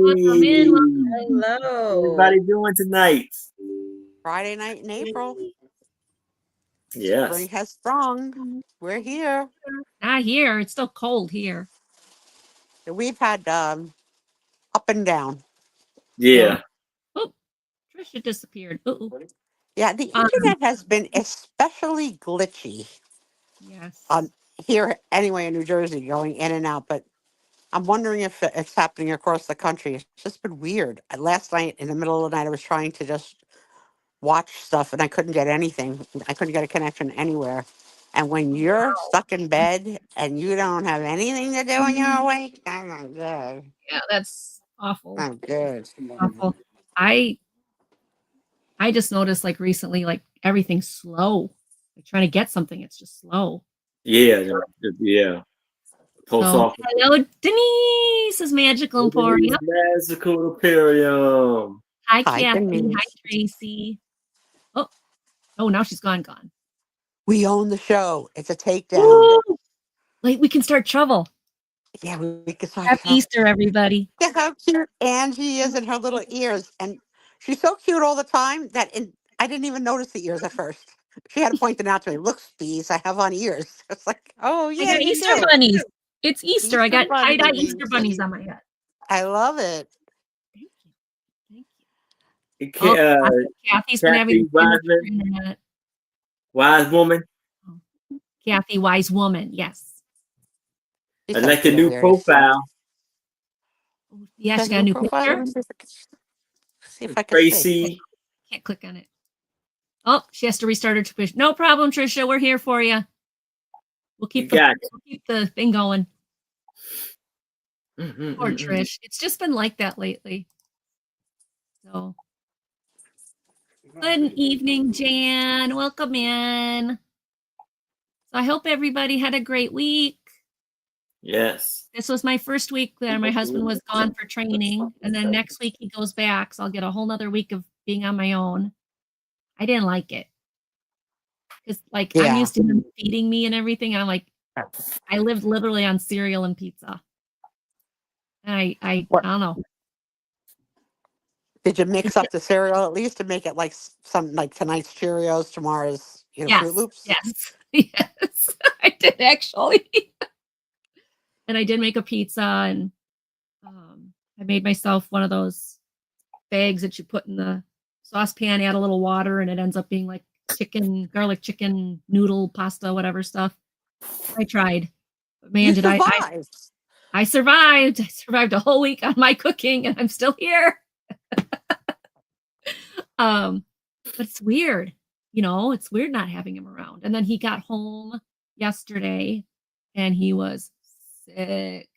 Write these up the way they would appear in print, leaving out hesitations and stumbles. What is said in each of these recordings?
welcome in. Welcome. Hello. Everybody doing tonight? Friday night in April. Yes. Spring has sprung. We're here. Not here. It's still cold here. We've had up and down. Yeah. Oh, Trisha disappeared. Uh-oh. Yeah, the internet has been especially glitchy. Yes. Here, anyway, in New Jersey, going in and out. But I'm wondering if it's happening across the country. It's just been weird. Last night, in the middle of the night, I was trying to just watch stuff, and I couldn't get anything. I couldn't get a connection anywhere. And when you're stuck in bed and you don't have anything to do when you're awake, that's not good. Yeah, that's awful. Not good. Awful. I just noticed like recently, like everything's slow. Like trying to get something, it's just slow. Yeah. Post office. Hello, Denise's Magical Emporium. Magical Emporium. Hi, Kathy. Denise. Hi, Tracy. Oh, now she's gone. We own the show. It's a takedown. Woo! Like we can start trouble. Yeah, we can start. Happy Easter, everybody. Yeah, how cute Angie is in her little ears. And she's so cute all the time that I didn't even notice the ears at first. She had to point them out to me. Look, Spies, I have on ears. It's like, oh, yeah. I got you Easter do. bunnies. It's Easter. I got Easter tie-dye bunnies. Easter bunnies on my head. I love it. Thank you. Kathy's been having internet. Wise woman. Kathy, wise woman. Yes. I like the new profile. Yeah, she got a new picture. See if I can Tracy. Can't click on it. Oh, she has to restart her Trisha. No problem, Trisha. We're here for you. We'll keep the thing going. Poor Trish. It's just been like that lately. So, good evening, Jan. Welcome in. So I hope everybody had a great week. Yes. This was my first week that my husband was gone for training. And then next week he goes back. So I'll get a whole nother week of being on my own. I didn't like it. Because I'm used to him feeding me and everything. I'm like, I lived literally on cereal and pizza. And I don't know. Did you mix up the cereal at least to make it like some like tonight's Cheerios, tomorrow's Fruit Loops? Yes, I did actually. And I did make a pizza, and I made myself one of those bags that you put in the saucepan, add a little water, and it ends up being like garlic chicken, noodle, pasta, whatever stuff. I tried. But man, did I survived. I survived a whole week on my cooking, and I'm still here. But it's weird. It's weird not having him around. And then he got home yesterday, and he was sick.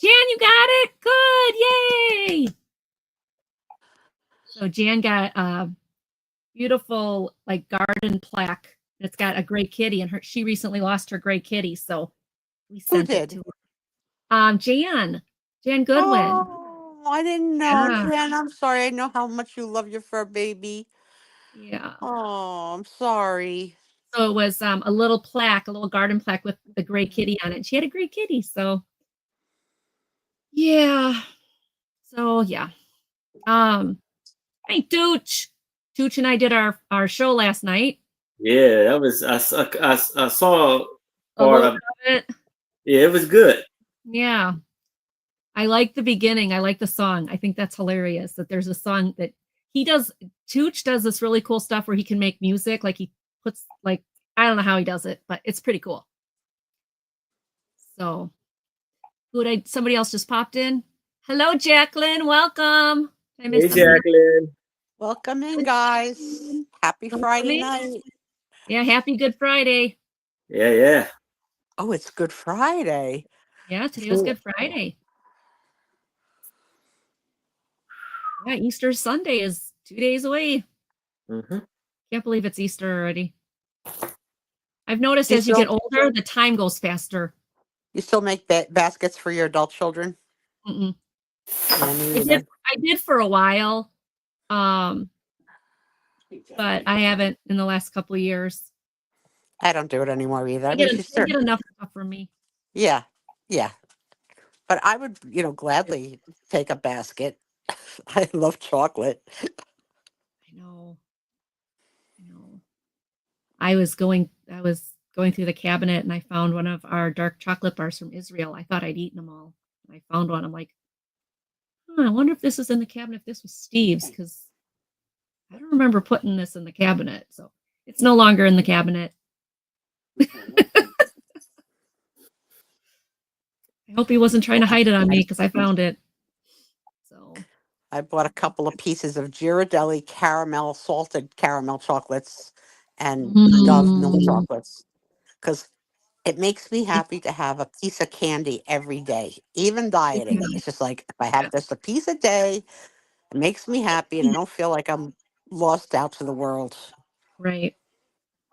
Jan, you got it? Good. Yay. So Jan got a beautiful garden plaque. It's got a gray kitty, and she recently lost her gray kitty, so we sent it to her. Jan Goodwin. Oh, I didn't know. Jan, I'm sorry. I know how much you love your fur baby. Yeah. Oh, I'm sorry. So it was a little plaque, a little garden plaque with the gray kitty on it. She had a gray kitty, so yeah. So yeah. Hey, Tooch and I did our show last night. Yeah, that was I saw part of it. Yeah, it was good. Yeah. I like the beginning. I like the song. I think that's hilarious that there's a song that he does. Tooch does this really cool stuff where he can make music. Like he puts I don't know how he does it, but it's pretty cool. So somebody else just popped in. Hello, Jacqueline. Welcome. Hey, Jacqueline. Welcome in, guys. Happy Friday night. Yeah, happy Good Friday. Yeah. Oh, it's Good Friday. Yeah, today was Good Friday. Yeah, Easter Sunday is 2 days away. Can't believe it's Easter already. I've noticed as you get older, the time goes faster. You still make baskets for your adult children? Mm-mm. I did for a while, but I haven't in the last couple of years. I don't do it anymore either. I get enough stuff from me. Yeah. but I would, gladly take a basket. I love chocolate. I know. I know. I was going through the cabinet and I found one of our dark chocolate bars from Israel. I thought I'd eaten them all. And I found one. I'm like, I wonder if this is in the cabinet, if this was Steve's, because I don't remember putting this in the cabinet. So it's no longer in the cabinet. I hope he wasn't trying to hide it on me because I found it. So I bought a couple of pieces of Ghirardelli salted caramel chocolates and Dove milk chocolates because it makes me happy to have a piece of candy every day, even dieting. It's just like if I have just a piece a day, it makes me happy and I don't feel like I'm lost out to the world. Right.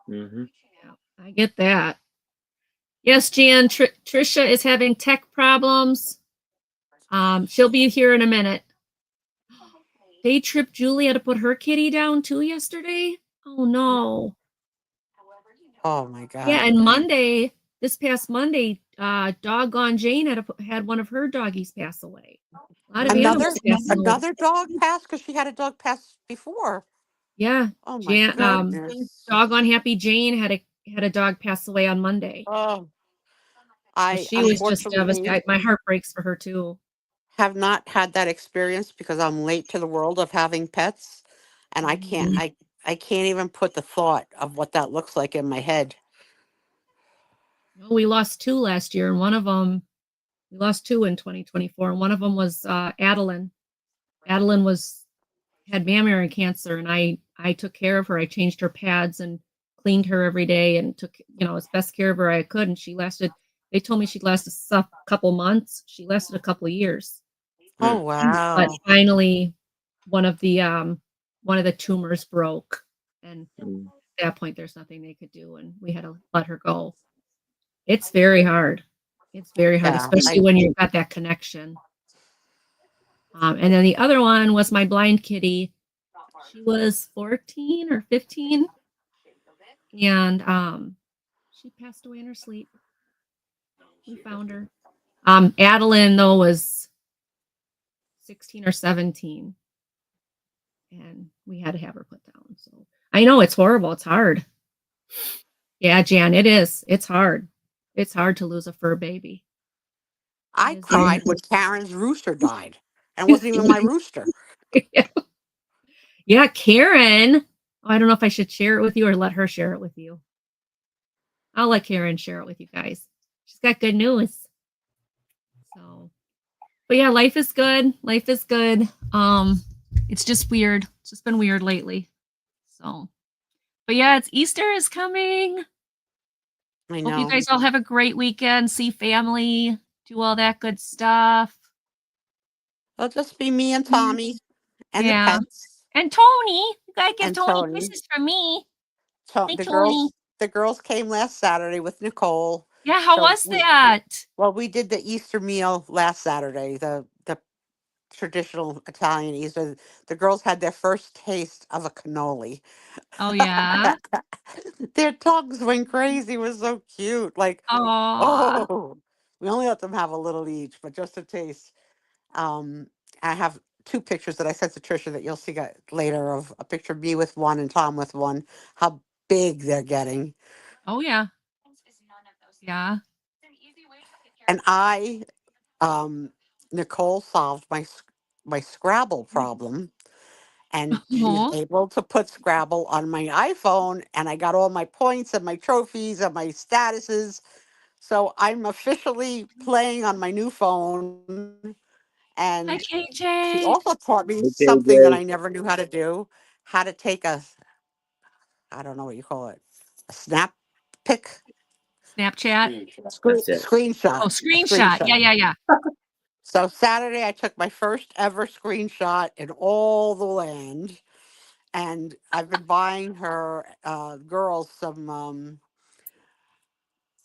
Mm-hmm. Yeah, I get that. Yes, Jan, Trisha is having tech problems. She'll be here in a minute. Day trip Julie had to put her kitty down too yesterday. Oh no. Oh my God. Yeah, and this past Monday, doggone Jane had one of her doggies pass away. A lot of animals passing away. Another dog passed because she had a dog pass before. Yeah, Oh my goodness. doggone Happy Jane had a dog pass away on Monday. Oh, She was just unfortunately devastated. My heart breaks for her too. have not had that experience because I'm late to the world of having pets, and I can't even put the thought of what that looks like in my head. Oh, we lost two last year, and we lost two in 2024, and one of them was Adeline. Adeline had mammary cancer, and I took care of her. I changed her pads and cleaned her every day, and took as best care of her I could. And she lasted. They told me she'd last a couple months. She lasted a couple years. Oh But wow. finally, one of the tumors broke, and at that point, there's nothing they could do, and we had to let her go. It's very hard. It's very hard, Yeah, especially when you've got that connection. And then the other one was my blind kitty. She was 14 or 15, and she passed away in her sleep. We found her. Adeline, though, was 16 or 17, and we had to have her put down. So I know it's horrible. It's hard. Yeah, Jan, it is. It's hard. It's hard to lose a fur baby. I cried when Karen's rooster died, and it wasn't even my rooster. Yeah, Karen. Oh, I don't know if I should share it with you or let her share it with you. I'll let Karen share it with you guys. She's got good news. So, but yeah, life is good. Life is good. It's just weird. It's just been weird lately. So, but yeah, Easter is coming. I Hope you know. guys all have a great weekend. See family. Do all that good stuff. It'll just be me and Tommy and the Yeah. pets And Tony. You gotta give and Tony Tony. kisses from me. Hi, The Tony. girls came last Saturday with Nicole. Yeah, how So was that? we did the Easter meal last Saturday, the traditional Italian Easter. The girls had their first taste of a cannoli. Oh yeah. Their tongues went crazy. It was so cute. Like, Oh. oh, we only let them have a little each, but just a taste. Um, I have two pictures that I sent to Trisha that you'll see later of a picture of me with one and Tom with one. How big they're getting. Oh yeah. Yeah. And Nicole solved my Scrabble problem, and she's Oh. able to put Scrabble on my iPhone, and I got all my points and my trophies and my statuses. So I'm officially playing on my new phone, Hi, and she KJ. also taught me Okay, something that Jay. I never knew how to do, how to take I don't know what you call it, a snap pic, Snapchat. That's it. screenshot, Oh, a screenshot. screenshot. Yeah. So Saturday, I took my first ever screenshot in all the land, and I've been buying her girls some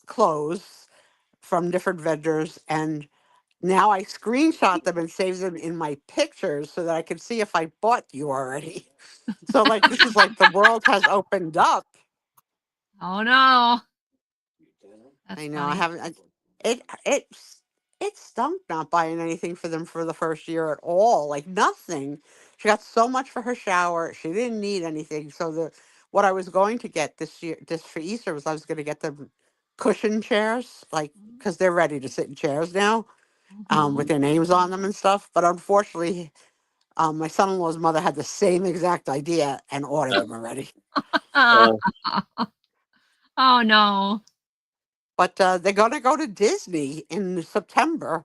clothes from different vendors, and now I screenshot them and save them in my pictures so that I can see if I bought you already. So like this is like the world has opened up. Oh no. That's I know I funny. haven't. It it stunk not buying anything for them for the first year at all. Like nothing. She got so much for her shower. She didn't need anything. So what I was going to get this year, just for Easter, was I was going to get them cushion chairs, like because they're ready to sit in chairs now, with their names on them and stuff. But unfortunately, my son-in-law's mother had the same exact idea and ordered them already. Uh, Oh no. But they're going to go to Disney in September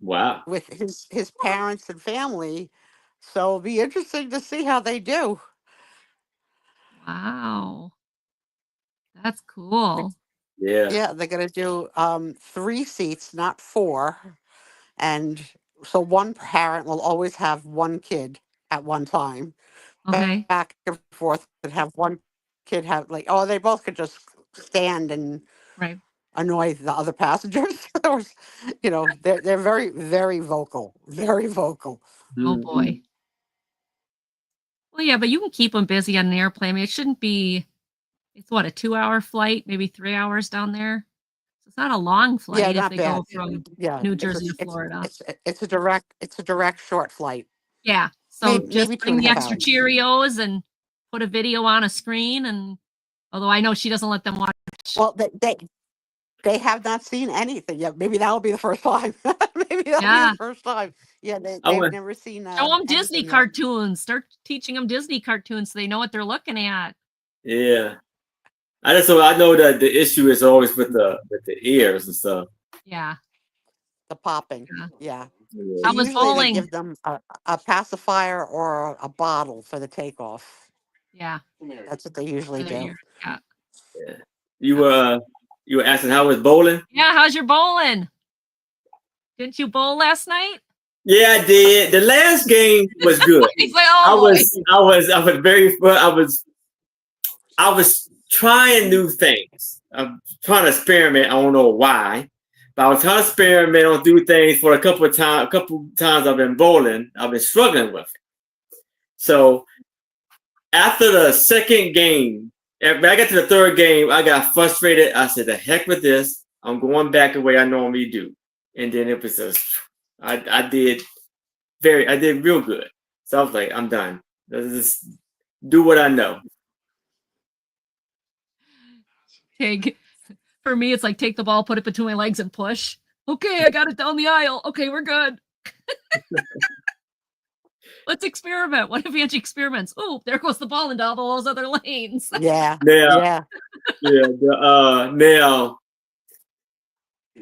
wow. with his parents and family. So it'll be interesting to see how they do. Wow. That's cool. Yeah. Yeah, they're going to do 3 seats, not 4. And so one parent will always have one kid at one time, Okay. back and forth, and have one kid have like, oh, they both could just stand and Right. annoy the other passengers. There was, they're very, very vocal, very vocal. Oh Mhm. boy. Well, yeah, but you can keep them busy on an airplane. I mean, it shouldn't be. It's what, a 2-hour flight, maybe 3 hours down there. So it's not a long Yeah, flight if not they go bad. from Yeah, New it's a, Jersey to it's Florida. it's a direct short flight. Yeah. So Maybe just maybe two bring and a the half extra hours. Cheerios and put a video on a screen. And although I know she doesn't let them watch. Well, they have not seen anything yet. Maybe that'll be the first time. Maybe that'll be Yeah. the first time. Yeah, I they've went. never seen Show them Disney anything yet. cartoons. Start teaching them Disney cartoons so they know what they're looking at. Yeah. I know that the issue is always with the ears and stuff. Yeah. The popping. Yeah. Yeah. Yeah. So How was usually they bowling? give them a pacifier or a bottle for the takeoff. Yeah. That's what they usually For their do. ear. Yeah. Yeah. You were asking how was bowling? Yeah. How's your bowling? Didn't you bowl last night? Yeah, I did. The last game was good. He's like, oh boy. I was trying new things. I'm trying to experiment. I don't know why, but I was trying to experiment on do things for a couple of times. A couple times I've been bowling. I've been struggling with it. So after the second game, when I got to the third game, I got frustrated. I said, "The heck with this! I'm going back the way I normally do." And then it was just, I did real good. So I was like, I'm done. Let's just do what I know. For me, it's like take the ball, put it between my legs, and push. Okay, I got it down the aisle. Okay, we're good. Let's experiment. What if Angie experiments? Oh, there goes the ball into all those other lanes. Yeah. Now, Yeah. now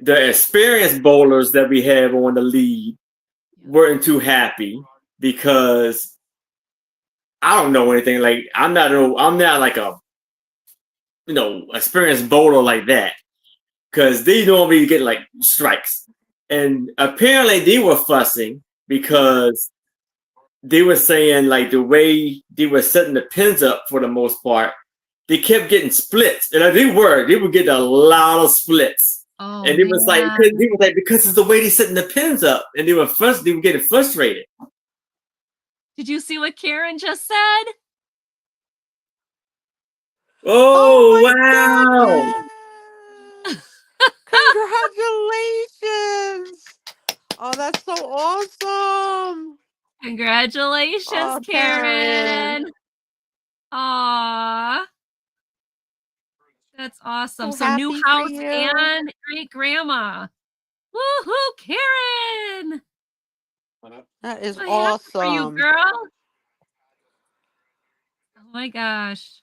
the experienced bowlers that we have on the lead weren't too happy because I don't know anything. Like I'm not like a experienced bowler like that because they normally get like strikes, and apparently they were fussing because they were saying like the way they were setting the pins up for the most part, they kept getting splits, and they were getting a lot of splits. Oh, And it was like because it's the way they setting the pins up, and they were getting frustrated. Did you see what Karen just said? Oh, my wow! goodness. Congratulations. Oh, that's so awesome. Congratulations, Oh, Karen. Aw. That's awesome. So So new happy for house you. and great grandma. Woohoo, Karen. That is So happy for you, awesome. girl. Oh my gosh.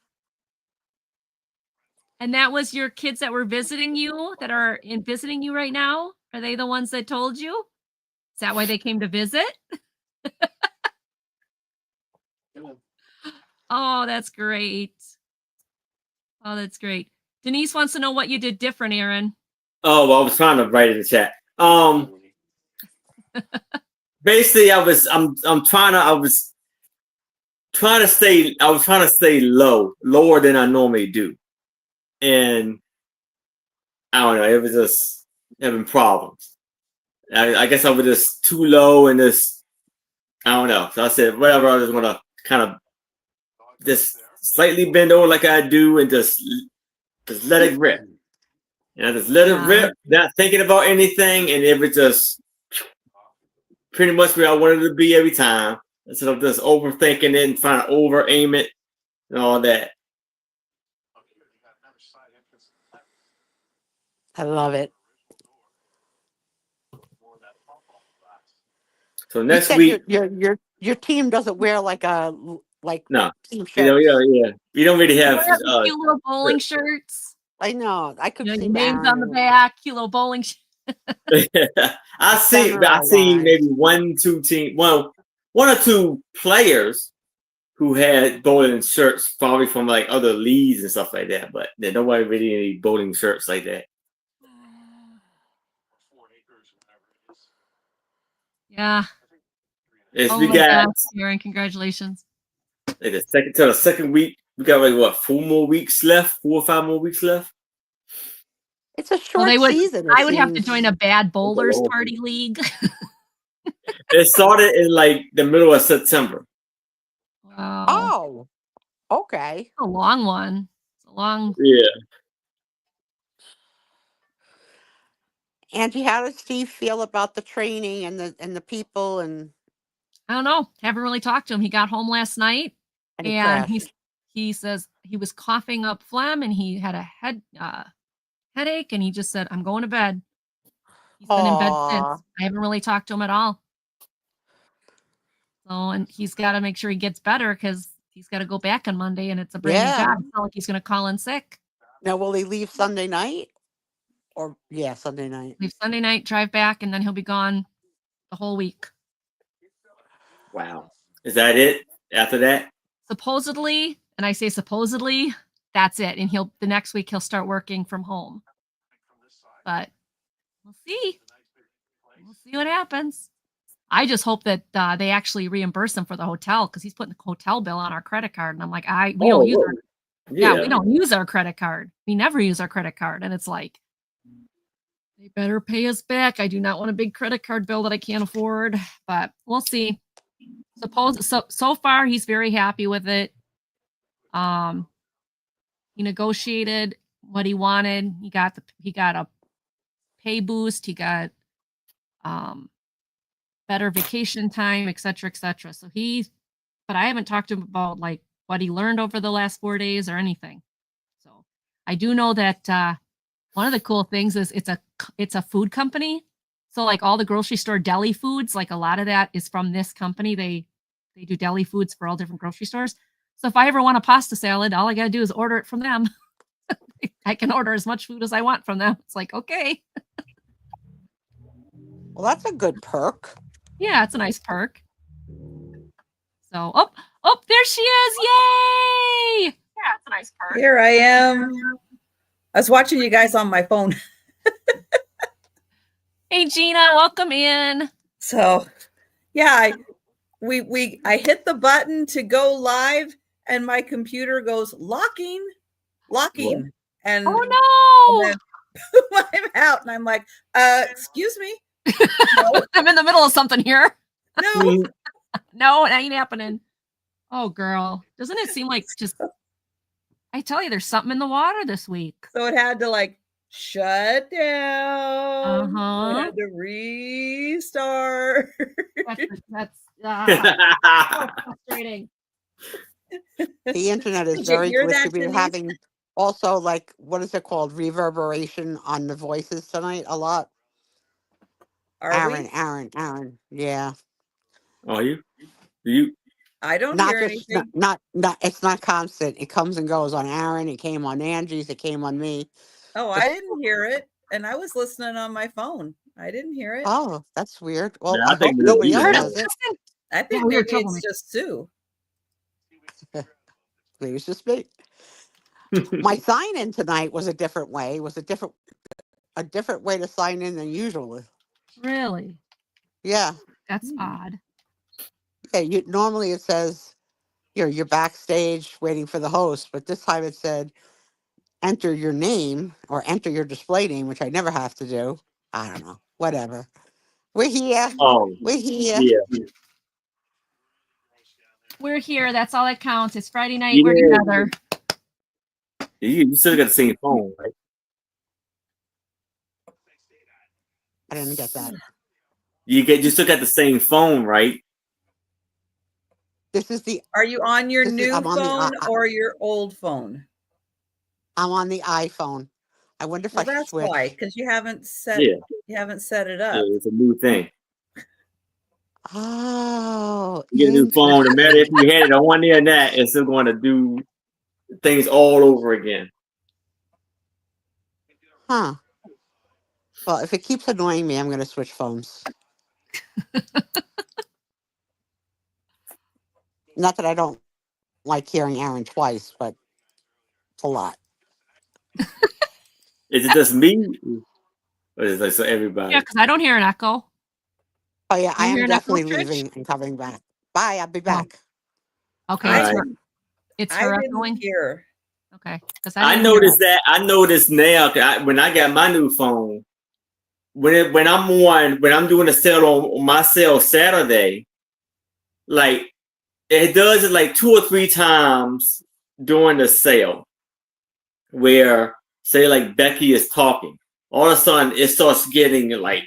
And that was your kids that were visiting you, that are visiting you right now? Are they the ones that told you? Is that why they came to visit? Oh, that's great. Oh, that's great. Denise wants to know what you did different, Aaron. Oh, well, I was trying to write in the chat. Basically, I was trying to stay lower than I normally do, and I don't know. It was just having problems. I guess I was just too low and just I don't know. So I said, whatever. I just want to kind of just slightly bend over like I do and just let it rip. And I just let it rip, not thinking about anything, and it was just pretty much where I wanted it to be every time. Instead of just overthinking it and trying to over aim it and all that. I love it. So You next said week, your team doesn't wear like a no, team you shirt. know, yeah. We don't really have. Cute little bowling shirts. I know. I could see Your names Aaron on the back. Cute little bowling shirt. I seen maybe one or two players who had bowling shirts, probably from like other leagues and stuff like that. But then nobody really any bowling shirts like that. Yeah. Yes, Oh we my got gosh, Aaron, congratulations. like the second week. We got like what 4 or 5 more weeks left. It's a short season. I would have to join a bad bowlers party league. It started in like the middle of September. Wow. Oh, okay. It's a long one. It's a long. Yeah. Angie, how does Steve feel about the training and the people and? I don't know. Haven't really talked to him. He got home last night, and he says he was coughing up phlegm, and he had a headache, and he just said, "I'm going to bed." He's been in bed since. I haven't really talked to him at all. So, and he's got to make sure he gets better because he's got to go back on Monday, and it's a brand new job. It's not like he's going to call in sick. Now, will he leave Sunday night? Or Sunday night. Leave Sunday night, drive back, and then he'll be gone the whole week. Wow. Is that it after that? Supposedly, and I say supposedly, that's it. And the next week he'll start working from home. But we'll see. We'll see what happens. I just hope that they actually reimburse him for the hotel because he's putting the hotel bill on our credit card. And I'm like, we don't use our credit card. We never use our credit card. And it's like, they better pay us back. I do not want a big credit card bill that I can't afford, but we'll see. So far he's very happy with it. He negotiated what he wanted. He got a pay boost. He got better vacation time, etc., etc. But I haven't talked to him about like what he learned over the last 4 days or anything. So I do know that one of the cool things is it's a food company. So like all the grocery store deli foods, like a lot of that is from this company. They do deli foods for all different grocery stores. So if I ever want a pasta salad, all I got to do is order it from them. I can order as much food as I want from them. It's like, okay. Well, that's a good perk. Yeah, it's a nice perk. So, oh, there she is. Yay! Yeah, it's a nice perk. Here I am. I was watching you guys on my phone. Hey, Gina, welcome in. So, yeah, I hit the button to go live, and my computer goes locking, and oh no! And I'm out, and I'm like, excuse me. No. I'm in the middle of something here. No, no, it ain't happening. Oh, girl, doesn't it seem like just? I tell you, there's something in the water this week. So it had to like shut down. Uh-huh. It had to restart. That's so frustrating. The internet is very glitchy. We're having also like, what is it called? Reverberation on the voices tonight a lot. Aaron. Yeah. Are you? I don't not hear just anything. not it's not constant. It comes and goes on Aaron. It came on Angie's. It came on me. Oh, I didn't hear it, and I was listening on my phone. I didn't hear it. Oh, that's weird. Well, Yeah, I hope nobody else does it. I think maybe it's just Sue. Maybe it's just me. My sign in tonight was a different way. It was a different way to sign in than usual. Really? Yeah. That's odd. Yeah, normally it says you're backstage waiting for the host, but this time it said enter your name or enter your display name, which I never have to do. I don't know. Whatever. We're here. We're here. Yeah. We're here. That's all that counts. It's Friday night. Yeah. We're together. You still got the same phone, right? I didn't get that. You still got the same phone, right? This is the. Are you on your This is- new I'm on the phone or your old phone? I'm on the iPhone. I wonder if Well, I should that's switch. why, because you haven't set Yeah. it Yeah, up. it's a new thing. Oh, You get a new phone, no matter if you had it on there or not, it's still going to do things all over again. Huh. Well, if it keeps annoying me, I'm going to switch phones. Not that I don't like hearing Aaron twice, but it's a lot. Is it just me? Or is it like so everybody? Yeah, because I don't hear an echo. Oh, yeah, I You am hear an echo, definitely Trish? leaving and coming back. Bye, I'll be back. Okay, All it's right. her, it's I her didn't echoing. hear. Okay, because I noticed that. I noticed now when I got my new phone, when I'm doing a sale on my sale Saturday, like it does it like 2 or 3 times during the sale, where say like Becky is talking, all of a sudden it starts getting like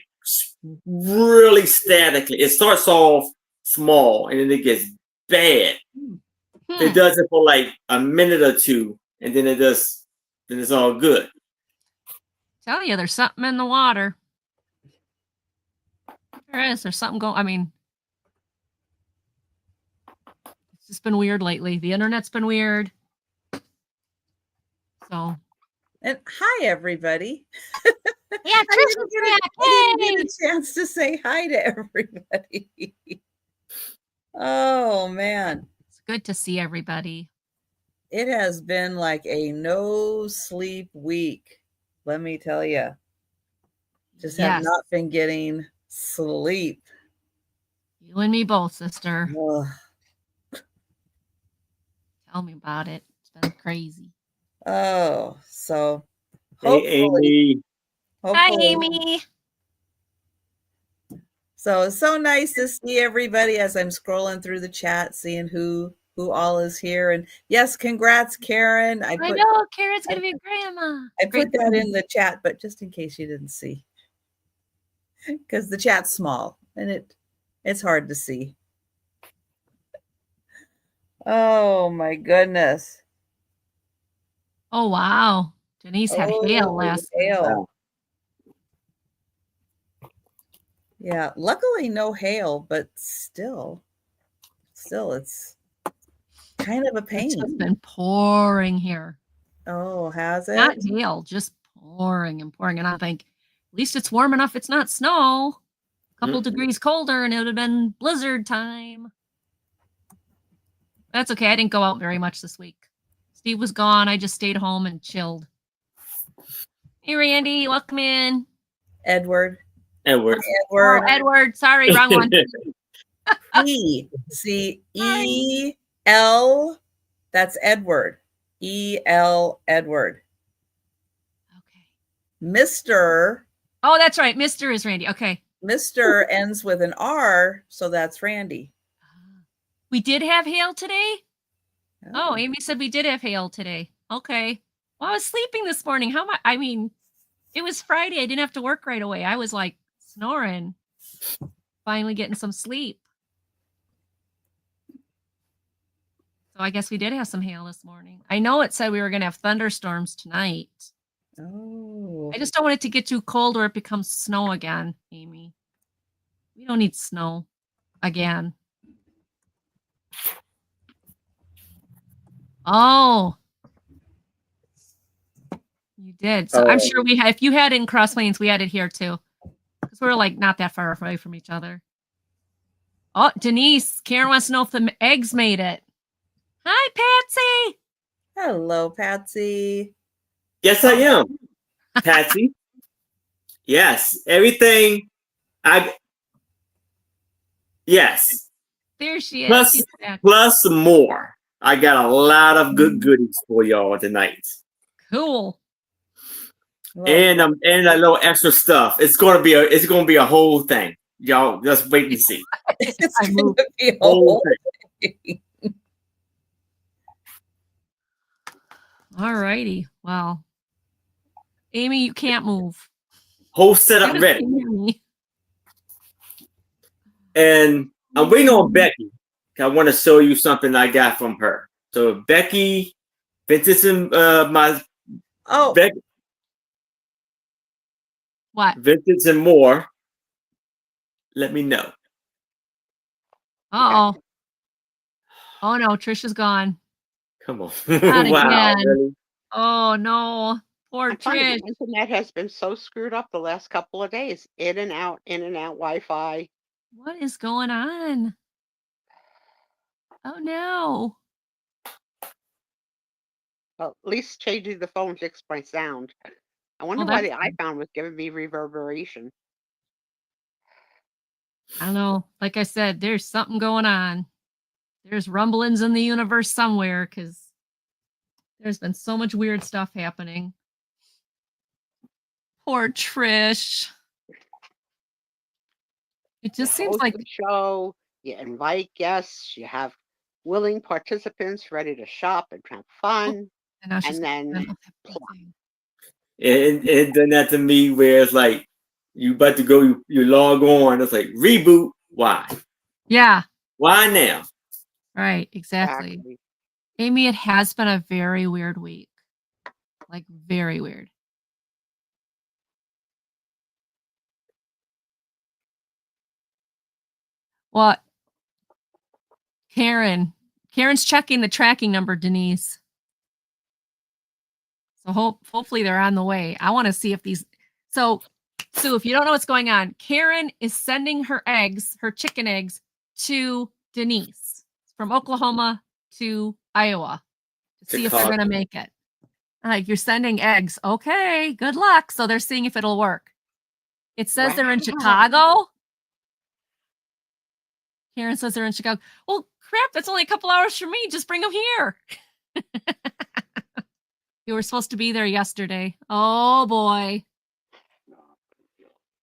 really statically. It starts off small and then it gets bad. It does it for like a minute or two, and then it's all good. Tell you, there's something in the water. There is. There's something going. I mean, it's just been weird lately. The internet's been weird. So. And hi, everybody. Yeah, Trish is back. I didn't get a chance to say hi to everybody. Oh, man. It's good to see everybody. It has been like a no sleep week. Let me tell you. Just have not been getting sleep. You and me both, sister. Ugh. Tell me about it. It's been crazy. Oh, so hey, Amy. Hi, Amy. So it's so nice to see everybody as I'm scrolling through the chat, seeing who all is here. And yes, congrats, Karen. I know Karen's gonna be a grandma. I put that in the chat, but just in case you didn't see, because the chat's small and it's hard to see. Oh my goodness. Oh wow. Denise had hail last night. Yeah, luckily no hail, but still it's kind of a pain. It's just been pouring here. Oh, has it? Not hail, just pouring and pouring. And I think at least it's warm enough. It's not snow. A couple degrees colder and it would have been blizzard time. That's okay. I didn't go out very much this week. Steve was gone. I just stayed home and chilled. Hey, Randy, welcome in. Edward. Edward. Oh, Edward. Sorry, wrong one. E-C-E-L. That's Edward. E-L Edward. Okay. Mr. Oh, that's right. Mr. is Randy. Okay. Mr. ends with an R, so that's Randy. We did have hail today? Oh, Amy said we did have hail today. Okay. Well, I was sleeping this morning. How much? I mean, it was Friday. I didn't have to work right away. I was like snoring. Finally getting some sleep. So I guess we did have some hail this morning. I know it said we were going to have thunderstorms tonight. Oh. I just don't want it to get too cold or it becomes snow again, Amy. We don't need snow again. Oh. You did. So I'm sure we had, if you had it in Cross Plains, we had it here too. Because we're like not that far away from each other. Oh, Denise, Karen wants to know if the eggs made it. Hi, Patsy. Hello, Patsy. Yes, I am, Patsy. Yes, everything. Yes. There she is. Plus more. I got a lot of good goodies for y'all tonight. Cool. And a little extra stuff. It's gonna be a whole thing. Y'all just wait and see. It's gonna be a whole thing. All righty. Well, Amy, you can't move. Whole setup Goodness, ready. can you hear me? And I'm waiting on Becky. I want to show you something I got from her. So Becky, Vintage and What? Vintage and more. Let me know. Uh-oh. Oh no, Trisha's gone. Come on. Not Wow, again. really? Oh no. Poor I'm finding Trish. the internet has been so screwed up the last couple of days. In and out Wi-Fi. What is going on? Oh no. Well, at least changing the phone fixed my sound. I wonder Oh, why the that's good. iPhone was giving me reverberation. I don't know. Like I said, there's something going on. There's rumblings in the universe somewhere because there's been so much weird stuff happening. Poor Trish. It just seems host like the show, you invite guests, you have willing participants ready to shop and have fun, and now she's and then okay, plop. And it done that to me where it's like you about to go, you log on, it's like reboot. Why? Yeah. Why now? Right, exactly. Amy, it has been a very weird week. Like very weird. What? Karen's checking the tracking number, Denise. So hopefully they're on the way. I want to see if these. So, Sue, if you don't know what's going on, Karen is sending her eggs, her chicken eggs, to Denise from Oklahoma to Iowa to see if they're going to make it. Like, you're sending eggs. Okay, good luck. So they're seeing if it'll work. It says they're in Chicago. Karen says they're in Chicago. Well, crap, that's only a couple hours from me. Just bring them here. You were supposed to be there yesterday. Oh, boy.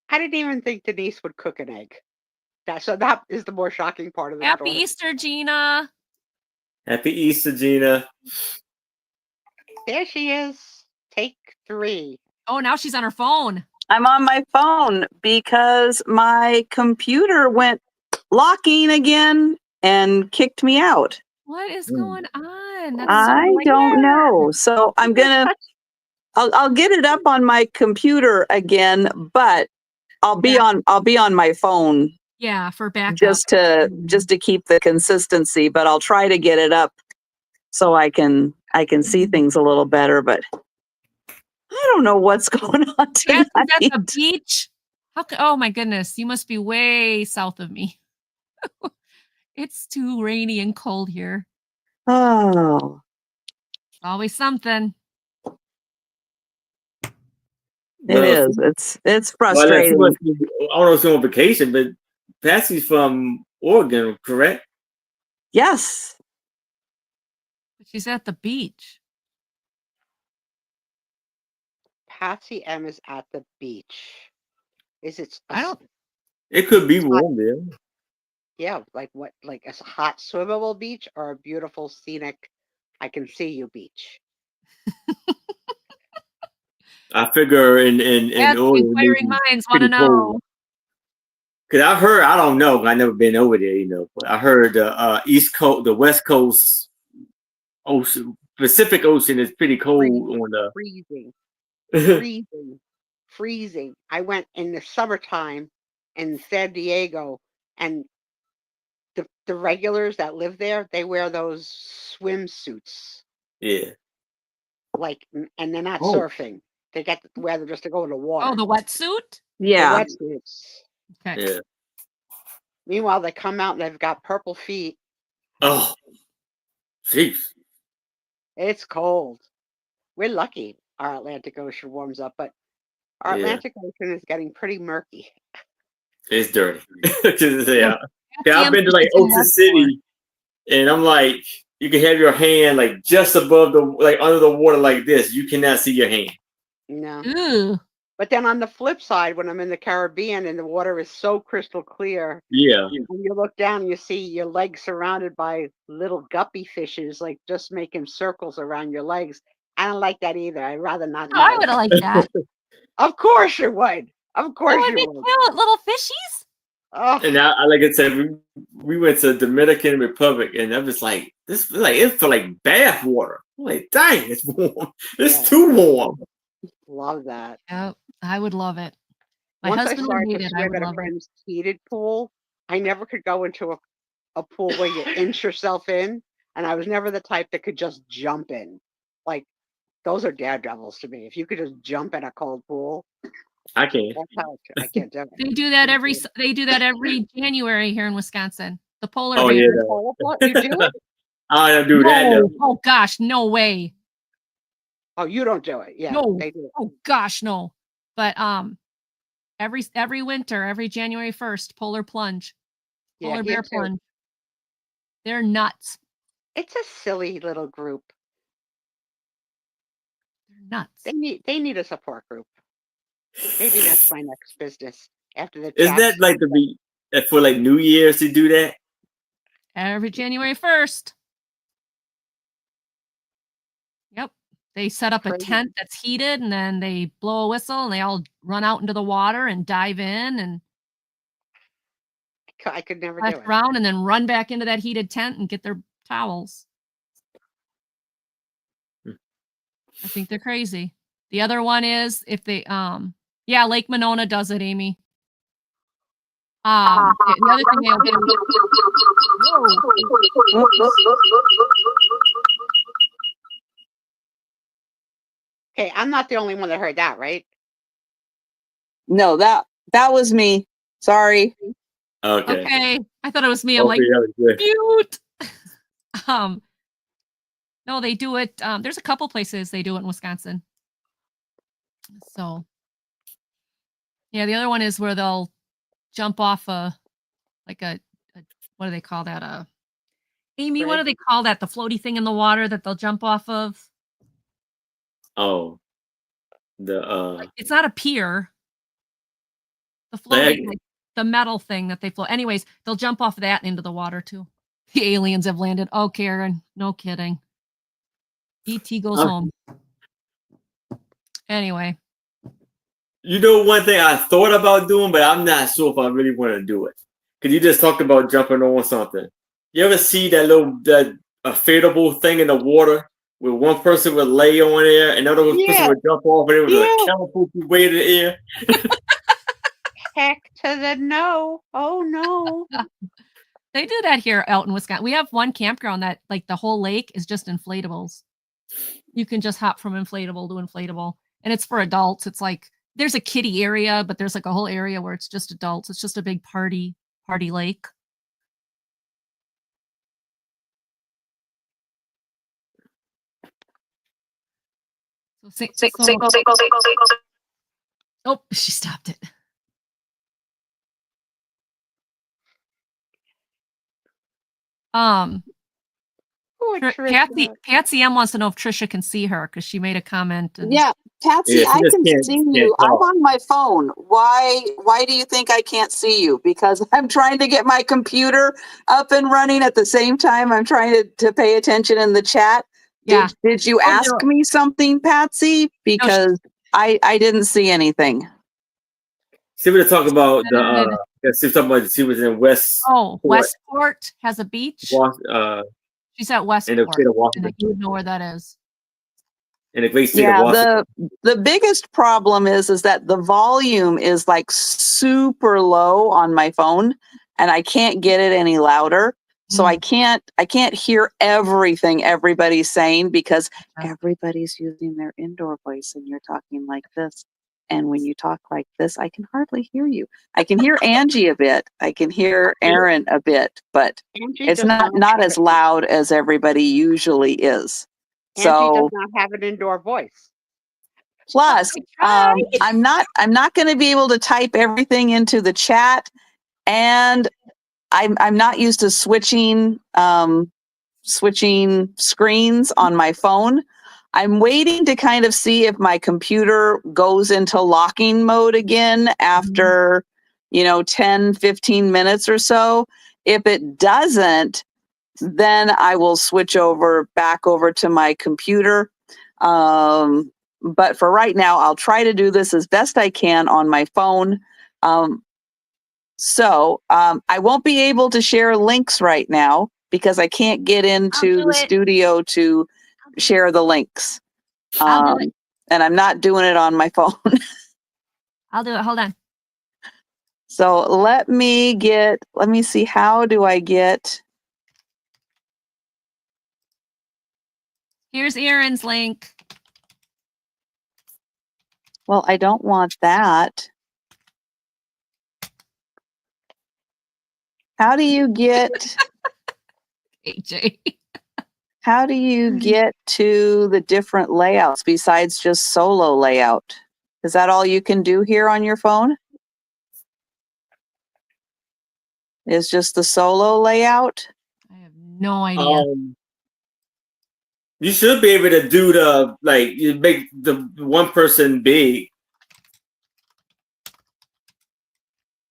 I didn't even think Denise would cook an egg. So that is the more shocking part of the Happy story. Easter, Gina. Happy Easter, Gina. There she is. Take 3. Oh, now she's on her phone. I'm on my phone because my computer went locking again and kicked me out. What is going on? That's I don't know. So I'm I'll get it up on my computer again, but I'll be on my phone. Yeah, for backup. Just to keep the consistency, but I'll try to get it up so I can see things a little better, but I don't know what's going on tonight. That's at the beach. Oh my goodness, you must be way south of me. It's too rainy and cold here. Oh, always something. It is. It's frustrating. Well, I don't know if she's on vacation, but Patsy's from Oregon, correct? Yes. But she's at the beach. Patsy M is at the beach. Is it? It could be warm there. Yeah, like what? Like a hot swimmable beach or a beautiful scenic, I can see you beach. I figure in inquiring minds want to know. Because I heard, I don't know, I've never been over there, but I heard the East Coast, the West Coast ocean, Pacific Ocean is pretty cold on the freezing. I went in the summertime in San Diego, and the regulars that live there, they wear those swimsuits. Yeah. Like, and they're not surfing. They got to wear them just to go in the water. Oh, the wetsuit? Yeah. The wetsuits. Okay. Yeah. Meanwhile, they come out and they've got purple feet. Oh, jeez. It's cold. We're lucky our Atlantic Ocean warms up, but our Atlantic Ocean is getting pretty murky. It's dirty. Yeah. I've been to like Ocean City, and I'm like, you can have your hand like just above under the water like this. You cannot see your hand. No. Ooh. But then on the flip side, when I'm in the Caribbean and the water is so crystal clear, when you look down, you see your legs surrounded by little guppy fishes, like just making circles around your legs. I don't like that either. I'd rather not know. I would have liked that. Of course you would. Of course Oh, you they would. cute little fishies. Oh, And I like I said, we went to Dominican Republic, and I'm just like, this like it felt like bath water. I'm like, dang, it's warm. It's Yeah. too warm. love that. Yep, I would love it. My Once I husband would started hate to it. I swim would at a love it. friend's heated pool, I never could go into a pool where you inch yourself in, and I was never the type that could just jump in. Like, those are daredevils to me. If you could just jump in a cold pool, I can't. that's how I can't do it. They do that every January here in Wisconsin. The polar Oh bear. yeah, You do it? I don't do that. No. No. Oh gosh, no way. Oh, you don't do it. Yeah, No. they do it. Oh gosh, no. But every winter, every January 1st, polar plunge. Yeah, Polar here bear too. plunge. They're nuts. It's a silly little group. They're nuts. They need a support group. Maybe that's my next business after the Isn't chats. that like for like New Year's to do that? Every January 1st. Yep. They set up a Crazy. tent that's heated and then they blow a whistle and they all run out into the water and dive in and I could never splash do it. around and then run back into that heated tent and get their towels. I think they're crazy. The other one is if they yeah, Lake Monona does it, Amy. The other thing they'll do. Okay, I'm not the only one that heard that, right? No, that was me. Sorry. Okay. Okay. I thought it was me. I'm like, Hopefully that was good. mute. No, they do it. There's a couple places they do it in Wisconsin. So yeah, the other one is where they'll jump off a what do they call that? Amy, what do they call that? The floaty thing in the water that they'll jump off of? Oh, the It's not a pier. The floaty, the metal thing that they float. Anyways, they'll jump off that into the water too. The aliens have landed. Oh, Karen, no kidding. ET goes home. Anyway. You know, one thing I thought about doing, but I'm not sure if I really want to do it. Because you just talked about jumping on something. You ever see that inflatable thing in the water where one person would lay on there and another person would jump off and it was a catapult way in the air? Heck to the no. Oh no. They do that here out in Wisconsin. We have one campground that like the whole lake is just inflatables. You can just hop from inflatable to inflatable. And it's for adults. It's like there's a kiddie area, but there's like a whole area where it's just adults. It's just a big party lake. Oh, she stopped it. Patsy M wants to know if Trisha can see her because she made a comment. Yeah, Patsy, I can see you. I'm on my phone. Why do you think I can't see you? Because I'm trying to get my computer up and running at the same time. I'm trying to pay attention in the chat. Yeah. Did you ask me something, Patsy? Because I didn't see anything. See, we're talking about she was in West. Oh, Westport has a beach. She's at Westport. And you would know where that is. In the great state of Washington. The biggest problem is that the volume is like super low on my phone and I can't get it any louder. So I can't hear everything everybody's saying because everybody's using their indoor voice and you're talking like this. And when you talk like this, I can hardly hear you. I can hear Angie a bit. I can hear Aaron a bit, but it's not as loud as everybody usually is. Angie does not have an indoor voice. Plus, I'm not going to be able to type everything into the chat, and I'm not used to switching screens on my phone. I'm waiting to kind of see if my computer goes into locking mode again after, 10, 15 minutes or so. If it doesn't, then I will switch back over to my computer. But for right now, I'll try to do this as best I can on my phone. So I won't be able to share links right now because I can't get into the studio to share the links. I'll do it. And I'm not doing it on my phone. I'll do it. Hold on. So let me see, how do I get? Here's Aaron's link. Well, I don't want that. How do you get? AJ. How do you get to the different layouts besides just solo layout? Is that all you can do here on your phone? Is just the solo layout? I have no idea. You should be able to do you make the one person big.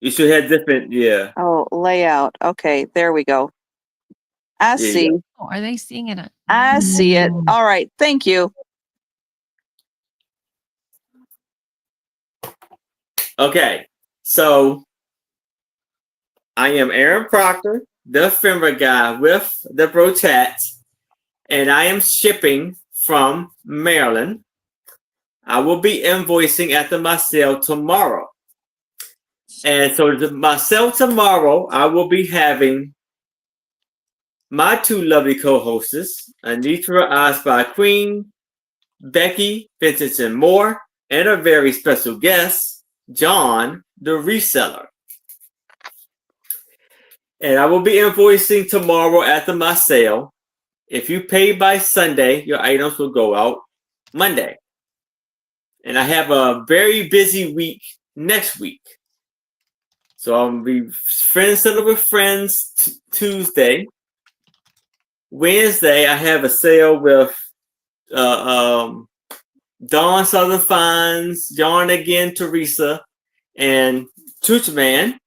You should have different, yeah. Oh, layout. Okay, there we go. I see. Oh, are they seeing it? I see it. All right, thank you. Okay, so I am Aaron Proctor, the ephemera guy with the Bro Chat, and I am shipping from Maryland. I will be invoicing after my sale tomorrow. And so my sale tomorrow, I will be having my two lovely co-hosts, Anitra Eyes by Queen, Becky Vincent Moore, and a very special guest, John, the reseller. And I will be invoicing tomorrow after my sale. If you pay by Sunday, your items will go out Monday. And I have a very busy week next week. So I'll be Friends Center with Friends Tuesday. Wednesday, I have a sale with Dawn Southern Finds, John again, Teresa, and Toochman.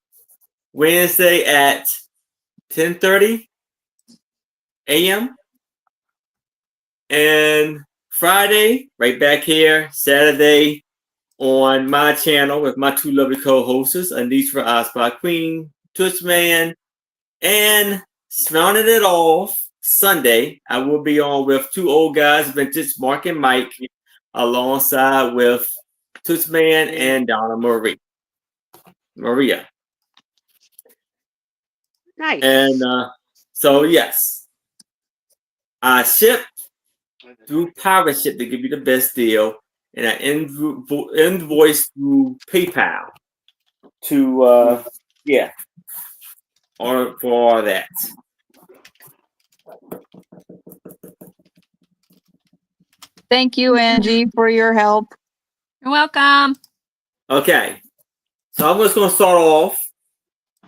Wednesday at 10:30 a.m. And Friday, right back here, Saturday on my channel with my two lovely co-hosts, Anitra Osby Queen, Toochman, and rounding it off, Sunday, I will be on with two old guys, Vintage Mark and Mike, alongside with Toochman and Donna Maria. Nice. And so, yes, I ship through Pirate Ship to give you the best deal, and I invoice through PayPal to, for all that. Thank you, Angie, for your help. You're welcome. Okay, so I'm just going to start off.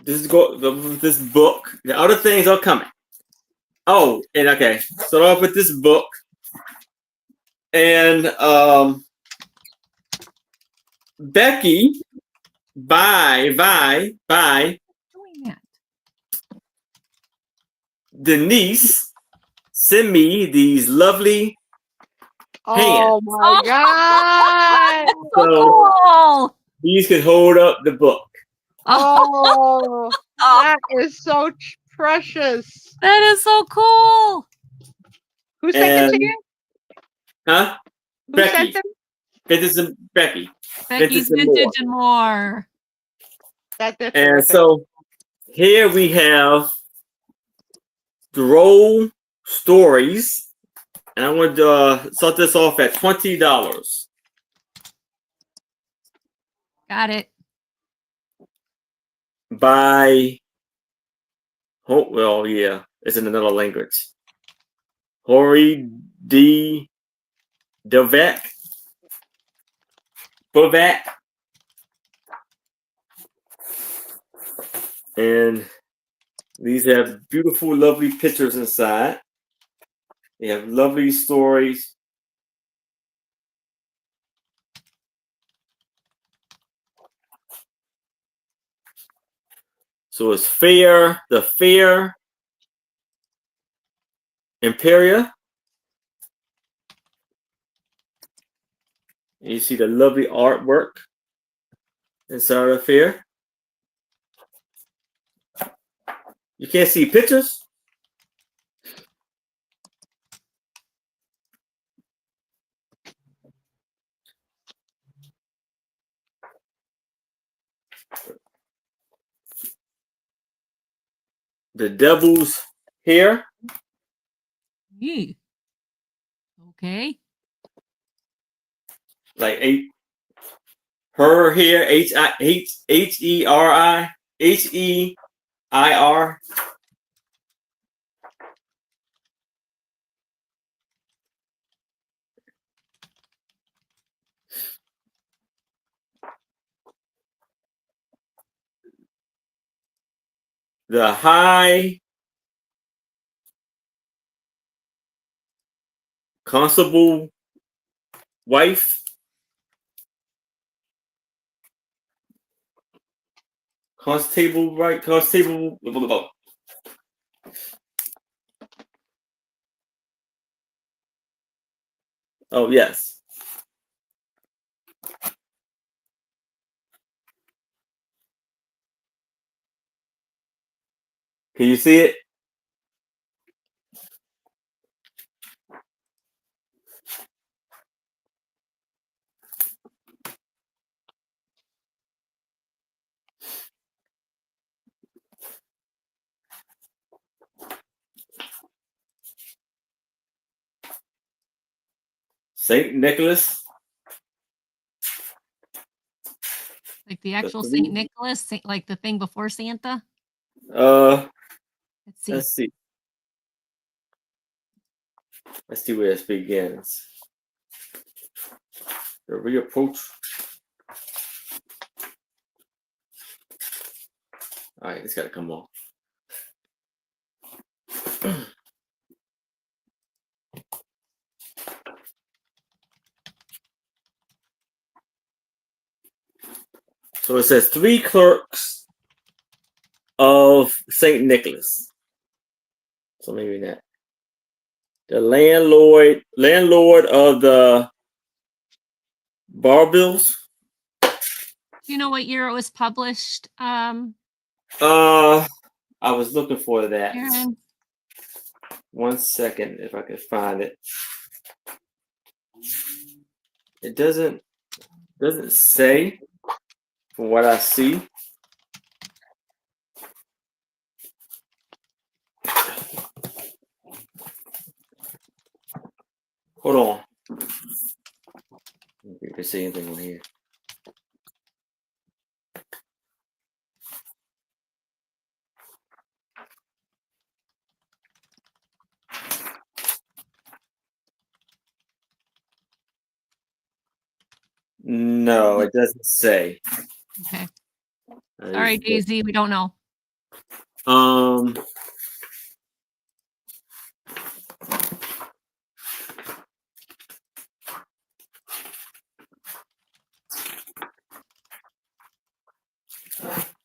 This book. The other things are coming. Oh, and okay, start off with this book. And Becky, bye, Denise, send me these lovely hands. Oh my God! So cool. these can hold up the book. Oh, that is so precious. That is so cool. Who sent it to you? Huh? Who Becky. sent them? Becky. Becky's Vintage and More. That's And terrific. so here we have the roll stories. And I'm going to start this off at $20. Got it. By, it's in another language. Hori D. Bovek. And these have beautiful, lovely pictures inside. They have lovely stories. So it's the Fair Imperia. And you see the lovely artwork inside of here. You can't see pictures? The devil's hair. Yee. Okay. Like her hair, H-E-I-R. The High Constable wife. Constable, right? Constable. Oh, yes. Can you see it? Saint Nicholas. Like the actual Saint Nicholas, like the thing before Santa. Let's see. Let's see where this begins. The reapproach. All right, it's got to come off. So it says 3 clerks of Saint Nicholas. So maybe that. The landlord of the Barbills. Do you know what year it was published? I was looking for that. Aaron? 1 second, if I can find it. It doesn't say from what I see. Hold on. If you can see anything on here. No, it doesn't say. Okay. Sorry, Daisy, we don't know.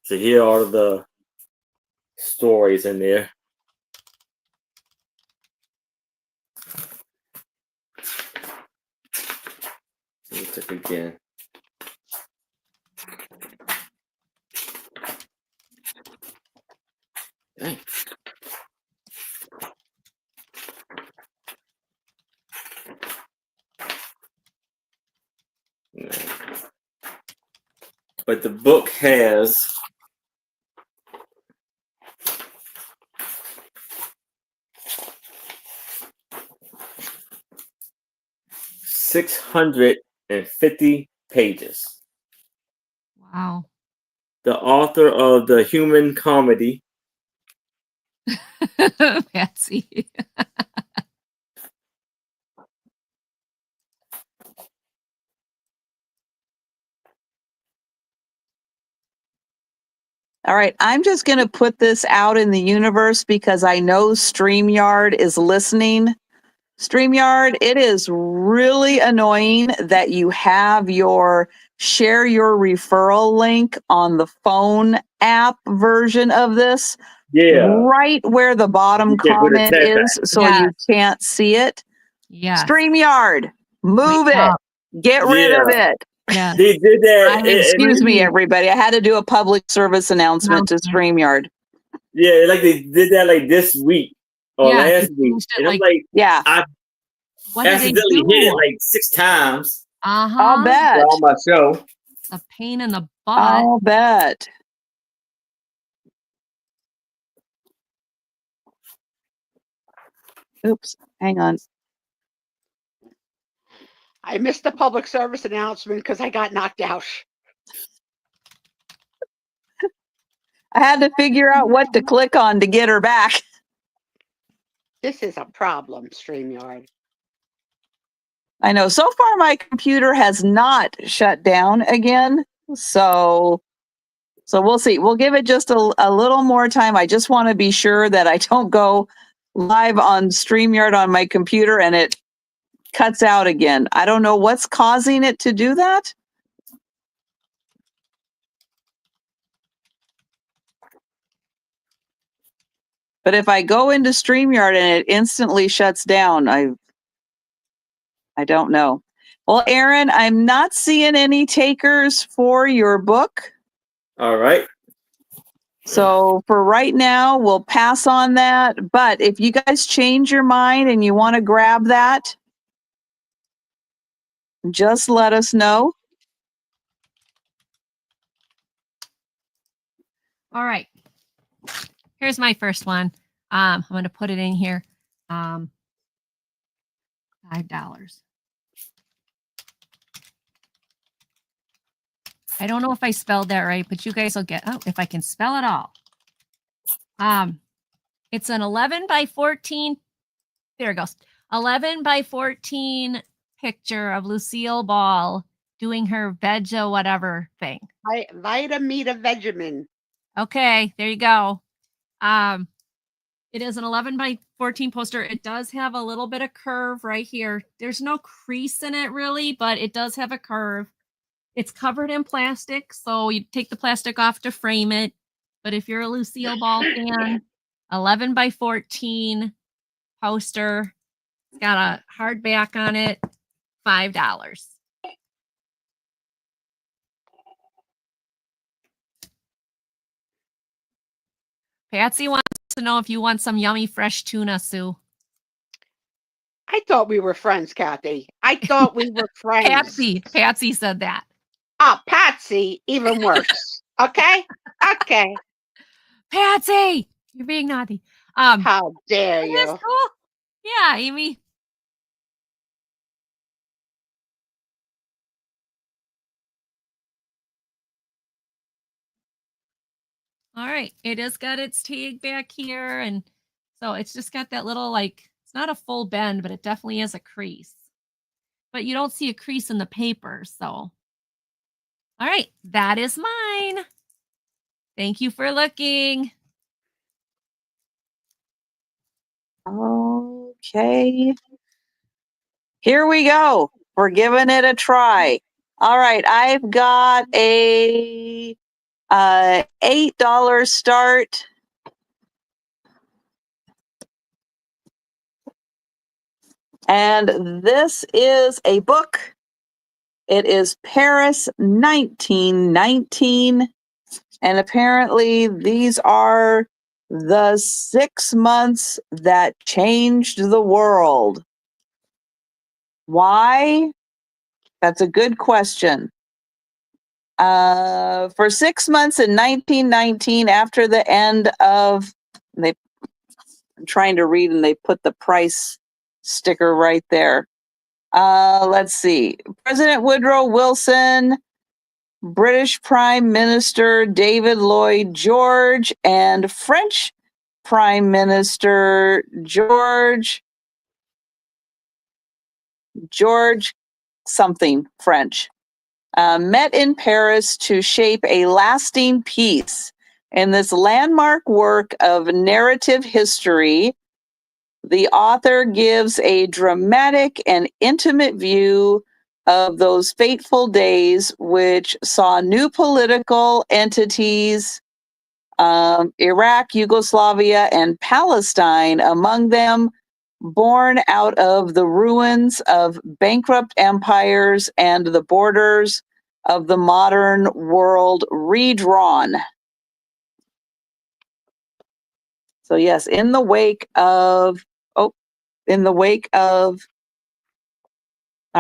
So here are the stories in there. Let's check again. Dang. No. But the book has 650 pages. Wow. The author of the human comedy. Patsy. All right, I'm just going to put this out in the universe because I know StreamYard is listening. StreamYard, it is really annoying that you have your share your referral link on the phone app version of this. Yeah. Right where the bottom comment is, so you can't see it. Yeah. StreamYard, move it. Get rid of it. Yeah. They did that. Excuse me, everybody. I had to do a public service announcement to StreamYard. Yeah, like they did that like this week or last week. And I'm like, yeah. I what did they accidentally do? hit it like 6 times. I'll bet. On my show. A pain in the butt. I'll bet. Oops, hang on. I missed the public service announcement because I got knocked out. I had to figure out what to click on to get her back. This is a problem, StreamYard. I know. So far, my computer has not shut down again. So we'll see. We'll give it just a little more time. I just want to be sure that I don't go live on StreamYard on my computer and it cuts out again. I don't know what's causing it to do that. But if I go into StreamYard and it instantly shuts down, I don't know. Well, Aaron, I'm not seeing any takers for your book. All right. So for right now, we'll pass on that. But if you guys change your mind and you want to grab that, just let us know. All right. Here's my first one. I'm going to put it in here. $5. I don't know if I spelled that right, but you guys will get, if I can spell it all. It's an 11 by 14. There it goes. 11 by 14 picture of Lucille Ball doing her veg whatever thing. Vitamita Vegemin. Okay, there you go. It is an 11 by 14 poster. It does have a little bit of curve right here. There's no crease in it really, but it does have a curve. It's covered in plastic, so you take the plastic off to frame it. But if you're a Lucille Ball fan, 11 by 14 poster. It's got a hard back on it, $5. Patsy wants to know if you want some yummy fresh tuna, Sue. I thought we were friends, Kathy. I thought we were friends. Patsy said that. Oh, Patsy, even worse. Okay? Okay. Patsy, you're being naughty. How dare you? That's cool. Yeah, Amy. All right, it has got its tag back here, and so it's just got that little, like, it's not a full bend, but it definitely is a crease. But you don't see a crease in the paper, so. All right, that is mine. Thank you for looking. Okay. Here we go. We're giving it a try. All right, I've got a $8 start. And this is a book. It is Paris 1919. And apparently these are the 6 months that changed the world. Why? That's a good question. For 6 months in 1919, after the end of, I'm trying to read and they put the price sticker right there. Let's see. President Woodrow Wilson, British Prime Minister David Lloyd George, and French Prime Minister George something French, met in Paris to shape a lasting peace. In this landmark work of narrative history, the author gives a dramatic and intimate view of those fateful days, which saw new political entities, Iraq, Yugoslavia, and Palestine among them, born out of the ruins of bankrupt empires and the borders of the modern world redrawn. So yes, in the wake of, all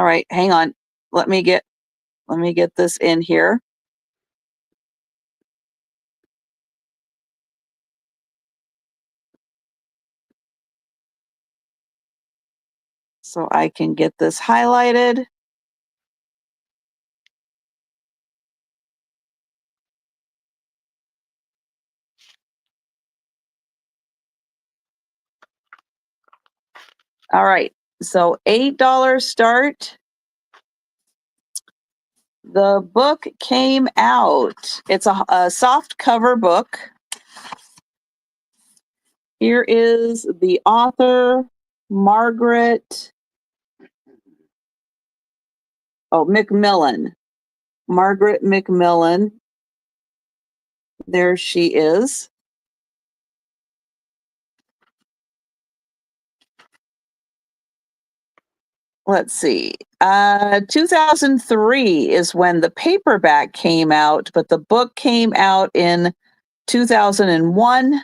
right, hang on. Let me get this in here. So I can get this highlighted. All right, so $8 start. The book came out. It's a soft cover book. Here is the author, Margaret Macmillan. Margaret Macmillan. There she is. Let's see. 2003 is when the paperback came out, but the book came out in 2001.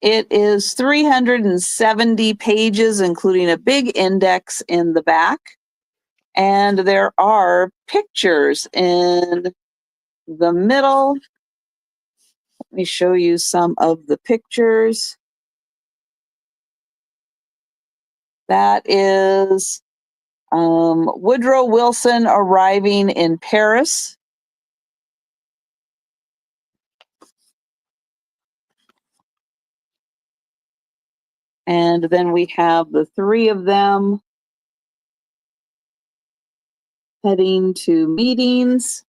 It is 370 pages, including a big index in the back. And there are pictures in the middle. Let me show you some of the pictures. That is Woodrow Wilson arriving in Paris. And then we have the three of them heading to meetings.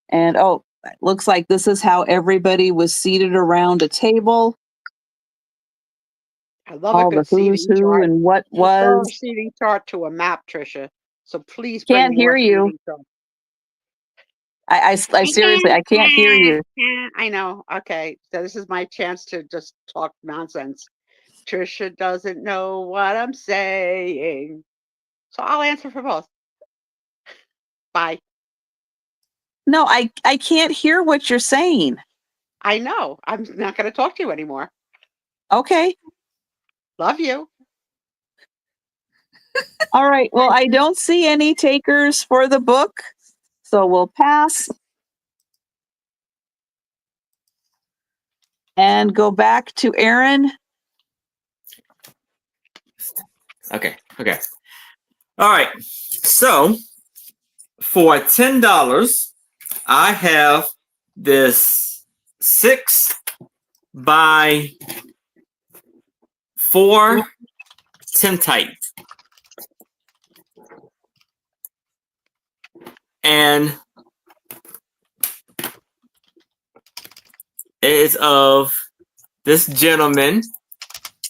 And it looks like this is how everybody was seated around a table. I love All a good the who's seating who chart. and what Prefer a was. seating chart to a map, Trisha. So please Can't bring more hear you. seating charts. I seriously, I can't hear you. I know. Okay. So this is my chance to just talk nonsense. Trisha doesn't know what I'm saying. So I'll answer for both. Bye. No, I can't hear what you're saying. I know. I'm not going to talk to you anymore. Okay. Love you. All right. Well, I don't see any takers for the book, so we'll pass. And go back to Aaron. Okay. All right. So for $10, I have this 6x4 tintype. And it is of this gentleman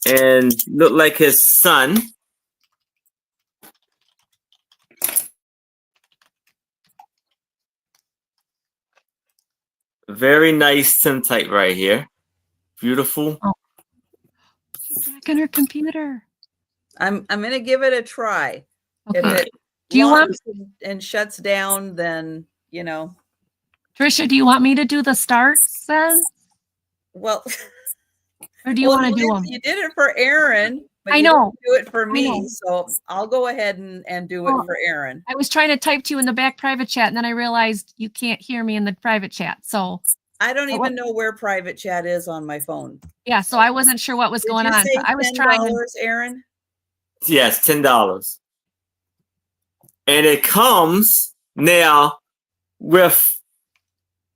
and look like his son. Very nice tintype right here. Beautiful. Oh. Back on her computer. I'm gonna give it a try. Okay. If it Do you want and shuts down, then Trisha, do you want me to do the starts then? Well, Or do you want to do them? You did it for Aaron, but I know. you didn't do it for me. know. So I'll go ahead and do it for Aaron. I was trying to type to you in the back private chat, and then I realized you can't hear me in the private chat. So I don't even know where private chat is on my phone. yeah, so I wasn't sure what was going on. So I was trying to. Aaron? Yes, $10. And it comes now with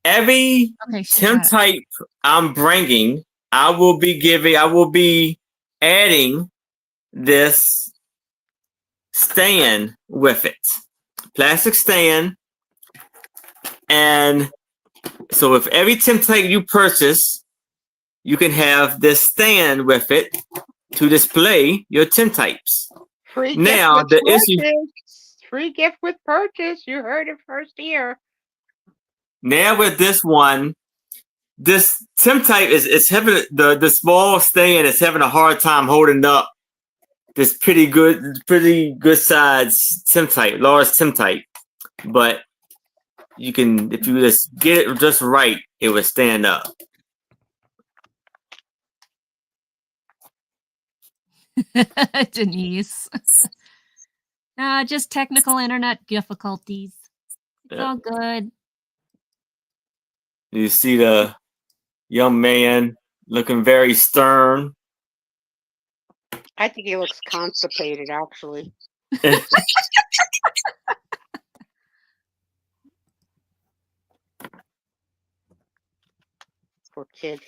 every tintype I'm bringing. I will be adding this stand with it. Plastic stand. And so with every tintype you purchase, you can have this stand with it to display your tintypes. Free now gift the with issue. purchase. Free gift with purchase. You heard it first here. Now with this one, this Tim type is having the small stand is having a hard time holding up this pretty good size Tim type, large Tim type. But you can, if you just get it just right, it would stand up. Denise. Just technical internet difficulties. It's all good. You see the young man looking very stern. I think he looks constipated, actually. Poor kid.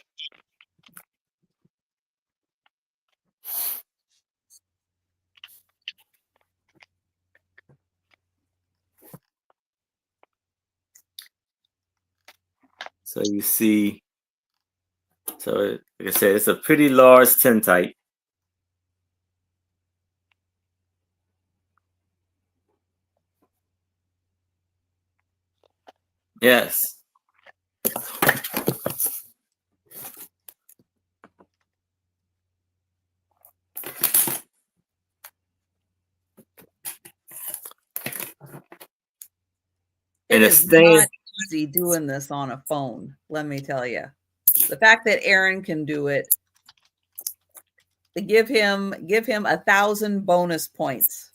So you see, so like I said, it's a pretty large tintype. Yes. It And is not easy doing this on a phone, let me tell you. The fact that Aaron can do it, give him 1,000 bonus points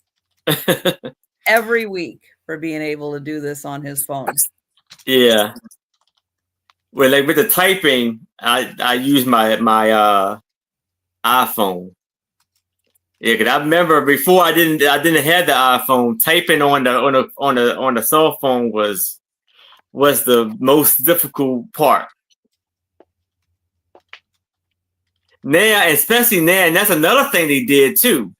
every week for being able to do this on his phone. Yeah. Well, like with the typing, I use my iPhone. Yeah, because I remember before I didn't have the iPhone. Typing on the cell phone was the most difficult part. Now, especially now, and that's another thing they did too,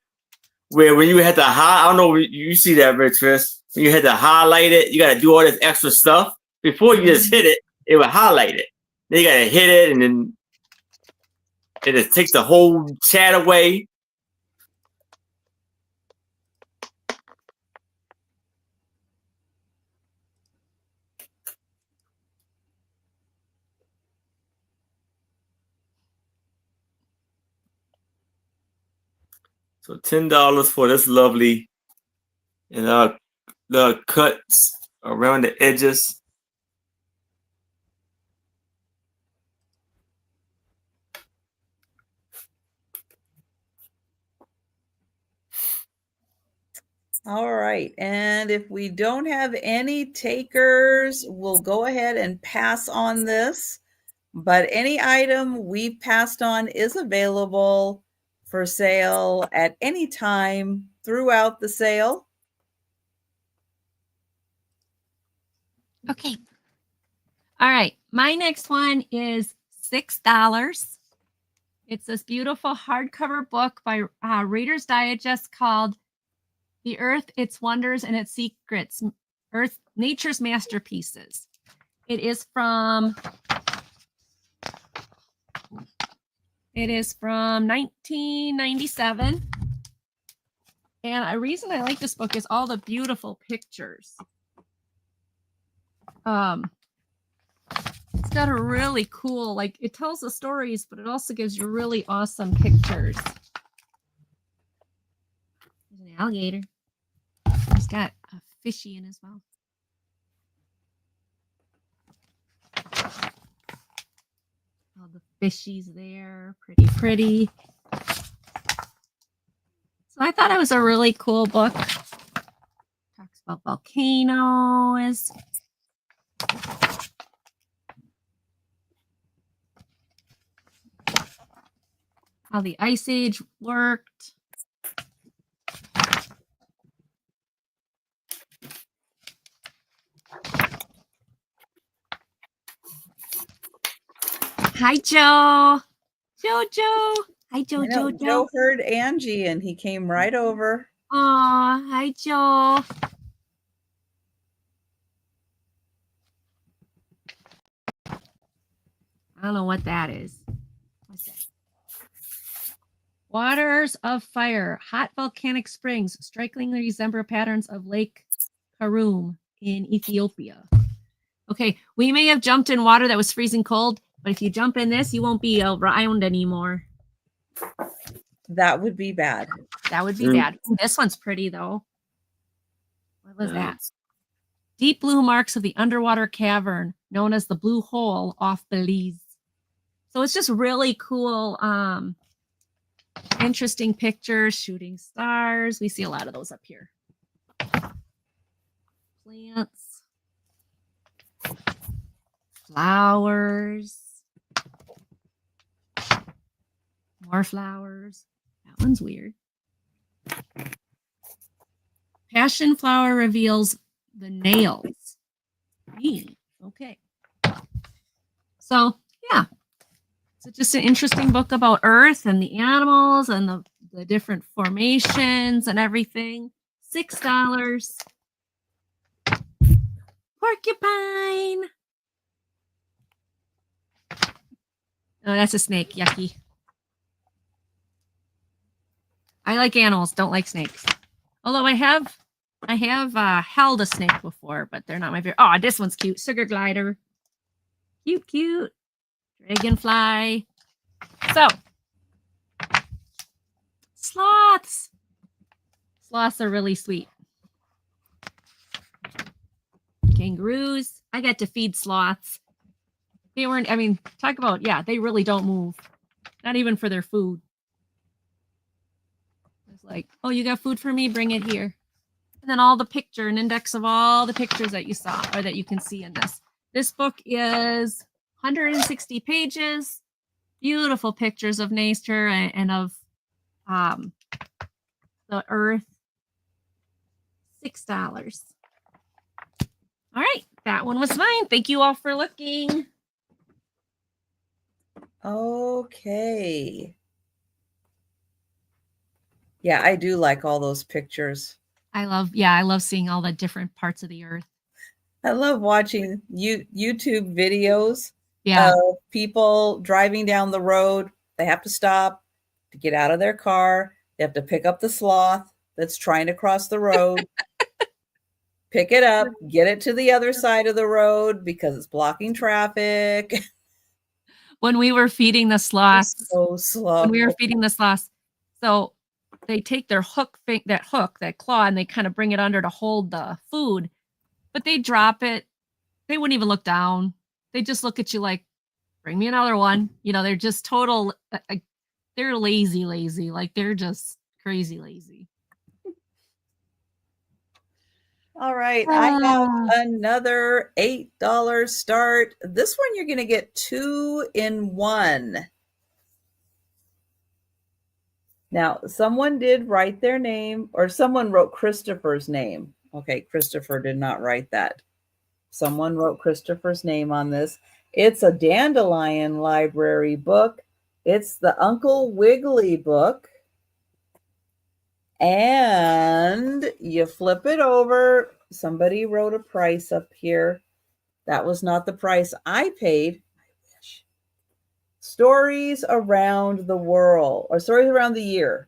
where when you had to I don't know, you see that, Chris. When you had to highlight it, you got to do all this extra stuff before you just hit it. It would highlight it. Then you got to hit it, and then it just takes the whole chat away. So $10 for this lovely, and the cuts around the edges. All right. And if we don't have any takers, we'll go ahead and pass on this. But any item we passed on is available for sale at any time throughout the sale. Okay. All right. My next one is $6. It's this beautiful hardcover book by Reader's Digest called The Earth, Its Wonders, and Its Secrets, Nature's Masterpieces. It is from 1997. And the reason I like this book is all the beautiful pictures. It's got a really cool, like, it tells the stories, but it also gives you really awesome pictures. There's an alligator. He's got a fishy in his mouth. All the fishies there, pretty. So I thought it was a really cool book. Talks about volcanoes. How the Ice Age worked. Hi, Joe. Jojo. Hi, Jojo. Joe heard Angie and he came right over. Aw, hi, Joe. I don't know what that is. What's that? Waters of Fire, hot volcanic springs strikingly resemble patterns of Lake Karun in Ethiopia. Okay, we may have jumped in water that was freezing cold. But if you jump in this, you won't be around anymore. That would be bad. That would be bad. This one's pretty though. What was that? Deep blue marks of the underwater cavern known as the Blue Hole off Belize. So it's just really cool, interesting pictures, shooting stars. We see a lot of those up here. Plants, flowers, more flowers. That one's weird. Passion flower reveals the nails. Okay. So, yeah. So just an interesting book about Earth and the animals and the different formations and everything. $6. Porcupine. Oh, that's a snake. Yucky. I like animals, don't like snakes. Although I have held a snake before, but they're not my favorite. Oh, this one's cute. Sugar glider. Cute, cute. Dragonfly. So, sloths. Sloths are really sweet. Kangaroos. I got to feed sloths. They weren't, I mean, talk about, yeah, they really don't move. Not even for their food. It's like, oh, you got food for me? Bring it here. And then all the picture, an index of all the pictures that you saw or that you can see in this. This book is 160 pages. Beautiful pictures of nature and of the earth. $6. All right, that one was mine. Thank you all for looking. Okay. Yeah, I do like all those pictures. I love seeing all the different parts of the earth. I love watching YouTube videos Yeah. of people driving down the road. They have to stop to get out of their car. They have to pick up the sloth that's trying to cross the road, pick it up, get it to the other side of the road because it's blocking traffic. When we were feeding the sloths, so slow. When we were feeding the sloths, so they take their that claw, and they kind of bring it under to hold the food, but they drop it. They wouldn't even look down. They just look at you like, bring me another one. You know, they're just total, they're lazy. Like they're just crazy lazy. All right. I have another $8 start. This one, you're going to get 2 in 1. Now, someone did write their name, or someone wrote Christopher's name. Okay, Christopher did not write that. Someone wrote Christopher's name on this. It's a Dandelion Library book. It's the Uncle Wiggily book. And you flip it over. Somebody wrote a price up here. That was not the price I paid. I wish. Stories Around the World, or Stories Around the Year.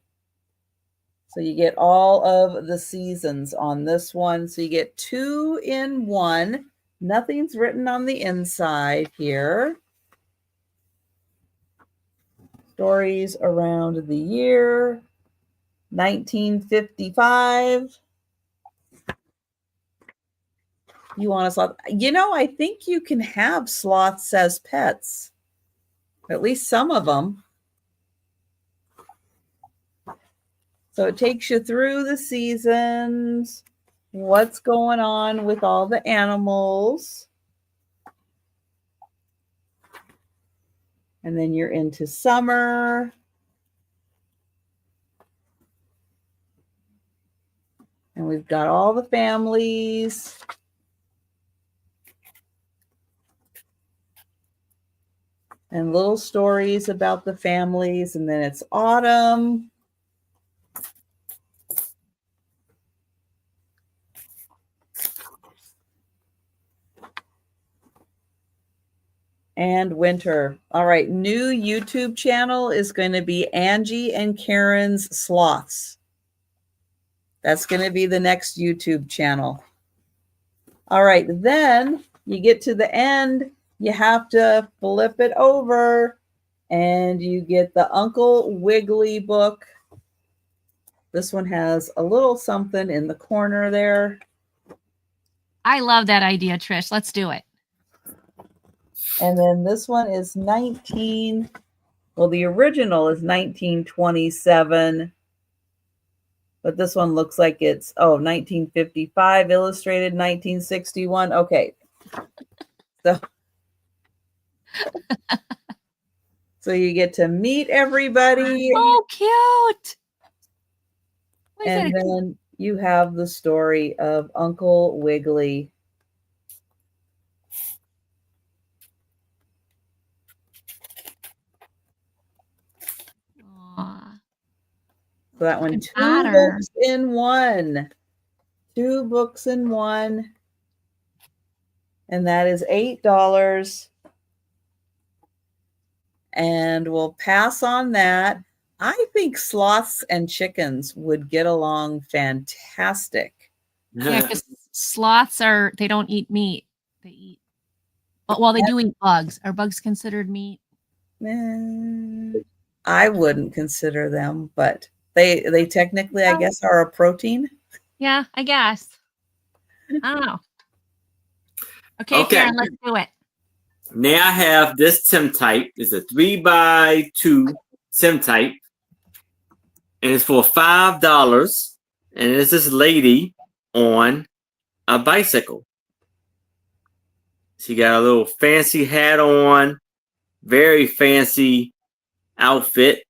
So you get all of the seasons on this one. So you get 2 in 1. Nothing's written on the inside here. Stories Around the Year, 1955. You want a sloth? You know, I think you can have sloths as pets. At least some of them. So it takes you through the seasons, what's going on with all the animals. And then you're into summer. And we've got all the families. And little stories about the families. And then it's autumn. And winter. All right. New YouTube channel is going to be Angie and Karen's Sloths. That's going to be the next YouTube channel. All right. Then you get to the end you have to flip it over and you get the Uncle Wiggily book. This one has a little something in the corner there. I love that idea, Trish. Let's do it. And then this one is well, the original is 1927, but this one looks like it's, 1955, illustrated 1961. Okay. So you get to meet everybody. Oh, cute. And then you have the story of Uncle Wiggily. Aww. So that one, An two otter. books in one. 2 books in one. And that is $8. And we'll pass on that. I think sloths and chickens would get along fantastic. Yeah, because sloths they don't eat meat. They eat, well, they do eat bugs. Are bugs considered meat? I wouldn't consider them, but they technically, I guess, are a protein. Yeah, I guess. I don't know. Okay, Karen, let's do it. Now I have this Tim type. It's a 3x2 Tim type. And it's for $5. And it's this lady on a bicycle. She got a little fancy hat on. Very fancy outfit.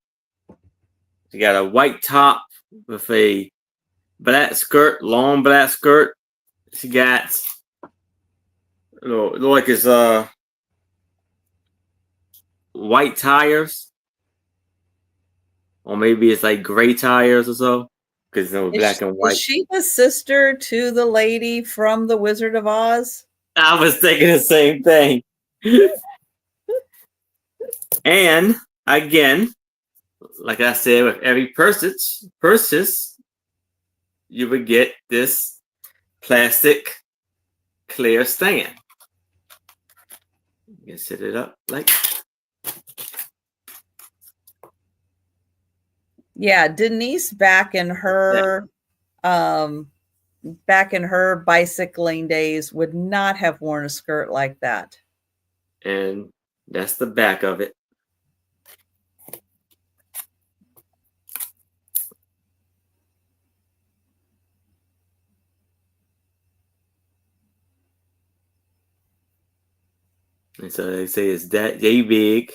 She got a white top with a black skirt, long black skirt. She got look like it's white tires, or maybe it's like gray tires or so, because it's black and white. Is she the sister to the lady from The Wizard of Oz? I was thinking the same thing. And again, like I said, with every purchase, you would get this plastic clear stand. You can set it up like. Yeah, Denise back in her bicycling days would not have worn a skirt like that. And that's the back of it. And so they say it's that yay big.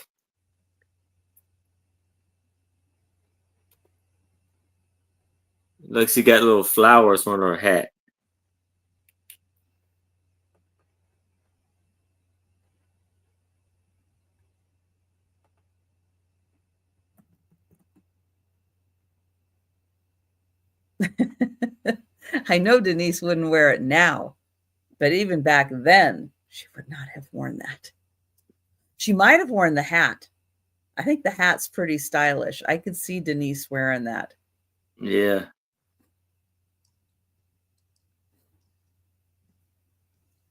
Looks she got little flowers on her hat. I know Denise wouldn't wear it now, but even back then, she would not have worn that. She might have worn the hat. I think the hat's pretty stylish. I could see Denise wearing that. Yeah.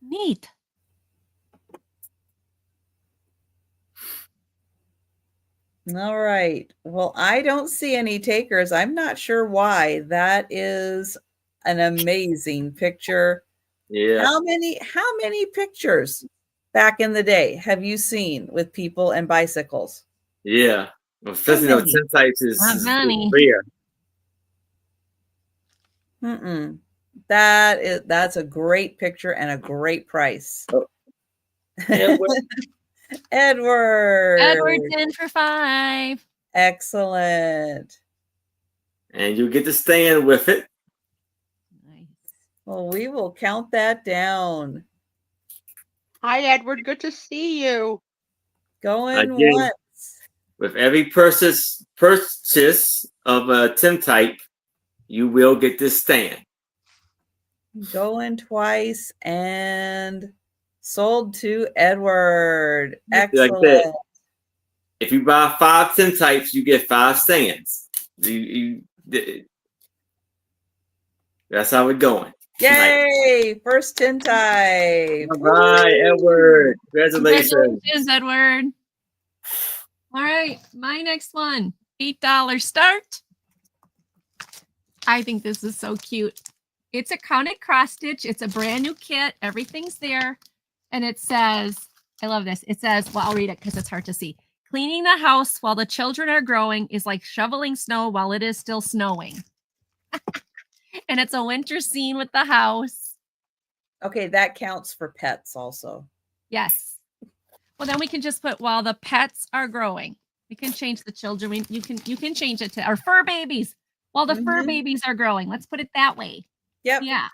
Neat. All right. Well, I don't see any takers. I'm not sure why. That is an amazing picture. Yeah. How many pictures back in the day have you seen with people and bicycles? Yeah. Well, especially those Tim types is rare. That's a great picture and a great price. Oh. Edward's in for 5. Excellent. And you get to stand with it. Nice. Well, we will count that down. Hi, Edward. Good to see you. Going again, once. With every purchase of a Tim type, you will get this stand. Going twice and sold to Edward. Excellent. Like that. If you buy 5 Tim types, you get 5 stands. That's how it's going. Yay! First tintype. All right, Edward. Congratulations. Congratulations, Edward. All right, my next one, $8 start. I think this is so cute. It's a counted cross stitch. It's a brand new kit. Everything's there. And it says, I love this. It says, well, I'll read it because it's hard to see. Cleaning the house while the children are growing is like shoveling snow while it is still snowing. And it's a winter scene with the house. Okay, that counts for pets also. Yes. Well, then we can just put while the pets are growing. We can change the children. You can change it to our fur babies while the fur babies are growing. Let's put it that way. Yep. Yeah.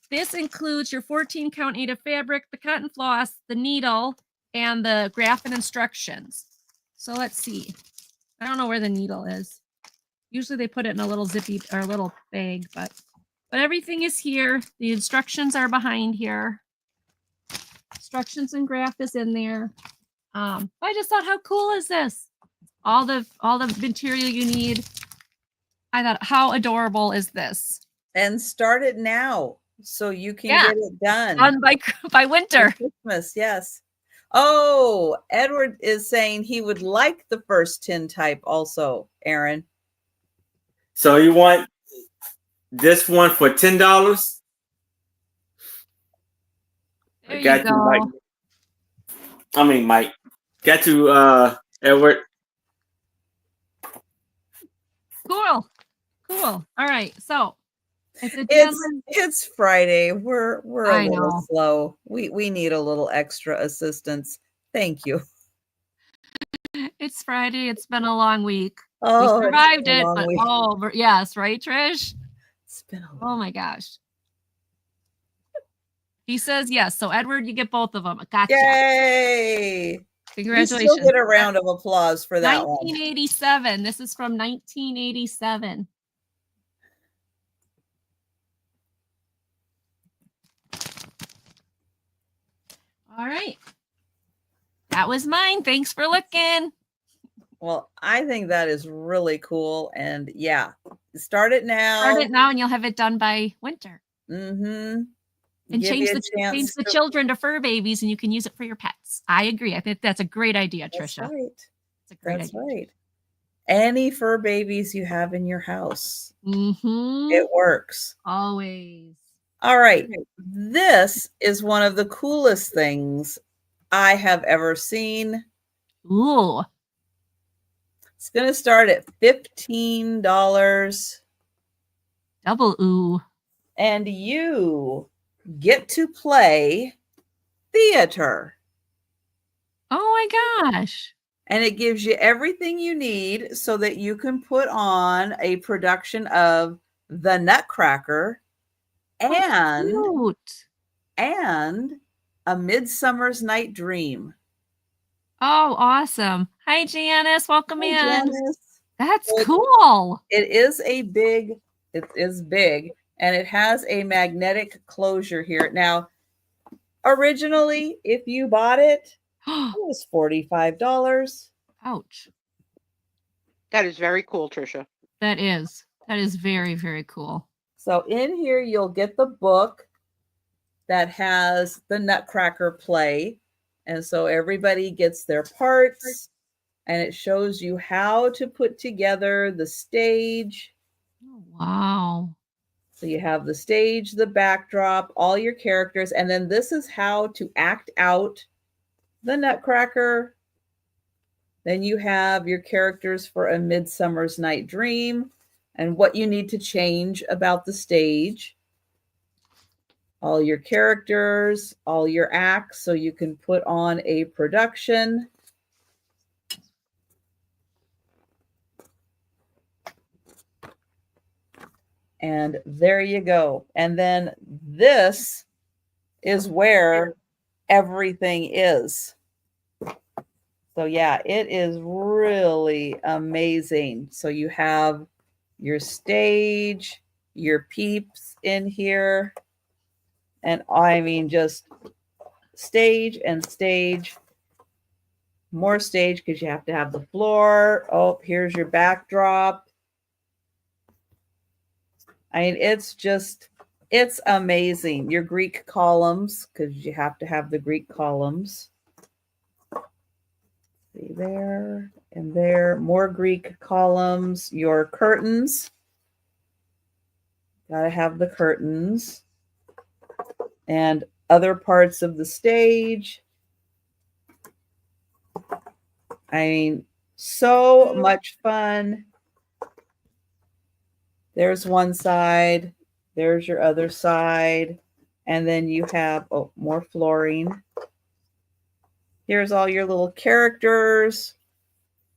This includes your 14 count native fabric, the cotton floss, the needle, and the graph and instructions. So let's see. I don't know where the needle is. Usually they put it in a little zippy or a little bag, but everything is here. The instructions are behind here. Instructions and graph is in there. I just thought, how cool is this? All the material you need. I thought, how adorable is this? And start it now so you can get it done. Done by winter. Christmas, yes. Oh, Edward is saying he would like the first tintype also, Aaron. So you want this one for $10? There you go. Mike. I mean, Mike. Got you, Edward. Cool. All right. So it's Friday. We're a little slow. We need a little extra assistance. Thank you. It's Friday. It's been a long week. Oh, we survived it, but yes, right, Trish? It's been a oh my gosh. He says yes. So Edward, you get both of them. Gotcha. Yay! Congratulations. You still get a round of applause for that 1987. one. This is from 1987. All right. That was mine. Thanks for looking. Well, I think that is really cool. And yeah, start it now. Start it now and you'll have it done by winter. Mm-hmm. And change the children to fur babies and you can use it for your pets. I agree. I think that's a great idea, Trisha. That's right. It's a great idea. Right. Any fur babies you have in your house. Mm-hmm. It works. Always. All right. This is one of the coolest things I have ever seen. Ooh. It's going to start at $15. Double ooh. And you get to play theater. Oh my gosh. And it gives you everything you need so that you can put on a production of The Nutcracker and A Midsummer's Night Dream. Oh, awesome. Hi, Janice. Welcome in. Janice. That's cool. It is big, and it has a magnetic closure here. Now, originally, if you bought it, it was $45. Ouch. That is very cool, Trisha. That is very, very cool. So in here, you'll get the book that has the Nutcracker play. And so everybody gets their parts and it shows you how to put together the stage. Oh, wow. So you have the stage, the backdrop, all your characters. And then this is how to act out the Nutcracker. Then you have your characters for A Midsummer's Night Dream and what you need to change about the stage. All your characters, all your acts, so you can put on a production. And there you go. And then this is where everything is. So yeah, it is really amazing. So you have your stage, your peeps in here. And I mean, just stage and stage, more stage because you have to have the floor. Oh, here's your backdrop. I mean, it's just It's amazing. Your Greek columns, because you have to have the Greek columns. See there and there. More Greek columns. Your curtains. Gotta have the curtains. And other parts of the stage. I mean, so much fun. There's one side. There's your other side. And then you have more flooring. Here's all your little characters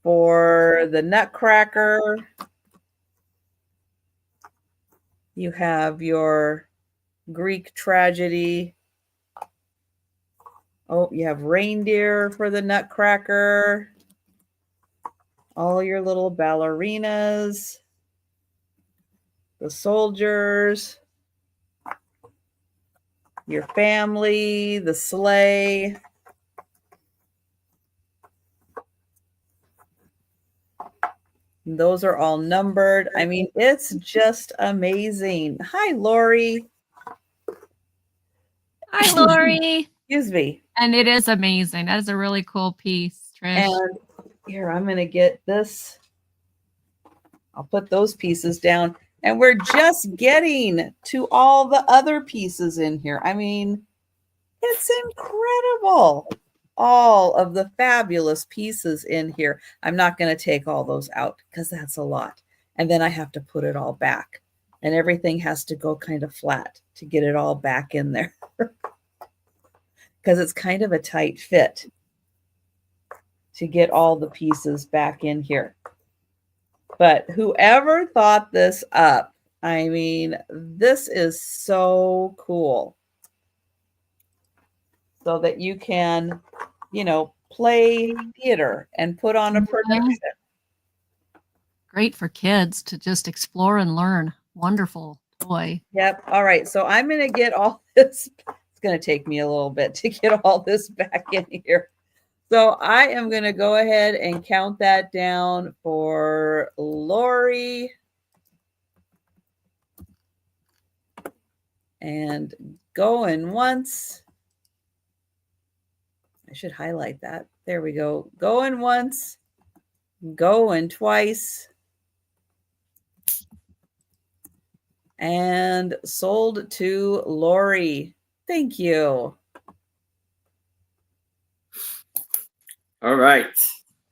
for the Nutcracker. You have your Greek tragedy. Oh, you have reindeer for the Nutcracker. All your little ballerinas. The soldiers. Your family. The sleigh. Those are all numbered. I mean, it's just amazing. Hi, Lori. Hi, Lori. Excuse me. And it is amazing. That is a really cool piece, Trish. And here, I'm going to get this. I'll put those pieces down. And we're just getting to all the other pieces in here. I mean, it's incredible. All of the fabulous pieces in here. I'm not going to take all those out because that's a lot. And then I have to put it all back. And everything has to go kind of flat to get it all back in there. Because it's kind of a tight fit to get all the pieces back in here. But whoever thought this up, I mean, this is so cool. So that you can, play theater and put on a production. Great for kids to just explore and learn. Wonderful toy. Yep. All right. So I'm going to get all this. It's going to take me a little bit to get all this back in here. So I am going to go ahead and count that down for Lori. And going once. I should highlight that. There we go. Going once. Going twice. And sold to Lori. Thank you. All right.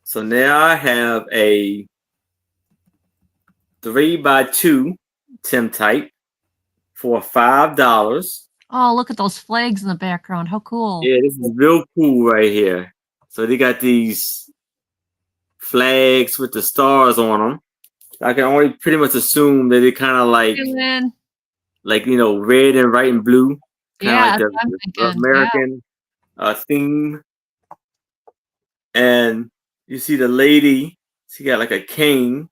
So now I have a 3x2 Tim type for $5. Oh, look at those flags in the background. How cool. Yeah, this is real cool right here. So they got these flags with the stars on them. I can only pretty much assume that they kind of like red and white and blue. Kind of like the American theme. And you see the lady, she got like a cane.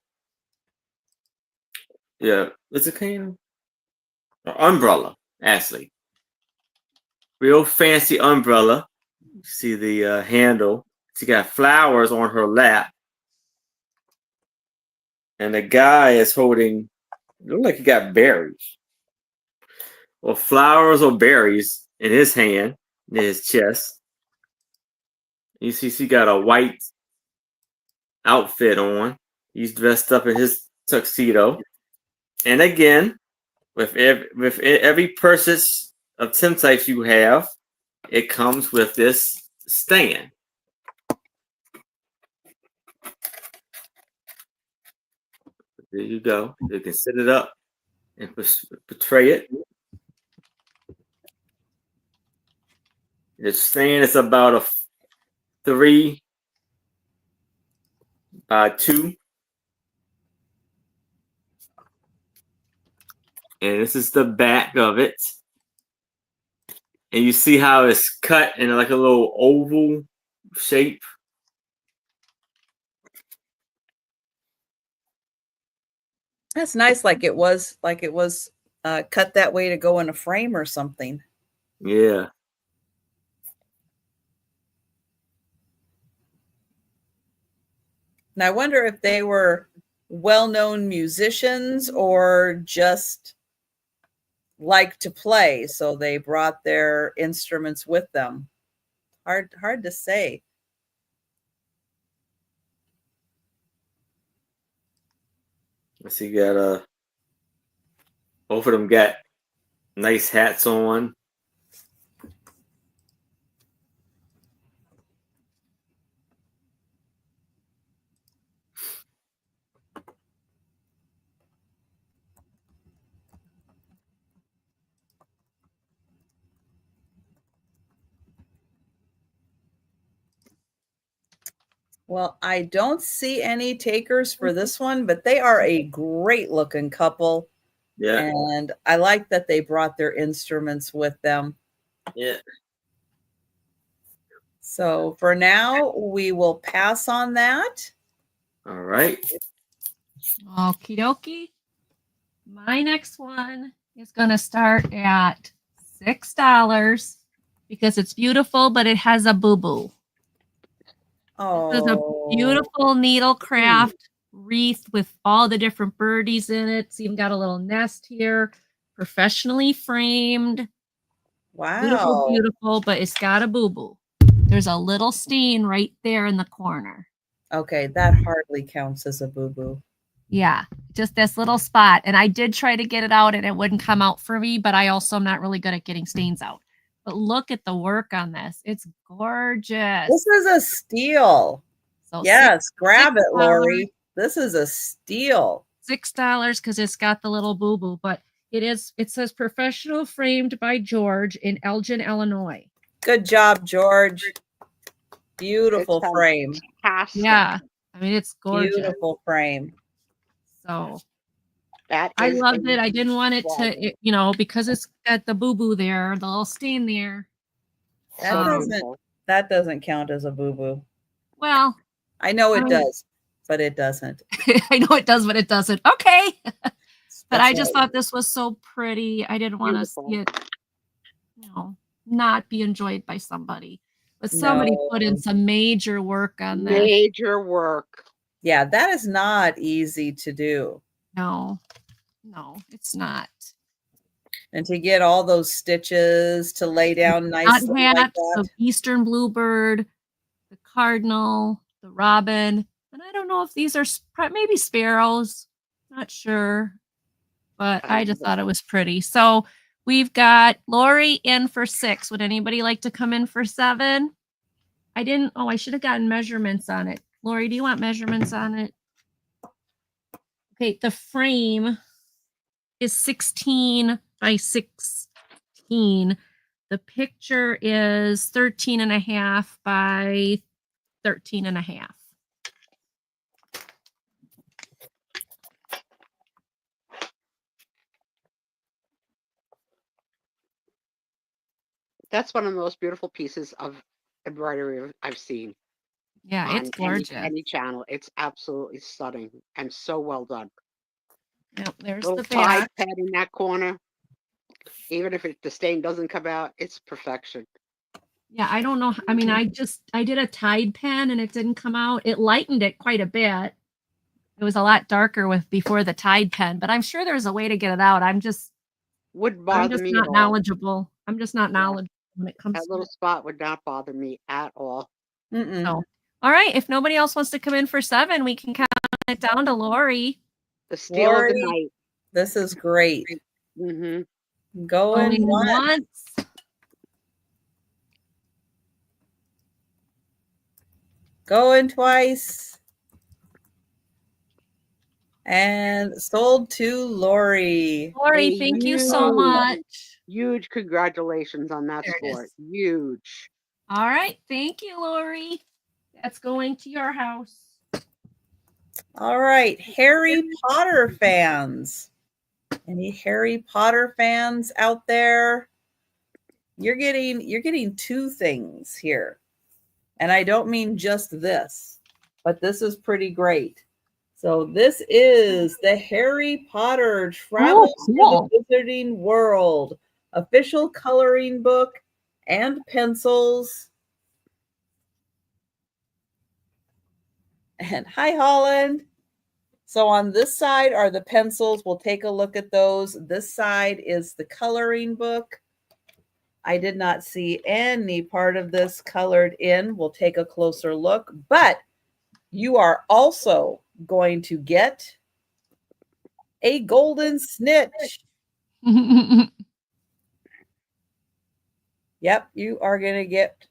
Yeah, it's a cane? Or umbrella, actually. Real fancy umbrella. You see the handle. She got flowers on her lap. And the guy is holding, look like he got berries. Or flowers or berries in his hand, in his chest. You see she got a white outfit on. He's dressed up in his tuxedo. And again, with every purchase of Tim types you have, it comes with this stand. There you go. You can set it up and portray it. The stand is about a 3x2. And this is the back of it. And you see how it's cut in like a little oval shape. That's nice. Like it was cut that way to go in a frame or something. Yeah. And I wonder if they were well-known musicians or just like to play, so they brought their instruments with them. Hard to say. Let's see, got both of them got nice hats on. Well, I don't see any takers for this one, but they are a great looking couple. Yeah. And I like that they brought their instruments with them. Yeah. So for now, we will pass on that. All right. Okie dokie. My next one is going to start at $6 because it's beautiful, but it has a boo-boo. Oh, This is a beautiful needle craft wreath with all the different birdies in it. It's even got a little nest here, professionally framed. Wow. Beautiful, beautiful, but it's got a boo-boo. There's a little stain right there in the corner. Okay, that hardly counts as a boo-boo. Yeah, just this little spot. And I did try to get it out and it wouldn't come out for me, but I also am not really good at getting stains out. But look at the work on this. It's gorgeous. This is a steal. So yes, grab it, $6. Lori. This is a steal. $6 because it's got the little boo-boo, but it says professional framed by George in Elgin, Illinois. Good job, George. Beautiful It's frame. fantastic. Yeah. I mean, it's gorgeous. Beautiful frame. So That I is loved it. I didn't want it Wow. to, because it's got the boo-boo there, the little stain there. That doesn't count as a boo-boo. Well, I know it does, but it doesn't. I know it does, but it doesn't. Okay. But That's I just right. thought this was so pretty. I didn't want to see it, not be enjoyed by somebody. But somebody put in some major work on this. Major work. Yeah, that is not easy to do. No, it's not. And to get all those stitches to lay down nicely like Hats, that. the Eastern bluebird, the cardinal, the robin. And I don't know if these are maybe sparrows. Not sure. But I just thought it was pretty. So we've got Lori in for 6. Would anybody like to come in for 7? I should have gotten measurements on it. Lori, do you want measurements on it? Okay, the frame is 16 by 16. The picture is 13.5 by 13.5. That's one of the most beautiful pieces of embroidery I've seen. Yeah, it's gorgeous. Any channel. It's absolutely stunning and so well done. Yep, there's Little the side back. pad in that corner. Even if the stain doesn't come out, it's perfection. Yeah, I don't know. I mean, I did a Tide pen and it didn't come out. It lightened it quite a bit. It was a lot darker before the Tide pen, but I'm sure there's a way to get it out. Wouldn't bother me not at all. knowledgeable. I'm just not knowledgeable when it comes That to little it. spot would not bother me at all. So, all right. If nobody else wants to come in for 7, we can count it down to Lori. The steal of the Lori, night. this is great. Mm-hmm. Going once. Going twice. And sold to Lori. Lori, thank you so much. Huge congratulations on that sport. Huge. All right. Thank you, Lori. That's going to your house. All right. Harry Potter fans. Any Harry Potter fans out there? You're getting 2 things here. And I don't mean just this, but this is pretty great. So this is the Harry Potter Travels to the Wizarding World official coloring book and pencils. And hi, Holland. So on this side are the pencils. We'll take a look at those. This side is the coloring book. I did not see any part of this colored in. We'll take a closer look, but you are also going to get a golden snitch. Yep, you are going to get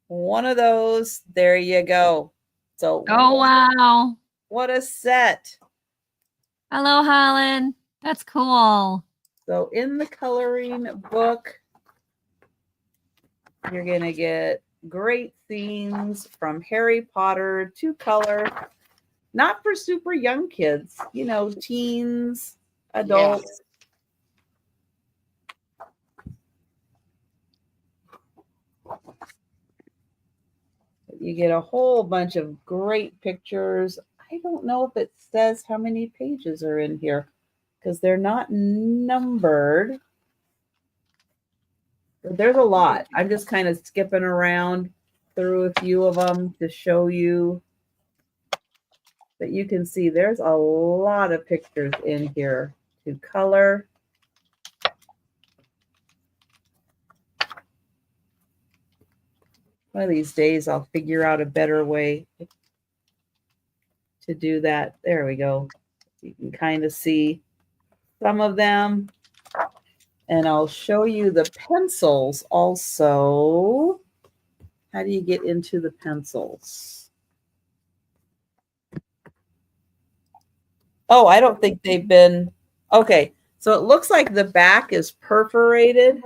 one of those. There you go. So, oh, wow. What a set. Hello, Holland. That's cool. So in the coloring book, you're going to get great scenes from Harry Potter to color. Not for super young kids, you know, teens, adults. You get a whole bunch of great pictures. I don't know if it says how many pages are in here because they're not numbered. But there's a lot. I'm just kind of skipping around through a few of them to show you that you can see there's a lot of pictures in here to color. One of these days, I'll figure out a better way to do that. There we go. You can kind of see some of them. And I'll show you the pencils also. How do you get into the pencils? Oh, I don't think they've been. Okay, so it looks like the back is perforated.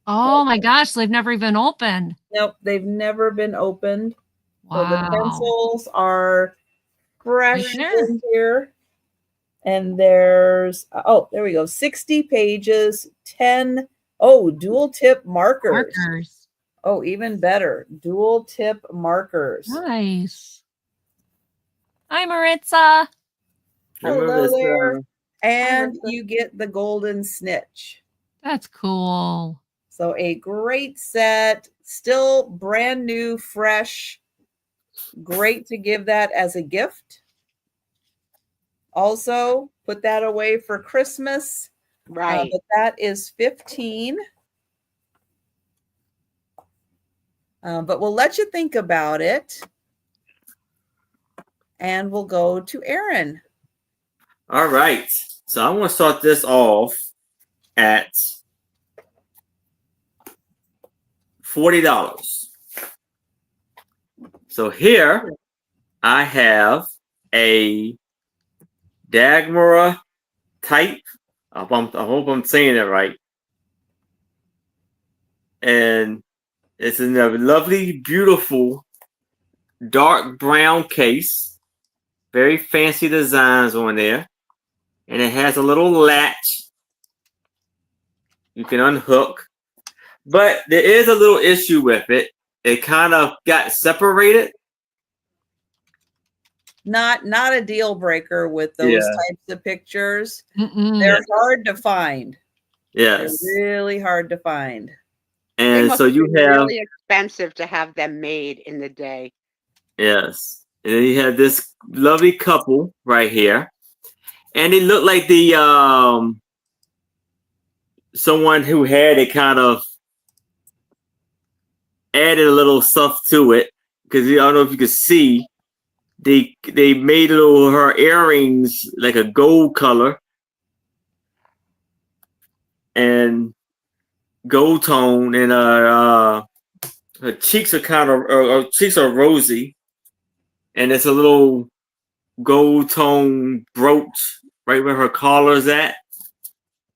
Oh my gosh, they've never even opened. Nope, they've never been opened. Wow. So the pencils are fresh in here. And there's, oh, there we go, 60 pages, 10, dual tip markers. Oh, even better, dual tip markers. Nice. Hi, Maritza. Hello there. And you get the golden snitch. That's cool. So a great set, still brand new, fresh. Great to give that as a gift. Also, put that away for Christmas. Right. But that is 15. But we'll let you think about it. And we'll go to Aaron. All right. So I'm going to start this off at $40. So here I have a Dagmara type. I hope I'm saying it right. And it's in a lovely, beautiful, dark brown case. Very fancy designs on there. And it has a little latch you can unhook. But there is a little issue with it. It kind of got separated. Not a deal breaker with those types of pictures. They're hard to find. Yes. They're really hard to find. And so you have really expensive to have them made in the day. Yes. And then you have this lovely couple right here. And it looked like the someone who had it kind of added a little stuff to it. Because I don't know if you could see. They made her earrings like a gold color and gold tone, and her cheeks are kind of her cheeks are rosy, and it's a little gold tone brooch right where her collar's at.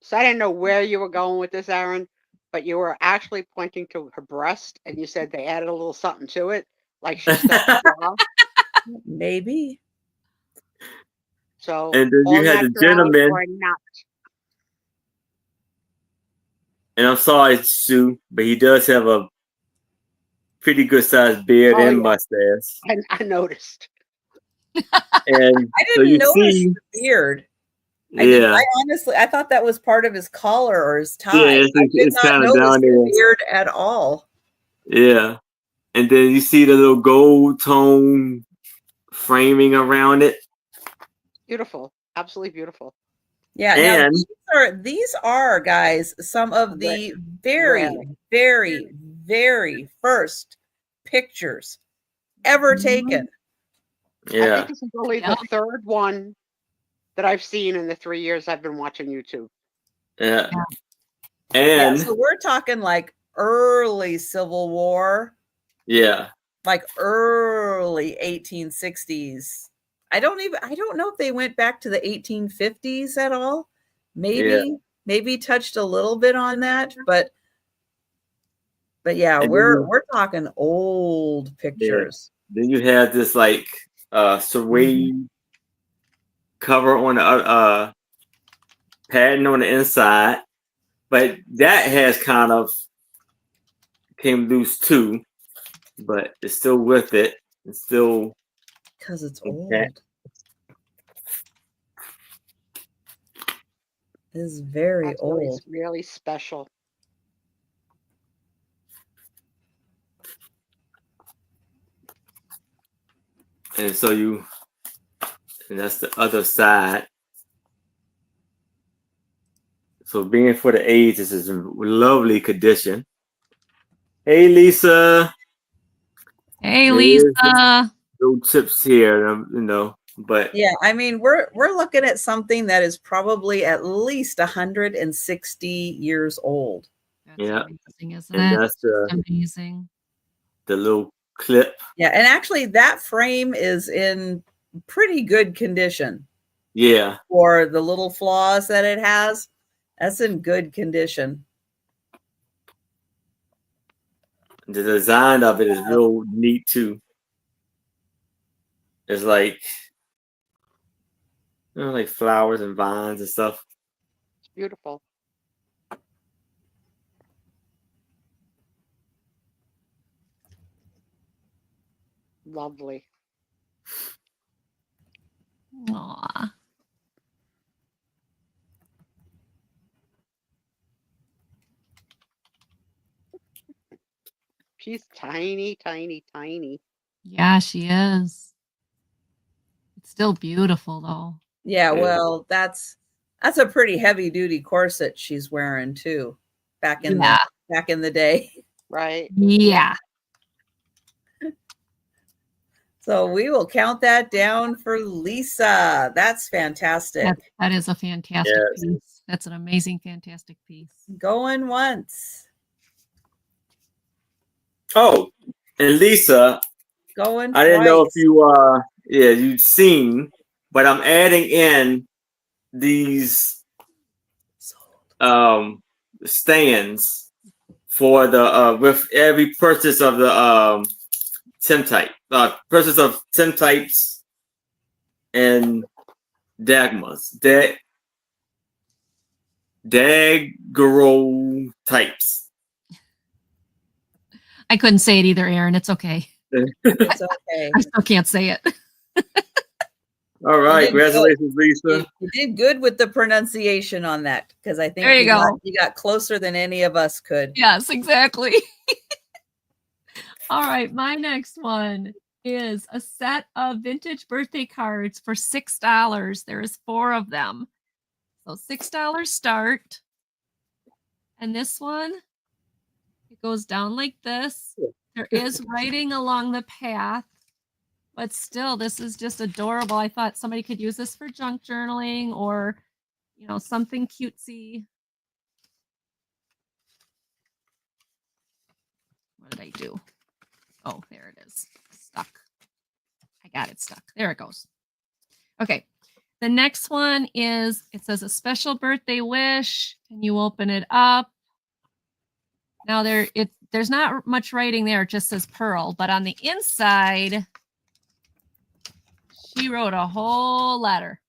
So I didn't know where you were going with this, Aaron, but you were actually pointing to her breast, and you said they added a little something to it, like she stuck Maybe. So and then you had the gentleman. And I'm sorry, Sue, but he does have a pretty good sized beard and mustache. I noticed. And I didn't notice the beard. I honestly, I thought that was part of his collar or his tie. Yeah, it's kind of down there. The beard at all. Yeah. And then you see the little gold tone framing around it. Beautiful. Absolutely beautiful. Yeah. Now And these are guys some of the very, very, very first pictures ever taken. I yeah, think this is only the third one that I've seen in the 3 years I've been watching YouTube. yeah. Yeah, And so we're talking like early Civil War, yeah, like early 1860s. I don't know if they went back to the 1850s at all. Maybe touched a little bit on that, but yeah, And we're talking old pictures. then you have this like suede cover on the pattern on the inside, but that has kind of came loose too, but it's still with it. It's still Because it's old. It's very That's old. really special. And so and that's the other side. So being for the age, this is in lovely condition. Hey, Lisa. Hey, There is Lisa. no chips here, but Yeah, I mean, we're looking at something that is probably at least 160 years old. That's yeah, amazing, isn't and it? that's Amazing. the little clip. Yeah, and actually that frame is in pretty good condition Yeah, for the little flaws that it has. That's in good condition. the design of it is real neat too. It's like like flowers and vines and stuff. It's beautiful. Lovely. Aw. She's tiny, tiny, tiny. Yeah, she is. It's still beautiful though. Yeah, well, that's a pretty heavy duty corset she's wearing too. Back in the day. Right. Yeah. So we will count that down for Lisa. That's fantastic. That is a fantastic piece. That's an amazing, fantastic piece. Going once. Oh, and Lisa, Going I didn't know if twice. you'd seen, but I'm adding in these stands for the with every purchase of the tintype, purchase of tintypes and dagmas, daguerreotypes. I couldn't say it either, Aaron. It's okay. It's okay. I still can't say it. All right, congratulations, Lisa. You did good with the pronunciation on that because I think there you go. You got closer than any of us could. Yes, exactly. All right, my next one is a set of vintage birthday cards for $6. There is 4 of them. So $6 start. And this one, it goes down like this. There is writing along the path, but still, this is just adorable. I thought somebody could use this for junk journaling or, something cutesy. What did I do? Oh, there it is. Stuck. I got it stuck. There it goes. Okay. The next one is, it says a special birthday wish, and you open it up. Now there's not much writing there. It just says Pearl, but on the inside, she wrote a whole letter.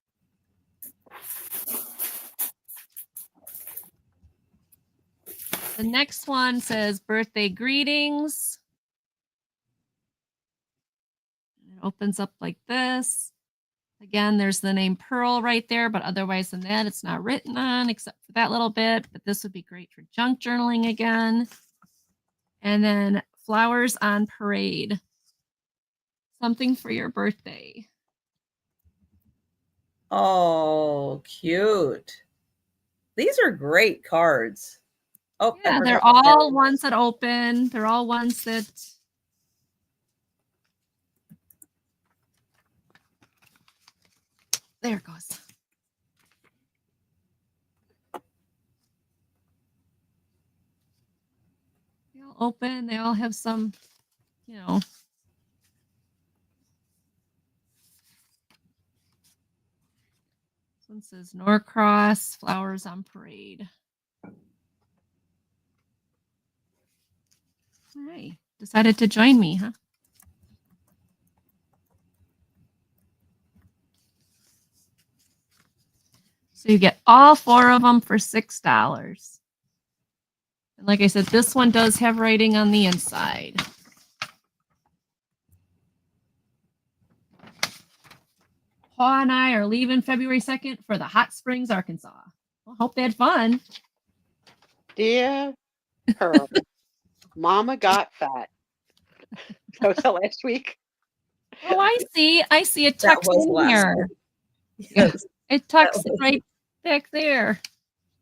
The next one says birthday greetings. It opens up like this. Again, there's the name Pearl right there, but otherwise than that, it's not written on except for that little bit. But this would be great for junk journaling again. And then flowers on parade. Something for your birthday. Oh, cute. These are great cards. Oh, Yeah, they're all ones that open. They're all ones that there it goes. They all open. They all have some, you know. This one says Norcross, Flowers on Parade. All right. Decided to join me, huh? So you get all 4 of them for $6. And like I said, this one does have writing on the inside. Paul and I are leaving February 2nd for the Hot Springs, Arkansas. Well, hope they had fun. Dear Pearl, Mama got fat. That was the last week. Oh, I see. I see it That tucks was in last here. week. Yeah, Yes. it tucks That was- right back there.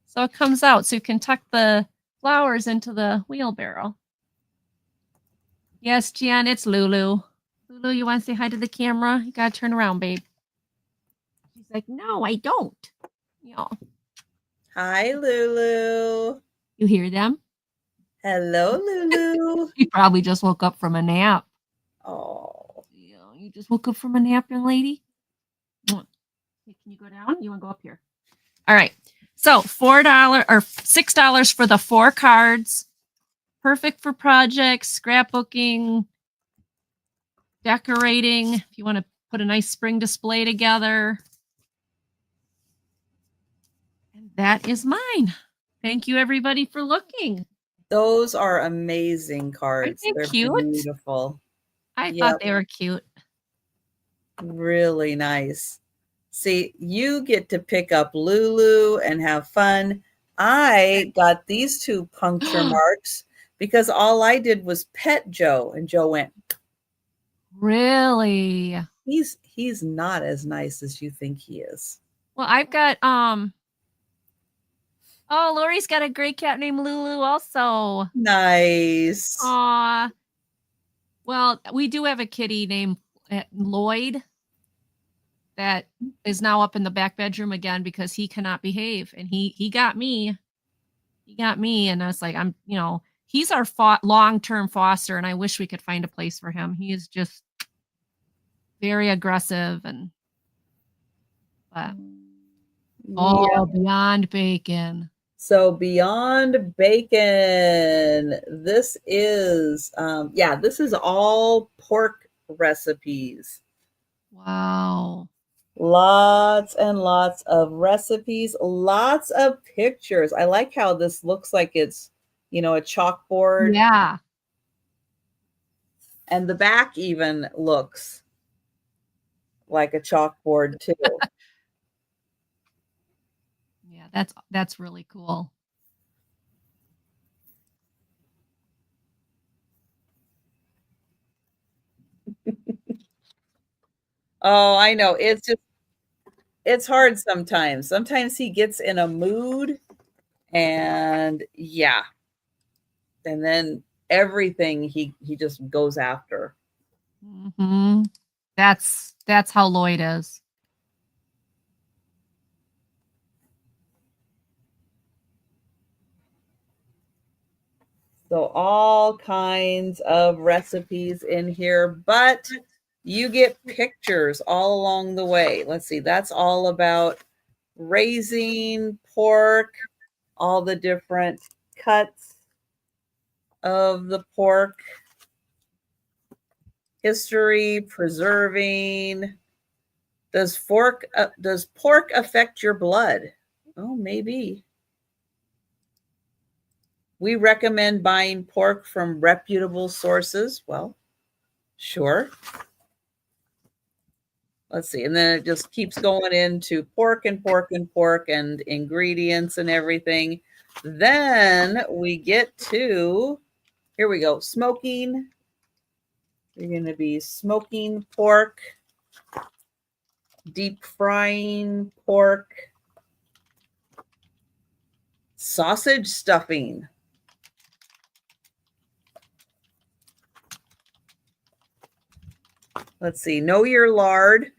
So it comes out. So you can tuck the flowers into the wheelbarrow. Yes, Jan, it's Lulu. Lulu, you want to say hi to the camera? You got to turn around, babe. She's like, no, I don't. You know, Hi, Lulu. you hear them? Hello, Lulu. You probably just woke up from a nap. Oh, You know, you just woke up from a nap, young lady. Mwah. Hey, can you go down? You want to go up here? All right. So $4 or $6 for the 4 cards. Perfect for projects, scrapbooking, decorating. If you want to put a nice spring display together. And that is mine. Thank you, everybody, for looking. those are amazing cards. they They're cute? beautiful. I Yep. thought they were cute. Really nice. See, you get to pick up Lulu and have fun. I got these 2 puncture marks because all I did was pet Joe, and Joe went, Really? he's not as nice as you think he is. Well, I've got oh, Lori's got a gray cat named Lulu also. Nice. Aw. Well, we do have a kitty named Lloyd that is now up in the back bedroom again because he cannot behave, and he got me. He got me, and I was like, he's our long-term foster, and I wish we could find a place for him. He is just very aggressive and Yeah. beyond bacon. So Beyond Bacon, this is this is all pork recipes. Wow. Lots and lots of recipes, lots of pictures. I like how this looks like it's, a chalkboard. Yeah. And the back even looks like a chalkboard too. Yeah, that's really cool. Oh, I know. It's hard sometimes. Sometimes he gets in a mood and and then everything he just goes after. Mm-hmm. That's how Lloyd is. So all kinds of recipes in here, but you get pictures all along the way. Let's see, that's all about raising pork, all the different cuts of the pork, history, preserving. Does pork affect your blood? Oh, maybe. We recommend buying pork from reputable sources. Well, sure. Let's see. And then it just keeps going into pork and pork and pork and ingredients and everything. Then we get to, here we go, smoking. You're going to be smoking pork, deep frying pork, sausage stuffing. Let's see, know your lard.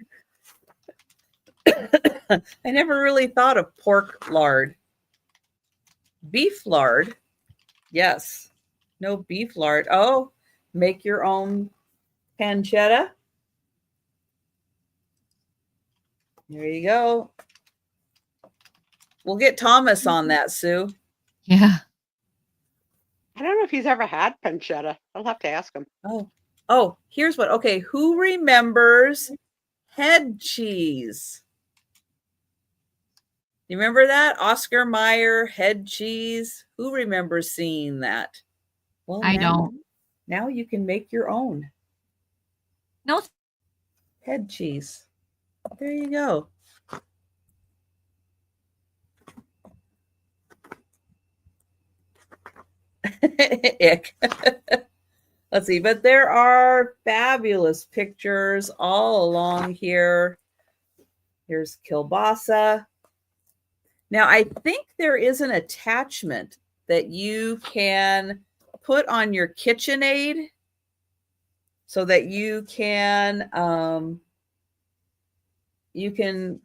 I never really thought of pork lard. Beef lard. Yes. No beef lard. Oh, make your own pancetta. There you go. We'll get Thomas on that, Sue. Yeah. I don't know if he's ever had pancetta. I'll have to ask him. Oh, here's what. Okay, who remembers head cheese? You remember that? Oscar Mayer head cheese. Who remembers seeing that? Well, I don't. Now you can make your own No. head cheese. There you go. Ick. Let's see, but there are fabulous pictures all along here. Here's kielbasa. Now, I think there is an attachment that you can put on your KitchenAid so that you can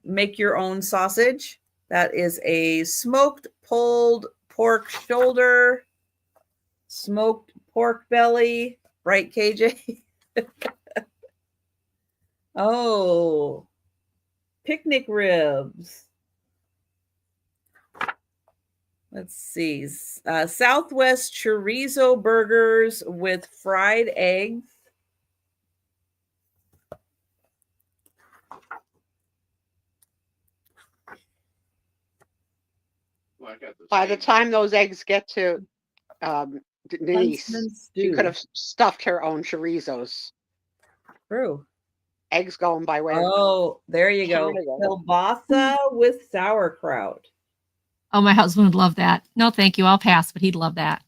make your own sausage. That is a smoked pulled pork shoulder, smoked pork belly, right, KJ? Oh, picnic ribs. Let's see. Southwest chorizo burgers with fried eggs. By the time those eggs get to Denise, she could have stuffed her own chorizos. True. Eggs going by way. Oh, there you go. Kielbasa with sauerkraut. Oh, my husband would love that. No, thank you. I'll pass, but he'd love that.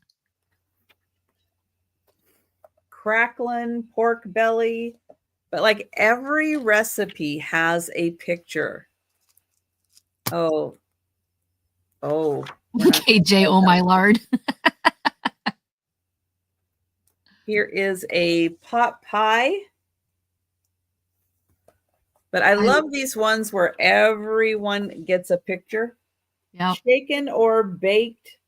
Crackling pork belly. But like every recipe has a picture. Oh. KJ, oh my lord. Here is a pot pie. But I love these ones where everyone gets a picture. Yeah. Shaken or baked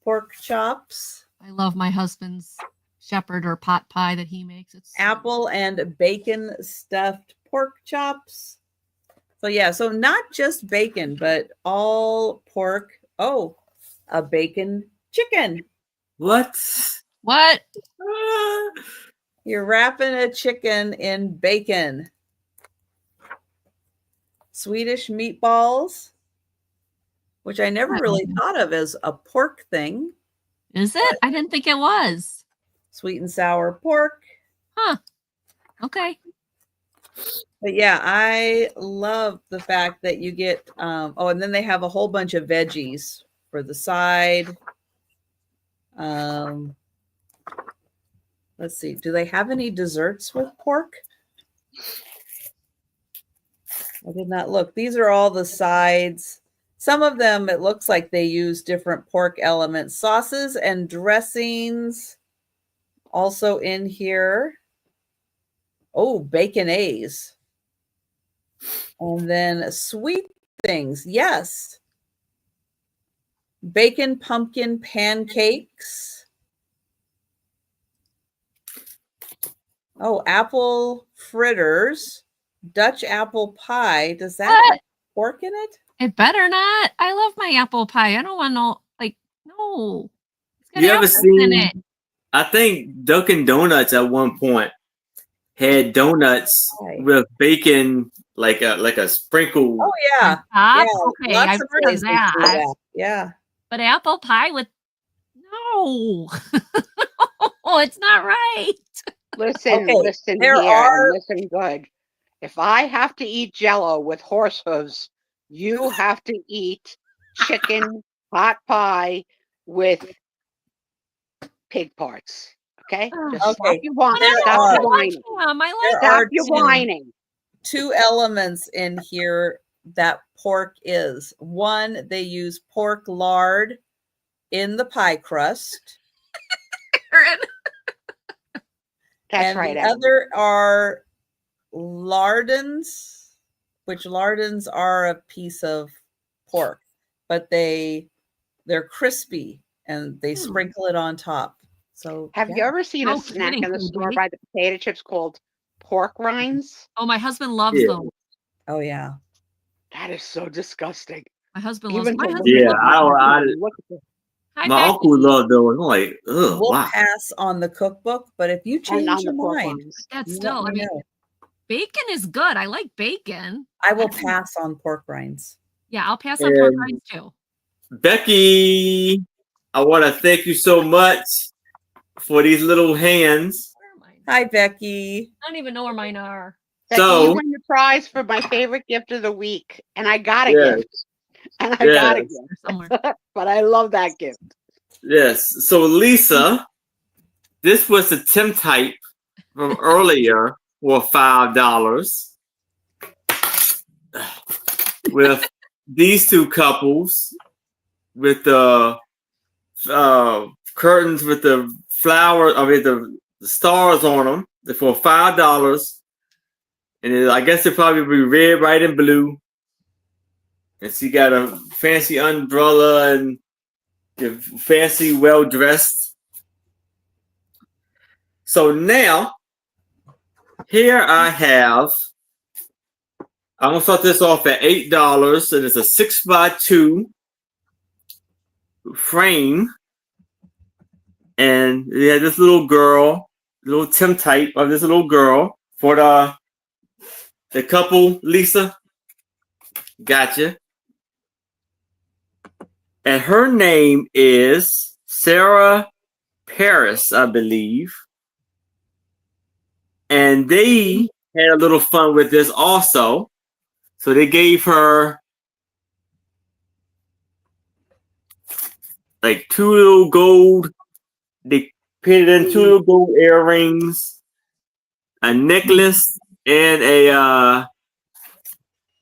pork chops. I love my husband's shepherd or pot pie that he makes. It's apple and bacon stuffed pork chops. So yeah, so not just bacon, but all pork. Oh, a bacon chicken. What? You're wrapping a chicken in bacon. Swedish meatballs, which I never really thought of as a pork thing. Is it? I didn't think it was. Sweet and sour pork. Huh. Okay. But yeah, I love the fact that you get, and then they have a whole bunch of veggies for the side. Let's see. Do they have any desserts with pork? I did not look. These are all the sides. Some of them, it looks like they use different pork elements. Sauces and dressings also in here. Oh, baconaise. And then sweet things. Yes. Bacon pumpkin pancakes. Oh, apple fritters. Dutch apple pie. Does that have pork in it? It better not. I love my apple pie. I don't want no, no. It's got You ever apples in seen? it. I think Dunkin' Donuts at one point had donuts with bacon, like a sprinkle. Oh yeah, yeah. Okay, lots I've of heard of places do that. Yeah, but apple pie with no, oh, it's not right. Listen here, listen good. If I have to eat Jell-O with horse hooves, you have to eat chicken pot pie with pig parts. Okay, Oh. just stop Okay, your whining. there Stop are- your whining. Him. I like There Stop are your two. whining. 2 elements in here that pork is. One, they use pork lard in the pie crust. Karen. That's And right. the Evan. other are lardons, which lardons are a piece of pork, but they're crispy and they sprinkle it on top. So Have you ever seen No a snack kidding, in the store Phoebe. by the potato chips called pork rinds? Oh, my husband loves Yeah. those. Oh yeah. That is so disgusting. My husband loves. Even My to look husband Yeah, loves. look at it. Hi, my Becky. uncle loved those. I'm like, ugh, We'll wow. pass on the cookbook, but if you And change on your the pork mind, rinds. That's you still. let I me mean, know. bacon is good. I like bacon. I will pass on pork rinds. Yeah, I'll pass on pork And rinds too. Becky, I want to thank you so much for these little hands. Where are mine? Hi, Becky. I don't even know where mine are. Becky, you So, win the prize for my favorite gift of the week, and I got a yes, gift, and I got a yes, They're somewhere. gift, but I love that gift. yes. So, Lisa, this was the Tim type from earlier for $5 with these two couples with the curtains with the flower, I mean the stars on them for $5, and I guess it probably be red, white, and blue. And she got a fancy umbrella and fancy, well dressed. So now, here I have. I'm gonna start this off at $8, and it's a 6x2 frame. And we had this little girl, little Tim type of this little girl for the couple, Lisa. Gotcha. And her name is Sarah Paris, I believe. And they had a little fun with this also. So they gave her like two little gold, they put it in two little gold earrings, a necklace, and a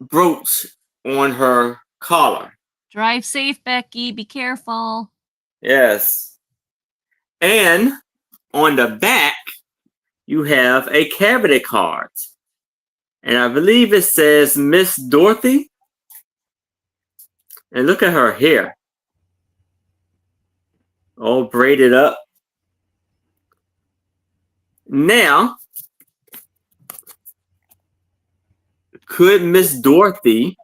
brooch on her collar. Drive safe, Becky. Be careful. Yes. And on the back, you have a cabinet card. And I believe it says Miss Dorothy. And look at her hair. All braided up. Now, could Miss Dorothy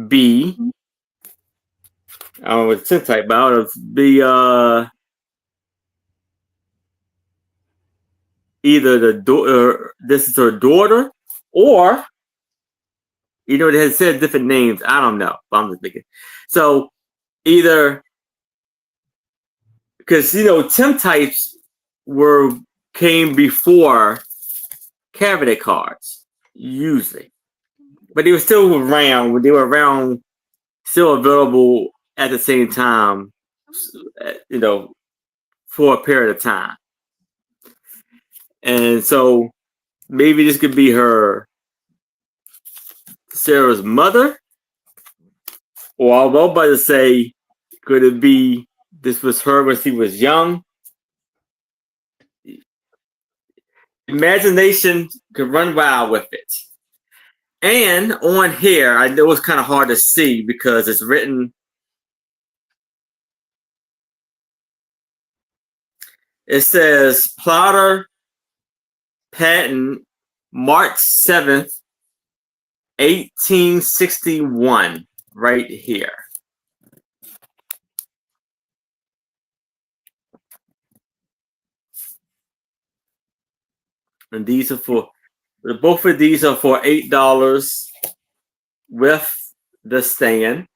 be, I don't know what it's type, but I don't know, be either this is her daughter, or you know, they had said different names. I don't know. But I'm just thinking. So either because you know Tim types came before cabinet cards usually, but they were still around. They were around, still available at the same time. You know, for a period of time, and so maybe this could be Sarah's mother, or I was about to say, could it be this was her when she was young? Imagination could run wild with it. And on here, I know it's kind of hard to see because it's written. It says plotter patent March 7th, 1861, right here. And these are both of these are for $8 with the stand.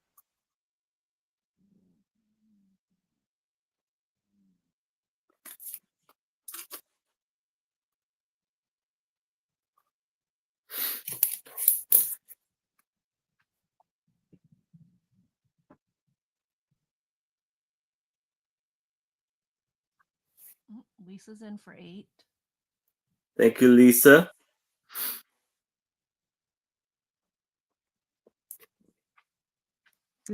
Lisa's in for 8. Thank you, Lisa.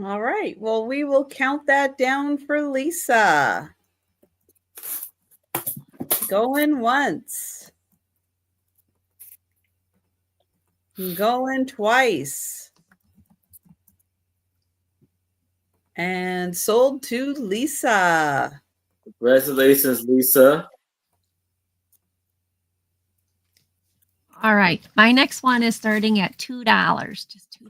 All right. Well, we will count that down for Lisa. Going once. Going twice. And sold to Lisa. Congratulations, Lisa. All right. My next one is starting at $2. Just $2.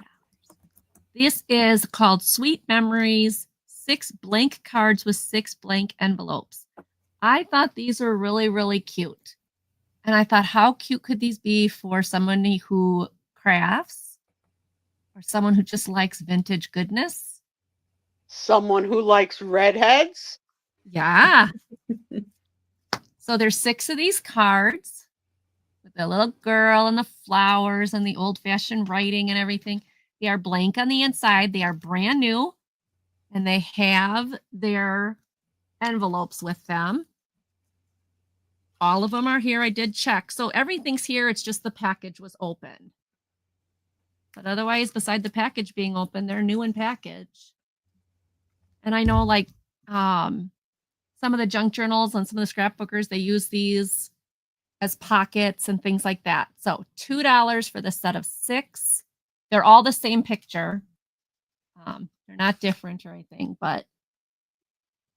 This is called Sweet Memories, 6 blank cards with 6 blank envelopes. I thought these were really, really cute. And I thought, how cute could these be for someone who crafts or someone who just likes vintage goodness? Someone who likes redheads? Yeah. So there's 6 of these cards with the little girl and the flowers and the old-fashioned writing and everything. They are blank on the inside. They are brand new. And they have their envelopes with them. All of them are here. I did check. So everything's here. It's just the package was open. But otherwise, beside the package being open, they're new in package. And I know like some of the junk journals and some of the scrapbookers, they use these as pockets and things like that. So $2 for the set of 6. They're all the same picture. They're not different or anything, but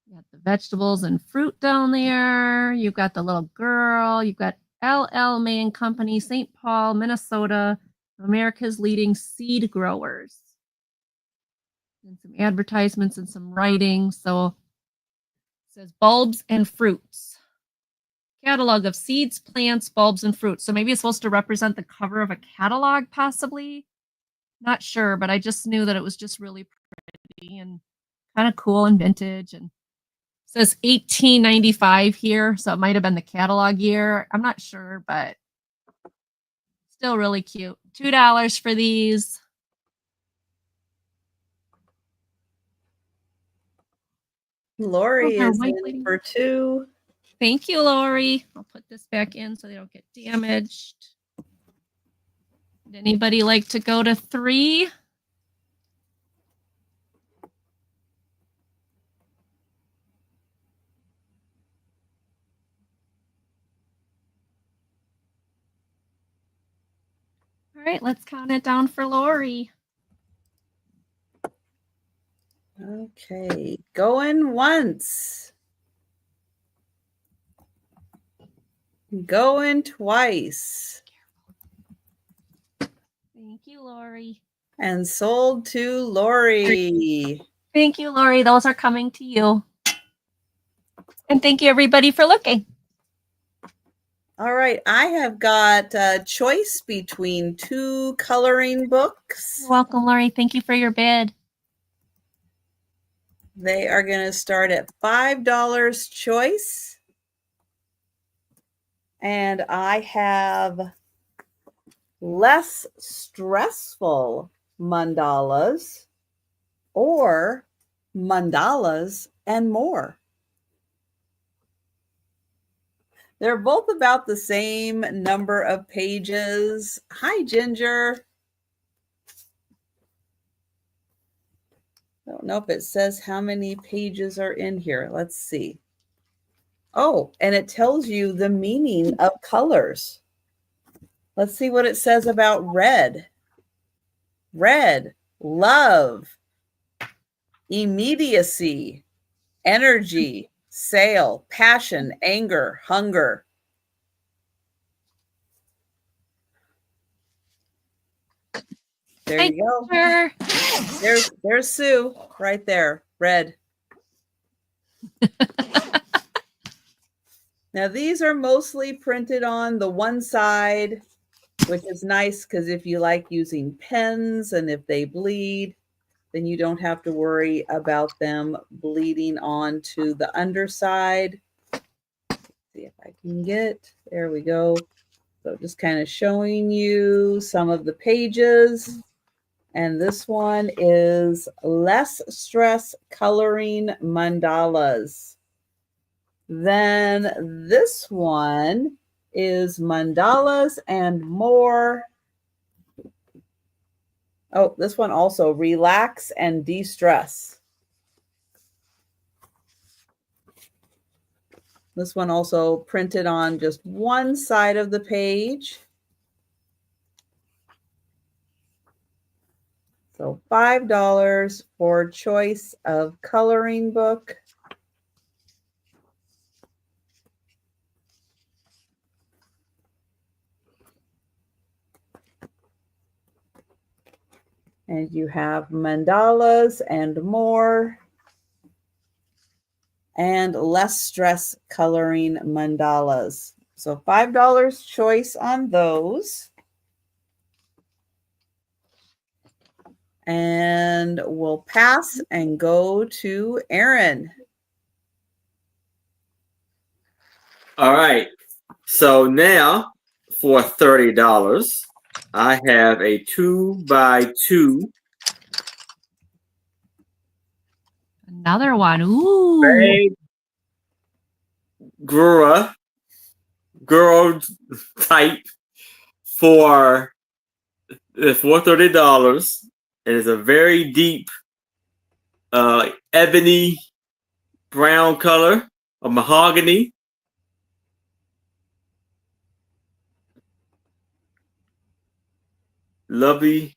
you got the vegetables and fruit down there. You've got the little girl. You've got L.L. May and Company, St. Paul, Minnesota, America's leading seed growers. And some advertisements and some writing. So it says bulbs and fruits. Catalog of seeds, plants, bulbs, and fruits. So maybe it's supposed to represent the cover of a catalog, possibly. Not sure, but I just knew that it was just really pretty and kind of cool and vintage. And it says 1895 here, so it might have been the catalog year. I'm not sure, but still really cute. $2 for these. Lori is in for 2. Thank you, Lori. I'll put this back in so they don't get damaged. Would anybody like to go to 3? All right, let's count it down for Lori. Okay, going once. Going twice. Thank you, Lori. And sold to Lori. Thank you, Lori. Those are coming to you. And thank you, everybody, for looking. All right, I have got a choice between 2 coloring books. You're welcome, Lori. Thank you for your bid. They are going to start at $5 choice. And I have less stressful mandalas or mandalas and more. They're both about the same number of pages. Hi, Ginger. I don't know if it says how many pages are in here. Let's see. Oh, and it tells you the meaning of colors. Let's see what it says about red. Red, love, immediacy, energy, sale, passion, anger, hunger. There you go. There's Sue right there. Red. Now these are mostly printed on the one side, which is nice because if you like using pens and if they bleed, then you don't have to worry about them bleeding onto the underside. Let's see if I can get, there we go. So just kind of showing you some of the pages. And this one is Less Stress Coloring Mandalas. Then this one is mandalas and more. Oh, this one also relax and de-stress. This one also printed on just one side of the page. So $5 for choice of coloring book. And you have mandalas and more. And less stress coloring mandalas. So $5 choice on those. And we'll pass and go to Aaron. All right. So now for $30, I have a 2x2 Another one. Ooh. big girl type for $30. It is a very deep ebony brown color of mahogany. Lovely.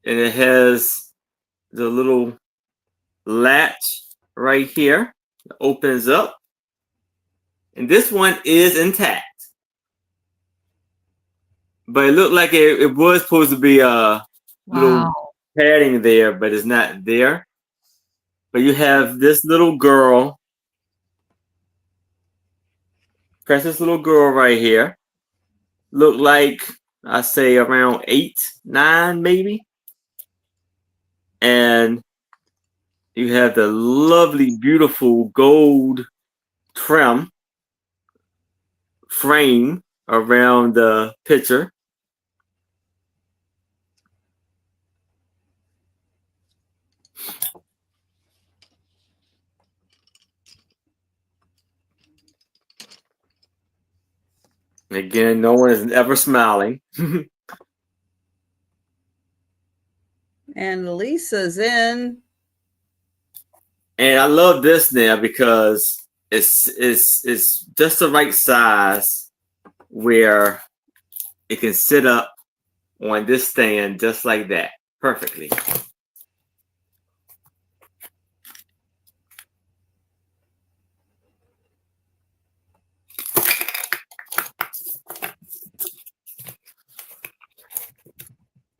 And it has the little latch right here. It opens up. And this one is intact. But it looked like it was supposed to be a little padding there, but it's not there. But you have this little girl. Precious little girl right here. Look like, I say around 8, 9 maybe. And you have the lovely, beautiful gold trim frame around the picture. Again, no one is ever smiling. And Lisa's in. And I love this now because it's just the right size where it can sit up on this stand just like that, perfectly.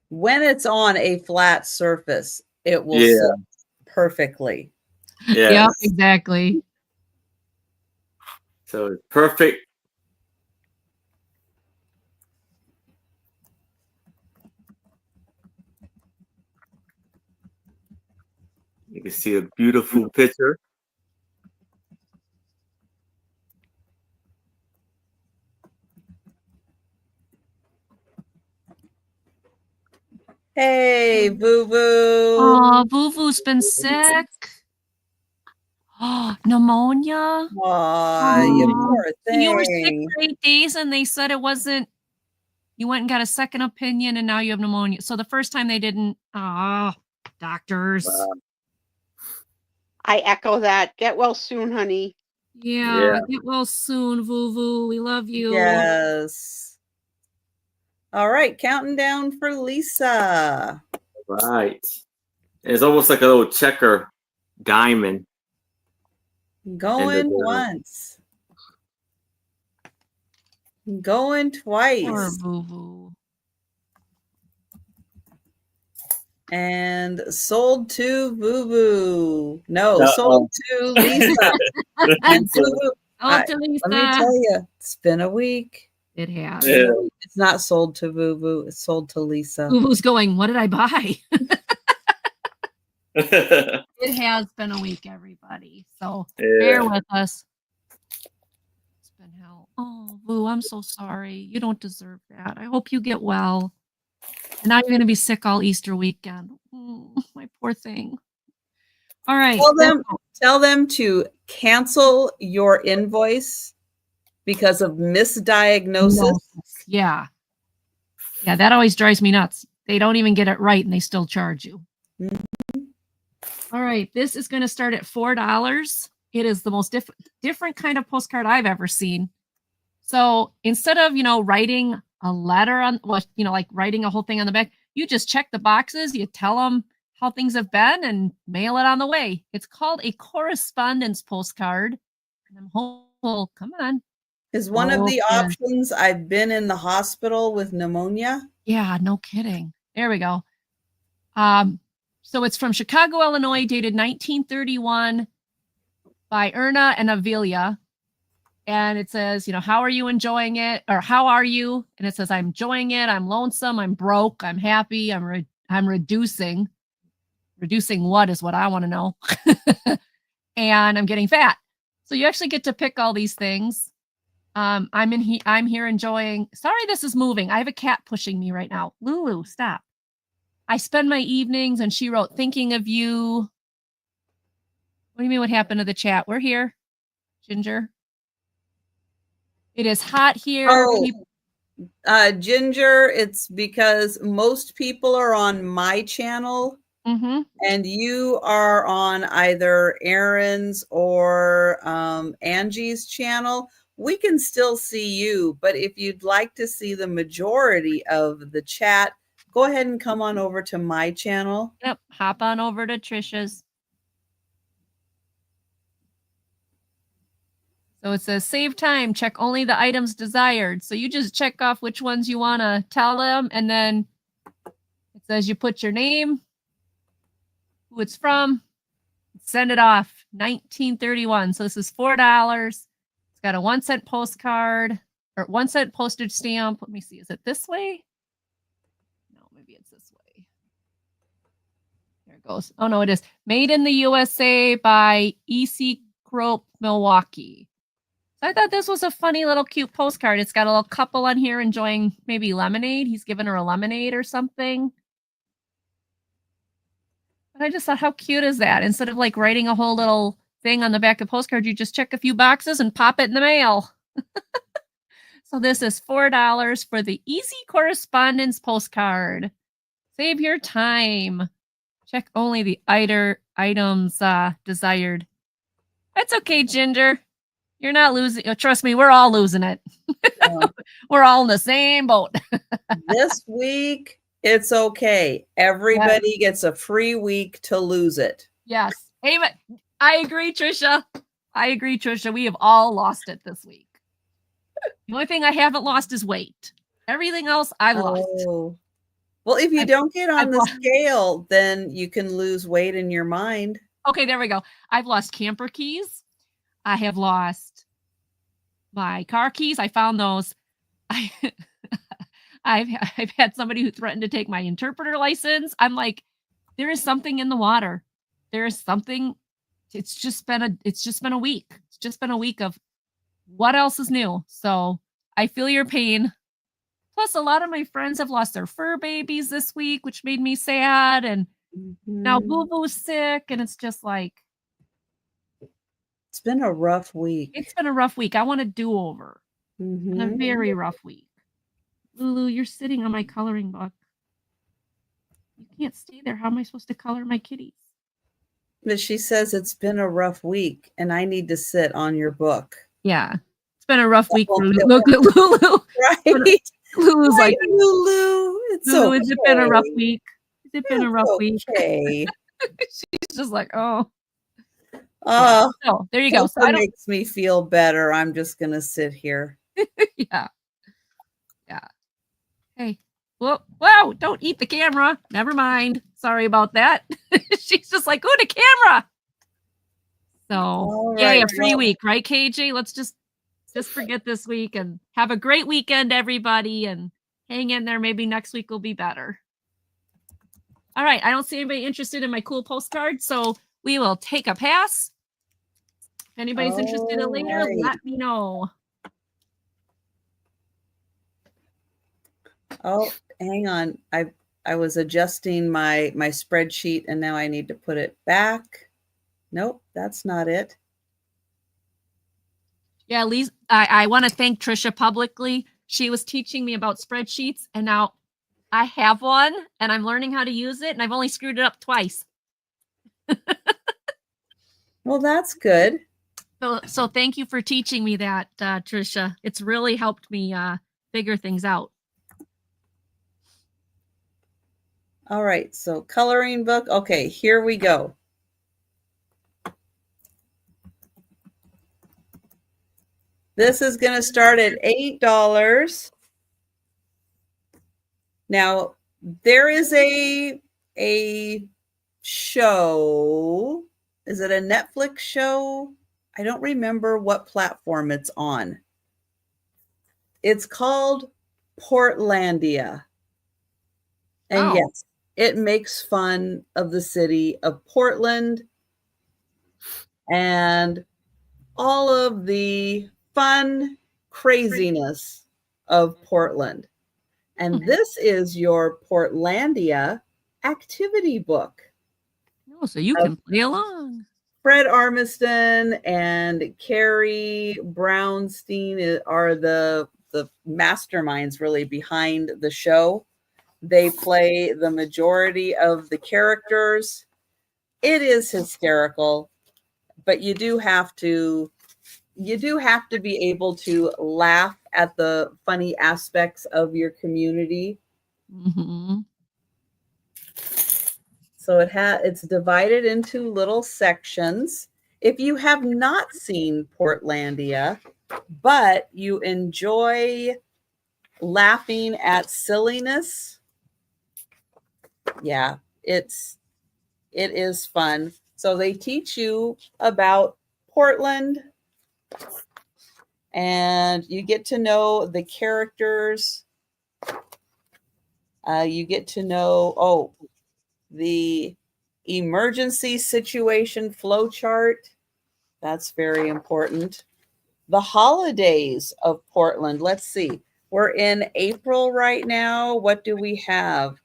When it's on a flat surface, it will sit perfectly. Yeah. Yep, exactly. So it's perfect. You can see a beautiful picture. Hey, Boo Boo. Oh, Boo Boo's been sick. Oh, pneumonia. Aw, you poor thing. You were sick for 8 days and they said it wasn't. You went and got a second opinion and now you have pneumonia. So the first time they didn't. Doctors. Wow. I echo that. Get well soon, honey. Yeah, get well soon, Voo. We love you. Yes. All right, counting down for Lisa. Right. It's almost like a little checker diamond. Going once. Going twice. Poor Voo. And sold to Boo Boo. No, sold to Lisa. And Boo Boo. Sold to Lisa. Let me tell you, it's been a week. It has. Yeah. It's not sold to Boo Boo. It's sold to Lisa. Boo Boo's going, what did I buy? It has been a week, everybody. So bear with us. It's been hell. Oh, Boo, I'm so sorry. You don't deserve that. I hope you get well. And now you're going to be sick all Easter weekend. My poor thing. All right. Tell them to cancel your invoice because of misdiagnosis. Yeah. Yeah, that always drives me nuts. They don't even get it right and they still charge you. Mm-hmm. All right, this is going to start at $4. It is the most different kind of postcard I've ever seen. So instead of, writing a letter on, like writing a whole thing on the back, you just check the boxes, you tell them how things have been and mail it on the way. It's called a correspondence postcard. And I'm hopeful, come on. Is one of the options I've been in the hospital with pneumonia? Yeah, no kidding. There we go. So it's from Chicago, Illinois, dated 1931 by Erna and Avilia. And it says, how are you enjoying it? Or how are you? And it says, I'm enjoying it. I'm lonesome. I'm broke. I'm happy. I'm reducing. Reducing what is what I want to know. And I'm getting fat. So you actually get to pick all these things. I'm here enjoying. Sorry, this is moving. I have a cat pushing me right now. Lulu, stop. I spend my evenings, and she wrote, thinking of you. What do you mean what happened to the chat? We're here, Ginger. It is hot here. Ginger, it's because most people are on my channel. Mm-hmm. And you are on either Aaron's or Angie's channel. We can still see you, but if you'd like to see the majority of the chat, go ahead and come on over to my channel. Yep, hop on over to Trisha's. So it says, save time, check only the items desired. So you just check off which ones you want to tell them, and then it says you put your name, who it's from, send it off. 1931. So this is $4. It's got a 1-cent postcard or 1-cent postage stamp. Let me see. Is it this way? No, maybe it's this way. There it goes. Oh no, it is. Made in the USA by E.C. Crope, Milwaukee. So I thought this was a funny little cute postcard. It's got a little couple on here enjoying maybe lemonade. He's giving her a lemonade or something. But I just thought, how cute is that? Instead of like writing a whole little thing on the back of the postcard, you just check a few boxes and pop it in the mail. So this is $4 for the Easy Correspondence postcard. Save your time. Check only the items desired. That's okay, Ginger. You're not losing. Trust me, we're all losing it. Yeah. We're all in the same boat. This week, it's okay. Everybody gets a free week to lose it. Yes. Amen. I agree, Trisha. We have all lost it this week. The only thing I haven't lost is weight. Everything else I've lost. Well, if you don't get on the scale, then you can lose weight in your mind. Okay, there we go. I've lost camper keys. I have lost my car keys. I found those. I've had somebody who threatened to take my interpreter license. I'm like, there is something in the water. There is something. It's just been a week. It's just been a week of what else is new. So I feel your pain. Plus, a lot of my friends have lost their fur babies this week, which made me sad. And now Boo Boo's sick, and it's just like, it's been a rough week. It's been a rough week. I want a do-over. Mm-hmm. A very rough week. Lulu, you're sitting on my coloring book. You can't stay there. How am I supposed to color my kitties? But she says it's been a rough week, and I need to sit on your book. Yeah. It's been a rough week for Lulu. Look at Lulu. Right? Lulu's right, like, Lulu, it's Lulu, okay. Has it been a rough week? Has it been a rough week? She's just like, oh. Yeah. So there you go. So it makes me feel better. I'm just going to sit here. Yeah. Hey, whoa, don't eat the camera. Never mind. Sorry about that. She's just like, oh, the camera. So yay, a free week, right, KJ? Let's just forget this week and have a great weekend, everybody, and hang in there. Maybe next week will be better. All right. I don't see anybody interested in my cool postcard, so we will take a pass. If anybody's interested in later, let me know. Oh, hang on. I was adjusting my spreadsheet, and now I need to put it back. Nope, that's not it. Yeah, Lisa, I want to thank Trisha publicly. She was teaching me about spreadsheets, and now I have one, and I'm learning how to use it, and I've only screwed it up twice. Well, that's good. So thank you for teaching me that, Trisha. It's really helped me figure things out. All right, so coloring book. Okay, here we go. This is going to start at $8. Now, there is a show. Is it a Netflix show? I don't remember what platform it's on. It's called Portlandia. And yes, it makes fun of the city of Portland and all of the fun craziness of Portland. And this is your Portlandia activity book. Oh, so you can play along. Fred Armiston and Carrie Brownstein are the masterminds really behind the show. They play the majority of the characters. It is hysterical, but you do have to be able to laugh at the funny aspects of your community. Mm-hmm. So it's divided into little sections. If you have not seen Portlandia, but you enjoy laughing at silliness, yeah, it is fun. So they teach you about Portland, and you get to know the characters. You get to know, the emergency situation flow chart. That's very important. The holidays of Portland. Let's see. We're in April right now. What do we have?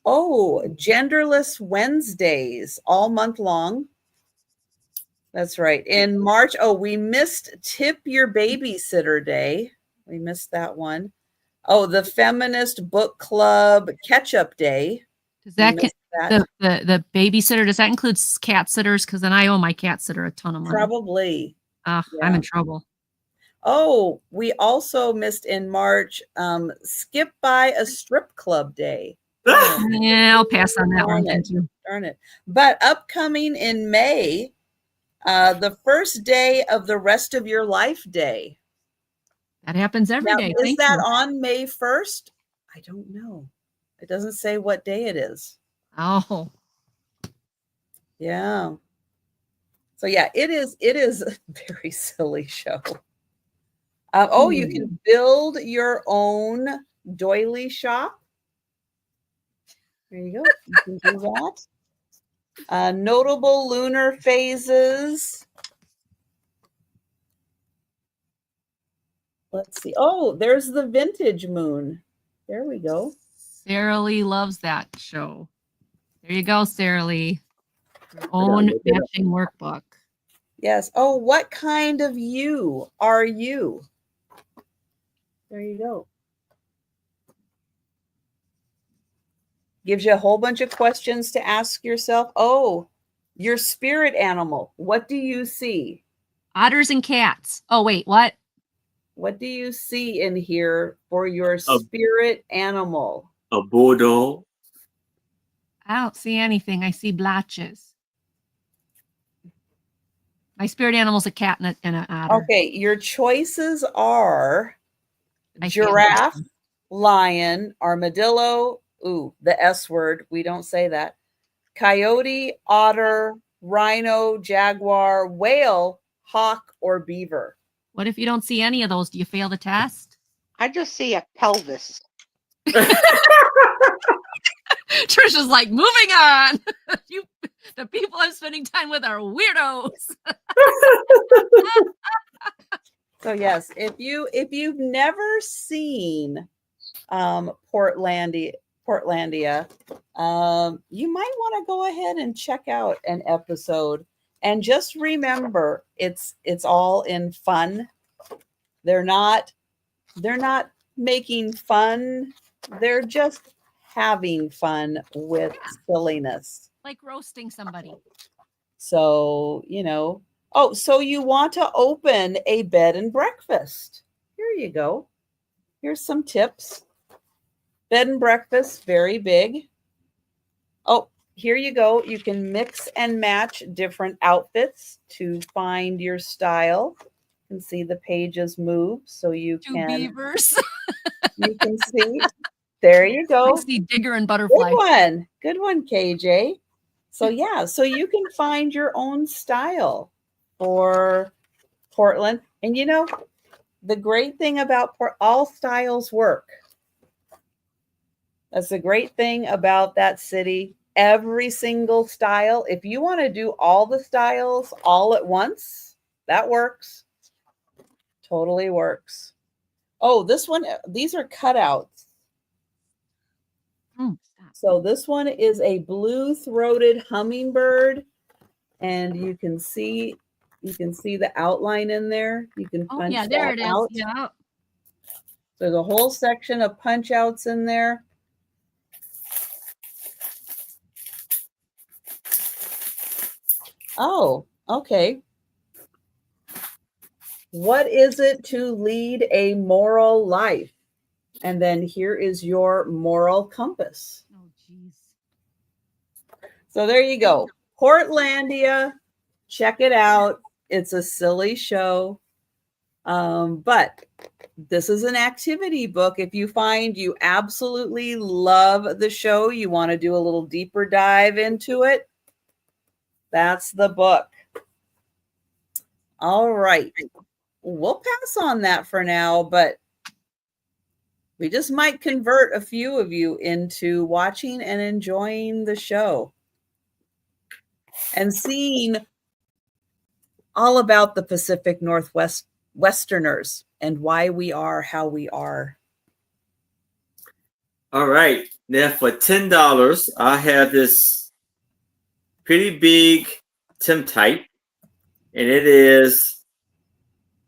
Oh, Genderless Wednesdays all month long. That's right. In March, we missed Tip Your Babysitter Day. We missed that one. Oh, the Feminist Book Club Catch-Up Day. Does that the babysitter, does that include cat sitters? Because then I owe my cat sitter a ton of money. Probably. Yeah. I'm in trouble. Oh, we also missed in March Skip by a Strip Club Day. Yeah, I'll pass on that one. Thank you. Darn it. But upcoming in May, the first day of the Rest of Your Life Day. That happens every day. Is that on May 1st? I don't know. It doesn't say what day it is. Oh. Yeah. So yeah, it is a very silly show. You can build your own doily shop. There you go. You can do that. Notable lunar phases. Let's see. Oh, there's the vintage moon. There we go. Sarah Lee loves that show. There you go, Sarah Lee. Your own matching workbook. Yes. Oh, what kind of you are you? There you go. Gives you a whole bunch of questions to ask yourself. Oh, your spirit animal. What do you see? Otters and cats. Oh, wait, what? What do you see in here for your spirit animal? A bulldog. I don't see anything. I see blotches. My spirit animal's a cat and an otter. Okay, your choices are giraffe, lion, armadillo, the S word, we don't say that, coyote, otter, rhino, jaguar, whale, hawk, or beaver. What if you don't see any of those? Do you fail the test? I just see a pelvis. Trisha's like, moving on. The people I'm spending time with are weirdos. So yes, if you've never seen Portlandia, you might want to go ahead and check out an episode. And just remember, it's all in fun. They're not making fun. They're just having fun with silliness. Like roasting somebody. So, oh, so you want to open a bed and breakfast. Here you go. Here's some tips. Bed and breakfast, very big. Oh, here you go. You can mix and match different outfits to find your style. You can see the pages move, so you Two can beavers. you can see. There you go. I see Digger and Butterfly. Good one, KJ. So yeah, so you can find your own style for Portland. And the great thing about all styles work. That's the great thing about that city. Every single style, if you want to do all the styles all at once, that works. Totally works. Oh, this one, these are cutouts. So this one is a blue-throated hummingbird, and you can see the outline in there. You can punch there that it out. is. Yeah. There's a whole section of punch outs in there. Oh, okay. What is it to lead a moral life? And then here is your moral compass. Oh, geez. So there you go. Portlandia. Check it out. It's a silly show. But this is an activity book. If you find you absolutely love the show, you want to do a little deeper dive into it, that's the book. All right. We'll pass on that for now, but we just might convert a few of you into watching and enjoying the show and seeing all about the Pacific Northwest Westerners and why we are how we are. All right. Now for $10, I have this pretty big tintype, and it is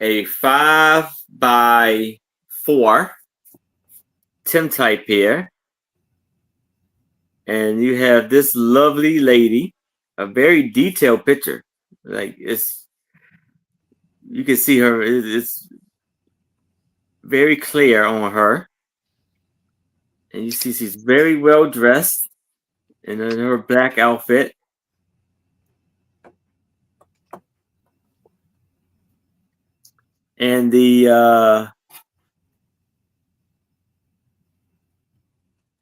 a 5x4 tintype here. And you have this lovely lady, a very detailed picture. Like you can see her, it's very clear on her. And you see she's very well dressed in her black outfit. And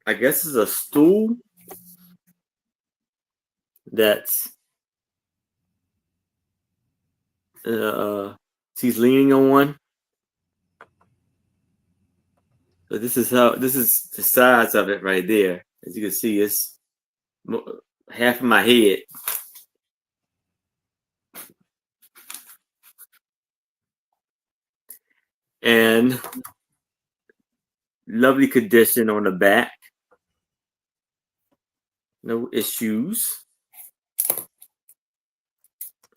I guess it's a stool that's she's leaning on. So this is the size of it right there. As you can see, it's half of my head. And lovely condition on the back. No issues.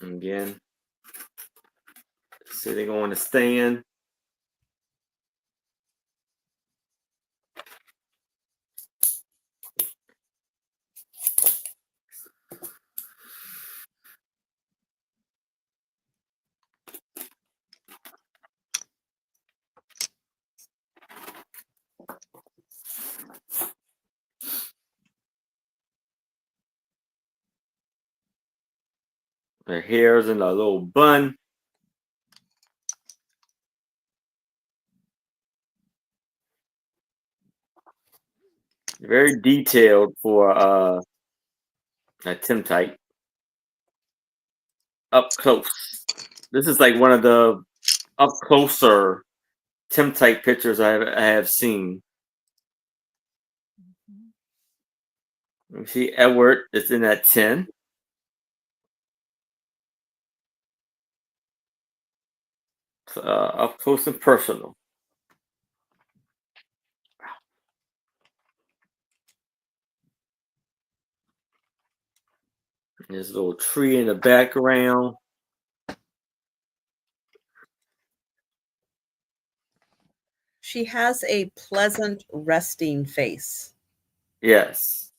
Again, sitting on the stand. Her hair's in a little bun. Very detailed for a tintype. Up close. This is like one of the up closer tintype pictures I have seen. Let me see, Edward is in that 10. Up close and personal. There's a little tree in the background. She has a pleasant resting face. Yes.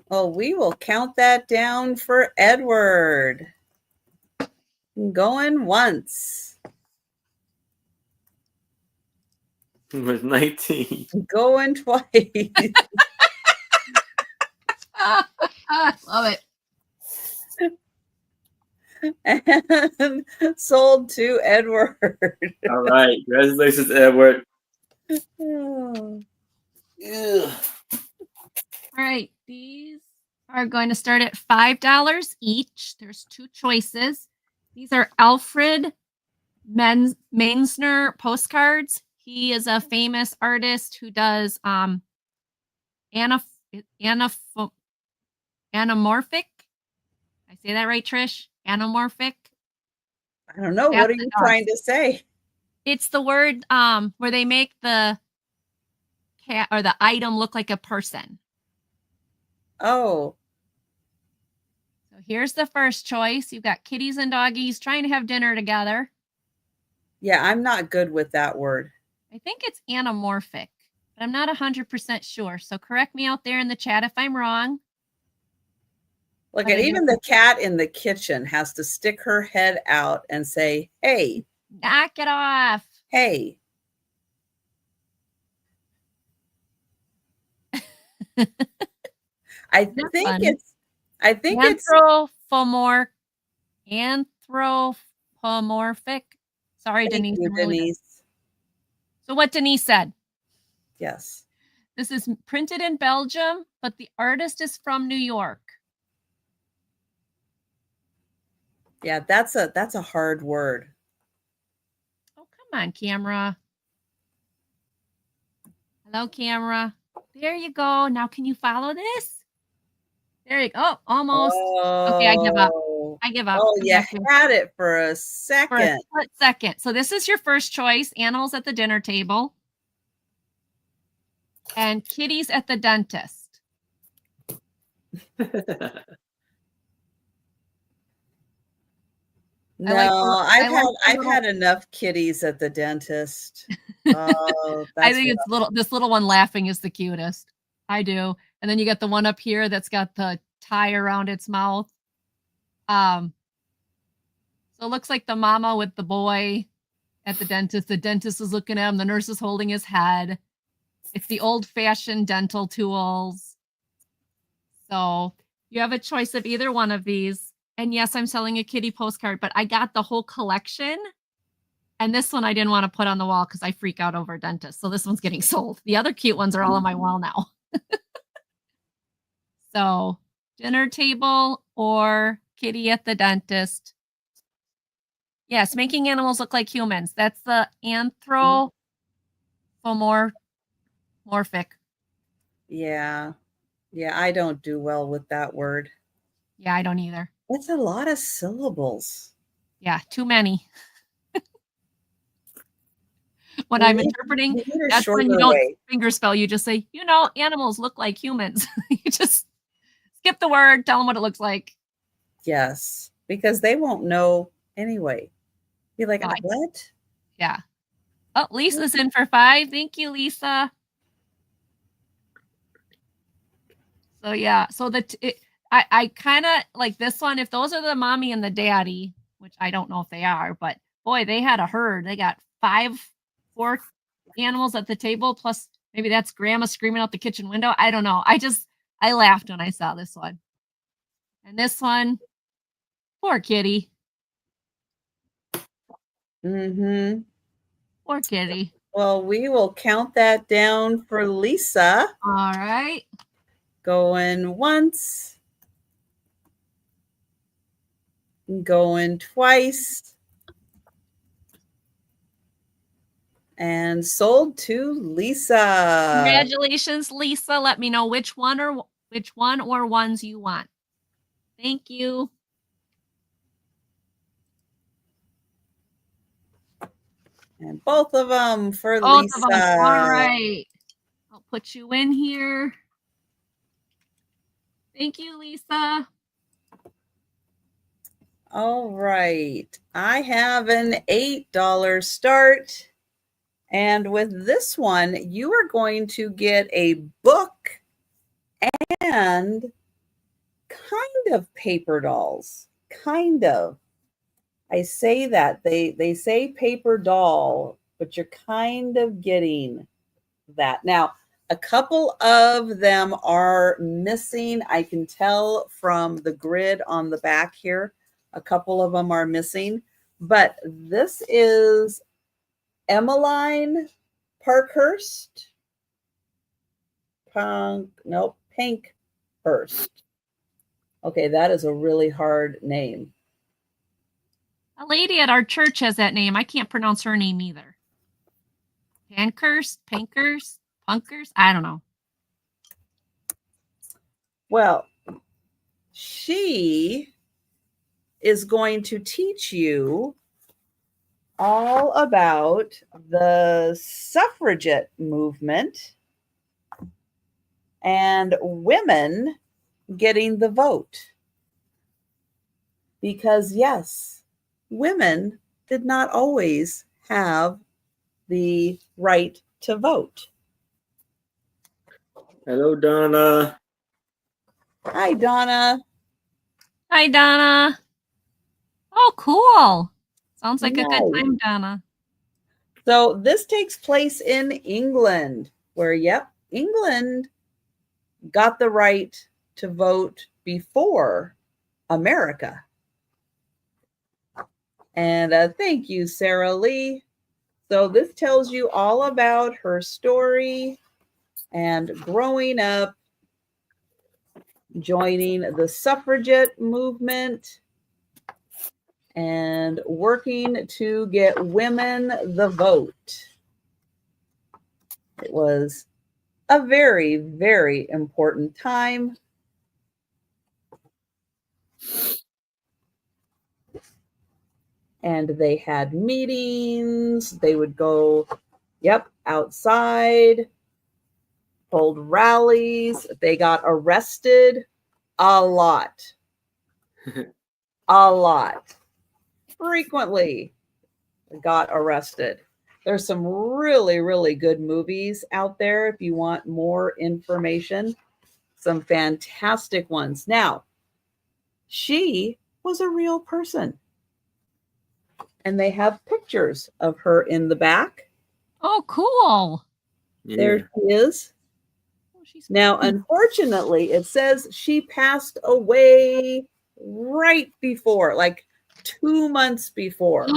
Oh, we will count that down for Edward. Going once. It was 19. Going twice. Love it. And sold to Edward. All right. Congratulations, Edward. Oh. Ugh. All right, these are going to start at $5 each. There's two choices. These are Alfred Mainsner postcards. He is a famous artist who does anamorphic. I say that right, Trish? Anamorphic. I don't know. What are you trying to say? It's the word where they make the cat or the item look like a person. Oh. So here's the first choice. You've got kitties and doggies trying to have dinner together. Yeah, I'm not good with that word. I think it's anamorphic, but I'm not 100% sure. So correct me out there in the chat if I'm wrong. Look at even the cat in the kitchen has to stick her head out and say, hey. Knock it off. Hey. I think it's anthropomorphic. Sorry, Thank Denise. you, Denise. So what Denise said. Yes. This is printed in Belgium, but the artist is from New York. Yeah, that's a hard word. Oh, come on, camera. Hello, camera. There you go. Now can you follow this? There you go. Oh, almost. Oh. Okay, I give up. I give up. Oh, you had it for a second. For a split second. So this is your first choice. Animals at the dinner table. And kitties at the dentist. No, I've had enough kitties at the dentist. Oh, I think it's this little one laughing is the cutest. I do. And then you get the one up here that's got the tie around its mouth. So it looks like the mama with the boy at the dentist. The dentist is looking at him. The nurse is holding his head. It's the old-fashioned dental tools. So you have a choice of either one of these. And yes, I'm selling a kitty postcard, but I got the whole collection. And this one I didn't want to put on the wall because I freak out over dentists. So this one's getting sold. The other cute ones are all on my wall now. So dinner table or kitty at the dentist. Yes, making animals look like humans. That's the anthropomorphic. Yeah. Yeah, I don't do well with that word. Yeah, I don't either. It's a lot of syllables. Yeah, too many. When I'm interpreting, that's when you don't finger spell. You just say, animals look like humans. You just skip the word, tell them what it looks like. Yes, because they won't know anyway. You're like, what? Yeah. Oh, Lisa's in for 5. Thank you, Lisa. So yeah, so I kind of like this one. If those are the mommy and the daddy, which I don't know if they are, but boy, they had a herd. They got 4 animals at the table, plus maybe that's grandma screaming out the kitchen window. I don't know. I laughed when I saw this one. And this one, poor kitty. Mm-hmm. Poor kitty. Well, we will count that down for Lisa. All right. Going once. Going twice. And sold to Lisa. Congratulations, Lisa. Let me know which one or ones you want. Thank you. And both of them for Both Lisa. of them. All right. I'll put you in here. Thank you, Lisa. All right. I have an $8 start. And with this one, you are going to get a book and kind of paper dolls. Kind of. I say that. They say paper doll, but you're kind of getting that. Now, a couple of them are missing. I can tell from the grid on the back here. A couple of them are missing. But this is Emmeline Parkhurst. Pankhurst. Okay, that is a really hard name. A lady at our church has that name. I can't pronounce her name either. Pankers, Punkers. I don't know. Well, she is going to teach you all about the suffragette movement and women getting the vote. Because, yes, women did not always have the right to vote. Hello, Donna. Hi, Donna. Hi, Donna. Oh, cool. Sounds like a good Nice. time, Donna. So this takes place in England, where, yep, England got the right to vote before America. And thank you, Sarah Lee. So this tells you all about her story and growing up, joining the suffragette movement, and working to get women the vote. It was a very, very important time. And they had meetings. They would go, outside, hold rallies. They got arrested a lot. A lot. Frequently got arrested. There's some really, really good movies out there if you want more information. Some fantastic ones. Now, she was a real person. And they have pictures of her in the back. Oh, cool. Yeah. There she is. Oh, she's Now, cool. unfortunately, it says she passed away right before, like 2 months before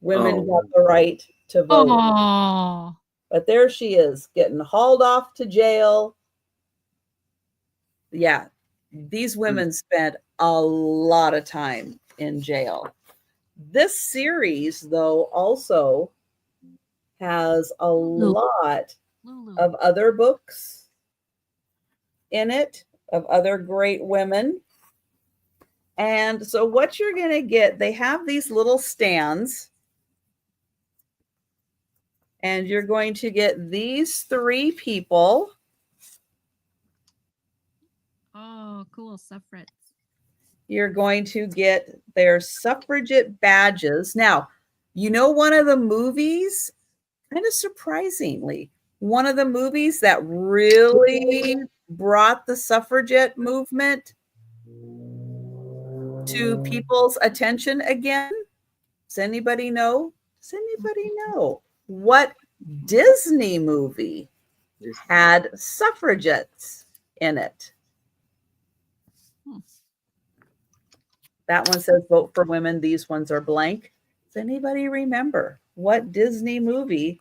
women got the right to vote. Oh. But there she is, getting hauled off to jail. Yeah, these women spent a lot of time in jail. This series, though, also has a lot of other books in it, of other great women. And so what you're going to get, they have these little stands. And you're going to get these 3 people. Oh, cool. Suffragettes. You're going to get their suffragette badges. Now, you know, one of the movies, kind of surprisingly, one of the movies that really brought the suffragette movement to people's attention again. Does anybody know? Does anybody know what Disney movie had suffragettes in it? That one says vote for women. These ones are blank. Does anybody remember what Disney movie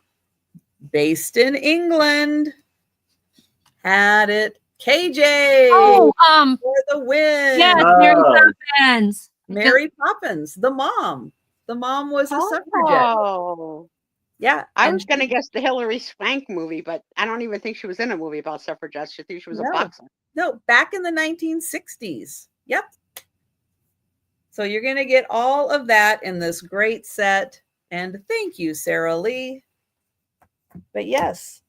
based in England had it? KJ. Oh, for the win. Yes, Mary Poppins. Mary Poppins, the mom. The mom was a suffragette. Oh, Yeah. I was going to guess the Hilary Swank movie, but I don't even think she was in a movie about suffragettes. I think she was a boxer. No, back in the 1960s. Yep. So you're going to get all of that in this great set. And thank you, Sarah Lee. But yes,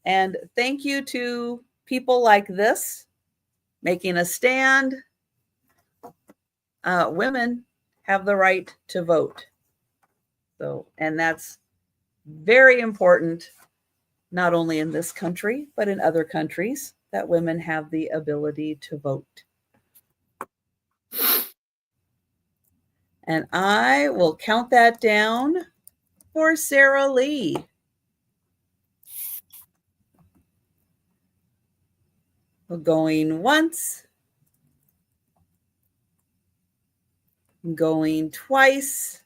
and thank you to people like this making a stand. Women have the right to vote. So, and that's very important, not only in this country, but in other countries, that women have the ability to vote. And I will count that down for Sarah Lee. We're going once, going twice,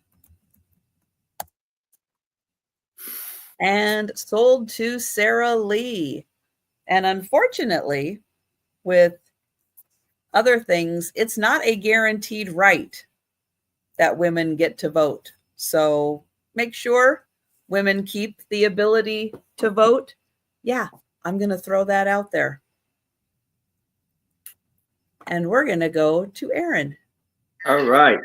and sold to Sarah Lee. And unfortunately, with other things, it's not a guaranteed right that women get to vote. So make sure women keep the ability to vote. Yeah, I'm going to throw that out there. And we're going to go to Aaron. All right.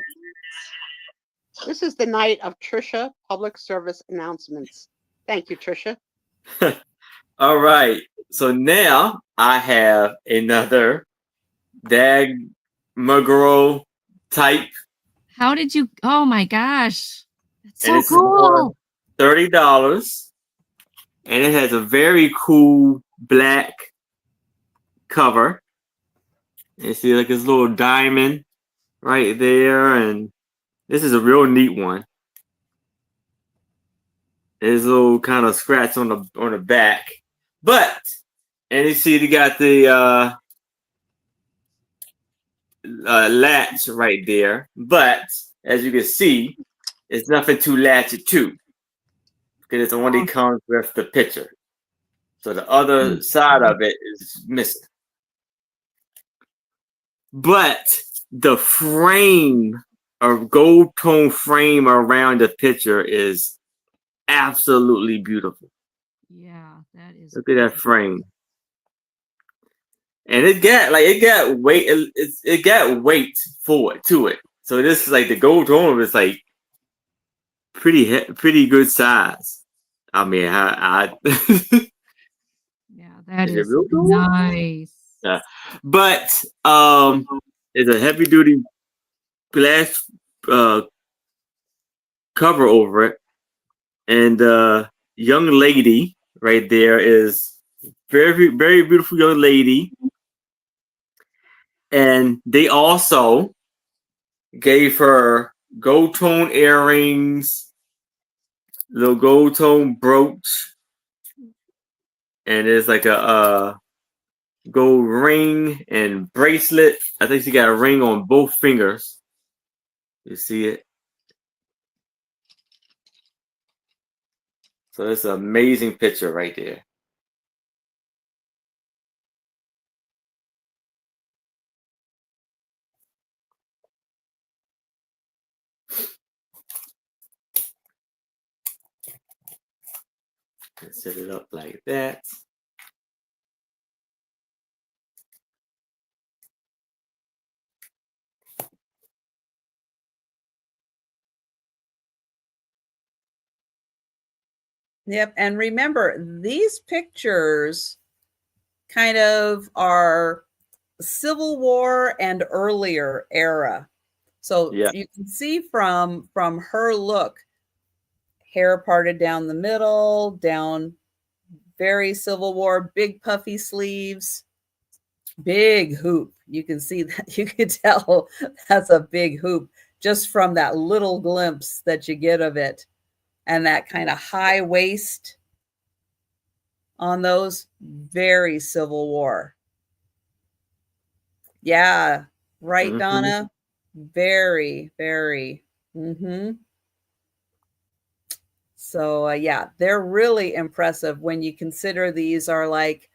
This is the night of Trisha public service announcements. Thank you, Trisha. All right. So now I have another Dag Mugro type. How did you? Oh my gosh. That's And so it's for cool. $30. And it has a very cool black cover. You see like this little diamond right there. And this is a real neat one. There's a little kind of scratch on the back. But, and you see you got the latch right there. But, as you can see, it's nothing to latch it to. Because it only comes with the picture. So the other side of it is missing. But the frame, or gold tone frame around the picture is absolutely beautiful. Yeah, that is. Look at that frame. And it got weight. It got weight to it. So this is like the gold tone is like pretty good size. I mean, Yeah, that is real cool? nice. Yeah. But it's a heavy duty glass cover over it, and young lady right there is very, very beautiful young lady. And they also gave her gold tone earrings, little gold tone brooch, and it's like a gold ring and bracelet. I think she got a ring on both fingers. You see it? So it's an amazing picture right there. Set it up like that. Yep. And remember, these pictures kind of are Civil War and earlier era. So Yeah. you can see from her look, hair parted down the middle, down very Civil War, big puffy sleeves, big hoop. You can see that. You can tell that's a big hoop just from that little glimpse that you get of it. And that kind of high waist on those, very Civil War. Yeah, right, Mhm. Donna? Very, very. Mm-hmm. So, yeah, they're really impressive when you consider these are like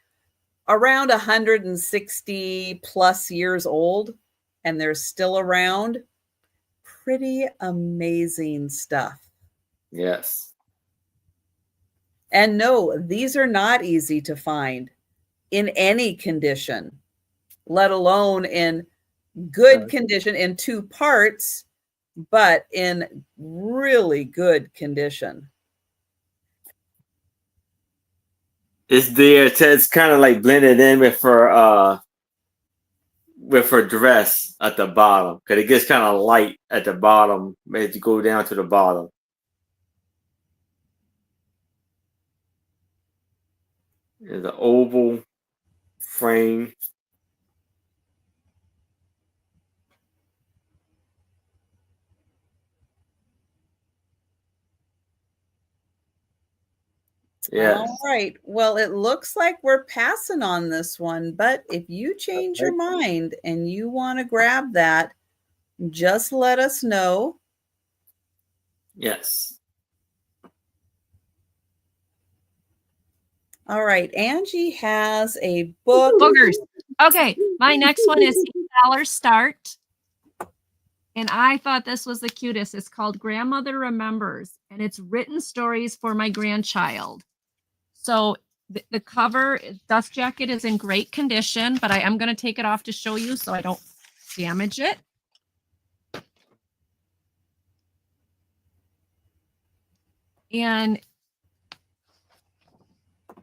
around 160 plus years old and they're still around. Pretty amazing stuff. Yes. And no, these are not easy to find in any condition, let alone in good condition in two parts. but in really good condition. It's there. It's kind of like blended in with her dress at the bottom, because it gets kind of light at the bottom as you go down to the bottom. There's an oval frame. Yes. All right. Well, it looks like we're passing on this one, but if you change your mind and you want to grab that, just let us know. Yes. All right. Angie has a book. Boogers. Okay. My next one is $8 start. And I thought this was the cutest. It's called Grandmother Remembers, and it's written stories for my grandchild. So the cover, dust jacket is in great condition, but I am going to take it off to show you so I don't damage it. And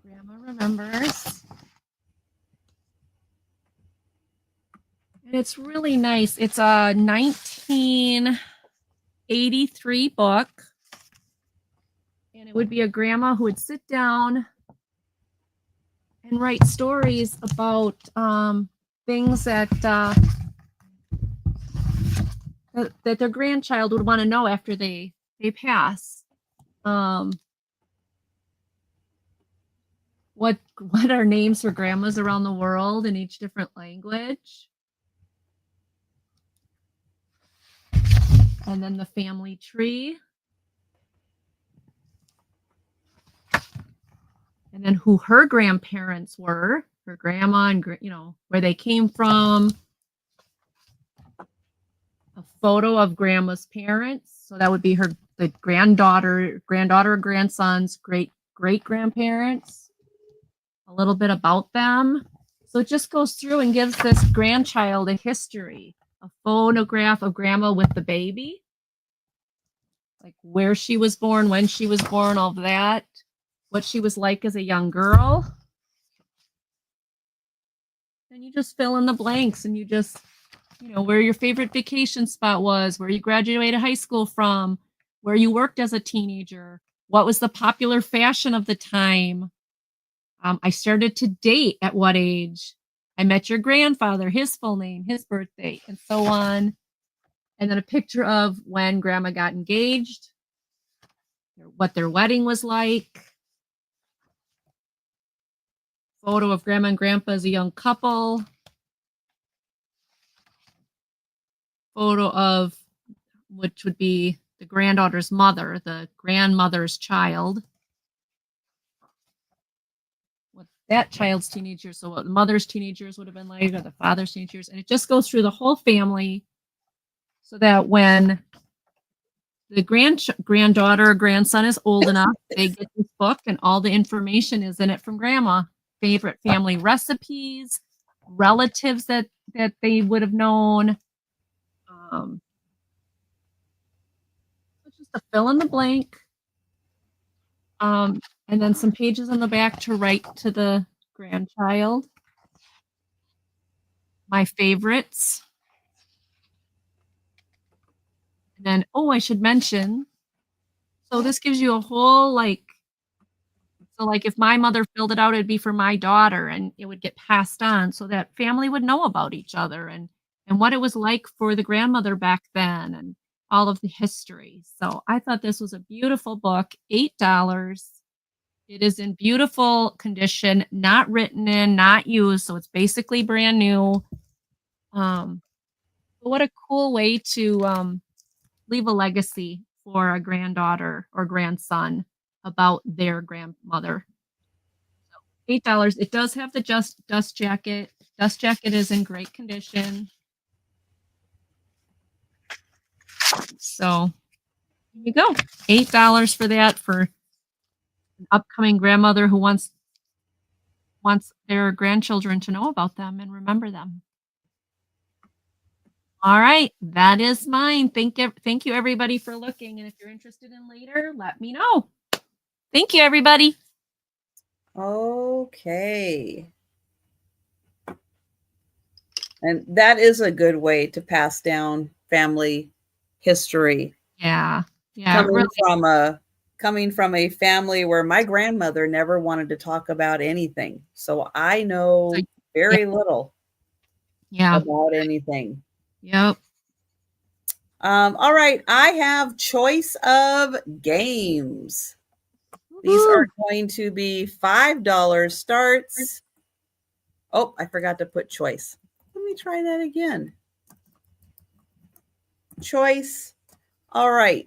Grandma Remembers. And it's really nice. It's a 1983 book. And it would be a grandma who would sit down and write stories about things that that their grandchild would want to know after they pass. What are names for grandmas around the world in each different language? And then the family tree. And then who her grandparents were, her grandma, and where they came from. A photo of grandma's parents, so that would be the granddaughter, grandsons, great grandparents. A little bit about them. So it just goes through and gives this grandchild a history, a photograph of grandma with the baby, like where she was born, when she was born, all of that. What she was like as a young girl. And you just fill in the blanks, and you just, where your favorite vacation spot was, where you graduated high school from, where you worked as a teenager, what was the popular fashion of the time. I started to date at what age. I met your grandfather, his full name, his birthday, and so on. And then a picture of when grandma got engaged, what their wedding was like. Photo of grandma and grandpa as a young couple. Photo of, which would be the granddaughter's mother, the grandmother's child. What that child's teenage years, so what the mother's teenage years would have been like, or the father's teenage years. And it just goes through the whole family so that when the granddaughter or grandson is old enough, they get this book and all the information is in it from grandma. Favorite family recipes, relatives that they would have known. Just a fill in the blank. And then some pages on the back to write to the grandchild. My favorites. And then, I should mention, so this gives you a whole, so if my mother filled it out, it'd be for my daughter, and it would get passed on so that family would know about each other and what it was like for the grandmother back then and all of the history. So I thought this was a beautiful book, $8. It is in beautiful condition, not written in, not used, so it's basically brand new. What a cool way to leave a legacy for a granddaughter or grandson about their grandmother. So $8. It does have the dust jacket. Dust jacket is in great condition. So here you go. $8 for that, for an upcoming grandmother who wants their grandchildren to know about them and remember them. All right, that is mine. Thank you everybody for looking. And if you're interested in later, let me know. Thank you, everybody. Okay. And that is a good way to pass down family history. Yeah. Yeah. Coming from a family where my grandmother never wanted to talk about anything. So I know very little about anything. Yep. All right. I have choice of games. These are going to be $5 starts. Oh, I forgot to put choice. Let me try that again. Choice. All right.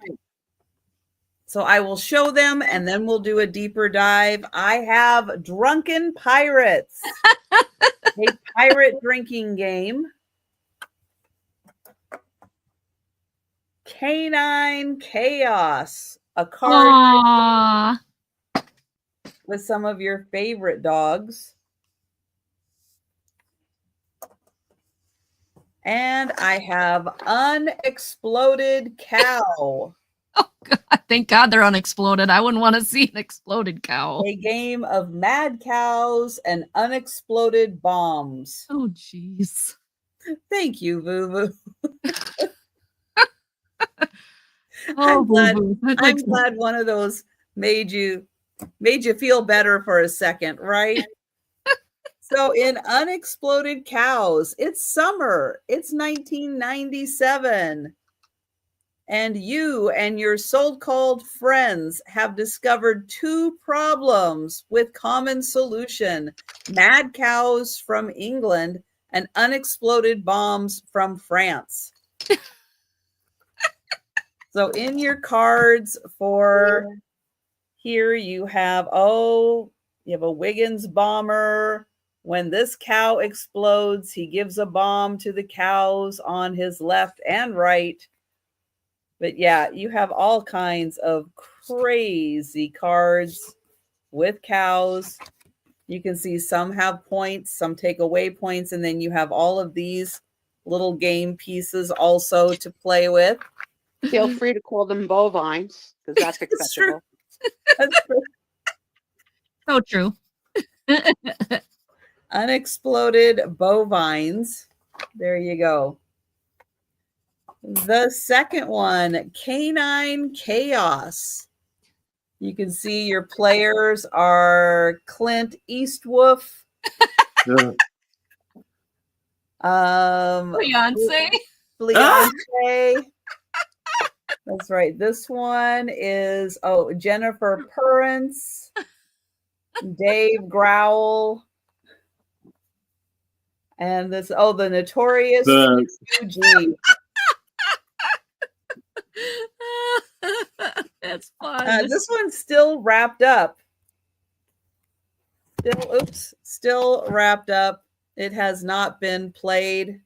So I will show them and then we'll do a deeper dive. I have Drunken Pirates, a pirate drinking game. Canine Chaos, a card with some of your favorite dogs. And I have Unexploded Cow. Oh, God. Thank God they're unexploded. I wouldn't want to see an exploded cow. A game of mad cows and unexploded bombs. Oh, jeez. Thank you, Boo Boo. I'm glad one of those made you feel better for a second, right? So in Unexploded Cows, it's summer. It's 1997. And you and your so-called friends have discovered two problems with common solution: mad cows from England and unexploded bombs from France. So in your cards for here, you have a Wiggins bomber. When this cow explodes, he gives a bomb to the cows on his left and right. But yeah, you have all kinds of crazy cards with cows. You can see some have points, some take away points, and then you have all of these little game pieces also to play with. Feel free to call them bovines, because that's acceptable. That's true. So true. Unexploded bovines. There you go. The second one, Canine Chaos. You can see your players are Clint Eastwood, Beyonce. That's right. This one is Jennifer Purrance, Dave Growl, and this the Notorious UG. That's fun. This one's still wrapped up. Still wrapped up. It has not been played,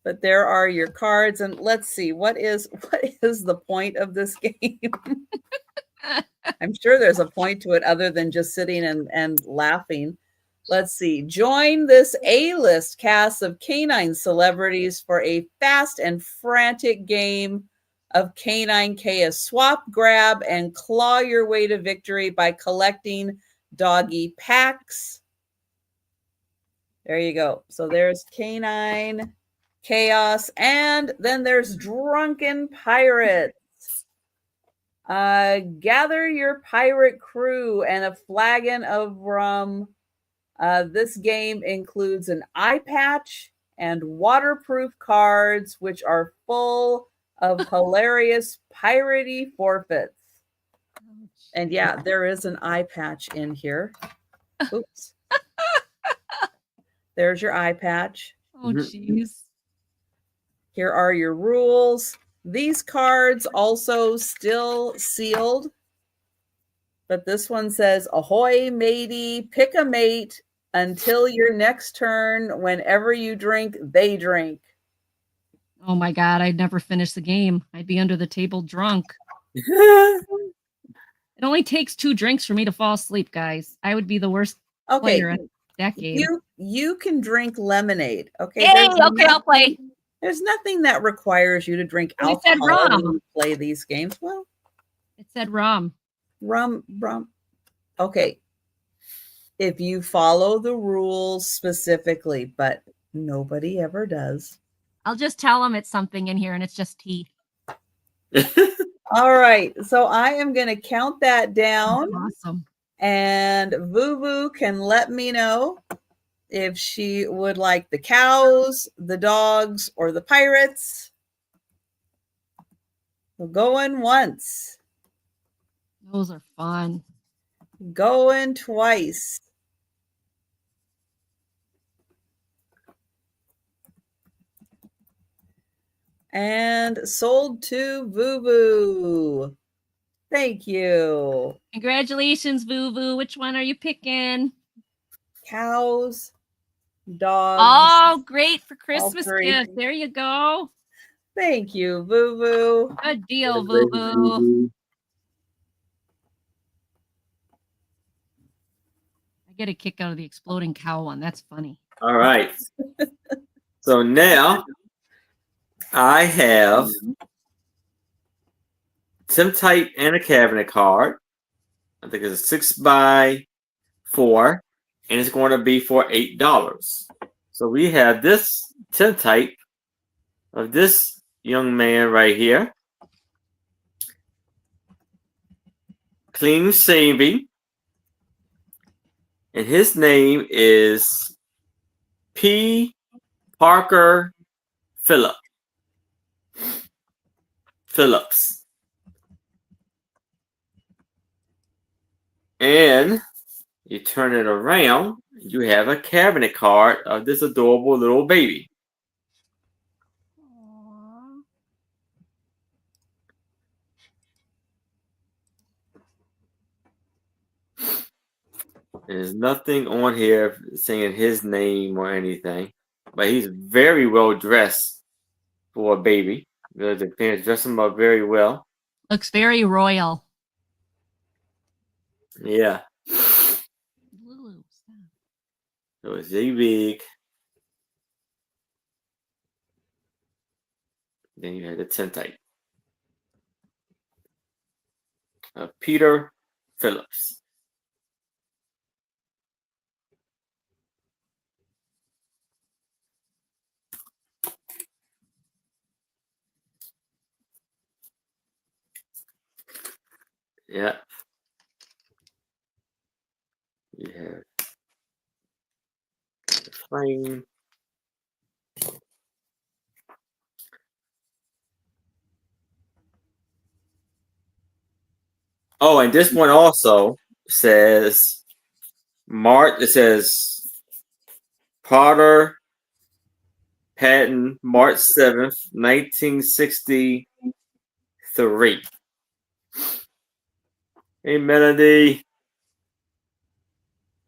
but there are your cards. And let's see, what is the point of this game? I'm sure there's a point to it other than just sitting and laughing. Let's see. Join this A-list cast of canine celebrities for a fast and frantic game of Canine Chaos. Swap, grab, and claw your way to victory by collecting doggy packs. There you go. So there's Canine Chaos, and then there's Drunken Pirates. Gather your pirate crew and a flagon of rum. This game includes an eye patch and waterproof cards, which are full of hilarious piratey forfeits. And yeah, there is an eye patch in here. Oops. There's your eye patch. Oh, jeez. Here are your rules. These cards also still sealed, but this one says, ahoy, matey, pick a mate until your next turn. Whenever you drink, they drink. Oh my God, I'd never finish the game. I'd be under the table drunk. It only takes 2 drinks for me to fall asleep, guys. I would be the worst player at that game. You can drink lemonade. Okay. Yay, okay, I'll play. There's nothing that requires you to drink Well, it said alcohol when rum. you play these games. Well, It said rum. rum. Okay. If you follow the rules specifically, but nobody ever does. I'll just tell them it's something in here and it's just tea. All right. So I am going to count that down. Awesome. And Vuvu can let me know if she would like the cows, the dogs, or the pirates. We're going once. Those are fun. Going twice. And sold to Vuvu. Thank you. Congratulations, Vuvu. Which one are you picking? Cows, dogs. Oh, great for Christmas three. gift. There you go. Thank you, Vuvu. Good deal, Vuvu. I get a kick out of the exploding cow one. That's funny. All right. So now I have Tim type and a cabinet card. I think it's a 6x4, and it's going to be for $8. So we have this Tim type of this young man right here. Clean shaving. And his name is P. Parker Phillips. And you turn it around, you have a cabinet card of this adorable little baby. Aww. There's nothing on here saying his name or anything, but he's very well dressed for a baby. The parents dress him up very well. Looks very royal. Yeah. Lulu, stop. So it's a big. Then you have the tintype of Peter Phillips. Yeah. You have the flame. Oh, and this one also says It says Potter patent March 7th, 1963. Hey, Melody.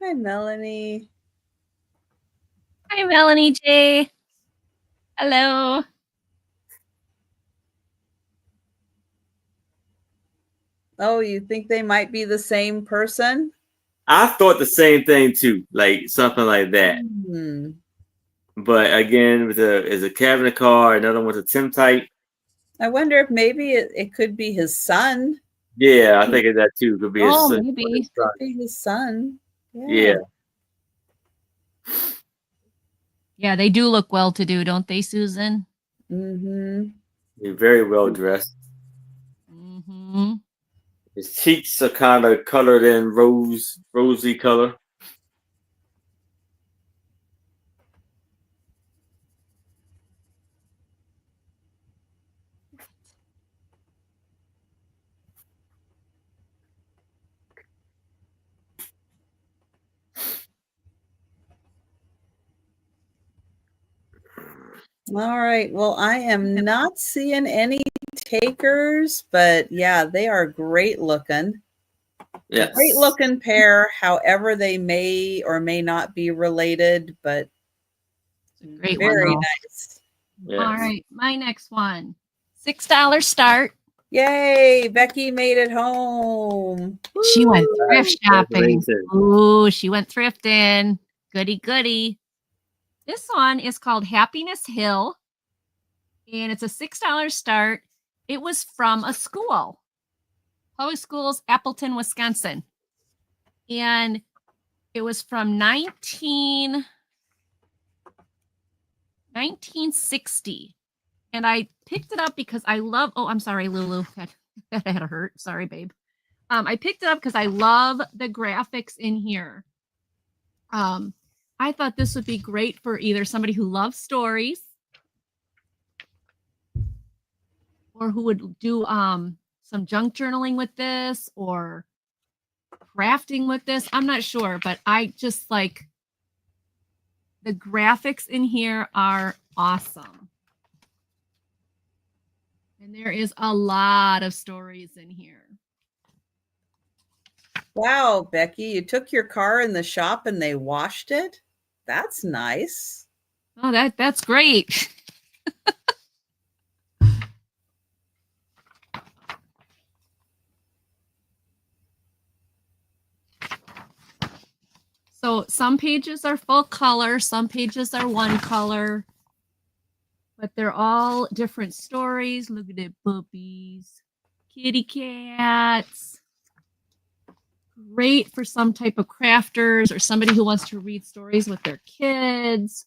Hi, Melanie. Hi, Melanie J. Hello. Oh, you think they might be the same person? I thought the same thing too, like something like that. But again, is a cabinet card, another one's a Tim type. I wonder if maybe it could be his son. Yeah, I think of that too. Could be his son. Maybe. Could be his son. Yeah. Yeah, they do look well to do, don't they, Susan? Mm-hmm. He's very well dressed. Mm-hmm. His cheeks are kind of colored in rosy color. All right. Well, I am not seeing any takers, but yeah, they are great looking. Yes. Great looking pair, however they may or may not be related, but Great very one, nice. Yes. All right, my next one. $6 start. Yay, Becky made it home. She went thrift shopping. Congratulations. Ooh, she went thrifting. Goody, goody. This one is called Happiness Hill. and it's a $6 start. It was from a school, public schools, Appleton, Wisconsin. And it was from 1960. And I picked it up because I love, oh, I'm sorry, Lulu. That had a hurt. Sorry, babe. I picked it up because I love the graphics in here. I thought this would be great for either somebody who loves stories or who would do some junk journaling with this or crafting with this. I'm not sure, but I just like the graphics in here are awesome. And there is a lot of stories in here. Wow, Becky, you took your car in the shop and they washed it? That's nice. Oh, that's great. So some pages are full color, some pages are one color, but they're all different stories. Look at the puppies, kitty cats. Great for some type of crafters or somebody who wants to read stories with their kids.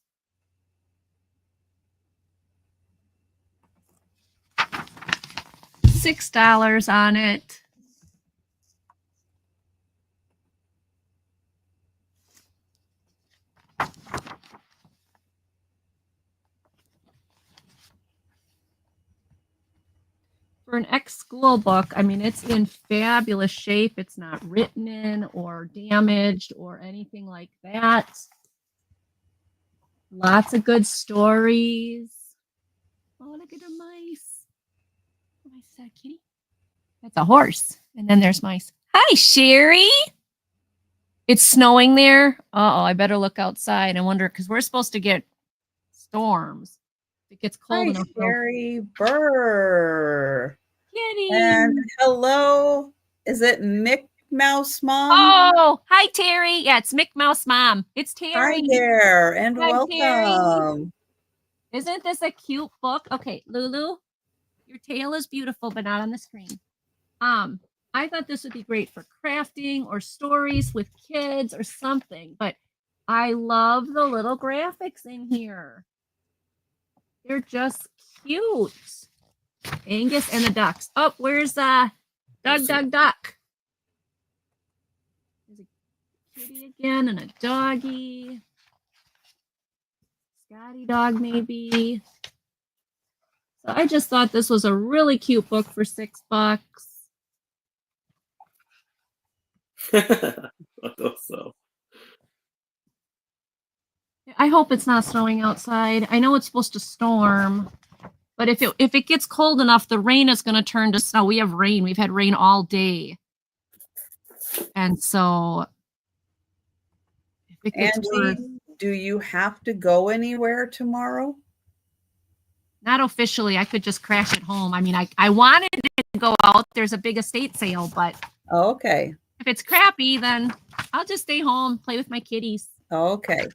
$6 on it. For an ex-school book, I mean, it's in fabulous shape. It's not written in or damaged or anything like that. Lots of good stories. Oh, look at the mice. Oh, is that a kitty? That's a horse. And then there's mice. Hi, Sherry. It's snowing there. Uh-oh, I better look outside. I wonder, because we're supposed to get storms. It gets cold Hi, enough. Sherry Burr. Kitty. And hello, is it Mick Mouse Mom? Oh, hi, Terry. Yeah, it's Mick Mouse Mom. It's Terry. Hi there, and Hi, welcome. Terry. Isn't this a cute book? Okay, Lulu, your tail is beautiful, but not on the screen. I thought this would be great for crafting or stories with kids or something, but I love the little graphics in here. They're just cute. Angus and the ducks. Oh, where's Duck? There's a kitty again and a doggy. Scotty dog, maybe. So I just thought this was a really cute book for $6. I thought so. I hope it's not snowing outside. I know it's supposed to storm, but if it gets cold enough, the rain is going to turn to snow. We have rain. We've had rain all day. And so if it gets worse, do you have to go anywhere tomorrow? not officially. I could just crash at home. I mean, I wanted to go out. There's a big estate sale, but Okay. if it's crappy, then I'll just stay home, play with my kitties. Okay.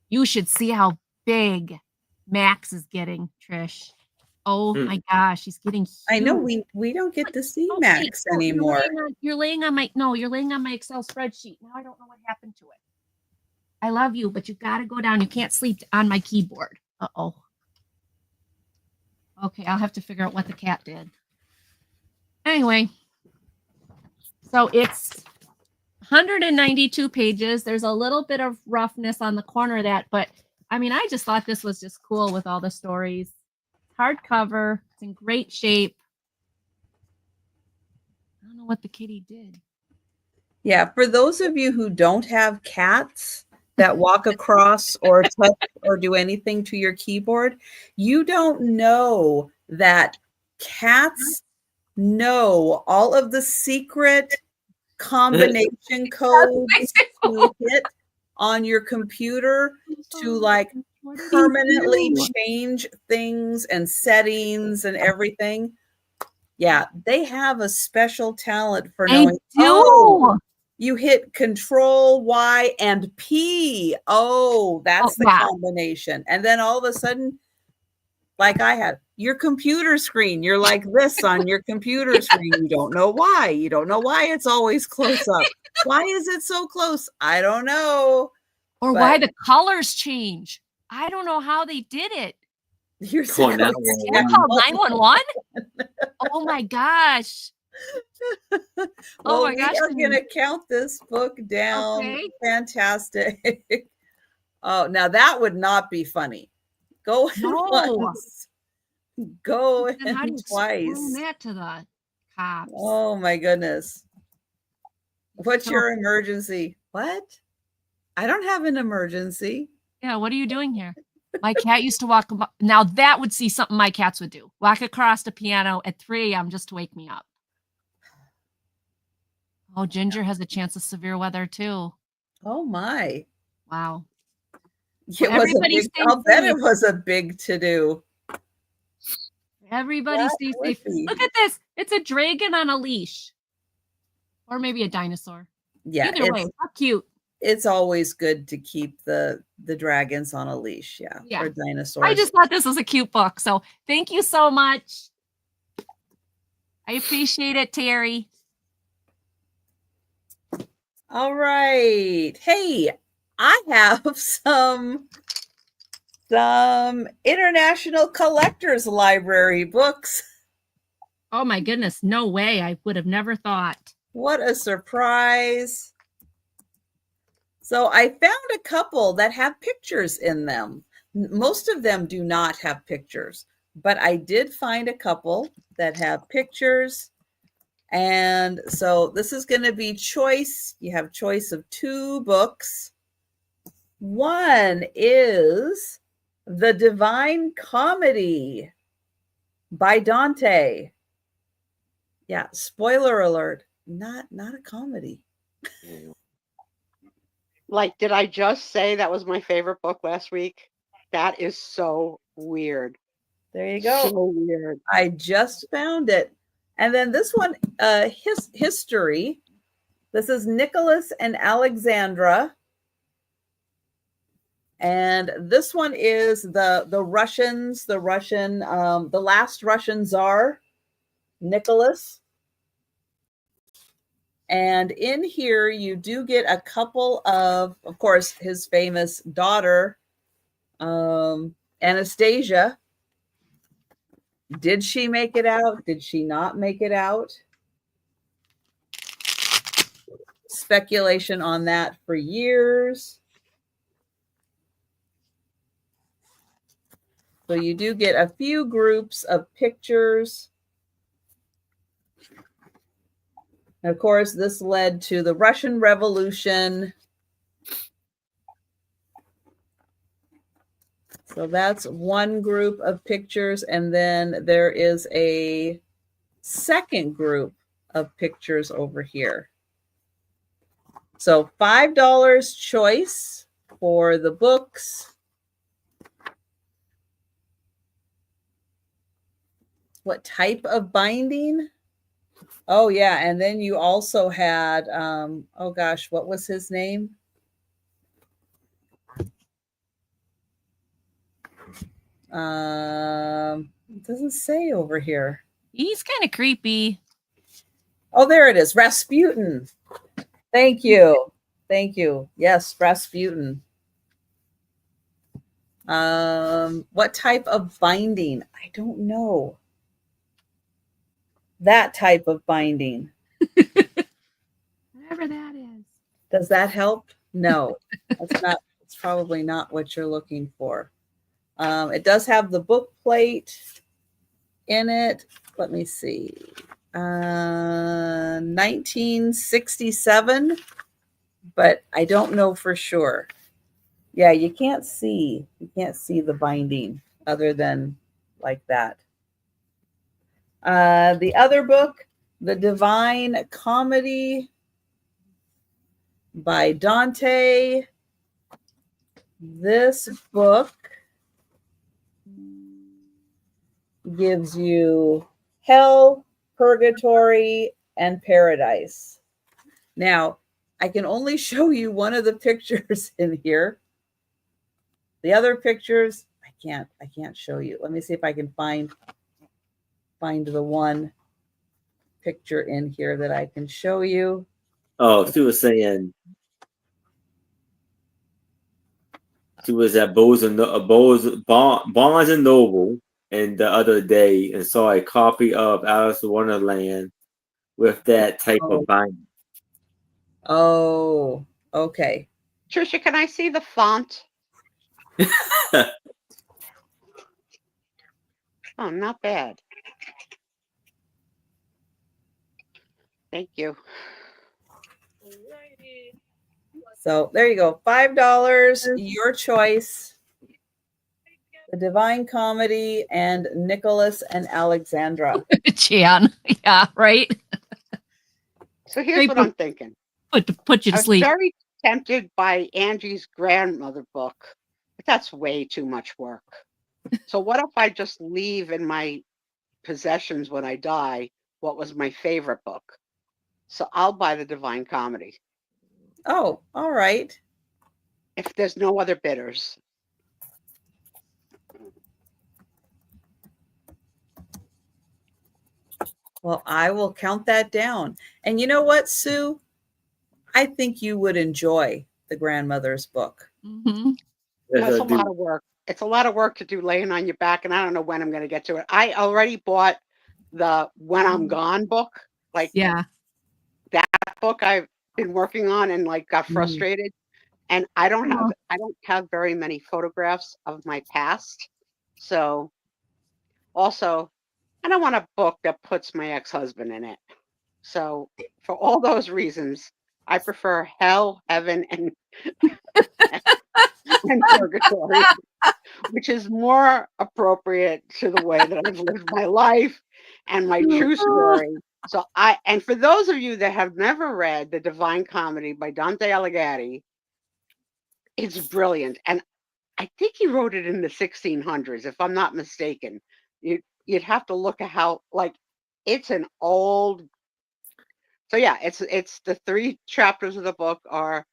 You should see how big Max is getting, Trish. Oh my gosh, he's getting huge. I know we don't get to see Oh, Max wait, no, anymore. You're laying on my Excel spreadsheet. Now I don't know what happened to it. I love you, but you got to go down. You can't sleep on my keyboard. Uh-oh. Okay, I'll have to figure out what the cat did. Anyway, so it's 192 pages. There's a little bit of roughness on the corner of that, but I mean, I just thought this was just cool with all the stories. Hardcover. It's in great shape. I don't know what the kitty did. Yeah, for those of you who don't have cats that walk across or touch or do anything to your keyboard, you don't know that cats know all of the secret combination codes to hit on your computer to like permanently change things and settings and everything. Yeah, they have a special talent for knowing. Oh, you hit Control Y and P. Oh, that's the combination. And then all of a sudden, like I had. Your computer screen, you're like this on your computer screen. You don't know why. You don't know why it's always close up. Why is it so close? I don't know. Or why the colors change. I don't know how they did it. You're Call so 911. Can I call 911? Oh my gosh. Well, my gosh. we are going to count this book down. Okay. Fantastic. Oh, now that would not be funny. Go No. once. Go Then how do in you explain twice. that to the cops? Oh my goodness. What's your emergency? What? I don't have an emergency. Yeah, what are you doing here? My cat used to walk. Now that would see something my cats would do. Walk across the piano at 3 a.m. just to wake me up. Oh, Ginger has a chance of severe weather too. Oh my. Wow. It Well, was a everybody big, stay I'll bet safe. it was a big to-do. Everybody That stay would safe. be. Look at this. It's a dragon on a leash. Or maybe a dinosaur. Yeah, Either way, how cute. it's always good to keep the dragons on a leash. Yeah. Or dinosaurs. I just thought this was a cute book. So thank you so much. I appreciate it, Terry. All right. Hey, I have some International Collectors Library books. Oh my goodness. No way. I would have never thought. What a surprise. So I found a couple that have pictures in them. Most of them do not have pictures, but I did find a couple that have pictures. And so this is going to be choice. You have choice of 2 books. One is The Divine Comedy by Dante. Yeah, spoiler alert, not a comedy. Like, did I just say that was my favorite book last week? That is so weird. There you go. So weird. I just found it. And then this one, history. This is Nicholas and Alexandra. And this one is the Russians, the last Russian Tsar, Nicholas. And in here, you do get a couple of course, his famous daughter, Anastasia. Did she make it out? Did she not make it out? Speculation on that for years. So you do get a few groups of pictures. And of course, this led to the Russian Revolution. So that's one group of pictures. And then there is a second group of pictures over here. So $5 choice for the books. What type of binding? Oh, yeah. And then you also had, oh gosh, what was his name? It doesn't say over here. He's kind of creepy. Oh, there it is. Rasputin. Thank you. Thank you. Yes, Rasputin. What type of binding? I don't know. That type of binding. Whatever that is. Does that help? No, that's not. It's probably not what you're looking for. It does have the book plate in it. Let me see. 1967, but I don't know for sure. Yeah, you can't see the binding other than like that. The other book, The Divine Comedy by Dante. This book gives you hell, purgatory, and paradise. Now, I can only show you one of the pictures in here. The other pictures, I can't show you. Let me see if I can find the one picture in here that I can show you. Oh, she was saying she was at Barnes and Noble and the other day and saw a copy of Alice in Wonderland with that type of binding. Oh, okay. Trisha, can I see the font? Oh, not bad. Thank you. So there you go. $5, your choice. The Divine Comedy and Nicholas and Alexandra. Jan. Yeah, right. So here's what I'm thinking. Put you I to was sleep. very tempted by Angie's grandmother book, but that's way too much work. So what if I just leave in my possessions when I die what was my favorite book? So I'll buy the Divine Comedy Oh, all right. if there's no other bidders. Well, I will count that down. And you know what, Sue? I think you would enjoy the grandmother's book. Mm-hmm. That's a lot of work. It's a lot of work to do laying on your back, and I don't know when I'm going to get to it. I already bought the When I'm Gone book. Like, Yeah. that book I've been working on and like got frustrated. And I don't have very many photographs of my past. So also, I don't want a book that puts my ex-husband in it. So for all those reasons, I prefer hell, heaven, and purgatory, which is more appropriate to the way that I've lived my life and my true story. So and for those of you that have never read The Divine Comedy by Dante Alighieri, it's brilliant. And I think he wrote it in the 1600s, if I'm not mistaken. You'd have to look at how, like, it's an old. So yeah, it's the 3 chapters of the book are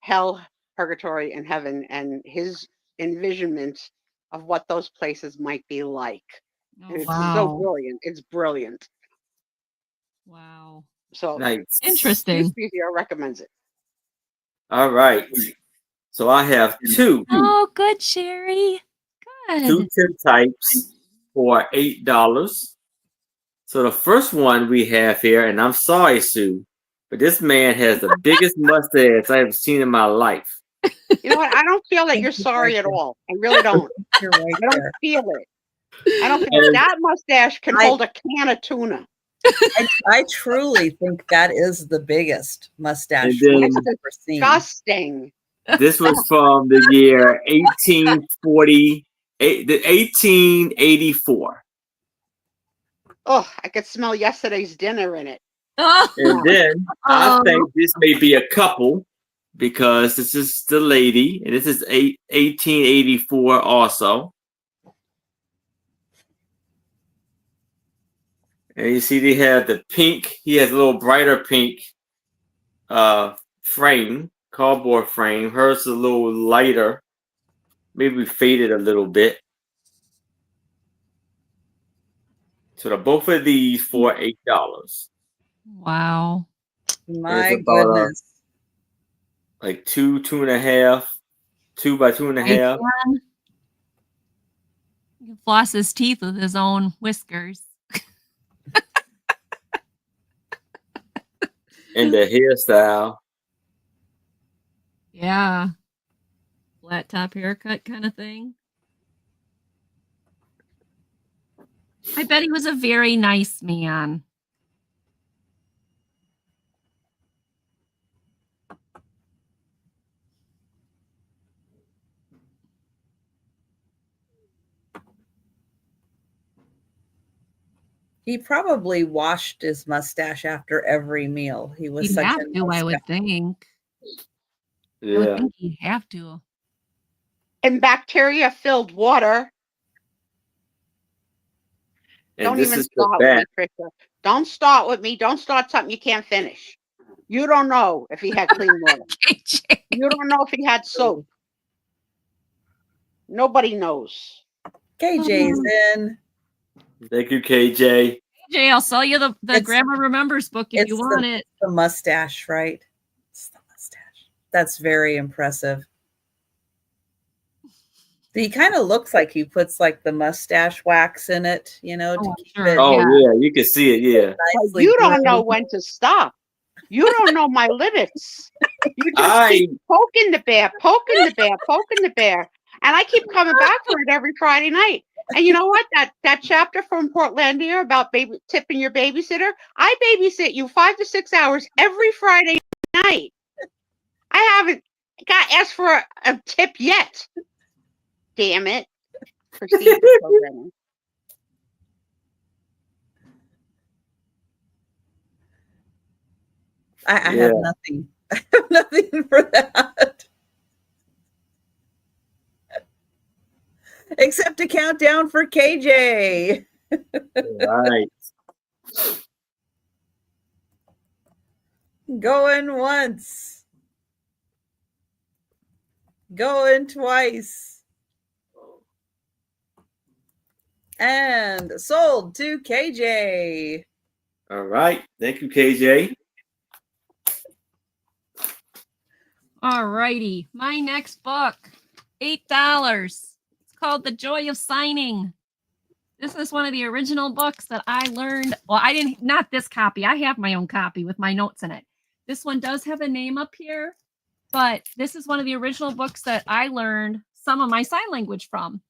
hell, purgatory, and heaven, and his envisionment of what those places might be like. And it's so brilliant. It's brilliant. Wow. So nice. Interesting. Spiezio recommends it. All right. So I have 2. Oh, good, Sherry. Good. 2 tip types for $8. So the first one we have here, and I'm sorry, Sue, but this man has the biggest mustache I have seen in my life. You know what? I don't feel that you're sorry at all. I really don't. You're right I don't feel it. I don't feel it. That mustache can hold a can of tuna. I truly think that is the biggest mustache And then- we've ever seen. Disgusting. This was from the year 1884. Oh, I could smell yesterday's dinner in it. Oh, And then I think this may be a couple because this is the lady, and this is 1884 also. And you see they have the pink. He has a little brighter pink frame, cardboard frame. Hers is a little lighter, maybe faded a little bit. So both of these for $8. wow. My It's about, goodness. like 2.5, 2 by 2.5. He can floss his teeth with his own whiskers. And the hairstyle. Yeah. Flat top haircut kind of thing. I bet he was a very nice man. He probably washed his mustache after every meal. He was He'd such have a to, I would think. I would Yeah. think he'd have to. In bacteria-filled water. And Don't this even is the start with me, back. Trisha. Don't start with me. Don't start something you can't finish. You don't know if he had clean water. You don't know if he had soap. Nobody knows. KJ's in. Thank you, KJ. Jay, I'll sell you the It's- Grandma Remembers book if you want it. The mustache, right? It's the mustache. That's very impressive. He kind of looks like he puts like the mustache wax in it, you know, to Oh, keep sure. it Oh, Yeah. yeah, you can see it. Yeah. nicely. You don't know groomed. when to stop. You don't know my limits. You just I keep poking the bear, poking the bear, poking the bear. And I keep coming back for it every Friday night. And you know what? That chapter from Portlandia about tipping your babysitter, I babysit you 5 to 6 hours every Friday night. I haven't got asked for a tip yet. Damn it. Procedure programming. I Yeah. have nothing. I have nothing for that. Except a countdown for KJ. right. Going once. Going twice. And sold to KJ. All right. Thank you, KJ. All righty. My next book, $8. It's called The Joy of Signing. This is one of the original books that I learned. Well, I didn't, not this copy. I have my own copy with my notes in it. This one does have a name up here, but this is one of the original books that I learned some of my sign language from.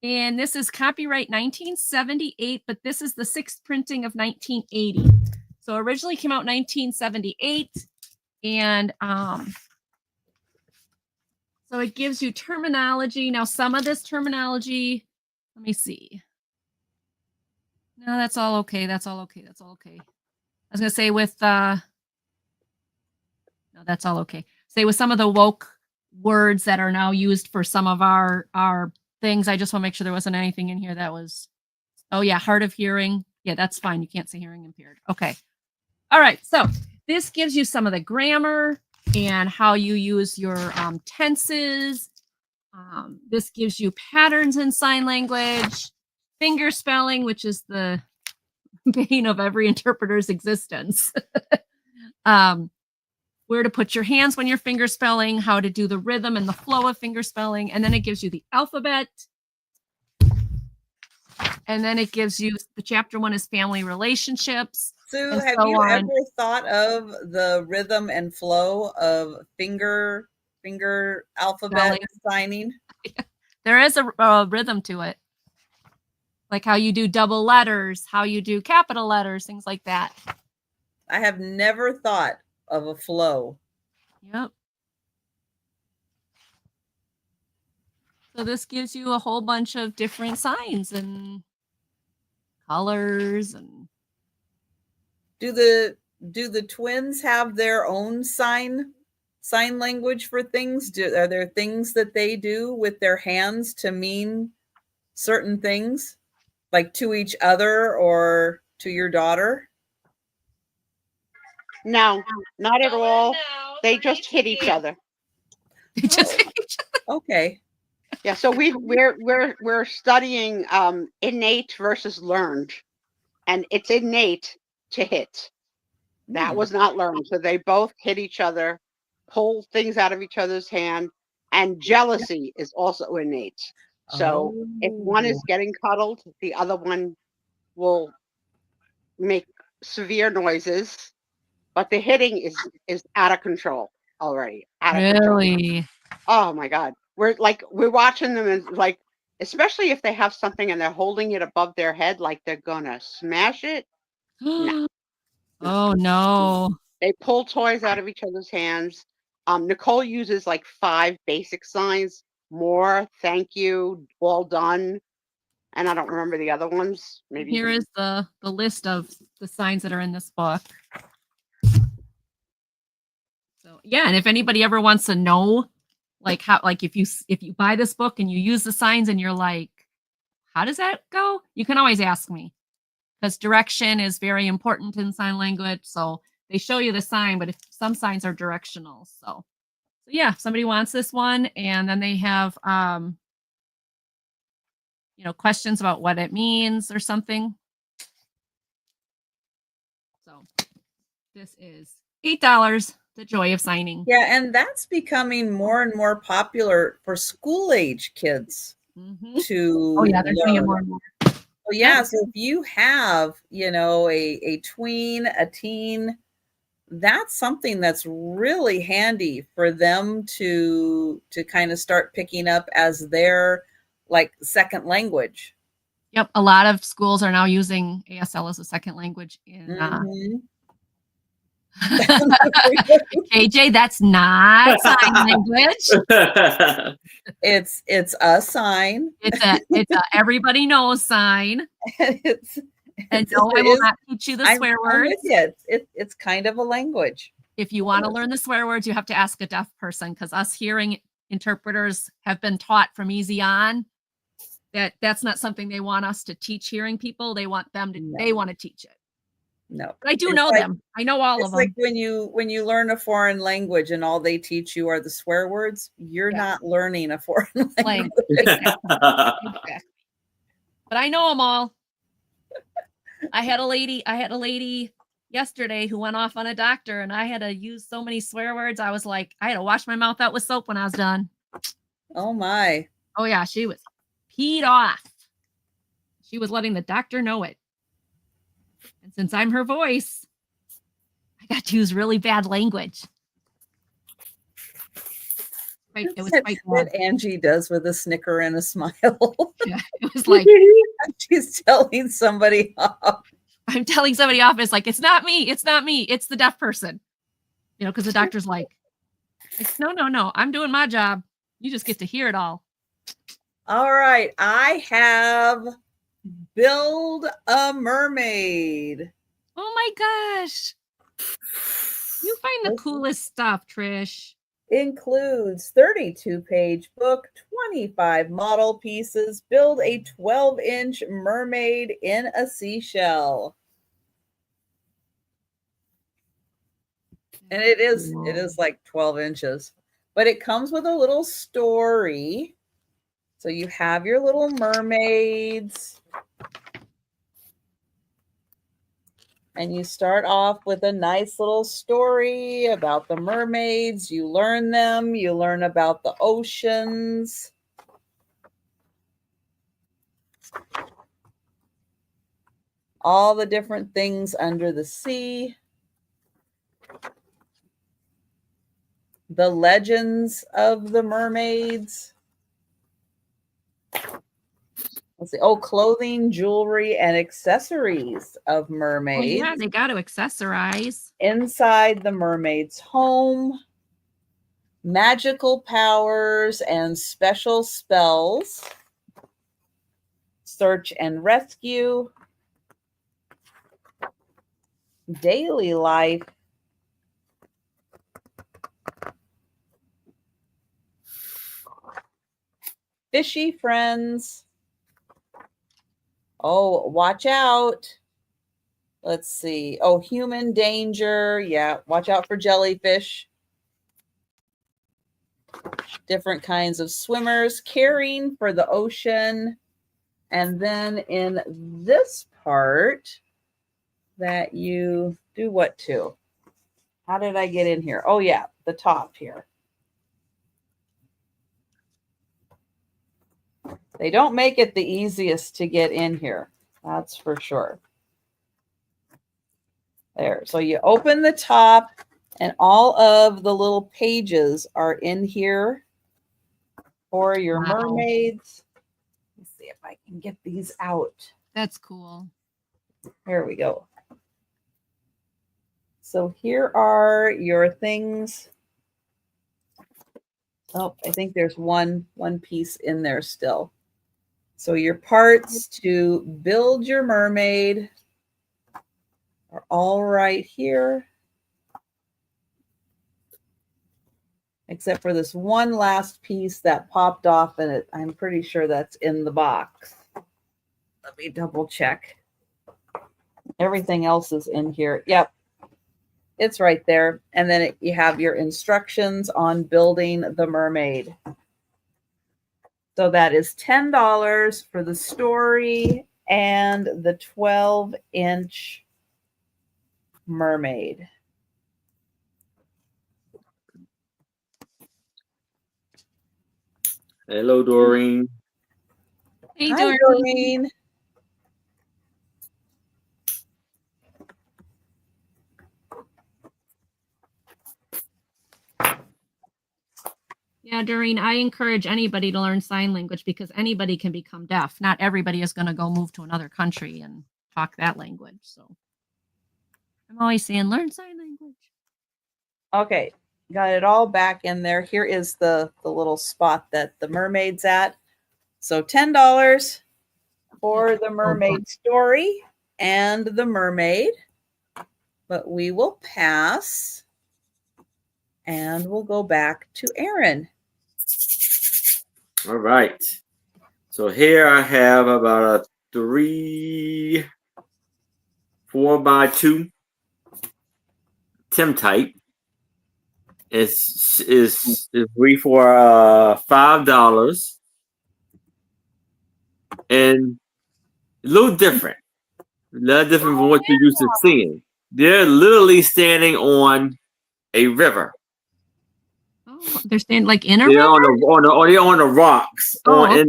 And this is copyright 1978, but this is the 6th printing of 1980. So originally came out 1978. And so it gives you terminology. Now, some of this terminology, let me see. No, that's all okay. That's all okay. That's all okay. I was going to say with, no, that's all okay. Say with some of the woke words that are now used for some of our things. I just want to make sure there wasn't anything in here that was, oh yeah, hard of hearing. Yeah, that's fine. You can't say hearing impaired. Okay. All right. So this gives you some of the grammar and how you use your tenses. This gives you patterns in sign language, finger spelling, which is the bane of every interpreter's existence. Where to put your hands when you're finger spelling, how to do the rhythm and the flow of finger spelling. And then it gives you the alphabet. And then it gives you the chapter 1 is family relationships. Sue, and have so you on. ever thought of the rhythm and flow of finger alphabet signing? There is a rhythm to it. Like how you do double letters, how you do capital letters, things like that. I have never thought of a flow. Yep. So this gives you a whole bunch of different signs and colors. And do the twins have their own sign language for things? Are there things that they do with their hands to mean certain things, like to each other or to your daughter? No, not at all. They just hit each other. they just Okay. Yeah, so we're studying innate versus learned, and it's innate to hit. That was not learned. So they both hit each other, pull things out of each other's hand, and jealousy is also innate. So if one is getting cuddled, the other one will make severe noises, but the hitting is out of control already. Out of control. really. Oh my God. We're watching them and like, especially if they have something and they're holding it above their head, like they're gonna smash it. No. Oh no. They pull toys out of each other's hands. Nicole uses like 5 basic signs: more, thank you, all done. And I don't remember the other ones. Maybe Here is the list of the signs that are in this book. So yeah, and if anybody ever wants to know, like how, like if you buy this book and you use the signs and you're like, how does that go? You can always ask me, because direction is very important in sign language. So they show you the sign, but if some signs are directional. So yeah, if somebody wants this one, and then they have questions about what it means or something. So this is $8. The joy of signing. Yeah, and that's becoming more and more popular for school age kids to Oh yeah, they're doing it learn. more and more. So yeah, so if you have, a tween, a teen, that's something that's really handy for them to kind of start picking up as their like second language. Yep, a lot of schools are now using ASL as a second language in KJ, that's not sign language. It's a sign. It's a everybody knows sign. And no, I will not teach you the swear words. It's kind of a language. If you want to learn the swear words, you have to ask a deaf person, because us hearing interpreters have been taught from easy on that that's not something they want us to teach hearing people. They want them to, they want to teach it. No, but I do know them. I know all of them. It's like when you learn a foreign language and all they teach you are the swear words, you're not learning a foreign language. Exactly. But I know them all. I had a lady yesterday who went off on a doctor, and I had to use so many swear words. I was like, I had to wash my mouth out with soap when I was done. Oh my. Oh yeah, she was peed off. She was letting the doctor know it. And since I'm her voice, I got to use really bad language. Right, it was quite what Angie does with a snicker and a smile. Yeah, it was like she's telling somebody off. I'm telling somebody off. It's like, it's not me. It's not me. It's the deaf person. Because the doctor's like, no, I'm doing my job. You just get to hear it all. All right. I have Build a Mermaid. Oh my gosh. You find the coolest stuff, Trish. Includes 32-page book, 25 model pieces, build a 12-inch mermaid in a seashell. And it is like 12 inches, but it comes with a little story. So you have your little mermaids. And you start off with a nice little story about the mermaids. You learn them. You learn about the oceans. All the different things under the sea. The legends of the mermaids. Let's see. Oh, clothing, jewelry, and accessories of mermaids. Oh, yeah, they got to accessorize. Inside the mermaid's home. Magical powers and special spells. Search and rescue. Daily life. Fishy friends. Oh, watch out. Let's see. Oh, human danger. Yeah, watch out for jellyfish. Different kinds of swimmers. Caring for the ocean. And then in this part that you do what to? How did I get in here? Oh, yeah, the top here. They don't make it the easiest to get in here. That's for sure. There. So you open the top and all of the little pages are in here for your mermaids. Let's see if I can get these out. That's cool. There we go. So here are your things. Oh, I think there's one piece in there still. So your parts to build your mermaid are all right here. Except for this one last piece that popped off, and I'm pretty sure that's in the box. Let me double check. Everything else is in here. Yep. It's right there. And then you have your instructions on building the mermaid. So that is $10 for the story and the 12-inch mermaid. Hello, Doreen. Hey, Hi, Doreen. Doreen. Yeah, Doreen, I encourage anybody to learn sign language because anybody can become deaf. Not everybody is going to go move to another country and talk that language. So I'm always saying learn sign language. Okay, got it all back in there. Here is the little spot that the mermaid's at. So $10 for the mermaid story and the mermaid. But we will pass and we'll go back to Aaron. All right. So here I have about a 3, 4x2 Tim type. It's free for $5 and a little different. A little different from what you're used to seeing. They're literally standing on a river. Oh, they're standing like in a They're river? they're on the rocks Oh, in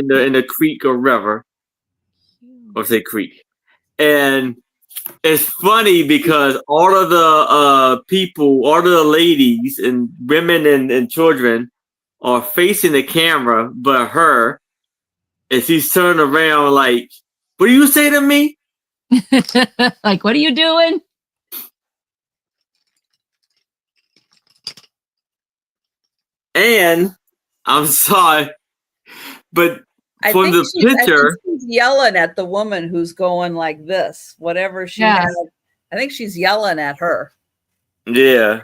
the creek or river. Or say creek. And it's funny because all of the people, all of the ladies and women and children are facing the camera, but her, and she's turning around like, "What do you say to me?" Like, what are you doing? And I'm sorry, but I from think the picture, she's yelling at the woman who's going like this, whatever she has. I think she's yelling at her. Yeah.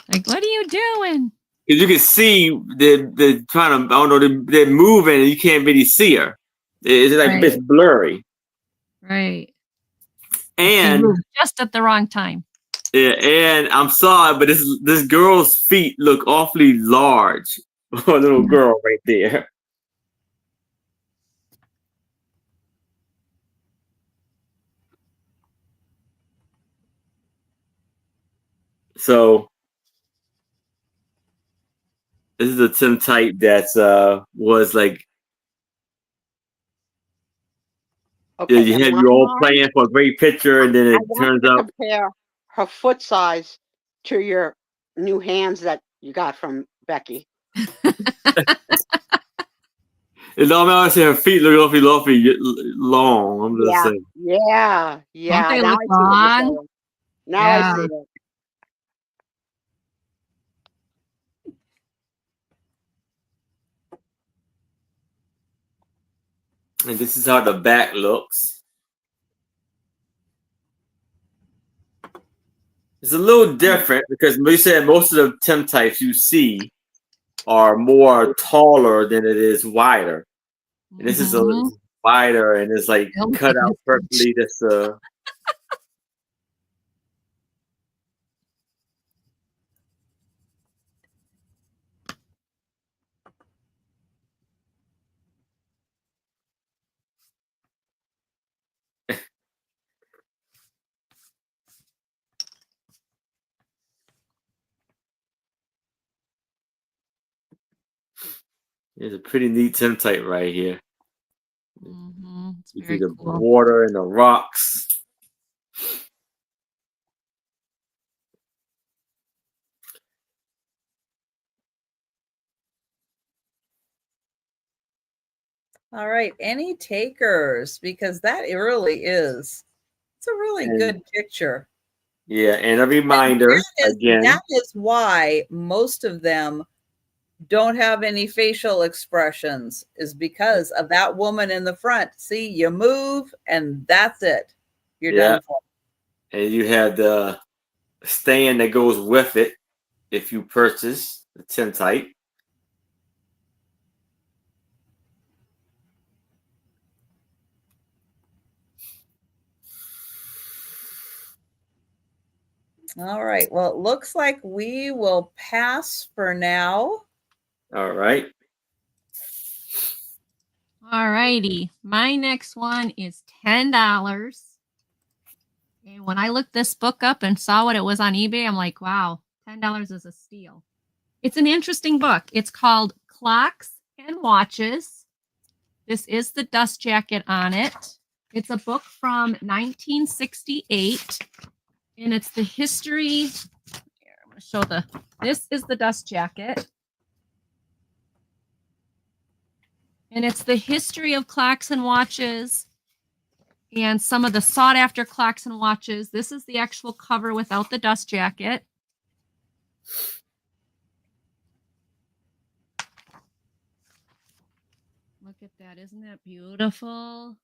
Like, what are you doing? Because you can see they're trying to, I don't know, they're moving and you can't really see her. It's like it's blurry. Right. And just at the wrong time. Yeah, and I'm sorry, but this girl's feet look awfully large. A little girl right there. So this is a Tim type that's was like you had you all playing for a great picture, and then it turns out compare her foot size to your new hands that you got from Becky. it don't matter. Say her feet look awfully long. I'm just saying. Yeah. Don't they Now look I see what you're long? saying. Now I see it. And this is how the back looks. It's a little different because you said most of the Tim types you see are more taller than it is wider. And this is a little wider and it's like cut out perfectly. That's It's a pretty neat Tim type right here. It's You very see the cool. water and the rocks. All right. Any takers? Because that really is. It's a really good picture. Yeah, and a reminder again. That is why most of them don't have any facial expressions, is because of that woman in the front. See, you move and that's it. You're done for. And you have the stand that goes with it if you purchase the Tim type. All right. Well, it looks like we will pass for now. All right. All righty. My next one is $10. And when I looked this book up and saw what it was on eBay, I'm like, wow, $10 is a steal. It's an interesting book. It's called Clocks and Watches. This is the dust jacket on it. It's a book from 1968, and it's the history. Here, I'm going to show this is the dust jacket. And it's the history of clocks and watches and some of the sought after clocks and watches. This is the actual cover without the dust jacket. Look at that. Isn't that beautiful?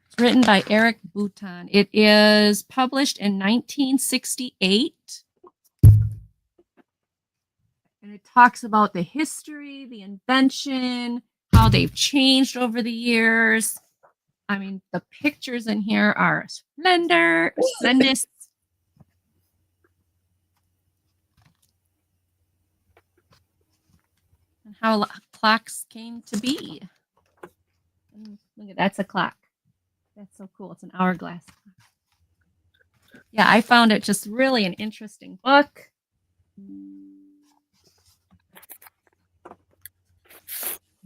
It's written by Eric Bouton. It is published in 1968. And it talks about the history, the invention, how they've changed over the years. I mean, the pictures in here are splendid. And how clocks came to be. And look at that's a clock. That's so cool. It's an hourglass. Yeah, I found it just really an interesting book.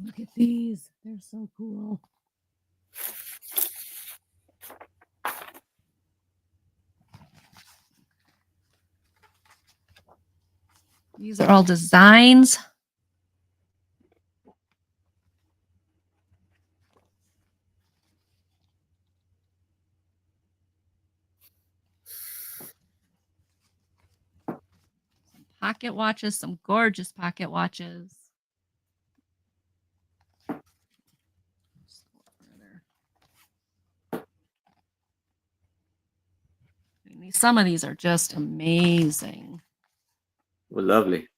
Look at these. They're so cool. These are all designs. Some pocket watches, some gorgeous pocket watches. Some of these are just amazing. Well, lovely.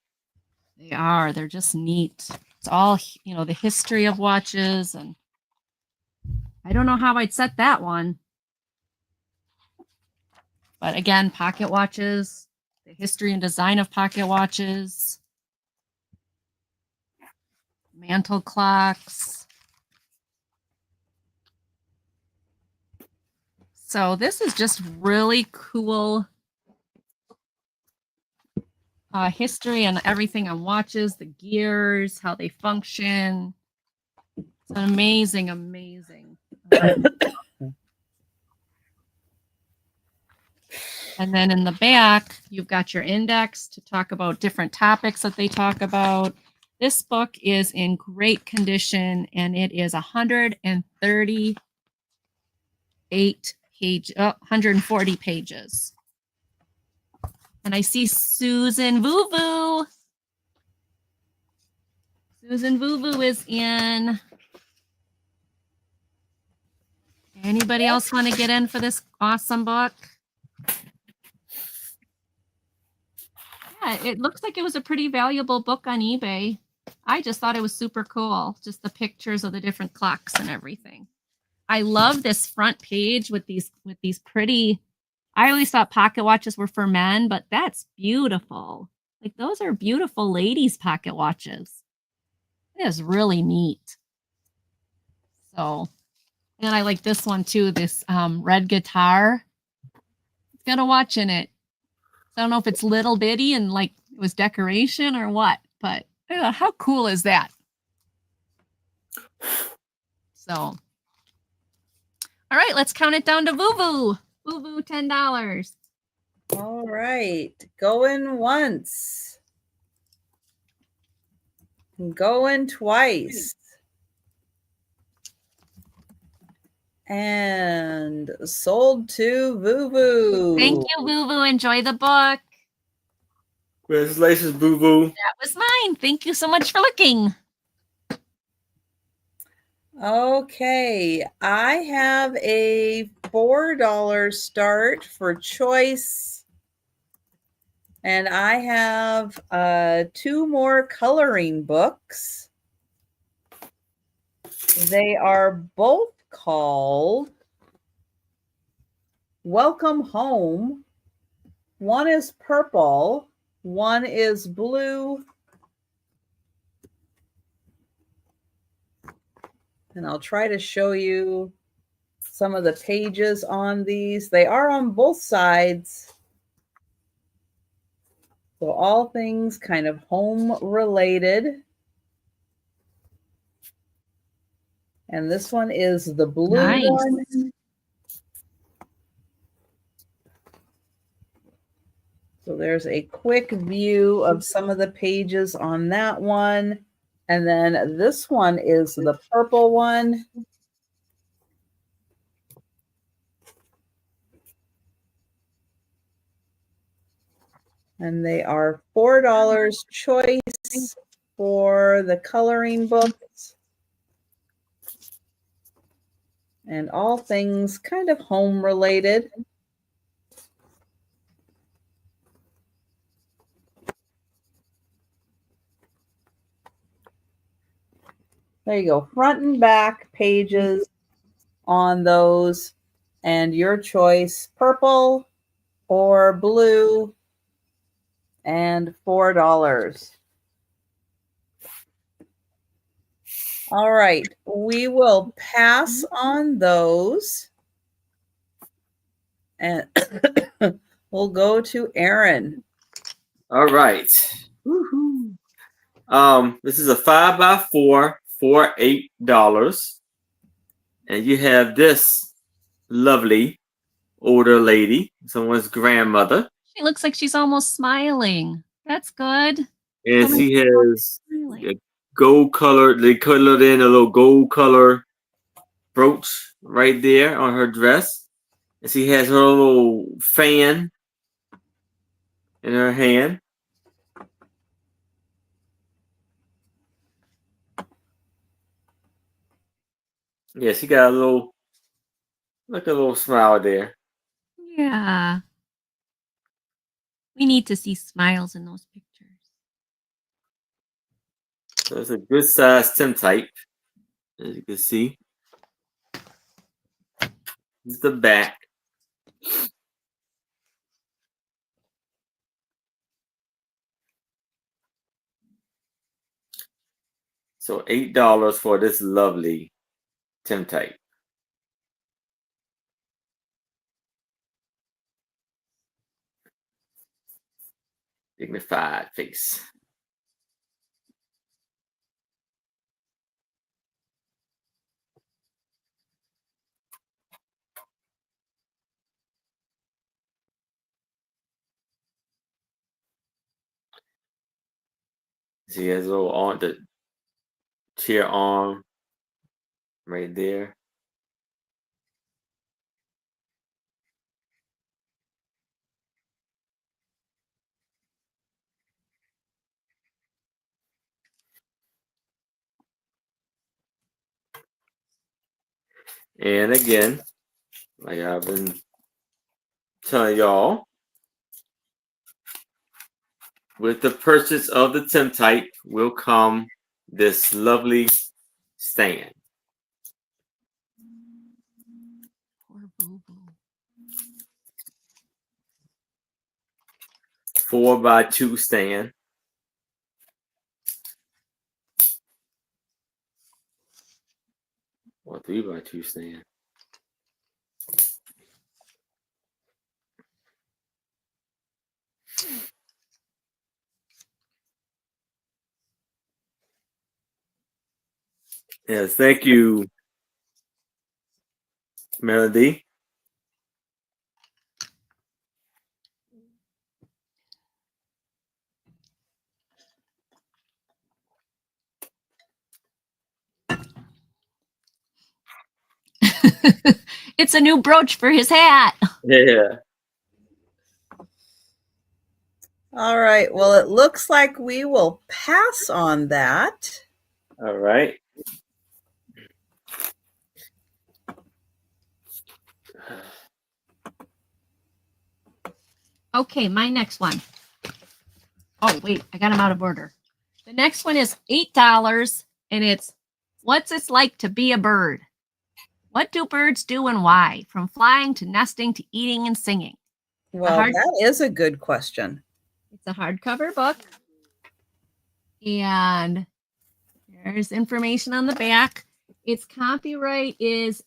They are. They're just neat. It's all, the history of watches. And I don't know how I'd set that one. But again, pocket watches, the history and design of pocket watches, mantle clocks. So this is just really cool history and everything on watches, the gears, how they function. It's amazing, amazing. And then in the back, you've got your index to talk about different topics that they talk about. This book is in great condition, and it is 140 pages. And I see Susan Vuvu. Susan Vuvu is in. Anybody else want to get in for this awesome book? Yeah, it looks like it was a pretty valuable book on eBay. I just thought it was super cool. Just the pictures of the different clocks and everything. I love this front page with these pretty. I always thought pocket watches were for men, but that's beautiful. Like those are beautiful ladies' pocket watches. It is really neat. So, and I like this one too. This red guitar. It's got a watch in it. I don't know if it's little bitty and like it was decoration or what, but how cool is that? So, all right, let's count it down to Vuvu. Vuvu, $10. All right, going once, going twice, and sold to Vuvu. Thank you, Vuvu. Enjoy the book. Congratulations, Boo Boo. That was mine. Thank you so much for looking. Okay, I have a $4 start for choice. And I have 2 more coloring books. They are both called Welcome Home. One is purple, one is blue. And I'll try to show you some of the pages on these. They are on both sides. So all things kind of home related. And this one is the blue Nice. one. So there's a quick view of some of the pages on that one. And then this one is the purple one. And they are $4 choice for the coloring books. And all things kind of home related. There you go. Front and back pages on those. And your choice, purple or blue, and $4. All right. We will pass on those. And we'll go to Aaron. All right. Woo-hoo. This is a 5x4 for $8. And you have this lovely older lady, someone's grandmother. She looks like she's almost smiling. That's good. And Oh, she has smiling. a gold colored, they colored in a little gold color brooch right there on her dress. And she has her little fan in her hand. Yeah, she got a little, like a little smile there. Yeah. We need to see smiles in those pictures. So it's a good size tintype, as you can see. This is the back. So $8 for this lovely tintype. Dignified face. She has a little on the chair arm right there. And again, like I've been telling y'all, with the purchase of the tintype will come this lovely stand. Poor boo-boo. 4x2 stand. Or 3x2 stand. Yes, thank you, Melody. It's a new brooch for his hat. Yeah. All right. Well, it looks like we will pass on that. All right. Okay, my next one. Oh, wait, I got them out of order. The next one is $8, and it's What's It Like to Be a Bird? What do birds do and why? From flying to nesting to eating and singing. Well, that is a good question. It's a hardcover book. And there's information on the back. Its copyright is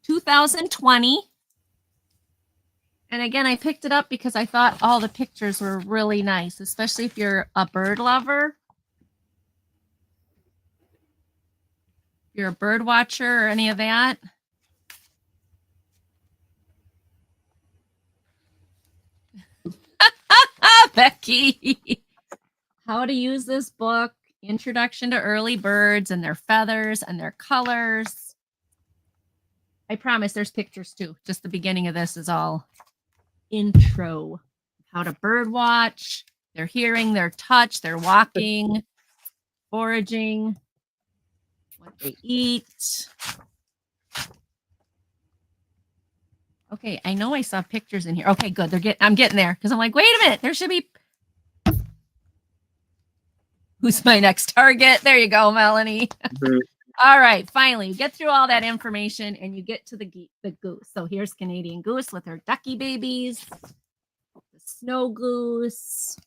2020. And again, I picked it up because I thought all the pictures were really nice, especially if you're a bird lover. If you're a bird watcher or any of that. Becky. How to use this book. Introduction to early birds and their feathers and their colors. I promise there's pictures too. Just the beginning of this is all intro. How to bird watch, their hearing, their touch, their walking, foraging, what they eat. Okay, I know I saw pictures in here. Okay, good. I'm getting there because I'm like, wait a minute, there should be. Who's my next target? There you go, Melanie. Mhm. All right, finally, you get through all that information and you get to the goose. So here's Canadian goose with her ducky babies, the snow goose.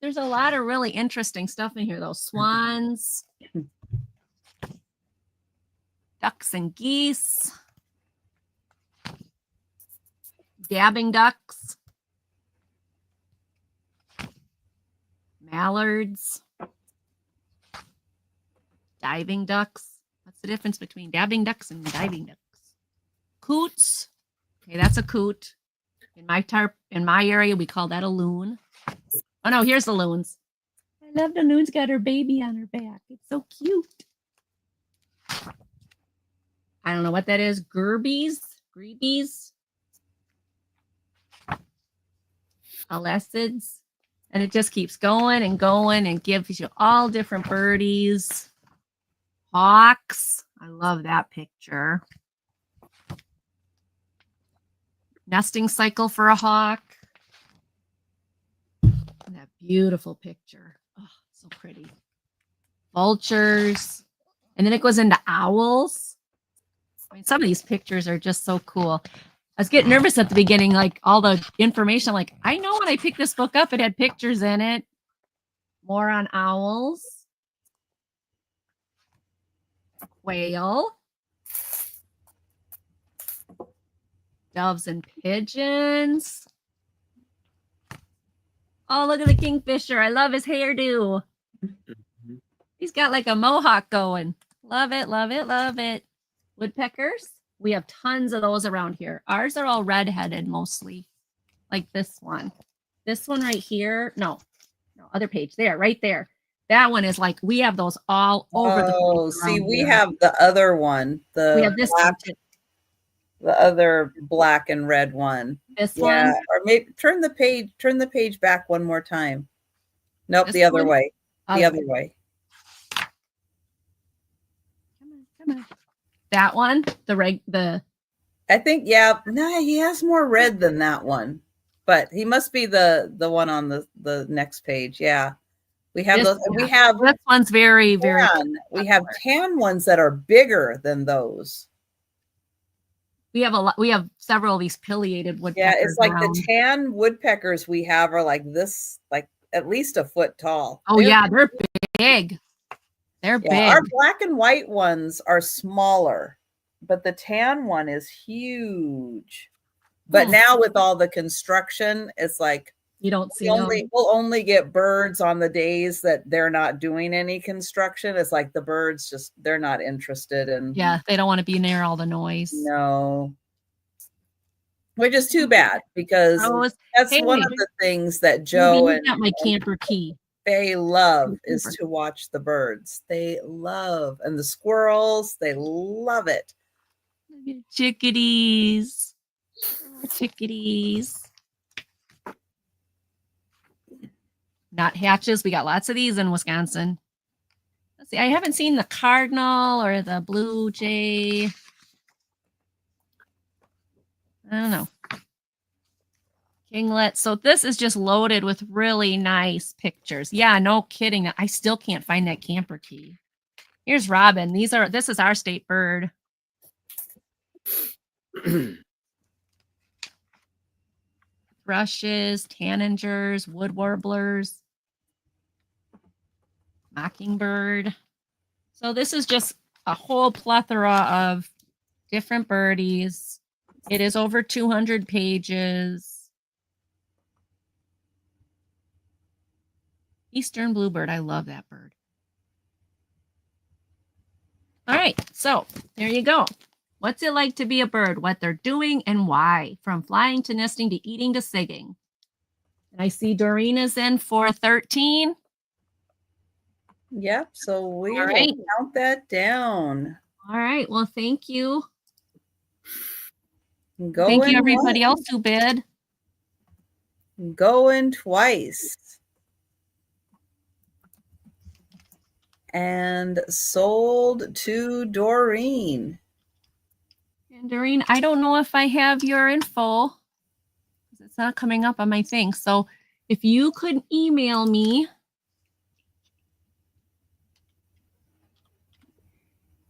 There's a lot of really interesting stuff in here, though. Swans, ducks and geese, dabbing ducks, mallards, diving ducks. What's the difference between dabbing ducks and diving ducks? Coots. Okay, that's a coot. In my area, we call that a loon. Oh no, here's the loons. I love the loon's got her baby on her back. It's so cute. I don't know what that is. Greebies. Alessids. And it just keeps going and going and gives you all different birdies. Hawks. I love that picture. Nesting cycle for a hawk. And that beautiful picture. Oh, so pretty. Vultures. And then it goes into owls. I mean, some of these pictures are just so cool. I was getting nervous at the beginning, like all the information. Like, I know when I picked this book up, it had pictures in it. More on owls. Quail. Doves and pigeons. Oh, look at the kingfisher. I love his hairdo. He's got like a mohawk going. Love it, love it, love it. Woodpeckers. We have tons of those around here. Ours are all red-headed mostly. Like this one. This one right here. No, other page. There, right there. That one is like, we have those all over the place. Oh, see, we have the other one. We have this one too. The other black and red one. This one? Or maybe turn the page back one more time. Nope, This the other one? way. The Oh. other way. Come on. That one? I think, yeah, no, he has more red than that one. But he must be the one on the next page. Yeah. We have those. We have this one's very, very tan. We have tan ones that are bigger than those. We have several of these pileated woodpeckers. Yeah, it's like around. the tan woodpeckers we have are like this, like at least a foot tall. Oh, they're big. They're big. Our black and white ones are smaller, but the tan one is huge. But now with all the construction, it's like you don't see we'll only get birds on the days that they're not doing any construction. It's like the birds they're not interested in. Yeah, they don't want to be near all the noise. No. Which is too bad because that's one of the things that Joe and my camper key. They love is to watch the birds. They love, and the squirrels, they love it. Chickadees. Chickadees. Nuthatches. We got lots of these in Wisconsin. Let's see. I haven't seen the cardinal or the blue jay. I don't know. Kinglet. So this is just loaded with really nice pictures. Yeah, no kidding. I still can't find that camper key. Here's robin. This is our state bird. Thrushes, tanagers, wood warblers, mockingbird. So this is just a whole plethora of different birdies. It is over 200 pages. Eastern bluebird. I love that bird. All right, so there you go. What's it like to be a bird? What they're doing and why. From flying to nesting to eating to singing. And I see Doreen is in for 13. Yep. So we All will right. count that down. All right. Well, thank you. Going Thank you, everybody once, else who bid. going twice. And sold to Doreen. And Doreen, I don't know if I have your info. It's not coming up on my thing. So if you could email me.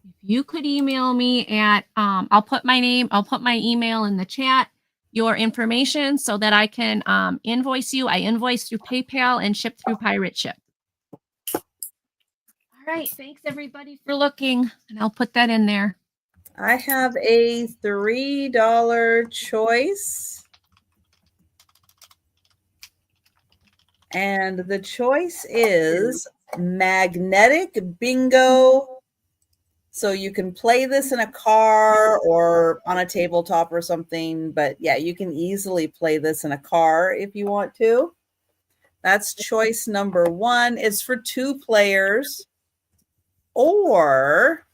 If you could email me at, I'll put my name, I'll put my email in the chat, your information so that I can invoice you. I invoice through PayPal and ship through Pirate Ship. All right. Thanks, everybody, for looking. And I'll put that in there. I have a $3 choice. And the choice is magnetic bingo. So you can play this in a car or on a tabletop or something. But yeah, you can easily play this in a car if you want to. That's choice number 1. It's for 2 players. Or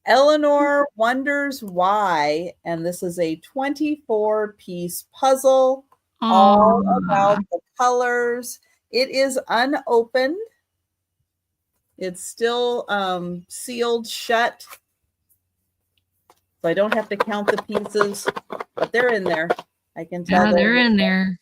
Eleanor Wonders Why. And this is a 24-piece puzzle. All about the colors. It is unopened. It's still sealed shut. So I don't have to count the pieces, but they're in there. I can tell. Yeah, they're in there.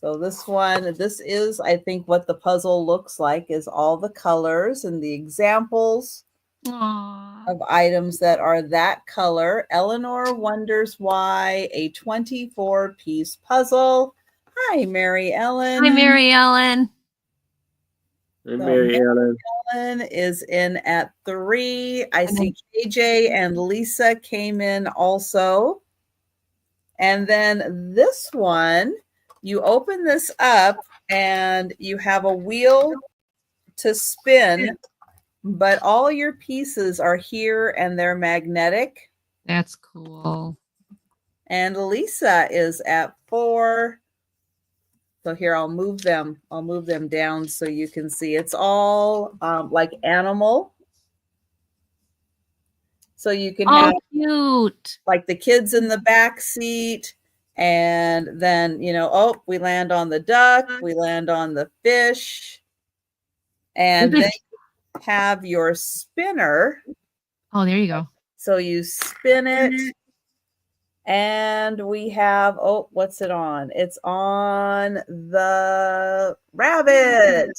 So this one, this is, I think, what the puzzle looks like is all the colors and the examples of items that are that color. Eleanor Wonders Why, a 24-piece puzzle. Hi, Mary Ellen. Hi, Mary Ellen. Hey, Mary Ellen. Ellen is in at 3. I see KJ and Lisa came in also. And then this one, you open this up and you have a wheel to spin, but all your pieces are here and they're magnetic. That's cool. And Lisa is at 4. So here I'll move them down so you can see. It's all like animal. So you can have cute. Like the kids in the back seat. And then, we land on the duck, we land on the fish, and then you have your spinner. Oh, there you go. So you spin it, and we have, what's it on? It's on the rabbit.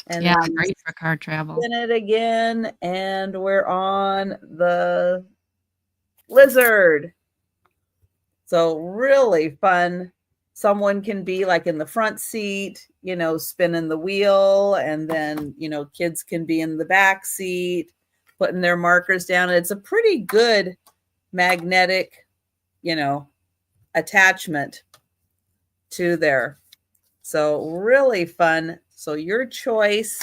And yeah, great for car travel. Spin it again, and we're on the lizard. So really fun. Someone can be like in the front seat, spinning the wheel, and then, kids can be in the back seat, putting their markers down. It's a pretty good magnetic, attachment to there. So really fun. So your choice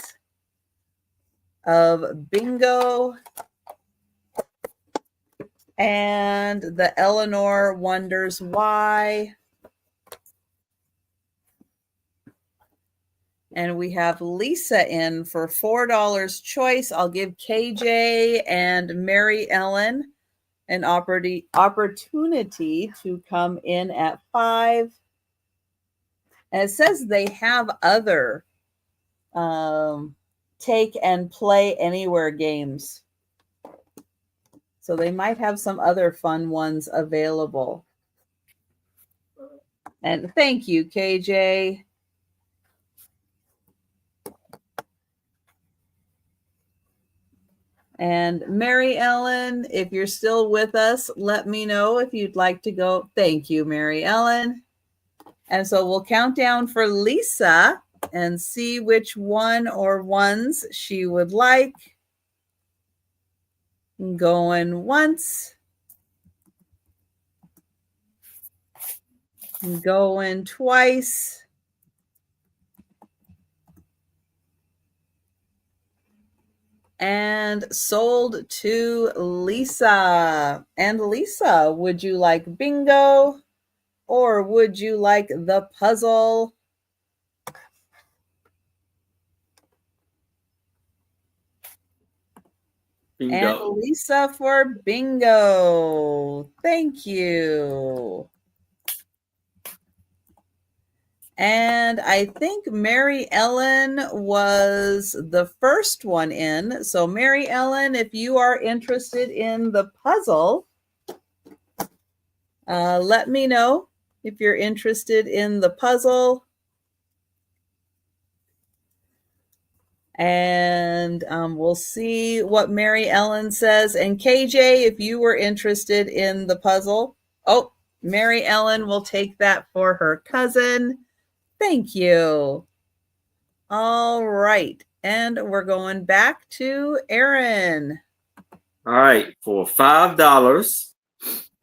of bingo and the Eleanor Wonders Why. And we have Lisa in for $4 choice. I'll give KJ and Mary Ellen an opportunity to come in at 5. And it says they have other take and play anywhere games. So they might have some other fun ones available. And thank you, KJ. And Mary Ellen, if you're still with us, let me know if you'd like to go. Thank you, Mary Ellen. And so we'll count down for Lisa. and see which one or ones she would like. Going once. Going twice. And sold to Lisa. And Lisa, would you like bingo or would you like the puzzle? Bingo. And Lisa for bingo. Thank you. And I think Mary Ellen was the first one in. So Mary Ellen, if you are interested in the puzzle, let me know if you're interested in the puzzle. And we'll see what Mary Ellen says. And KJ, if you were interested in the puzzle. Oh, Mary Ellen will take that for her cousin. Thank you. All right. And we're going back to Aaron. All right. For $5,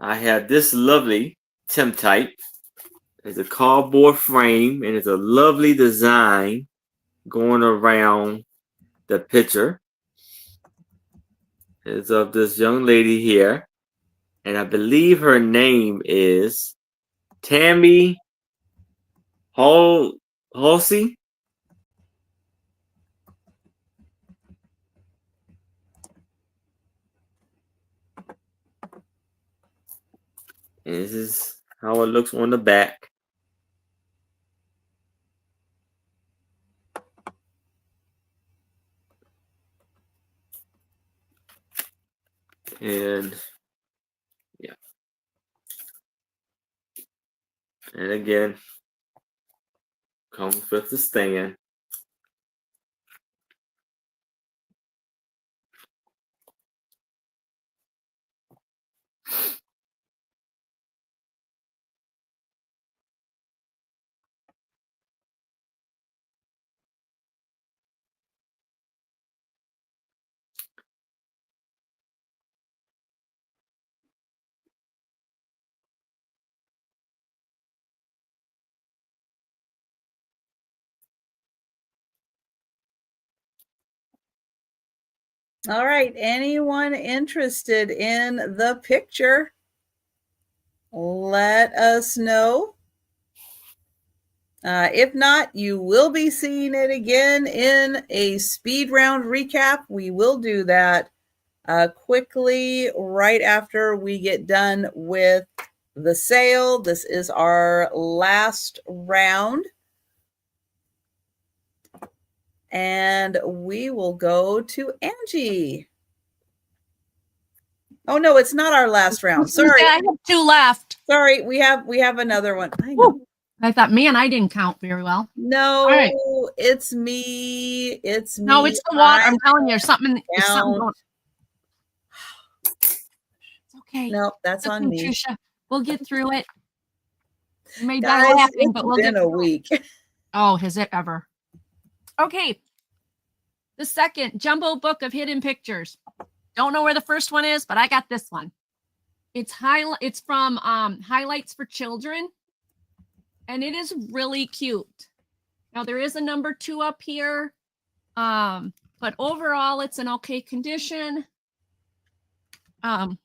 I have this lovely Tim-type. It's a cardboard frame and it's a lovely design going around the picture. It's of this young lady here. And I believe her name is Tammy Halsey. And this is how it looks on the back. And yeah. And again, comes with the stand. All right. Anyone interested in the picture? Let us know. If not, you will be seeing it again in a speed round recap. We will do that quickly right after we get done with the sale. This is our last round. And we will go to Angie. Oh no, it's not our last round. Sorry. I have 2 left. Sorry, we have another one. I know. Woo. I thought, man, I didn't count very well. No, right. It's me. It's me. No, it's the water. I'm telling you, something going. It's okay. No, that's on me. Trisha, we'll get through it. You may Guys, die laughing, but we'll it's been get a through week. it. Oh, has it ever? Okay. The second jumbo book of hidden pictures. Don't know where the first one is, but I got this one. It's from Highlights for Children, and it is really cute. Now there is a number 2 up here, but overall it's in okay condition. But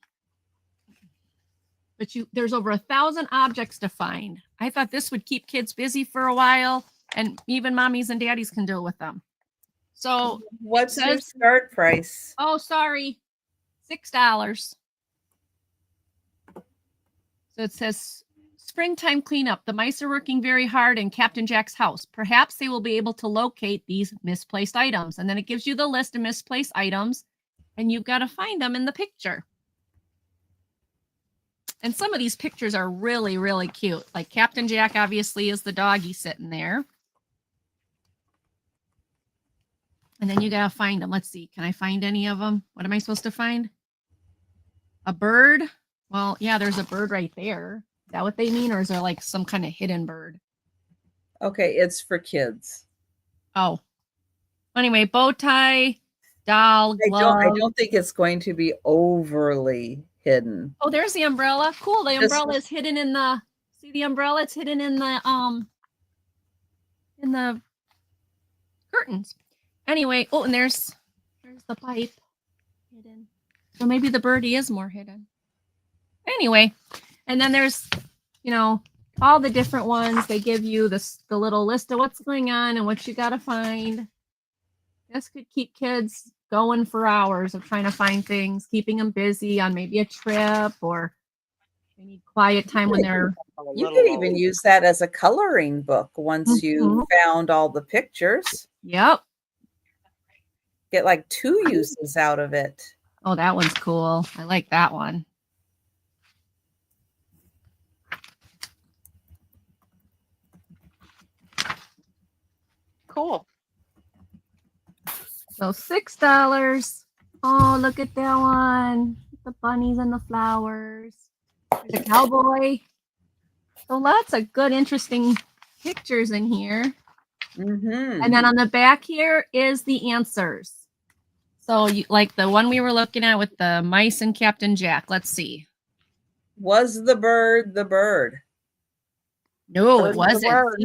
there's over 1,000 objects to find. I thought this would keep kids busy for a while, and even mommies and daddies can deal with them. So what's your start price? Oh, sorry, $6. So it says, springtime cleanup. The mice are working very hard in Captain Jack's house. Perhaps they will be able to locate these misplaced items. And then it gives you the list of misplaced items, and you've got to find them in the picture. And some of these pictures are really, really cute. Like Captain Jack obviously is the doggy sitting there. And then you got to find them. Let's see. Can I find any of them? What am I supposed to find? A bird? Well, yeah, there's a bird right there. Is that what they mean? Or is there like some kind of hidden bird? Okay, it's for kids. Oh. Anyway, bow tie, doll, glove. I don't think it's going to be overly hidden. Oh, there's the umbrella. Cool. The Just- umbrella is hidden in the. See the umbrella? It's hidden in the curtains. Anyway, oh, and there's the pipe hidden. So maybe the birdie is more hidden. Anyway, and then there's, all the different ones. They give you the little list of what's going on and what you got to find. This could keep kids going for hours of trying to find things, keeping them busy on maybe a trip, or they need quiet time when they're. You could even use that as a coloring book once you found all the pictures. Yep. Get like 2 uses out of it. Oh, that one's cool. I like that one. Cool. So $6. Oh, look at that one. The bunnies and the flowers. There's a cowboy. So lots of good, interesting pictures in here. Mm-hmm. And then on the back here is the answers. So like the one we were looking at with the mice and Captain Jack. Let's see. Was the bird the bird? No, Bird it was the wasn't. bird.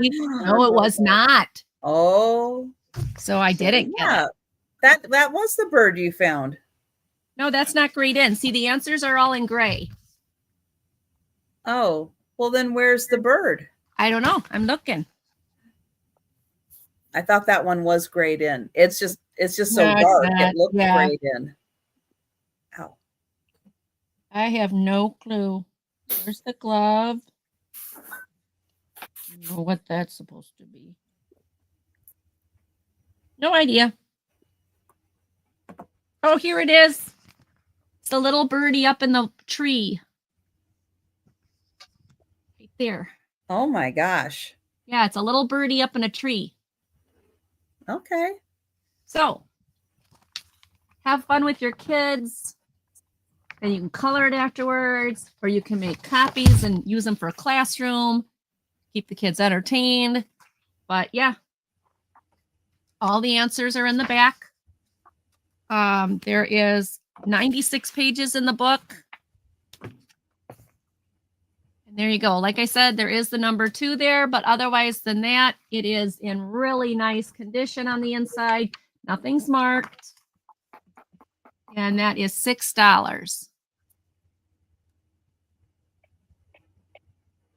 No, it was not. Oh, So I didn't get yeah. it. That was the bird you found. No, that's not grayed in. See, the answers are all in gray. Oh, well then where's the bird? I don't know. I'm looking. I thought that one was grayed in. It's just so No, it's dark. not. It looks Yeah. grayed in. Ow. I have no clue. Where's the glove? I don't know what that's supposed to be. No idea. Oh, here it is. It's the little birdie up in the tree. Right there. Oh my gosh. Yeah, it's a little birdie up in a tree. Okay. So, have fun with your kids. And you can color it afterwards, or you can make copies and use them for a classroom. Keep the kids entertained. But yeah, all the answers are in the back. There is 96 pages in the book. And there you go. Like I said, there is the number 2 there, but otherwise than that, it is in really nice condition on the inside. Nothing's marked. And that is $6.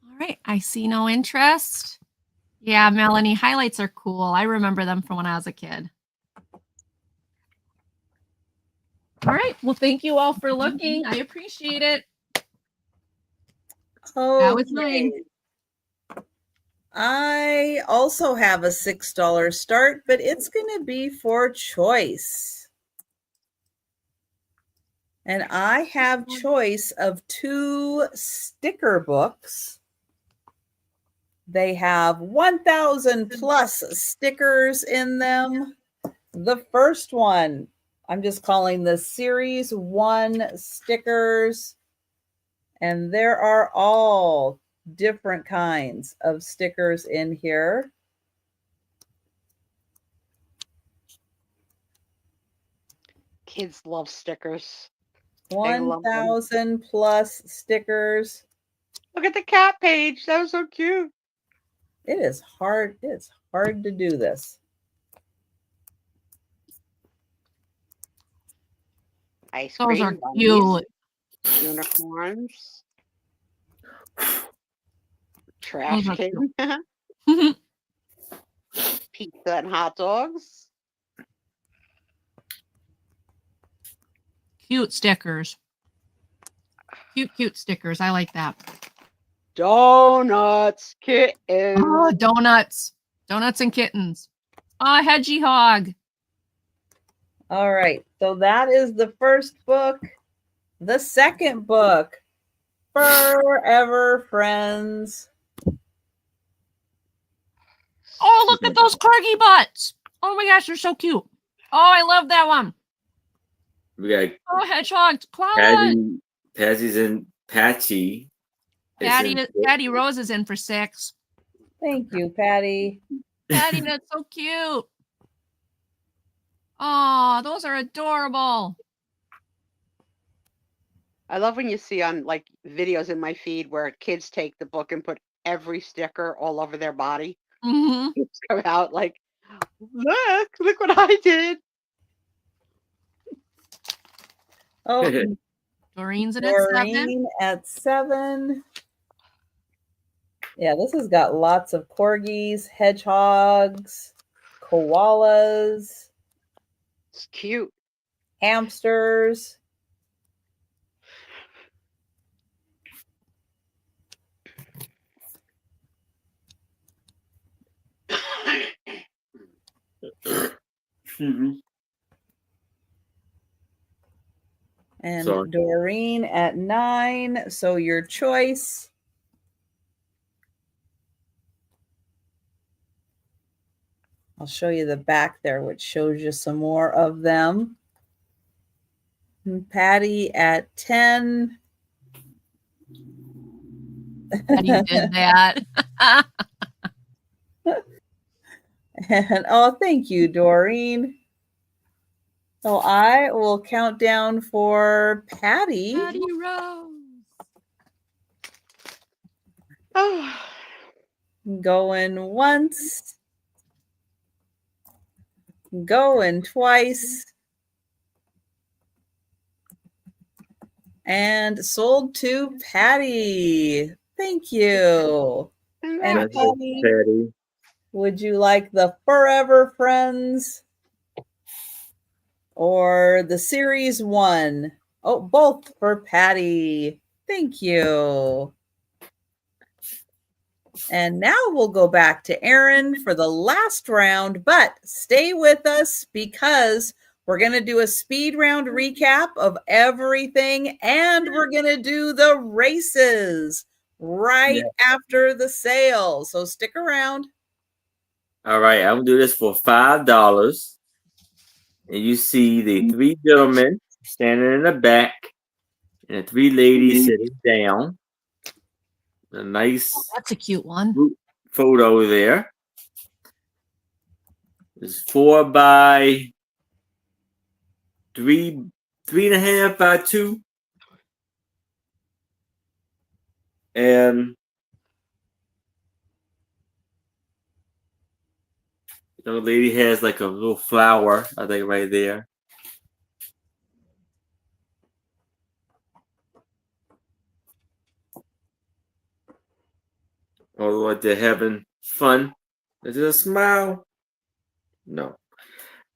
All right. I see no interest. Yeah, Melanie, highlights are cool. I remember them from when I was a kid. All right. Well, thank you all for looking. I appreciate it. Oh, That was mine. I also have a $6 start, but it's going to be for choice. And I have choice of 2 sticker books. They have 1,000 plus stickers in them. The first one, I'm just calling the Series 1 stickers. And there are all different kinds of stickers in here. Kids love stickers. They love them. 1,000 plus stickers. Look at the cat page. That was so cute. It is hard. It's hard to do this. Ice Those cream, are bunnies, cute. unicorns, Those trash are can, pizza and hot dogs. Cute stickers. Cute stickers. I like that. Donuts, kittens. Oh, donuts. Donuts and kittens. Oh, hedgie hog. All right. So that is the first book. The second book, Forever Friends. Oh, look at those corgi butts. Oh my gosh, they're so cute. Oh, I love that one. We got Oh, hedgehogs. Cloud. Patsy's and Patchy. Patty Rose is in for $6. Thank you, Patty. Patty, that's so cute. Oh, those are adorable. I love when you see on like videos in my feed where kids take the book and put every sticker all over their body. Mm-hmm. It's come out like, look what I did. Oh, Doreen's at 7. Doreen at 7. Yeah, this has got lots of corgis, hedgehogs, koalas, It's cute. hamsters. Mhm. And Sorry. Doreen at 9. So your choice. I'll show you the back there, which shows you some more of them. And Patty at 10. You did that. And oh, thank you, Doreen. So I will count down for Patty. Patty Rose. Oh, Going once. Going twice. And sold to Patty. Thank you. And That's Patty, Patty. would you like the Forever Friends or the Series 1? Oh, both for Patty. Thank you. And now we'll go back to Erin for the last round, but stay with us because we're going to do a speed round recap of everything, and we're going to do the races right after the sale. So stick around. All right, I'm gonna do this for $5. And you see the 3 gentlemen standing in the back and the 3 ladies sitting down. A nice That's a cute one. group photo there. It's 4 by 3, 3.5 by 2. And the lady has like a little flower, I think, right there. Or like they're having fun. Is it a smile? No.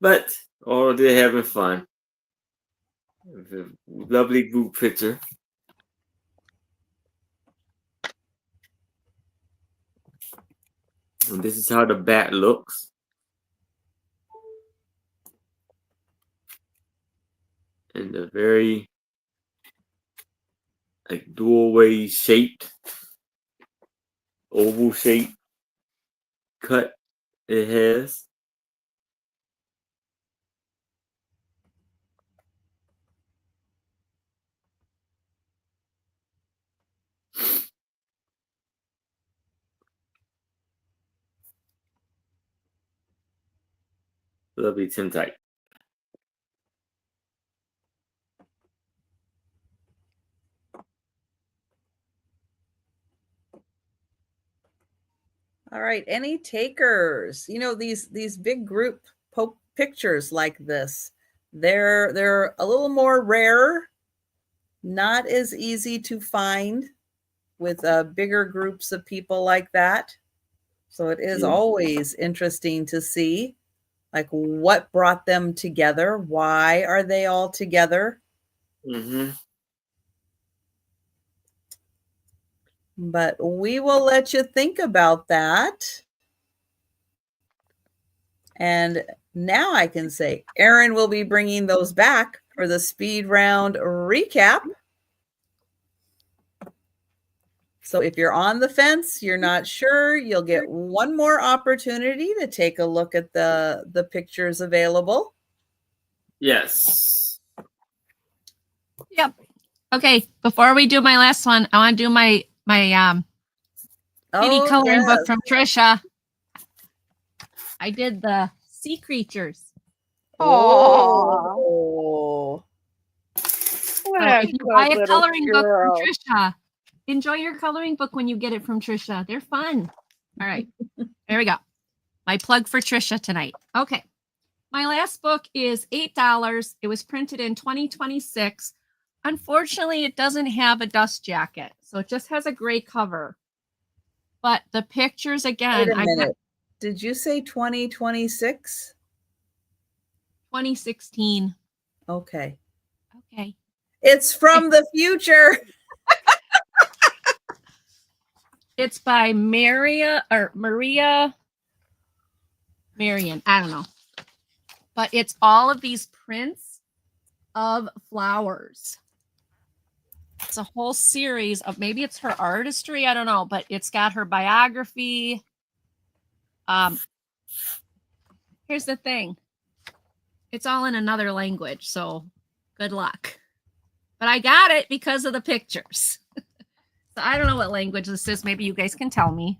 But, or they're having fun. It's a lovely group picture. And this is how the back looks. And the very like doorway shaped, oval shaped cut it has. Lovely tintype. All right, any takers? You know, these big group pictures like this, they're a little more rare, not as easy to find with bigger groups of people like that. So it is always interesting to see like what brought them together. Why are they all together? Mm-hmm. But we will let you think about that. And now I can say Erin will be bringing those back for the speed round recap. So if you're on the fence, you're not sure, you'll get one more opportunity to take a look at the pictures available. Yes. Yep. Okay. Before we do my last one, I want to do my kitty coloring book from Trisha. I did the sea creatures. Oh, So What a if you good buy a little coloring book from girl. Trisha, enjoy your coloring book when you get it from Trisha. They're fun. All right. There we go. My plug for Trisha tonight. Okay. My last book is $8. It was printed in 2026. Unfortunately, it doesn't have a dust jacket, so it just has a gray cover. But the pictures, again, wait a minute. Did you say 2026? 2016. Okay. Okay. It's from the future. It's by Maria Marion. I don't know. But it's all of these prints of flowers. It's a whole series of, maybe it's her artistry, I don't know, but it's got her biography. Here's the thing. It's all in another language, so good luck. But I got it because of the pictures. So I don't know what language this is. Maybe you guys can tell me.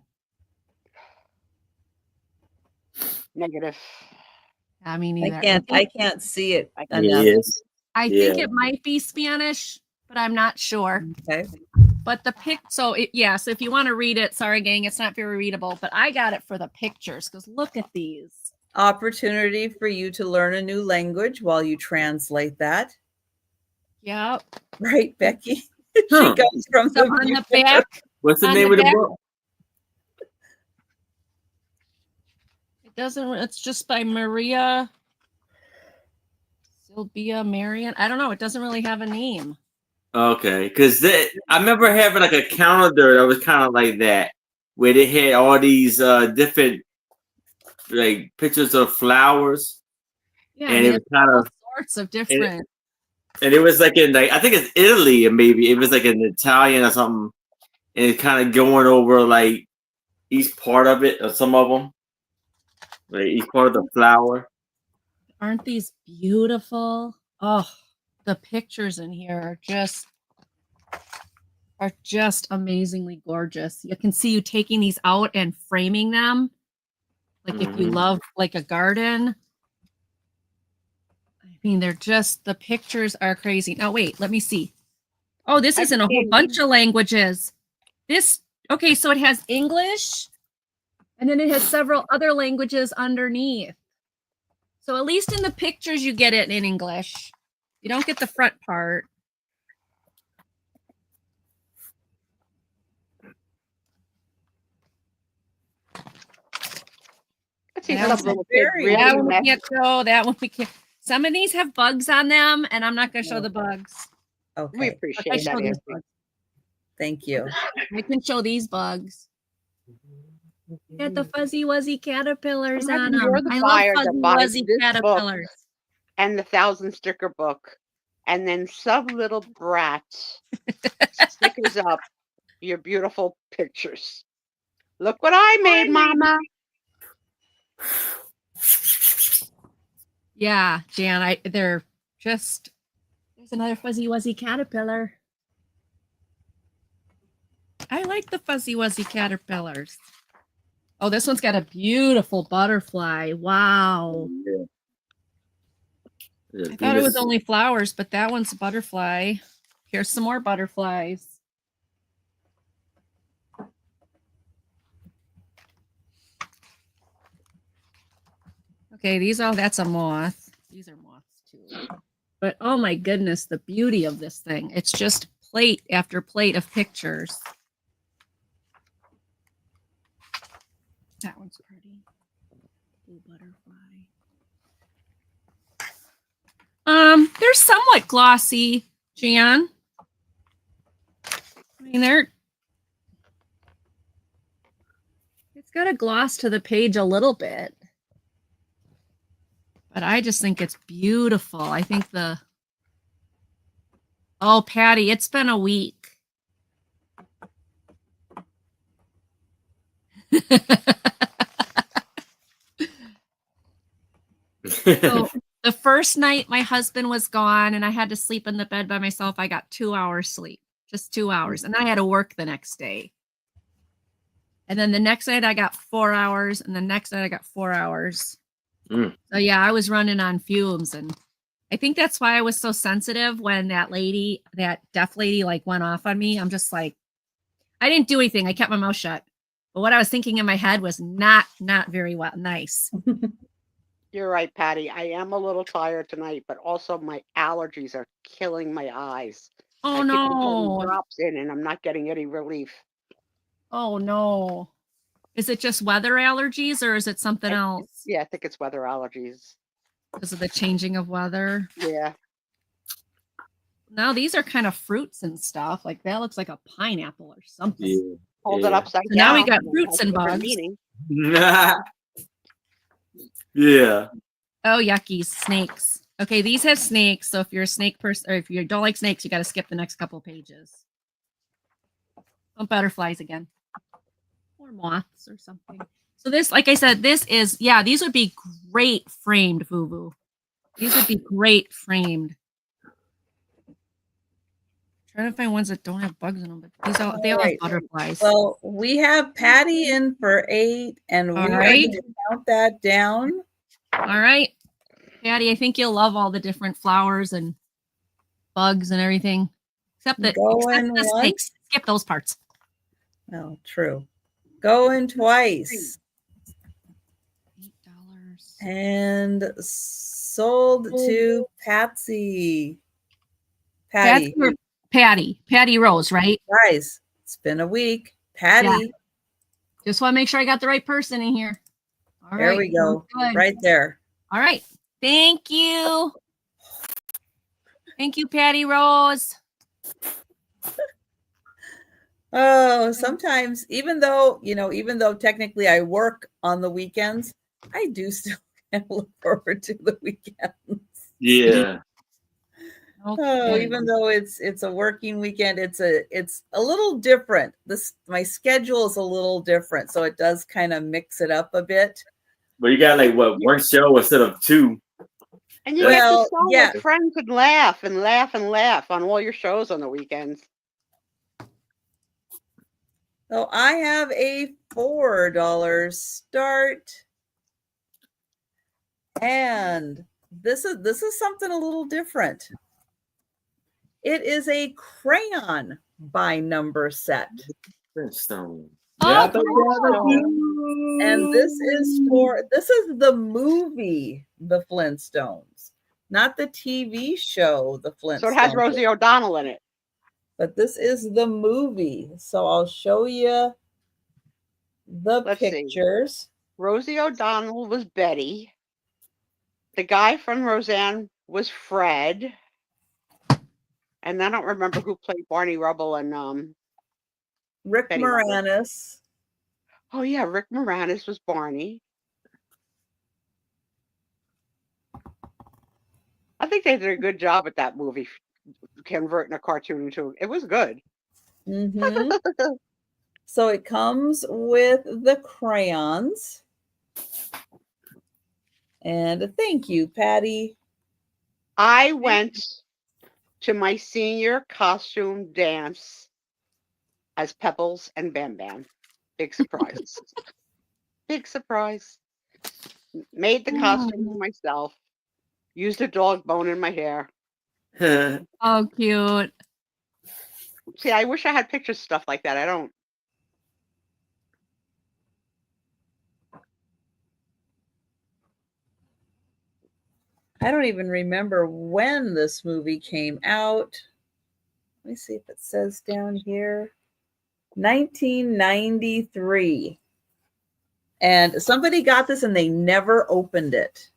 Negative. I mean, either. I can't see it enough. Yes. I think it might be Spanish, but I'm not sure. Okay. But the so if you want to read it, sorry gang, it's not very readable, but I got it for the pictures because look at these. Opportunity for you to learn a new language while you translate that. Yep. Right, Becky? Huh. She comes from So on the back, What's the on name the of the back- book? it doesn't, it's just by Maria Silvia Marion. I don't know. It doesn't really have a name. Okay, because I remember having like a calendar that was kind of like that, where they had all these different like pictures of flowers, Yeah, and I mean, it was kind all of, sorts of different. and it was like in like I think it's Italy, or maybe it was like in Italian or something, and it's kind of going over like each part of it or some of them, like each part of the flower. Aren't these beautiful? Oh, the pictures in here are just amazingly gorgeous. You can see you taking these out and framing them. Like if you love like a garden. I mean, they're just, the pictures are crazy. Now wait, let me see. Oh, this is in a whole bunch of languages. Okay, so it has English and then it has several other languages underneath. So at least in the pictures, you get it in English. You don't get the front part. Let's see That some one's little very- kid really that one we messy. can't show. That one we can't. Some of these have bugs on them, and I'm not going to show the bugs. We Okay. I appreciate show that, these Nancy. bugs. Thank you. I can show these bugs. Got the fuzzy wuzzy caterpillars on Imagine them. you're the I buyer love that fuzzy buys wuzzy this book. caterpillars. And the 1,000 sticker book, and then some little brat stickers up your beautiful pictures. Look what I made, Mama. Yeah, Jan, they're just, there's another fuzzy wuzzy caterpillar. I like the fuzzy wuzzy caterpillars. Oh, this one's got a beautiful butterfly. Wow. I thought it was only flowers, but that one's a butterfly. Here's some more butterflies. Okay, that's a moth. These are moths too. But oh my goodness, the beauty of this thing. It's just plate after plate of pictures. That one's pretty. Blue butterfly. They're somewhat glossy, Jan. I mean, it's got a gloss to the page a little bit. But I just think it's beautiful. I think oh, Patty, it's been a week. So the first night my husband was gone and I had to sleep in the bed by myself, I got 2 hours sleep, just 2 hours. And then I had to work the next day. And then the next night I got 4 hours, and the next night I got 4 hours. So yeah, I was running on fumes, and I think that's why I was so sensitive when that deaf lady like went off on me. I'm just like, I didn't do anything. I kept my mouth shut. But what I was thinking in my head was not very well nice. You're right, Patty. I am a little tired tonight, but also my allergies are killing my eyes. Oh I think I'm putting no. drops in and I'm not getting any relief. Oh no. Is it just weather allergies or is it something else? Yeah, I think it's weather allergies. Because of the changing of weather? Yeah. Now these are kind of fruits and stuff. Like that looks like a pineapple or something. Yeah. Hold it upside So down. now we got and it fruits has a and different bugs. meaning. Yeah. Oh, yucky. Snakes. Okay, these have snakes. So if you're a snake person, or if you don't like snakes, you got to skip the next couple pages. Oh, butterflies again. Or moths or something. So this, like I said, this is, yeah, these would be great framed, Boo-Boo. These would be great framed. Trying to find ones that don't have bugs in them, but these all they all have butterflies. Well, we have Patty in for 8, and we are going to count that down. All right. Patty, I think you'll love all the different flowers and bugs and everything. Except the snakes. Skip those parts. Oh, true. Going twice. $8. And sold to Patsy. Patty. Patty Rose, right? Guys, it's been a week. Patty. Yeah. Just want to make sure I got the right person in here. All there we go. Right there. All right. Thank you. Thank you, Patty Rose. Oh, sometimes even though technically I work on the weekends, I do still look forward to the weekends. Yeah. Okay. Oh, even though it's a working weekend, it's a little different. My schedule is a little different, so it does kind of mix it up a bit. But you got like what, one show instead of 2. And you get to sell with friends and laugh and laugh and laugh on all your shows on the weekends. So I have a $4 start. And this is something a little different. It is a crayon by number set. Flintstone. And this is the movie The Flintstones, not the TV show The Flintstones. So it has Rosie O'Donnell in it. But this is the movie. So I'll show you the pictures. See. Rosie O'Donnell was Betty. The guy from Roseanne was Fred. And I don't remember who played Barney Rubble and Rick Betty Moranis. Rubble. Oh yeah, Rick Moranis was Barney. I think they did a good job at that movie, converting a cartoon into it was good. Mm-hmm. So it comes with the crayons. And thank you, Patty. I went to my senior costume dance as Pebbles and Bam Bam. Big surprise. Big surprise. Made the costume myself. Used a dog bone in my hair. Oh, cute. See, I wish I had pictures of stuff like that. I don't. I don't even remember when this movie came out. Let me see if it says down here. 1993. And somebody got this and they never opened it.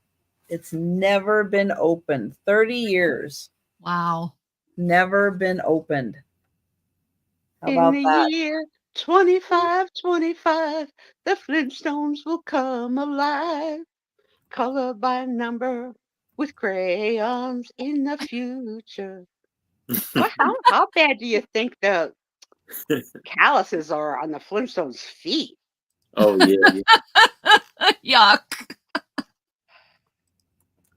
It's never been opened. 30 years. Wow. Never been opened. How about that? In the year 2525, the Flintstones will come alive. Color by number with crayons in the future. Well, how bad do you think the calluses are on the Flintstones' feet? Oh, yeah. Yuck.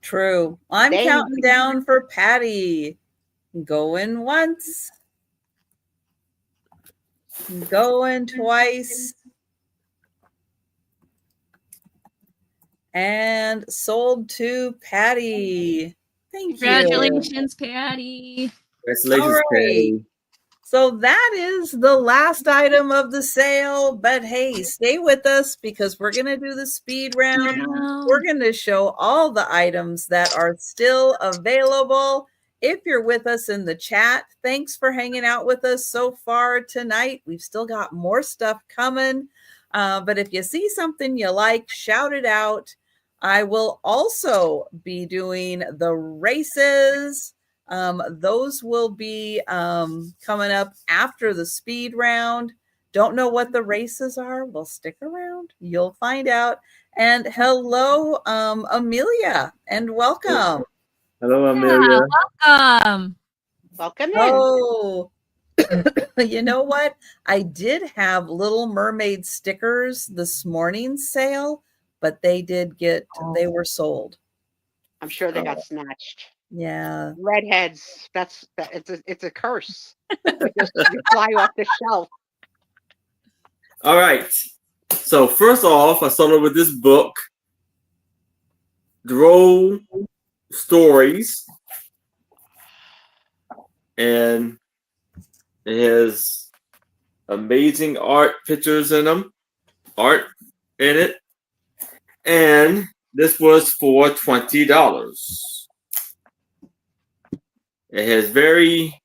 True. I'm counting down for Patty. Going once. Going twice. and sold to Patty. Thank you. Congratulations, Patty. Congratulations, All right. Patty. So that is the last item of the sale, but hey, stay with us because we're going to do the speed round. We're going to show all the items that are still available. If you're with us in the chat, thanks for hanging out with us so far tonight. We've still got more stuff coming. But if you see something you like, shout it out. I will also be doing the races. Those will be coming up after the speed round. Don't know what the races are? Well, stick around. You'll find out. And hello, Amelia, and welcome. Hello, Amelia. Welcome. Welcome in. Oh, you know what? I did have Little Mermaid stickers this morning's sale, but they were sold. I'm sure they got snatched. Yeah. Redheads. It's a curse. You fly off the shelf. All right. So first off, I started with this book, Droll Stories, and it has amazing art pictures in it, and this was for $20. It has very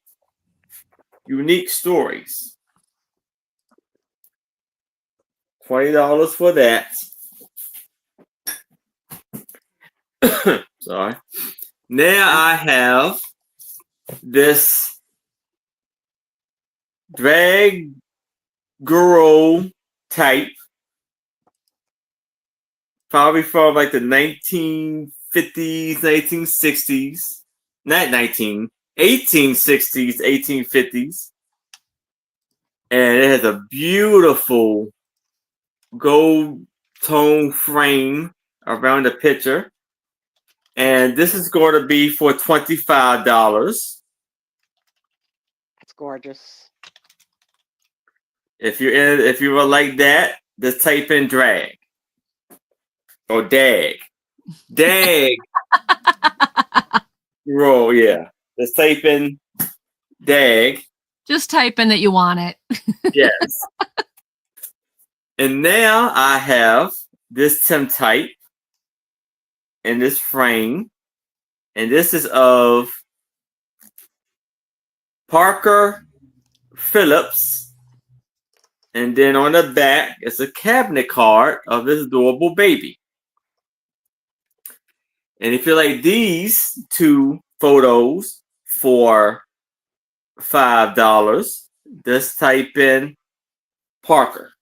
unique stories. $20 for that. Sorry. Now I have this drag girl type, probably from like the 1950s, 1960s, not 1860s, 1850s. And it has a beautiful gold tone frame around the picture. And this is going to be for $25. That's gorgeous. If you would like that, just type in drag or dag. Dag. Roll, yeah. Just type in dag. Just type in that you want it. Yes. And now I have this tintype in this frame. And this is of Parker Phillips. And then on the back is a cabinet card of this adorable baby. And if you like these two photos for $5, just type in Parker.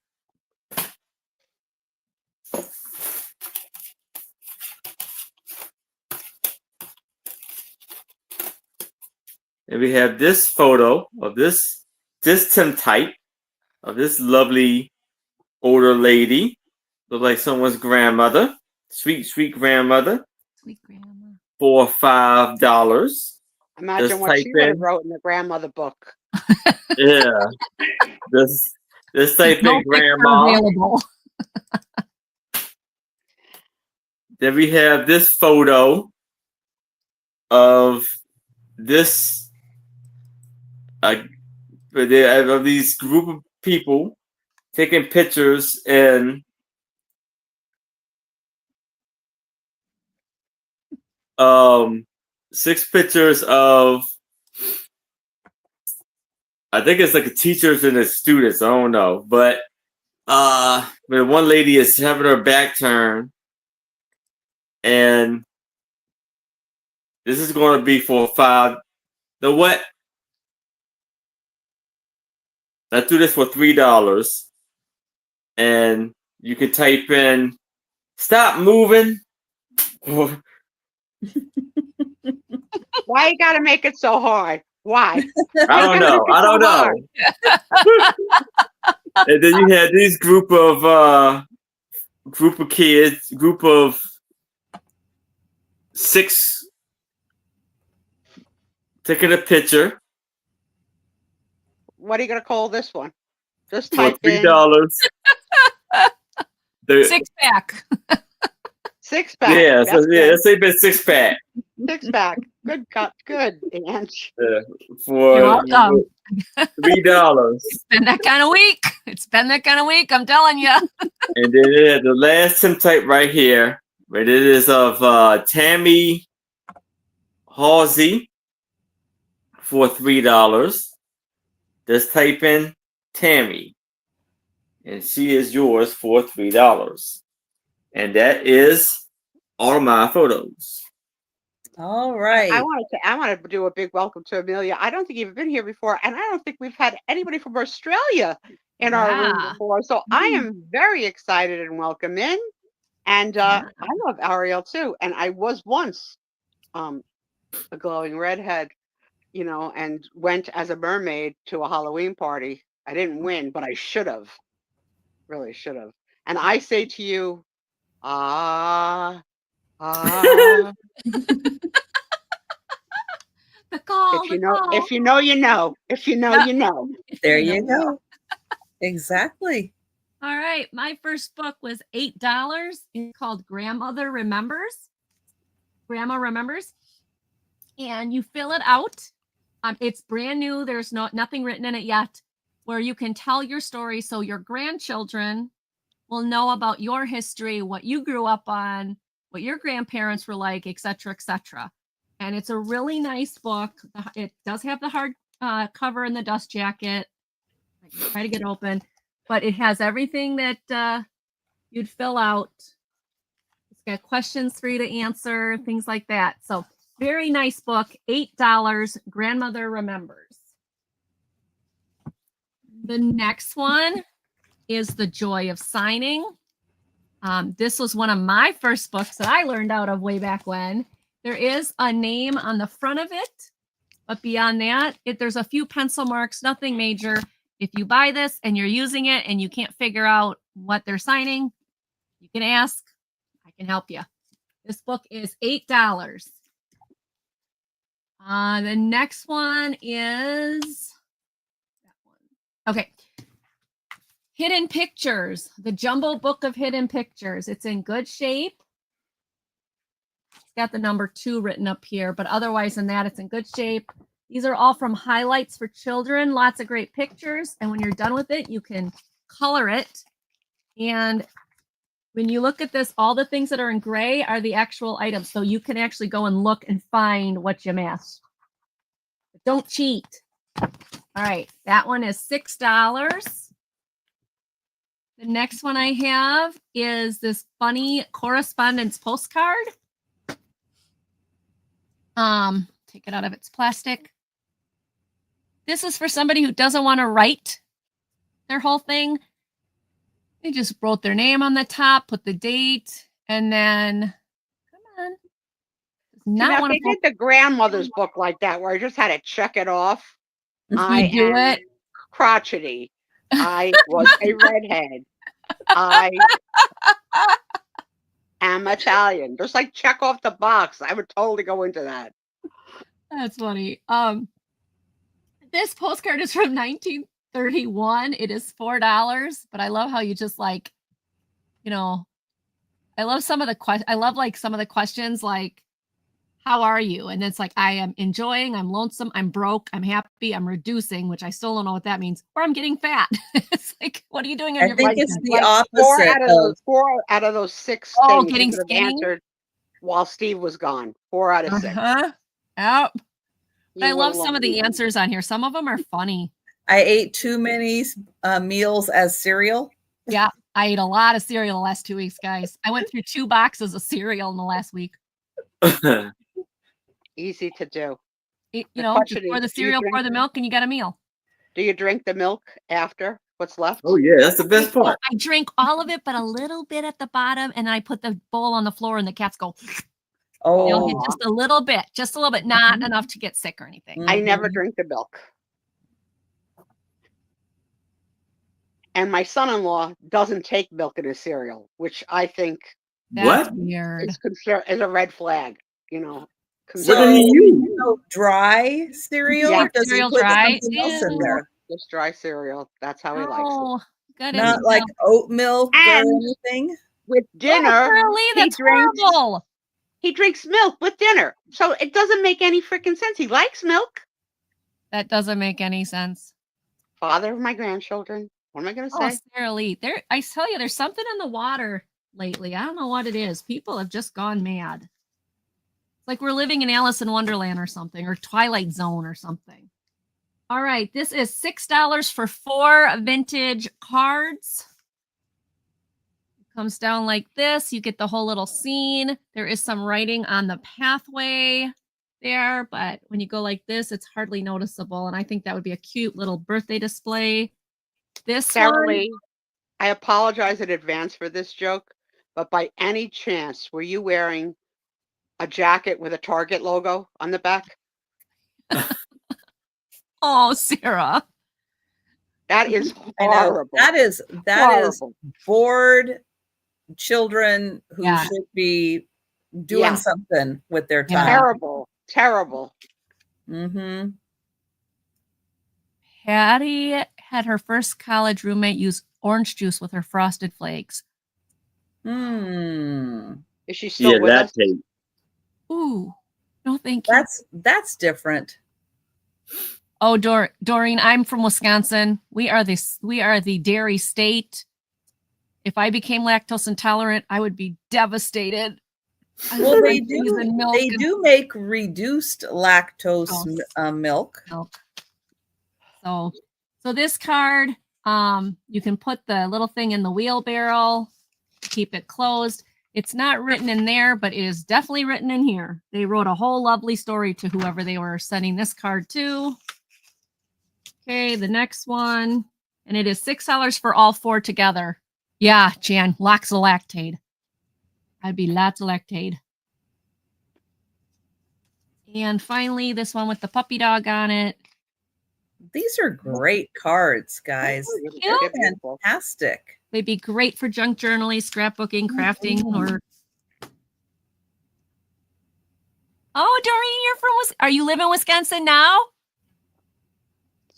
And we have this photo of this tintype of this lovely older lady. Looks like someone's grandmother. Sweet, sweet grandmother. Sweet grandma. For $5. Imagine Just what she type would have in. wrote in the grandmother book. Yeah. Just type No in picture grandma. available. Then we have this photo of this of these group of people taking pictures in six pictures of, I think it's like the teachers and the students, I don't know, but one lady is having her back turned, and this is going to be for $5. The what? Let's do this for $3, and you can type in "stop moving." Why you gotta make it so hard? Why? I don't know. I don't know. And then you had these group of kids, group of 6 taking a picture What are you gonna call this one? Just for type in $3. Six pack. 6-pack. Yeah, so That's yeah, good. let's say it's 6-pack. 6-pack. Good, good, Ange. For You're welcome. $3. It's been that kind of week. It's been that kind of week. I'm telling you. And then the last template right here, but it is of Tammy Halsey for $3. Just type in Tammy, and she is yours for $3. And that is all my photos. All right. I want to do a big welcome to Amelia. I don't think you've been here before, and I don't think we've had anybody from Australia in our room Yeah. before. So I am very excited and welcome in. And I love Ariel too. And I was once a glowing redhead, you know, and went as a mermaid to a Halloween party. I didn't win, but I should have. Really should have. And I say to you, ah. The call. If you know, you know. If you know, you know. There you go. Exactly. All right. My first book was $8. It's called Grandmother Remembers. Grandma Remembers. And you fill it out. It's brand new. There's nothing written in it yet, where you can tell your story so your grandchildren will know about your history, what you grew up on, what your grandparents were like, etc., etc. And it's a really nice book. It does have the hard cover and the dust jacket. I can try to get open, but it has everything that you'd fill out. It's got questions for you to answer, things like that. So very nice book, $8, Grandmother Remembers. The next one is The Joy of Signing. This was one of my first books that I learned out of way back when. There is a name on the front of it, but beyond that, there's a few pencil marks, nothing major. If you buy this and you're using it and you can't figure out what they're signing, you can ask. I can help you. This book is $8. The next one is that one. Okay. Hidden Pictures, the Jumbo Book of Hidden Pictures. It's in good shape. It's got the number 2 written up here, but otherwise than that, it's in good shape. These are all from Highlights for Children. Lots of great pictures. And when you're done with it, you can color it. And when you look at this, all the things that are in gray are the actual items. So you can actually go and look and find what you missed. But don't cheat. All right, that one is $6. The next one I have is this funny correspondence postcard. Take it out of its plastic. This is for somebody who doesn't want to write their whole thing. They just wrote their name on the top, put the date, and then, come on. Now, they did the grandmother's book like that, where I just had to check it off. I do it. Crotchety. I was a redhead. I am Italian. Just like check off the box. I would totally go into that. That's funny. This postcard is from 1931. It is $4, but I love how you just like, you know, I love some of the some of the questions like, how are you? And it's like, I am enjoying, I'm lonesome, I'm broke, I'm happy, I'm reducing, which I still don't know what that means, or I'm getting fat. It's like, what are you doing on your I think it's the opposite. 4 out of those 6 things getting you could have answered while Steve was gone. 4 out of 6. Yep. I love some of the answers on here. Some of them are funny. I ate too many meals as cereal. Yeah, I ate a lot of cereal the last 2 weeks, guys. I went through 2 boxes of cereal in the last week. Easy to do. Just pour the cereal, pour the milk, and you got a meal. Do you drink the milk after what's left? Oh yeah, that's the best part. I drink all of it, but a little bit at the bottom, and then I put the bowl on the floor, and the cats go. Oh, just a little bit, not enough to get sick or anything. I never drink the milk. And my son-in-law doesn't take milk in his cereal, which I think that's weird. Is a red flag, you know. What do you use? Dry cereal? Yeah, does cereal he put dry? something else in there? Just dry cereal. That's how he likes it. Good. Not like oat milk or anything? with Oh, dinner. Sarah Lee, he that's drinks horrible. he drinks milk with dinner. So it doesn't make any freaking sense. He likes milk. That doesn't make any sense. Father of my grandchildren. What am I going to Oh, say? Sarah Lee, I tell you, there's something in the water lately. I don't know what it is. People have just gone mad. It's like we're living in Alice in Wonderland or something, or Twilight Zone or something. All right, this is $6 for 4 vintage cards. It comes down like this. You get the whole little scene. There is some writing on the pathway there, but when you go like this, it's hardly noticeable. And I think that would be a cute little birthday display. This Sarah one, Lee, I apologize in advance for this joke, but by any chance, were you wearing a jacket with a Target logo on the back? oh, Sarah. That is I know. horrible. That is Horrible. bored children who Yeah. should be doing Yeah. something with their Yeah. time. Terrible. Terrible. Mm-hmm. Patty had her first college roommate use orange juice with her frosted flakes. Hmm. Is she still Yeah, with that us? tape. Ooh, no, thank you. That's different. Oh, Doreen, I'm from Wisconsin. We are the dairy state. If I became lactose intolerant, I would be devastated. I Well, love they cheese and milk They and do make reduced lactose milk. milk. So this card, you can put the little thing in the wheelbarrow, keep it closed. It's not written in there, but it is definitely written in here. They wrote a whole lovely story to whoever they were sending this card to. Okay, the next one, and it is $6 for all 4 together. Yeah, Jan, lots of lactate. I'd be lots of lactate. And finally, this one with the puppy dog on it. These are great cards, guys. Cute. They're beautiful. Fantastic. They'd be great for junk journaling, scrapbooking, crafting, or. Oh, Doreen, you're from Are you live in Wisconsin now?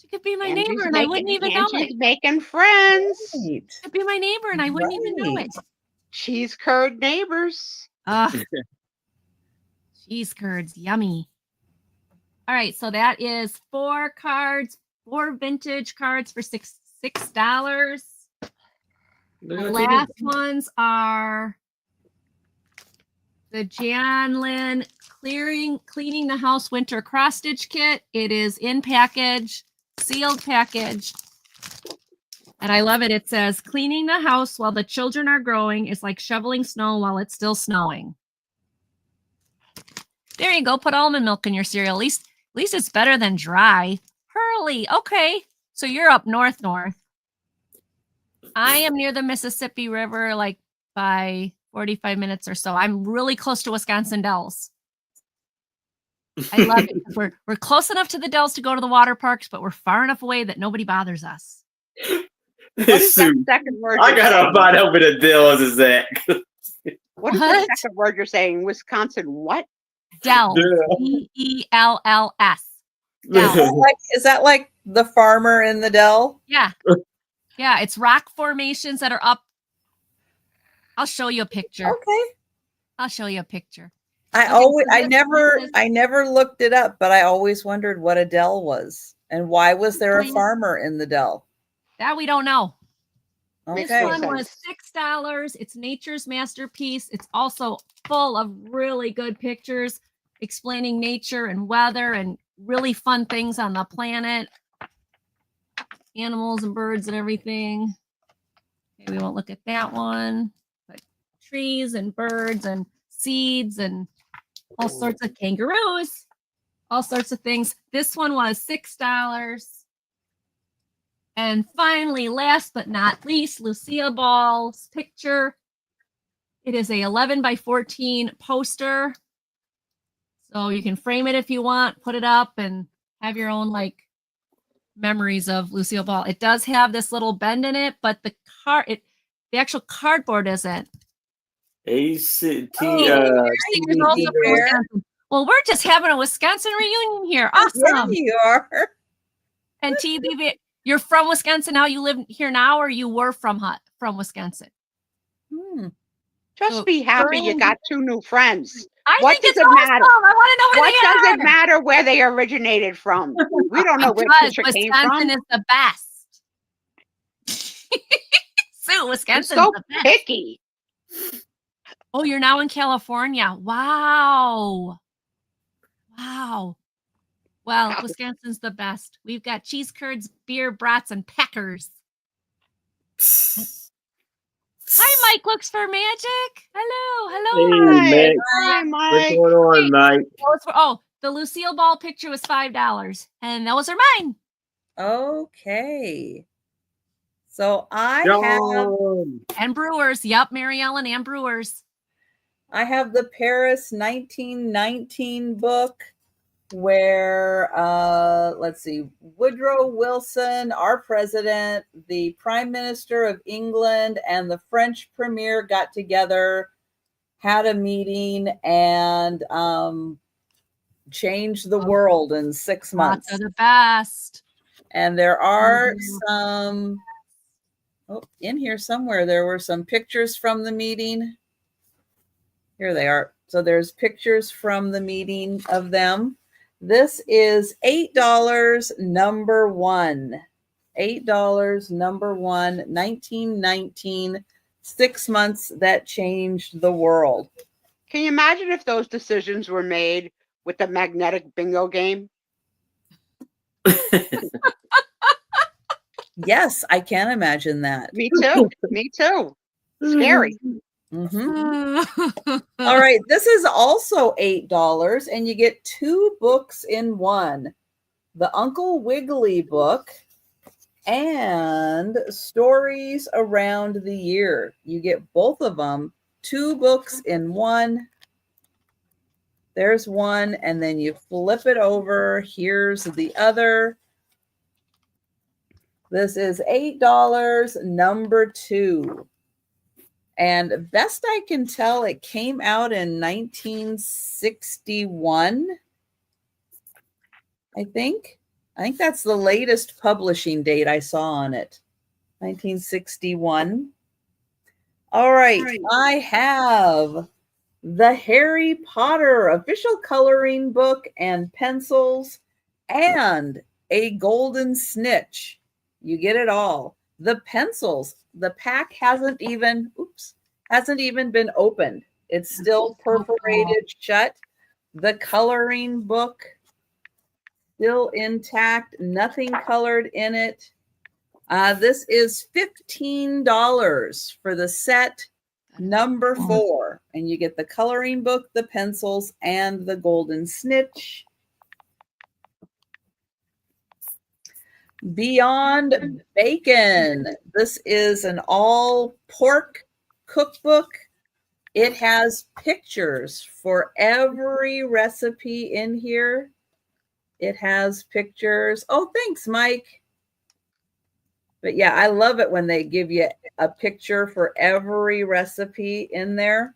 She could be my neighbor, and I wouldn't even know Angie's it. making friends. Right. Could be my neighbor, and I wouldn't even know it. Cheese curd neighbors. Cheese curds, yummy. All right, so that is 4 cards, 4 vintage cards for $6. The last ones are the Jan Lynn Cleaning the House Winter Cross Stitch Kit. It is in package, sealed package. And I love it. It says, cleaning the house while the children are growing is like shoveling snow while it's still snowing. There you go. Put almond milk in your cereal. At least it's better than dry. Hurley. Okay. So you're up north. I am near the Mississippi River, like by 45 minutes or so. I'm really close to Wisconsin Dells. I love it. We're close enough to the Dells to go to the water parks, but we're far enough away that nobody bothers us. What is that second word? I gotta find out what the deal is, Zach. What is the second word you're saying? Wisconsin what? Dells. D-E-L-L-S. Dells. Is that like the farmer in the Dell? Yeah. Yeah, it's rock formations that are up. I'll show you a picture. Okay. I'll show you a picture. I never looked it up, but I always wondered what a Dell was and why was there a farmer in the Dell? That we don't know. Okay. This one was $6. It's nature's masterpiece. It's also full of really good pictures explaining nature and weather and really fun things on the planet. Animals and birds and everything. Okay, we won't look at that one. But trees and birds and seeds and all sorts of kangaroos. All sorts of things. This one was $6. And finally, last but not least, Lucia Ball's picture. It is a 11 by 14 poster. So you can frame it if you want, put it up and have your own like memories of Lucille Ball. It does have this little bend in it, but the actual cardboard isn't. Well, we're just having a Wisconsin reunion here. Awesome. Yeah, you are. And TBB, you're from Wisconsin now? You live here now, or you were from Wisconsin? Just So, be happy you got 2 new friends. I What think does it's it awesome. matter? I want to know where What they does are. it matter where they originated from? We don't know where Because Trisha came Wisconsin from. is the best. Sue, You're Wisconsin's so the best. picky. Oh, you're now in California. Wow. Wow. Well, Wisconsin's the best. We've got cheese curds, beer, brats, and peckers. Hi, Mike looks for magic. Hello. Hello. Hey, Hi, Mike. hi, What's Mike. going on, Mike? Oh, the Lucille Ball picture was $5, and those are mine. Okay. So I John. And Brewers. Yep, Mary Ellen and Brewers. have the Paris 1919 book where let's see, Woodrow Wilson, our president, the Prime Minister of England, and the French premier got together, had a meeting, and changed the world in 6 months. Lots of the best. And there are some, in here somewhere, there were some pictures from the meeting. Here they are. So there's pictures from the meeting of them. This is $8, number one. $8, number one, 1919, 6 months that changed the world. Can you imagine if those decisions were made with the magnetic bingo game? Yes, I can imagine that. Me too. Me too. Scary. Mhm. All right, this is also $8, and you get 2 books in one. The Uncle Wiggily book and Stories Around the Year. You get both of them, 2 books in one. There's one, and then you flip it over. Here's the other. This is $8, number 2. And best I can tell, it came out in 1961. I think that's the latest publishing date I saw on it. 1961. All right. I have the Harry Potter official coloring book and pencils and a golden snitch. You get it all. The pencils, the pack hasn't even been opened. It's still perforated shut. The coloring book still intact, nothing colored in it. This is $15 for the set number 4, and you get the coloring book, the pencils, and the golden snitch. Beyond Bacon. This is an all pork cookbook. It has pictures for every recipe in here. It has pictures. Oh, thanks, Mike. But yeah, I love it when they give you a picture for every recipe in there.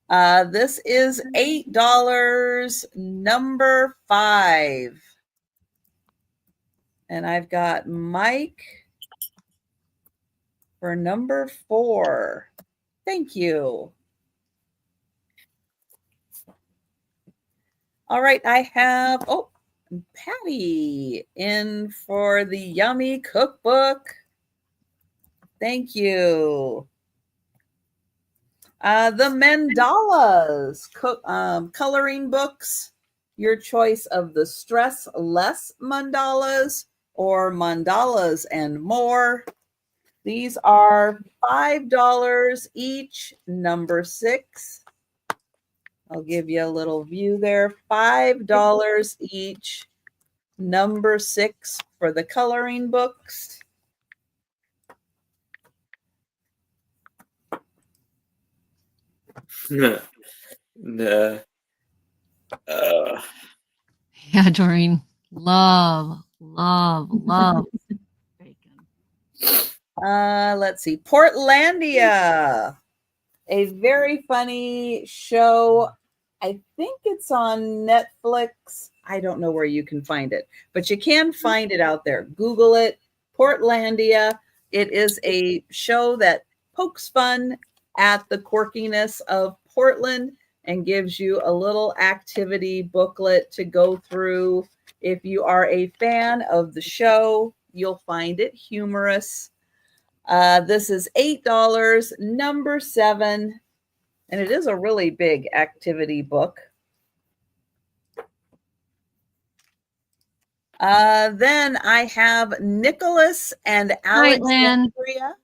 This is $8, number 5. And I've got Mike for number 4. Thank you. All right, I have, Patty in for the Yummy Cookbook. Thank you. The Mandalas coloring books, your choice of the Stress Less mandalas or mandalas and more. These are $5 each, number 6. I'll give you a little view there. $5 each, number 6 for the coloring books. Yeah, Doreen. Love bacon. Let's see. Portlandia, a very funny show. I think it's on Netflix. I don't know where you can find it, but you can find it out there. Google it, Portlandia. It is a show that pokes fun at the quirkiness of Portland and gives you a little activity booklet to go through. If you are a fan of the show, you'll find it humorous. This is $8, number 7, and it is a really big activity book. Then I have Nicholas and Right, Lynn. Alexandria.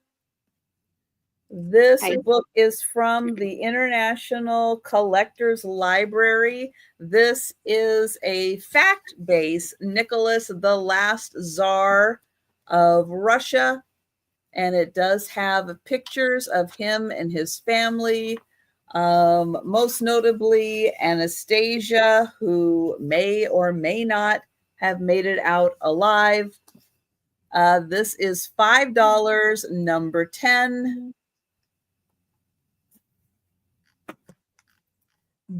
This Hi. book is from the International Collectors Library. This is a fact base, Nicholas, the last Tsar of Russia. And it does have pictures of him and his family, most notably Anastasia, who may or may not have made it out alive. This is $5, number 10.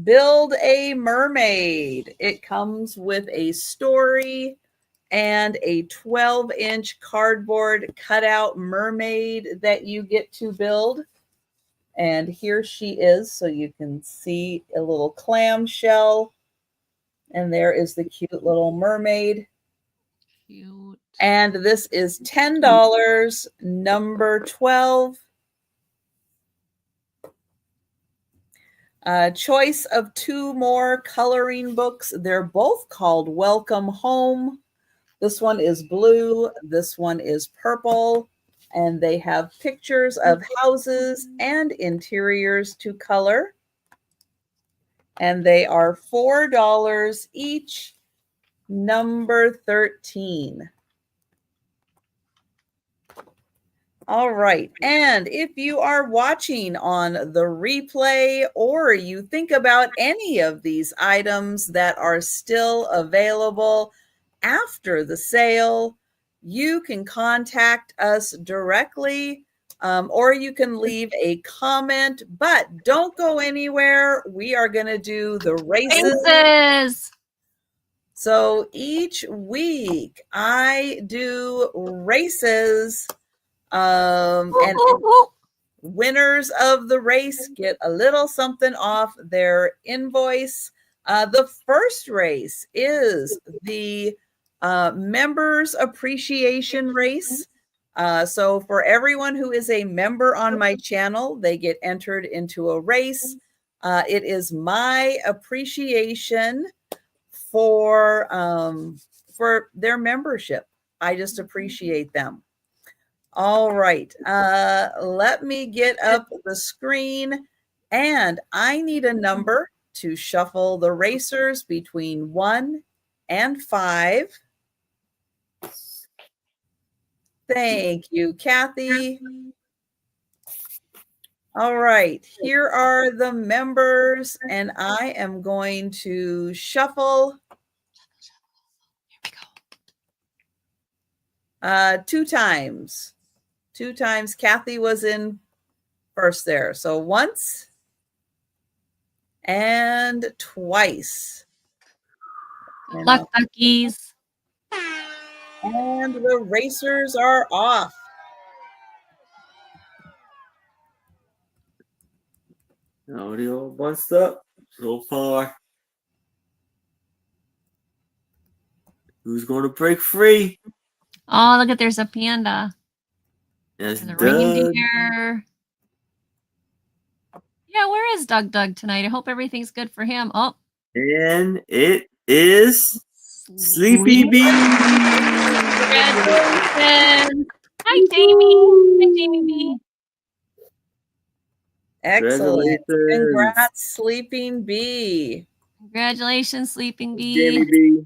Build a Mermaid. It comes with a story and a 12-inch cardboard cutout mermaid that you get to build. And here she is, so you can see a little clamshell. And there is the cute little mermaid. Cute. And this is $10, number 12. Choice of 2 more coloring books. They're both called Welcome Home. This one is blue. This one is purple. And they have pictures of houses and interiors to color. And they are $4 each, number 13. All right. And if you are watching on the replay or you think about any of these items that are still available after the sale, you can contact us directly or you can leave a comment, but don't go anywhere. We are going to do the races. So each week I do races. And winners of the race get a little something off their invoice. The first race is the members appreciation race. So for everyone who is a member on my channel, they get entered into a race. It is my appreciation for their membership. I just appreciate them. All right, let me get up the screen, and I need a number to shuffle the racers between 1 and 5. Thank you, Kathy. All right, here are the members, and I am going to shuffle. Here we go. 2 times. 2 times. Kathy was in first there. So once and twice. Good luck, duckies. And the racers are off. Audio bunched up so far. Who's going to break free? Oh, look at, there's a panda. Yes, There's a Doug. reindeer. Yeah, where is Doug tonight? I hope everything's good for him. Oh. And it is Sleepy Bee. Congratulations. Hi, Jamie. Hi, Jamie B. Excellent. Congrats, Sleeping Bee. Congratulations, Sleeping Bee. Jamie B.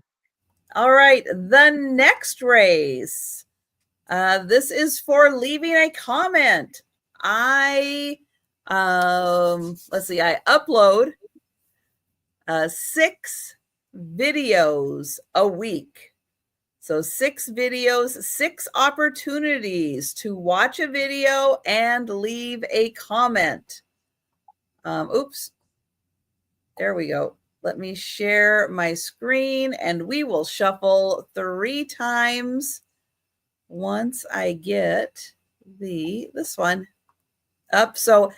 All right, the next race. This is for leaving a comment. Let's see, I upload 6 videos a week. So 6 videos, 6 opportunities to watch a video and leave a comment. Oops. There we go. Let me share my screen and we will shuffle 3 times once I get this one up. So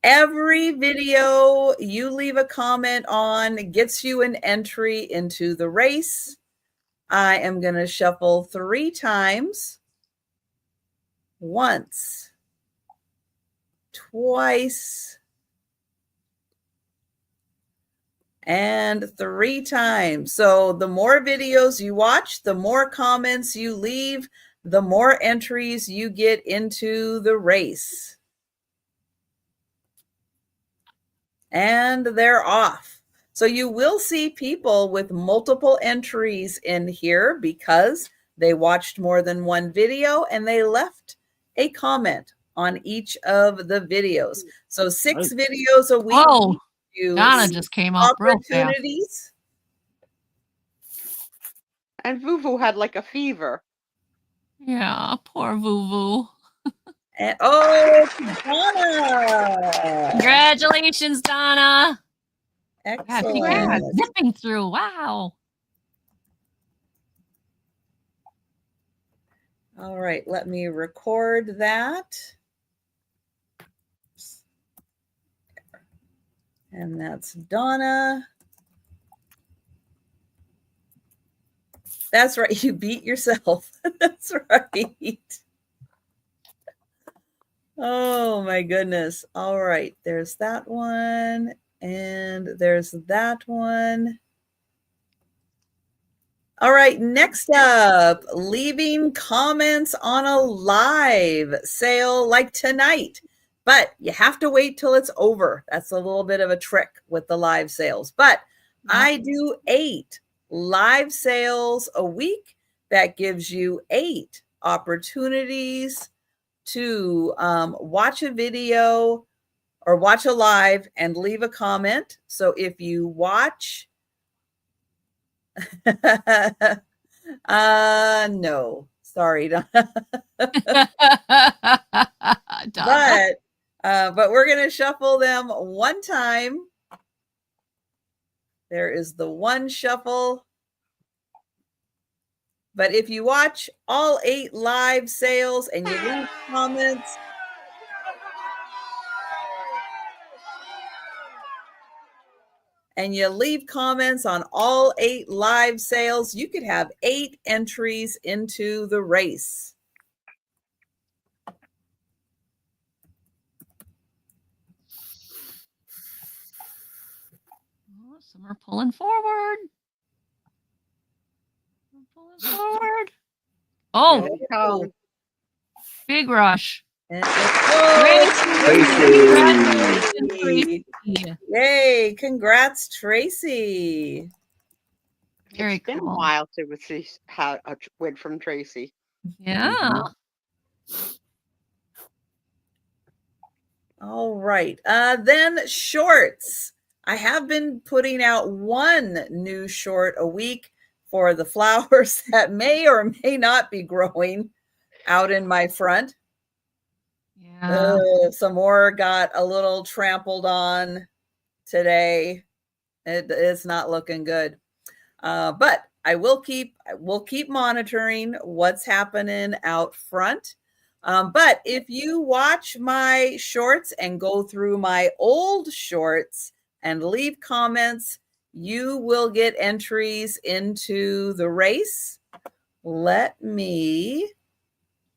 Every video you leave a comment on gets you an entry into the race. I am going to shuffle 3 times. Once, twice, and 3 times. So the more videos you watch, the more comments you leave, the more entries you get into the race. And they're off. So you will see people with multiple entries in here because they watched more than one video and they left a comment on each of the videos. So 6 videos a week. Oh, Donna just came up real fast. Opportunities. And Vuvu had like a fever. Yeah, poor Vuvu. And oh, Donna! Congratulations, Donna. Excellent. Yeah, zipping through. Wow. All right, let me record that. And that's Donna. That's right. You beat yourself. That's right. Oh my goodness. All right. There's that one. And there's that one. All right. Next up, leaving comments on a live sale like tonight. But you have to wait till it's over. That's a little bit of a trick with the live sales. But I do 8 live sales a week. That gives you 8 opportunities to watch a video or watch a live and leave a comment. So if you watch, no, sorry, but we're going to shuffle them one time. There is the one shuffle. But if you watch all 8 live sales and you leave comments, on all 8 live sales, you could have 8 entries into the race. Oh, some are pulling forward. Forward. Oh, big rush. Tracy. Yay, congrats, Tracy. Very It's been cool. a while to see how a win from Tracy. Yeah. All right. Then shorts. I have been putting out 1 new short a week for the flowers that may or may not be growing out in my front. Yeah. Some more got a little trampled on today. It's not looking good. But we'll keep monitoring what's happening out front. But if you watch my shorts and go through my old shorts and leave comments, you will get entries into the race. Let me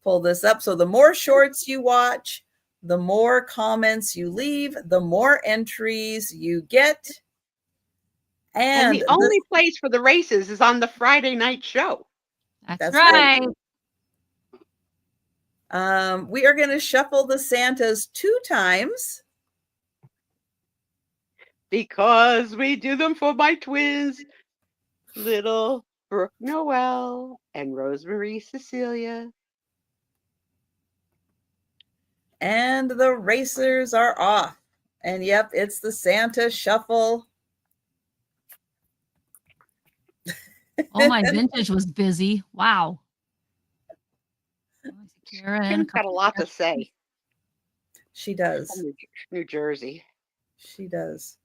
pull this up. So the more shorts you watch, the more comments you leave, the more entries you get. And the only place for the races is on the Friday night show. That's right. We are going to shuffle the Santas 2 times. Because we do them for my twins, little Brooke Noel and Rosemary Cecilia. And the racers are off. And yep, it's the Santa shuffle. Oh, my vintage was busy. Wow. Kim's got a lot to say. She does. From New Jersey. She does.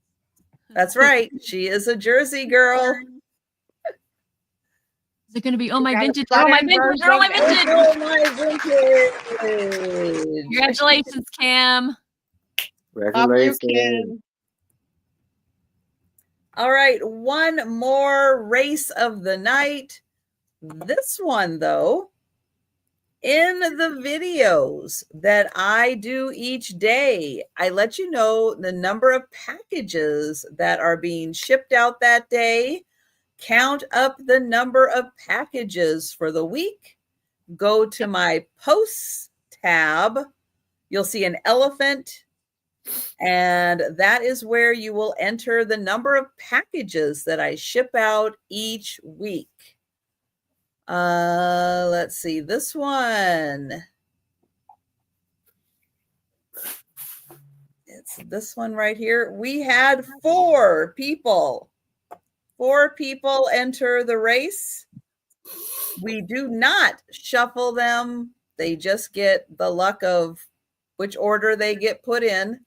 That's right. She is a Jersey girl. Is it going to be, oh, my vintage, oh, my vintage, oh, my vintage. Oh, my vintage. Congratulations, Kim. Love you, Congratulations. Kim. All right, one more race of the night. This one, though, in the videos that I do each day, I let you know the number of packages that are being shipped out that day. Count up the number of packages for the week. Go to my posts tab. You'll see an elephant, and that is where you will enter the number of packages that I ship out each week. Let's see this one. It's this one right here. We had 4 people. 4 people enter the race. We do not shuffle them. They just get the luck of which order they get put in.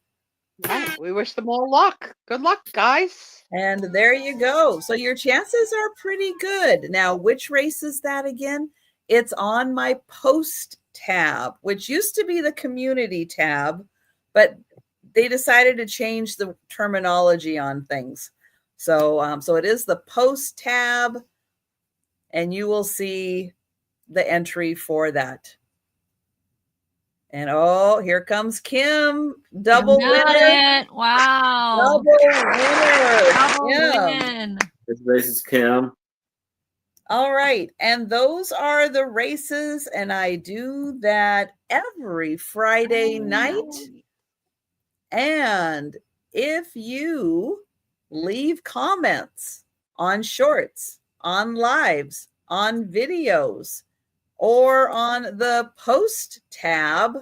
Right. We wish them all luck. Good luck, guys. And there you go. So your chances are pretty good. Now, which race is that again? It's on my post tab, which used to be the community tab, but they decided to change the terminology on things. So, so it is the post tab, and you will see the entry for that. And oh, here comes Kim. Double winner. It. Wow. Double winner. Double Kim. win. This race is Kim. All right. And those are the races. And I do that every Friday night. And if you leave comments on shorts, on lives, on videos, or on the post tab,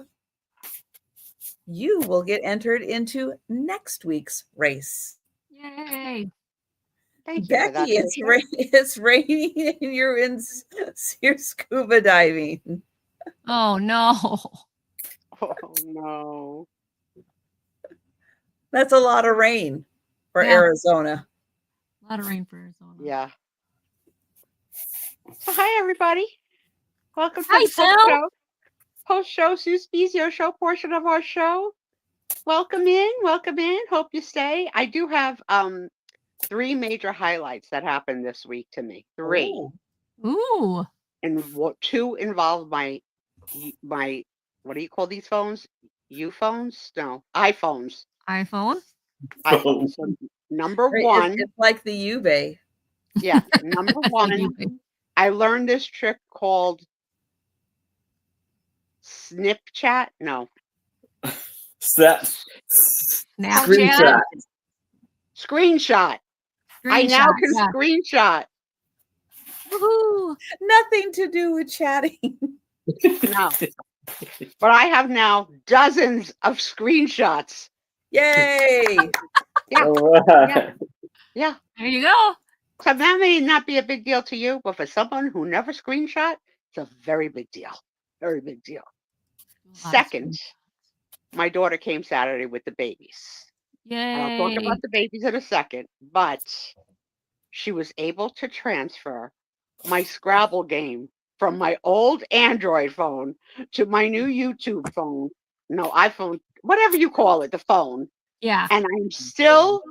you will get entered into next week's race. Yay. Thank you for that, Becky, Trisha. it's raining and you're scuba diving. Oh no. Oh no. That's a lot of rain for Yeah. Arizona. A lot of rain for Arizona. Yeah. So hi everybody. Welcome to Hi, the Sue. post-show Sue Spiezio show portion of our show. Welcome in. Hope you stay. I do have 3 major highlights that happened this week to me. 3. Ooh. And 2 involve my what do you call these phones? U-phones? No, iPhones. iPhone. iPhones. So number Right, 1. it's like the Ube. Yeah, number 1. I learned this trick called Snapchat. No. Snapchat. Screenshot. I now can Yeah. screenshot. Woohoo. Nothing to do with chatting. No. But I have now dozens of screenshots. Yay. Yeah. All right. Yeah. There you go. So that may not be a big deal to you, but for someone who never screenshot, it's a very big deal. Very big deal. Second, my daughter came Saturday with the babies. Yay. And I'll talk about the babies in a second, but she was able to transfer my Scrabble game from my old Android phone to my new YouTube phone. No, iPhone, whatever you call it, the phone. Yeah. And I'm still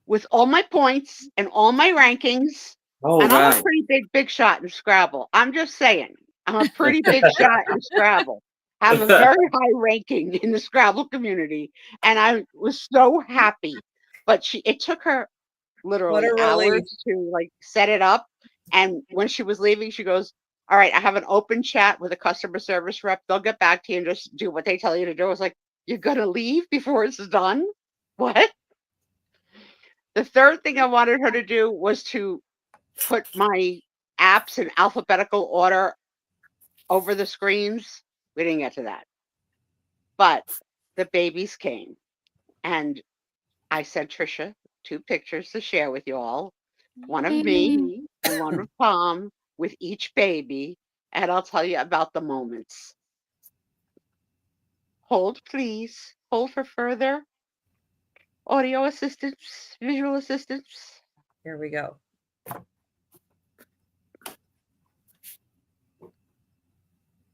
with all my points and all my rankings. Oh, and wow. I'm a pretty big shot in Scrabble. I'm just saying, I'm a pretty big shot in Scrabble. I have a very high ranking in the Scrabble community, and I was so happy. But it took her literally hours to like set it up. And when she was leaving, she goes, "All right, I have an open chat with a customer service rep. They'll get back to you and just do what they tell you to do." I was like, "You're gonna leave before it's done? What?" The third thing I wanted her to do was to put my apps in alphabetical order over the screens. We didn't get to that. But the babies came, and I sent Trisha 2 pictures to share with you all. One of me and one of Tom with each baby, and I'll tell you about the moments. Hold, please. Hold for further audio assistance, visual assistance. Here we go.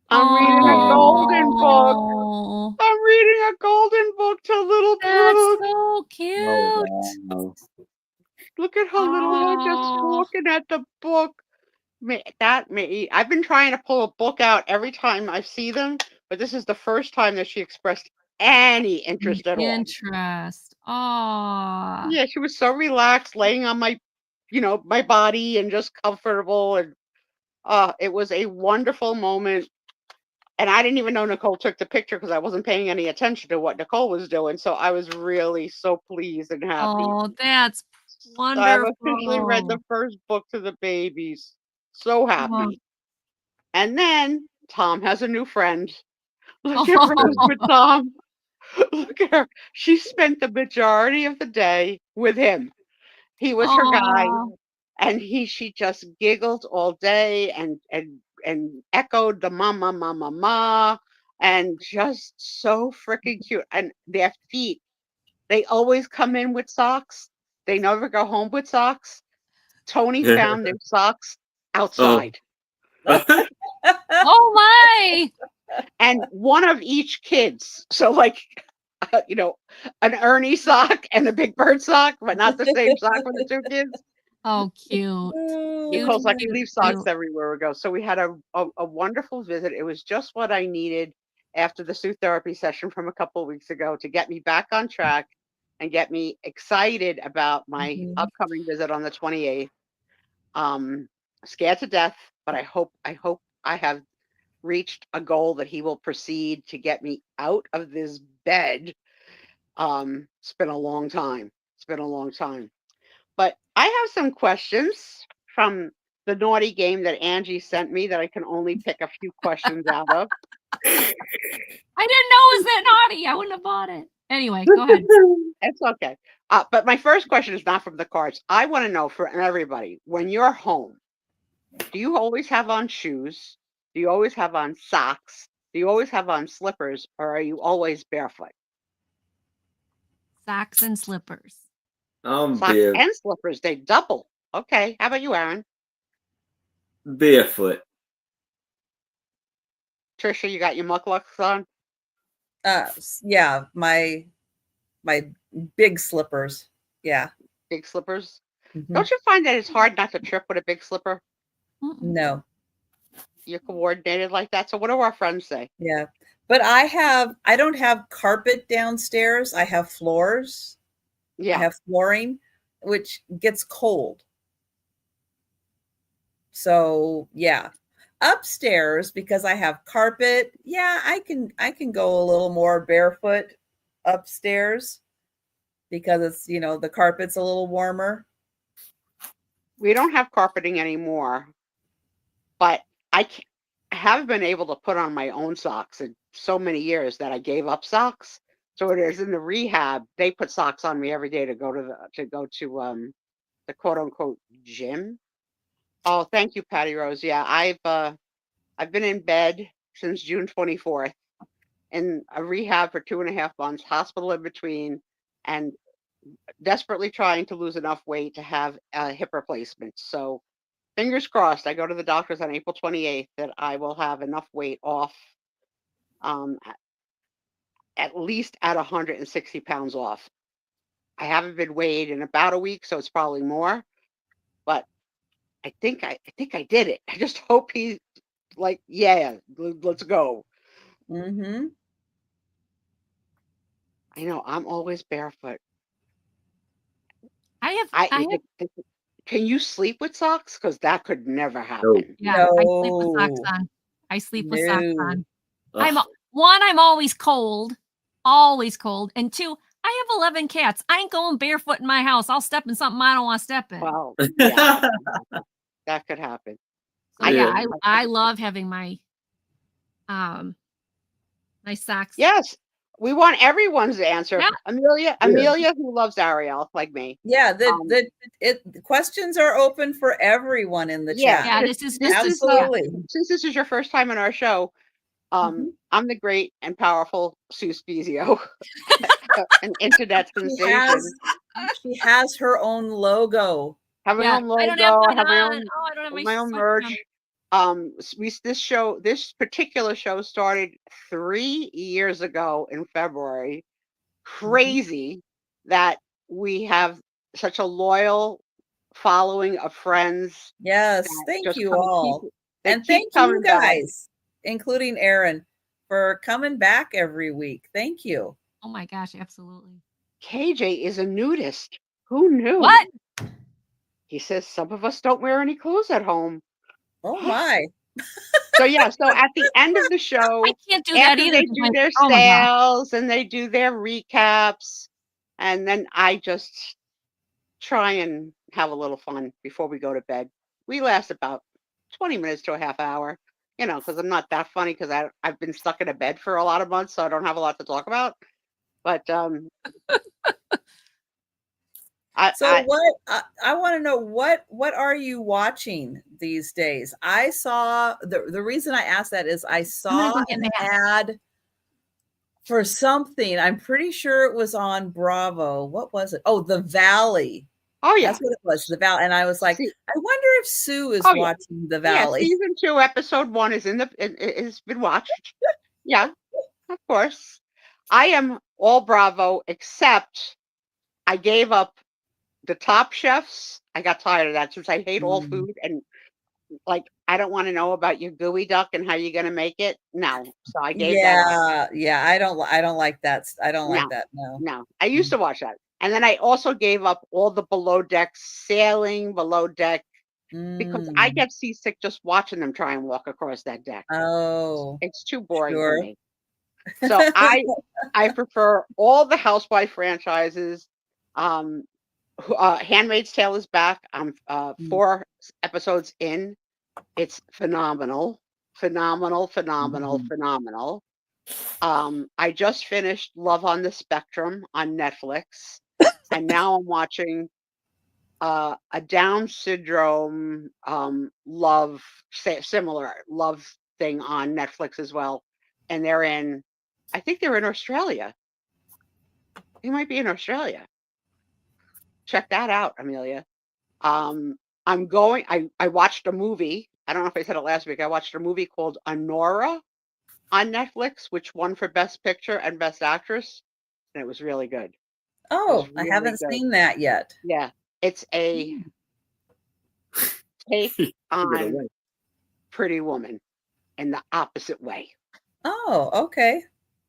I'm reading a golden book. I'm reading a golden book to little her little head just Oh. looking at the book. I've been trying to pull a book out every time I see them, but this is the first time that she expressed any interest at all. Interest. Oh. Yeah, she was so relaxed, laying on my, my body and just comfortable, and it was a wonderful moment. And I didn't even know Nicole took the picture because I wasn't paying any attention to what Nicole was doing. So I was really so pleased and happy. Oh, that's I've officially read the wonderful. first book to the babies. So Oh. happy. And then Tom has a new friend. Look at Rose with Tom. Look at her. She spent the majority of the day with him. He was her guy, Oh. and she just giggled all day and echoed the mama mama ma, and just so freaking cute. And their feet, they always come in with socks. They never go home with socks. Tony found their socks outside. Oh my. And one of each kid's. So like, an Ernie sock and a Big Bird sock, but not the same sock for the two kids. Oh, cute. Nicole's like, you leave socks Cute. everywhere we go. So we had a wonderful visit. It was just what I needed after the Sue therapy session from a couple of weeks ago to get me back on track and get me excited about my upcoming visit on the 28th. Scared to death, but I hope I have reached a goal that he will proceed to get me out of this bed. It's been a long time. But I have some questions from the naughty game that Angie sent me that I can only pick a few questions out of. I didn't know it was that naughty. I wouldn't have bought it. Anyway, go ahead. It's okay. But my first question is not from the cards. I want to know for everybody, when you're home, do you always have on shoes? Do you always have on socks? Do you always have on slippers? Or are you always barefoot? Socks and slippers. Socks and slippers, they double. Okay. How about you, Aaron? Barefoot. Trisha, you got your mucklucks on? Yeah, my big slippers. Yeah. Big slippers? Don't you find that it's hard not to trip with a big slipper? No. You're coordinated like that. So what do our friends say? Yeah. But I don't have carpet downstairs. I have floors. Yeah. I have flooring, which gets cold. So yeah. Upstairs, because I have carpet, yeah, I can go a little more barefoot upstairs because it's, the carpet's a little warmer. We don't have carpeting anymore, but I have been able to put on my own socks in so many years that I gave up socks. So it is in the rehab. They put socks on me every day to go to the quote unquote gym. Oh, thank you, Patty Rose. Yeah, I've been in bed since June 24th, in a rehab for 2.5 months, hospital in between, and desperately trying to lose enough weight to have a hip replacement. So fingers crossed, I go to the doctors on April 28th that I will have enough weight off, at least at 160 pounds off. I haven't been weighed in about a week, so it's probably more, but I think I did it. I just hope he's like, yeah, let's go. Mm-hmm. I know I'm always barefoot. Can you sleep with socks? Because that could never happen. Yeah, I sleep with socks on. I sleep with socks on. I'm always cold. And 2, I have 11 cats. I ain't going barefoot in my house. I'll step in something I don't want to step in. Well, yeah, that could happen. So, I love having my my socks. Yes, we want everyone's answer. Yeah. Amelia, who loves Ariel like me. Yeah, the questions are open for everyone in the chat. Yeah, this is absolutely. Since this is your first time on our show, I'm the great and powerful Sue Spiezio, an internet sensation. She has her own logo. Have my own logo. I don't have my own merch. This particular show started 3 years ago in February. Crazy that we have such a loyal following of friends. Yes, That thank just you come all. they And keep thank you coming back. guys, including Aaron, for coming back every week. Thank you. Oh my gosh, absolutely. KJ is a nudist. Who knew? What? He says some of us don't wear any clothes at home. Oh my. So yeah, so at the end of the show, I can't do that after either. they 'cause do their oh my gosh. sales and they do their recaps, and then I just try and have a little fun before we go to bed. We last about 20 minutes to a half hour, because I'm not that funny because I've been stuck in a bed for a lot of months, so I don't have a lot to talk about. But So what I want to know, what are you watching these days? I saw the reason I asked that is I I'm saw gonna go get an mad. ad for something. I'm pretty sure it was on Bravo. What was it? Oh, The Valley. oh yeah, That's what it was, The Valley. And I was like, See- I wonder if Sue is oh yeah, watching The yeah. Valley. Season 2, episode 1 is has been watched. Yeah, of course. I am all Bravo except I gave up the Top Chefs. I got tired of that since I hate all food and like I don't want to know about your gooey duck and how you're gonna make it. No, so I gave that up. Yeah. I don't like that. I don't like No, that. No. no. I used to watch that, and then I also gave up all the below deck sailing, below deck because I Mm. get seasick just watching them try and walk across that deck. Oh, It's too boring for sure. me. So I prefer all the housewife franchises. Um, Handmaid's Tale is back. I'm 4 episodes in. It's phenomenal, phenomenal, phenomenal, phenomenal. I just finished Love on the Spectrum on Netflix, and now I'm watching a Down syndrome similar love thing on Netflix as well. And I think they're in Australia. They might be in Australia. Check that out, Amelia. I watched a movie. I don't know if I said it last week. I watched a movie called Honora on Netflix, which won for Best Picture and Best Actress, and it was really good. It was Oh, I really haven't good. seen that yet. Yeah, it's a take Give it on away. Pretty Woman in the opposite way. Oh, okay.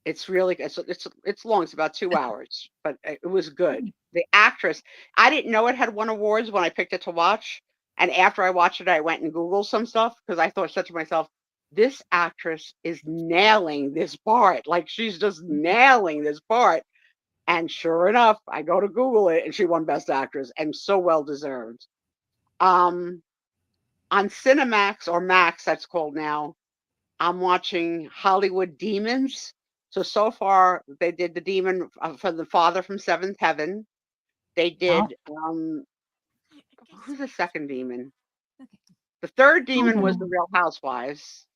It's really good. So it's long. It's about 2 hours, but it was good. The actress, I didn't know it had won awards when I picked it to watch, and after I watched it, I went and Googled some stuff because I said to myself, this actress is nailing this part. Like she's just nailing this part. And sure enough, I go to Google it, and she won Best Actress, and so well deserved. On Cinemax or Max, that's called now. I'm watching Hollywood Demons. So far, they did the demon for the father from Seventh Heaven. They did. Who's the second demon? The third demon was the Real Housewives.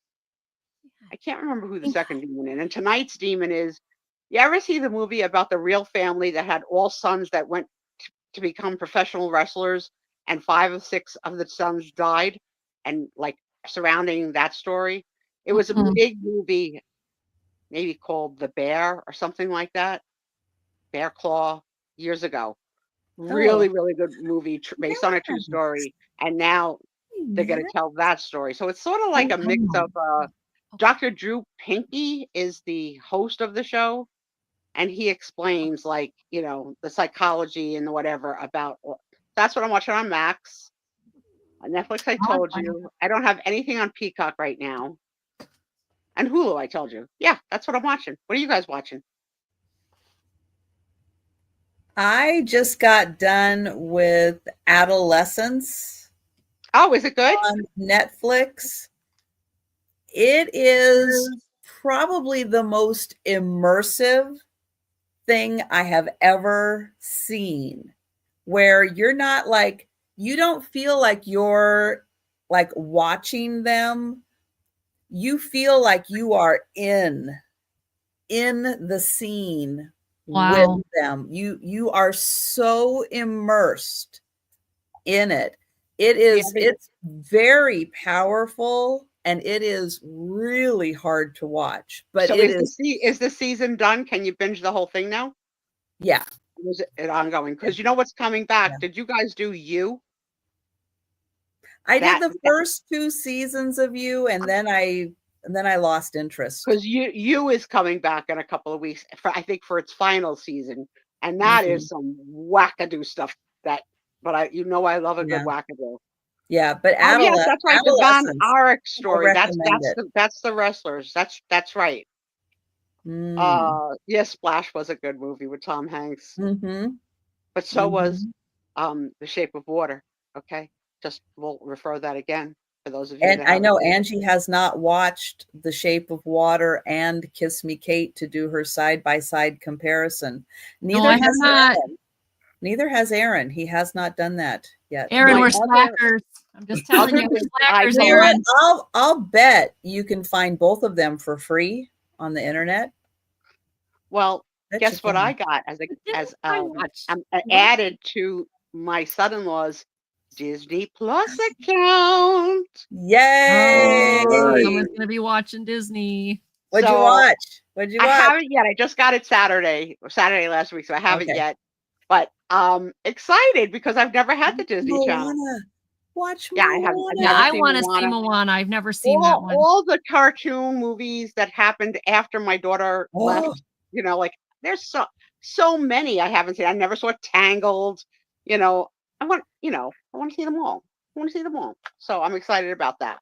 I can't remember who the second demon is. And tonight's demon is. You ever see the movie about the real family that had all sons that went to become professional wrestlers, and 5 of 6 of the sons died, and like surrounding that story? It was a big movie, maybe called The Bear or something like that. Bear Claw, years ago. Really, really good movie based on a true story. And now they're going to tell that story. So it's sort of like a mix of Dr. Drew Pinkey is the host of the show, and he explains the psychology and the whatever about. That's what I'm watching on Max. On Netflix, I told you. I don't have anything on Peacock right now. And Hulu, I told you. Yeah, that's what I'm watching. What are you guys watching? I just got done with Adolescence. Oh, is it good? On Netflix. It is probably the most immersive thing I have ever seen, where you're not you don't feel like you're watching them. You feel like you are in the scene with them. You are so immersed in it. It's very powerful, and it is really hard to watch. But so is the season done? Can you binge the whole thing now? Yeah. Is it ongoing? Because you know what's coming back. Yeah. Did you guys do You? I did That- the first 2 seasons of You, and then I lost interest. Because you is coming back in a couple of weeks I think for its final season, and that is some wackadoo stuff. But I love a good wackadoo. Yeah, but Oh yes, that's right. The Von Adolescence, Arich story. That's recommend it. that's the wrestlers. That's right. Yes, Splash was a good movie with Tom Hanks. Mm-hmm. But so was The Shape of Water. Okay, just we'll refer that again for those of you. And that I know haven't seen it. Angie has not watched The Shape of Water and Kiss Me Kate to do her side-by-side comparison. No, I have not. Neither has Aaron. He has not done that yet. Aaron, My we're mother- slackers. I'm just telling you, we're slackers, You know what? Aaron. I'll bet you can find both of them for free on the internet. Well, Bet guess you what can. I got I watch. I'm added to my son-in-law's Disney Plus account. Yay! Alright. Someone's gonna be watching Disney. What'd you So, watch? What'd you I watch? haven't yet. I just got it Saturday last week, so I haven't Okay. yet. But excited because I've never had the Disney Channel. Moana. Watch Yeah, I haven't- Moana. Yeah, never I seen want to see Moana. Moana. I've never seen that one. All the cartoon movies that happened after my daughter Oh. left, like there's so many I haven't seen. I never saw Tangled. I want to see them all. So I'm excited about that.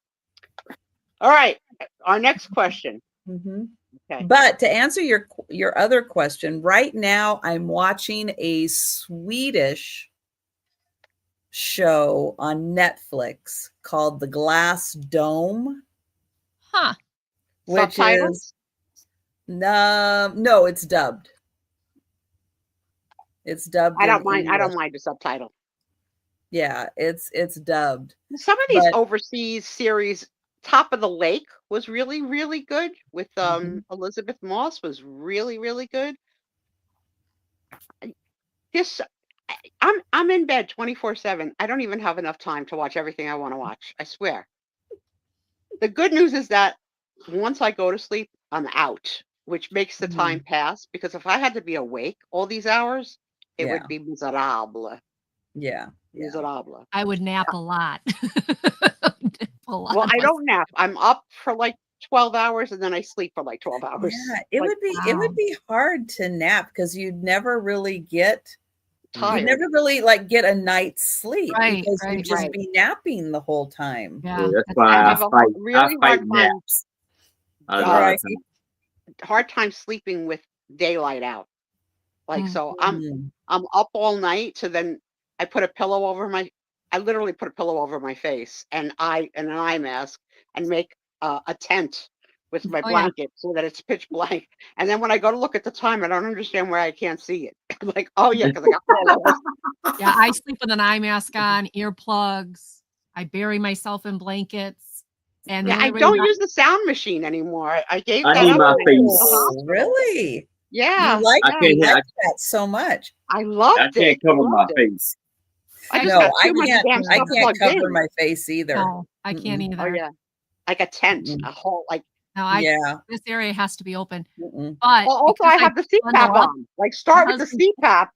All right, our next question. Mhm. Okay. But to answer your other question, right now I'm watching a Swedish show on Netflix called The Glass Dome, Huh. which Subtitles? is no, it's dubbed. It's dubbed. I don't in mind. I don't English. mind the subtitle. Yeah, it's dubbed. Some of these But- overseas series, Top of the Lake was really, really good with Mhm. Elizabeth Moss was really, really good. I'm in bed 24/7. I don't even have enough time to watch everything I want to watch. I swear. The good news is that once I go to sleep, I'm out, which makes the time pass. Because if I had to be awake all these hours, it would be miserable. Yeah. Miserable. I would nap a lot. Well, I don't nap. I'm up for like 12 hours and then I sleep for like 12 hours. Yeah, it would be hard to nap because you'd never really get tired. You'd never really get a night's sleep because you'd just right. be napping the whole time. Yeah, that's why I I have a fight. really I fight hard time. naps. A lot of times. Hard time sleeping with daylight out. So Mhm. I'm up all night, so then I literally put a pillow over my face and an eye mask and make a tent with my blanket so that it's pitch blank. And then when I go to look at the time, I don't understand why I can't see it. I'm like, oh yeah, because I got pillows. Yeah, I sleep with an eye mask on, earplugs. I bury myself in blankets. And I don't use the sound machine anymore. I gave that need up. my face. Oh, really? Yeah. You like I can't that have- so much. I loved I it. can't cover my Loved it. face. I just No, got I too much damn can't. I stuff can't plugged cover in. my face either. No, I can't either. Oh yeah, like a tent, Mm-mm. a whole No, Yeah. this area has to be open. Mm-mm. But Well, also I have the CPAP on. Like start with the CPAP,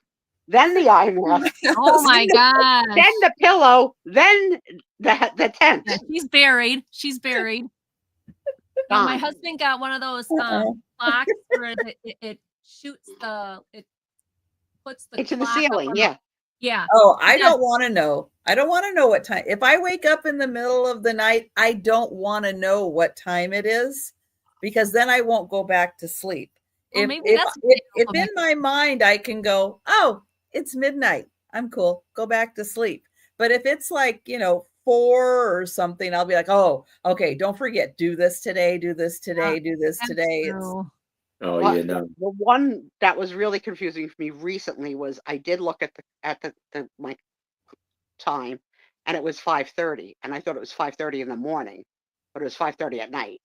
then the eye mask, Oh my gosh. then the pillow, then the tent. Yeah, she's buried. She's buried. And my husband got one of those clocks where it puts the Into the clock up ceiling. on Yeah. Yeah. Oh, I don't want to know. I don't want to know what time. If I wake up in the middle of the night, I don't want to know what time it is because then I won't go back to sleep. Well, if maybe that's if in my mind I can go, oh, it's midnight. I'm cool. Go back to sleep. But if it's 4 or something, I'll be like, oh, okay, don't forget, do this today, do this today, do this today. True. Oh yeah, no. The one that was really confusing for me recently was I did look at the my time, and it was 5:30, and I thought it was 5:30 in the morning, but it was 5:30 at night.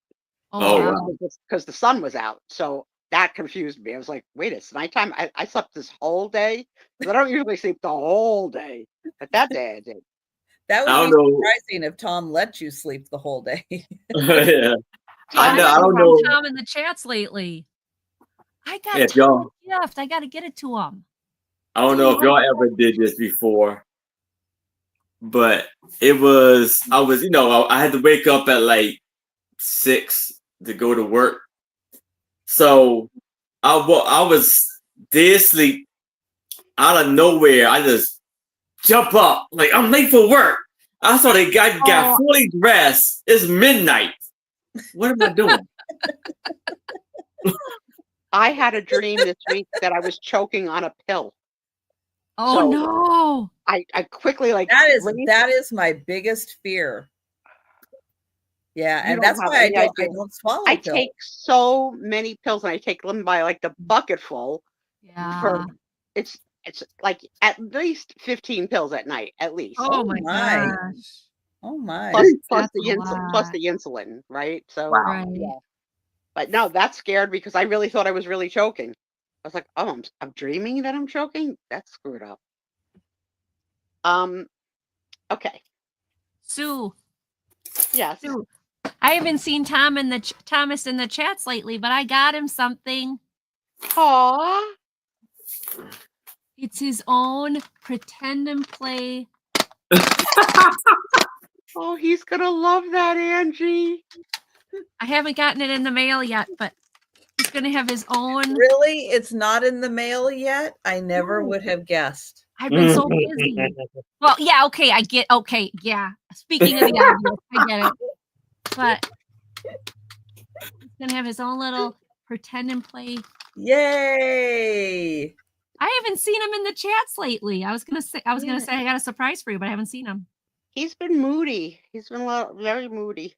Oh, wow. Because the sun was out, so that confused me. I was like, wait, it's nighttime. I slept this whole day. 'Cause I don't usually sleep the whole day, but that day I did. That I would be don't know. surprising if Tom let you sleep the whole day. Yeah. I I don't know. Tom in the chats lately. I got If y'all, a gift. I got to get it to him. I don't know if y'all ever did this before, but I had to wake up at like 6 to go to work. So I was dead asleep. Out of nowhere, I just jump up like I'm late for work. I saw the guy got fully dressed. It's midnight. What am I doing? I had a dream this week that I was choking on a pill. Oh So no! I quickly that is my biggest fear. Yeah, and that's why I don't swallow I pills. take so many pills, and I take them by like the bucketful. Yeah. It's like at least 15 pills at night, at least. Oh my gosh. Oh my. Plus the insulin, right? So Right. yeah. But no, that scared me because I really thought I was really choking. I was like, oh, I'm dreaming that I'm choking? That's screwed up. Okay. Sue. Yes. Sue. I haven't seen Thomas in the chats lately, but I got him something. Aww. It's his own pretend and play. Oh, he's gonna love that, Angie. I haven't gotten it in the mail yet, but he's gonna have his own. Really? It's not in the mail yet? I never would have guessed. I've been so busy. Well, yeah, okay, yeah. Speaking of the obvious, I get it. But he's gonna have his own little pretend and play. Yay! I haven't seen him in the chats lately. I was gonna say I got a surprise for you, but I haven't seen him. He's been moody. He's been very moody.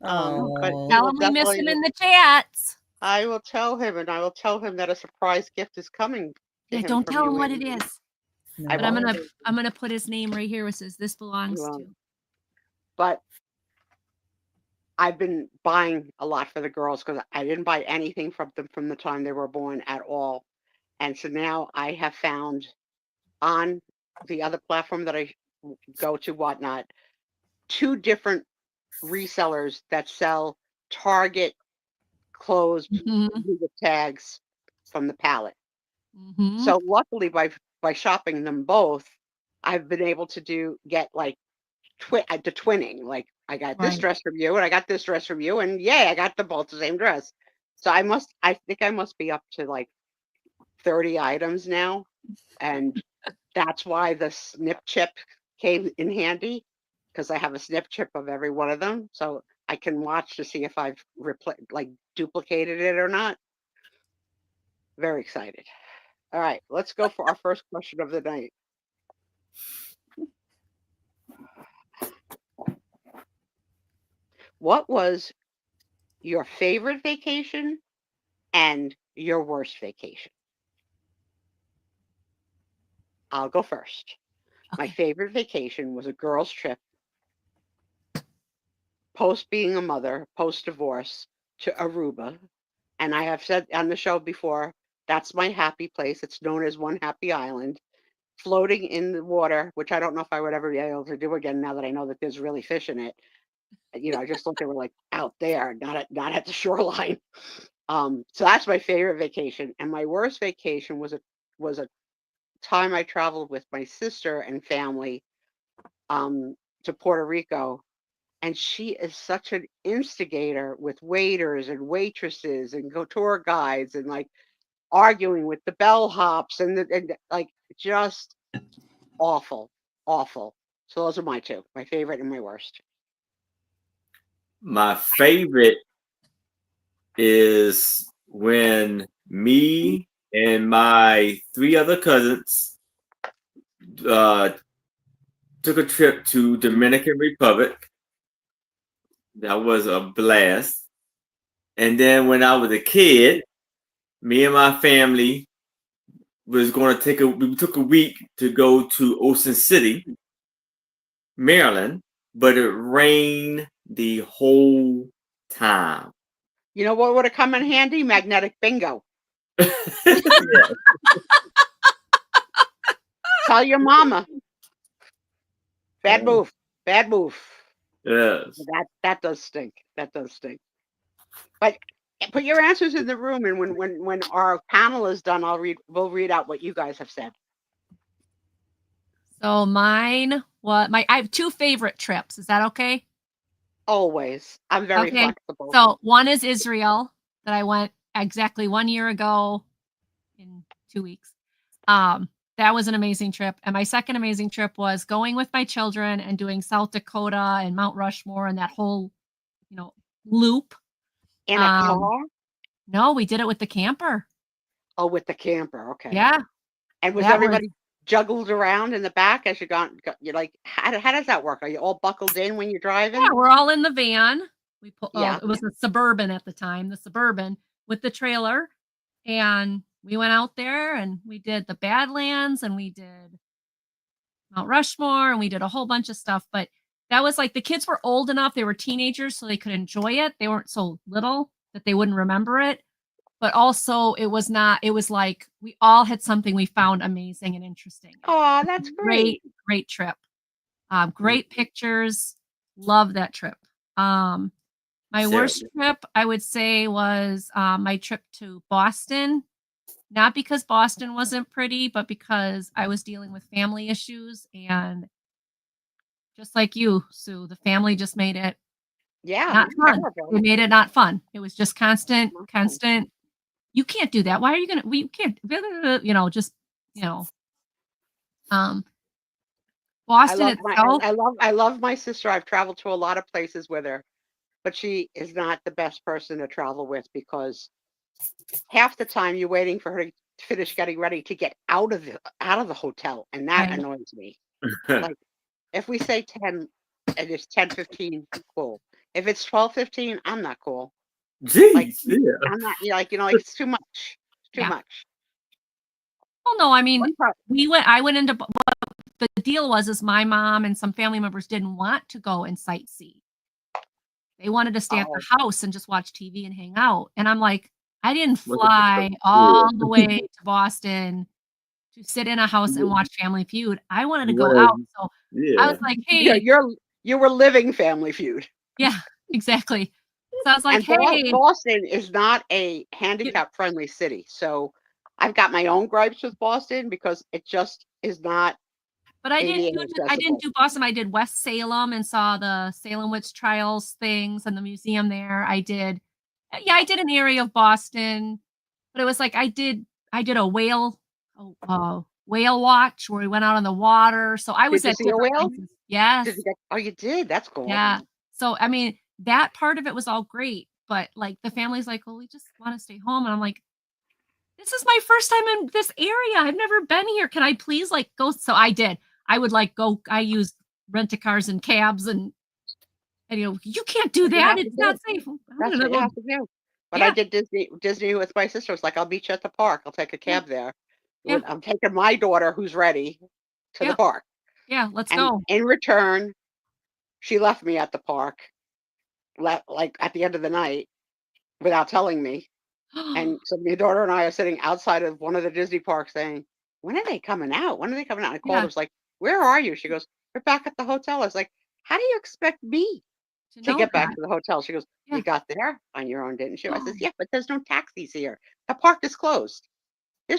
But tell him we miss him in the chats. I will tell him, and I will tell him that a surprise gift is coming. Yeah, don't tell him what it is. No. But I'm gonna put his name right here. It says this belongs to. But I've been buying a lot for the girls because I didn't buy anything from them from the time they were born at all. And so now I have found on the other platform that I go to, whatnot, 2 different resellers that sell Target closed with tags from the palette. So luckily by shopping them both, I've been able to get like the twinning. Like I got this dress from you and I got this dress from you, and yay, I got them both the same dress. So I think I must be up to like 30 items now, and that's why the snip chip came in handy, because I have a snip chip of every one of them, so I can watch to see if I've duplicated it or not. Very excited. All right, let's go for our first question of the night. What was your favorite vacation and your worst vacation? I'll go first. Okay. My favorite vacation was a girls' trip, post being a mother, post divorce, to Aruba. And I have said on the show before, that's my happy place. It's known as One Happy Island, floating in the water, which I don't know if I would ever be able to do again now that I know that there's really fish in it. I just thought they were like out there, not at the shoreline. So that's my favorite vacation. And my worst vacation was a time I traveled with my sister and family to Puerto Rico. And she is such an instigator with waiters and waitresses and tour guides, and like arguing with the bellhops and like just awful. So those are my 2, my favorite and my worst. My favorite is when me and my 3 other cousins took a trip to Dominican Republic. That was a blast. And then when I was a kid, me and my family was going to we took a week to go to Ocean City, Maryland, but it rained the whole time. You know what would have come in handy? Magnetic bingo. Tell your mama. Bad move. Yes. That does stink. But put your answers in the room, and when our panel is done, we'll read out what you guys have said. So mine I have two favorite trips. Is that okay? Always. I'm very Okay. flexible. So one is Israel that I went exactly 1 year ago in 2 weeks. That was an amazing trip. And my second amazing trip was going with my children and doing South Dakota and Mount Rushmore and that whole, loop. In a Um, car? no, we did it with the camper. Oh, with the camper. Okay. Yeah. And was That everybody juggled around in the back as you're like, how does that work? Are you all buckled in when you're driving? Yeah, we're all in the van. Yeah. It was a Suburban at the time, the Suburban with the trailer. And we went out there and we did the Badlands and we did Mount Rushmore and we did a whole bunch of stuff. But that was like the kids were old enough, they were teenagers, so they could enjoy it. They weren't so little that they wouldn't remember it. But also it was like we all had something we found amazing and interesting. Oh, that's great. Great trip. Great pictures. Love that trip. My worst trip, I would say, was my trip to Boston. Not because Boston wasn't pretty, but because I was dealing with family issues. And just like you, Sue, the family just made it Yeah. not fun. terrible. They made it not fun. It was just constant. Not fun. You can't do that. Why are you going to, we can't, Boston itself. I love my sister. I've traveled to a lot of places with her, but she is not the best person to travel with because half the time you're waiting for her to finish getting ready to get out of the hotel, and that Right. annoys me. Like if we say 10 and it's 10:15, cool. If it's 12:15, I'm not cool. Jeez, Like yeah. I'm not, like it's too much. It's too Yeah. much. Well, no, I mean, One part- I went into, what the deal was my mom and some family members didn't want to go and sightsee. They wanted to stay at the house and just watch TV and hang out. And I'm like, I didn't fly all the way to Boston to sit in a house and watch Family Feud. I wanted to go out. So I was like, Yeah, hey, you were living Family Feud. yeah, exactly. So I was like, And hey, Boston is not a handicap-friendly city. So I've got my own gripes with Boston because it just is not but I ADA didn't accessible. do Boston. I did West Salem and saw the Salem witch trials things and the museum there. I did an area of Boston, but it was like I did a whale watch where we went out on the water. So I was Did you at see a different whale? places. Yes. Oh, you did? That's cool. Yeah. So I mean, that part of it was all great, but like the family's like, well, we just want to stay home. And I'm like, this is my first time in this area. I've never been here. Can I please like go? So I did. I would like go. I used rent-a-cars and cabs and you can't do that. It's not safe. That's what you have to do. But I did Disney with my sister. It's like, I'll meet you at the park. I'll take a cab there. Yeah. I'm taking my daughter who's ready to the park. Yeah, let's And go. in return, she left me at the park, like at the end of the night, without telling me. And so my daughter and I are sitting outside of one of the Disney parks saying, when are they coming out? When are they coming out? I called her, I was like, where are you? She goes, we're back at the hotel. I was like, how do you expect me to get back to the hotel? She goes, you got there on your own, didn't you? I says, yeah, but there's no taxis here. The park is closed. There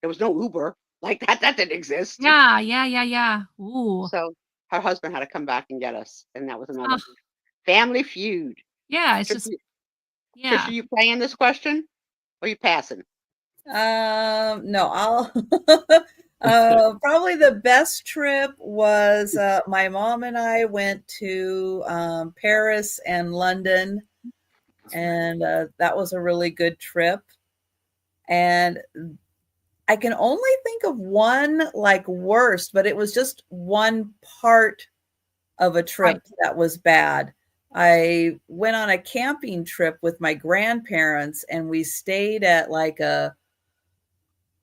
was no Uber. Like that didn't exist. Yeah. Ooh. So her husband had to come back and get us. And that was another Family Feud. Yeah, it's just Trisha, you playing this question? Or are you passing? No, I'll probably the best trip was my mom and I went to Paris and London, and that was a really good trip. And I can only think of one like worst, but it was just one part of a trip that was bad. I went on a camping trip with my grandparents and we stayed at like a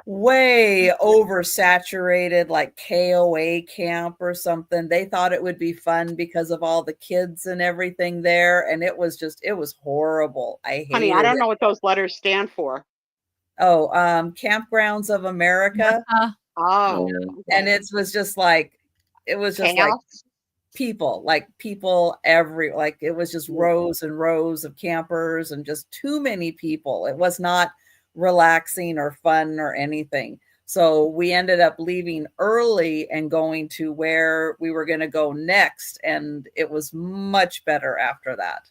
way oversaturated like KOA camp or something. They thought it would be fun because of all the kids and everything there, and it was horrible. I hated Honey, I don't know what those letters stand for. Oh, Campgrounds of America. Oh, and it was just like people it was just rows and rows of campers and just too many people. It was not relaxing or fun or anything. So we ended up leaving early and going to where we were going to go next. And it was much better after that.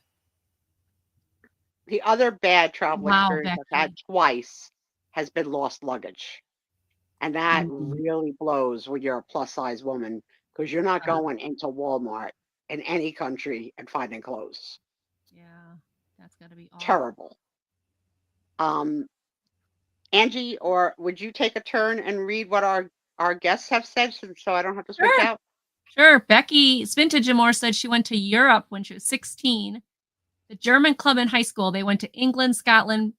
The other bad travel Wow, experience I've had Becky. twice has been lost luggage. And that really blows when you're a plus size woman, because you're not going into Walmart in any country and finding clothes. Yeah, that's got to be awful. Terrible. Angie, or would you take a turn and read what our guests have said, so I don't have to switch Sure. out? Sure. Becky's Vintage Amore said she went to Europe when she was 16. The German club in high school. They went to England, Scotland,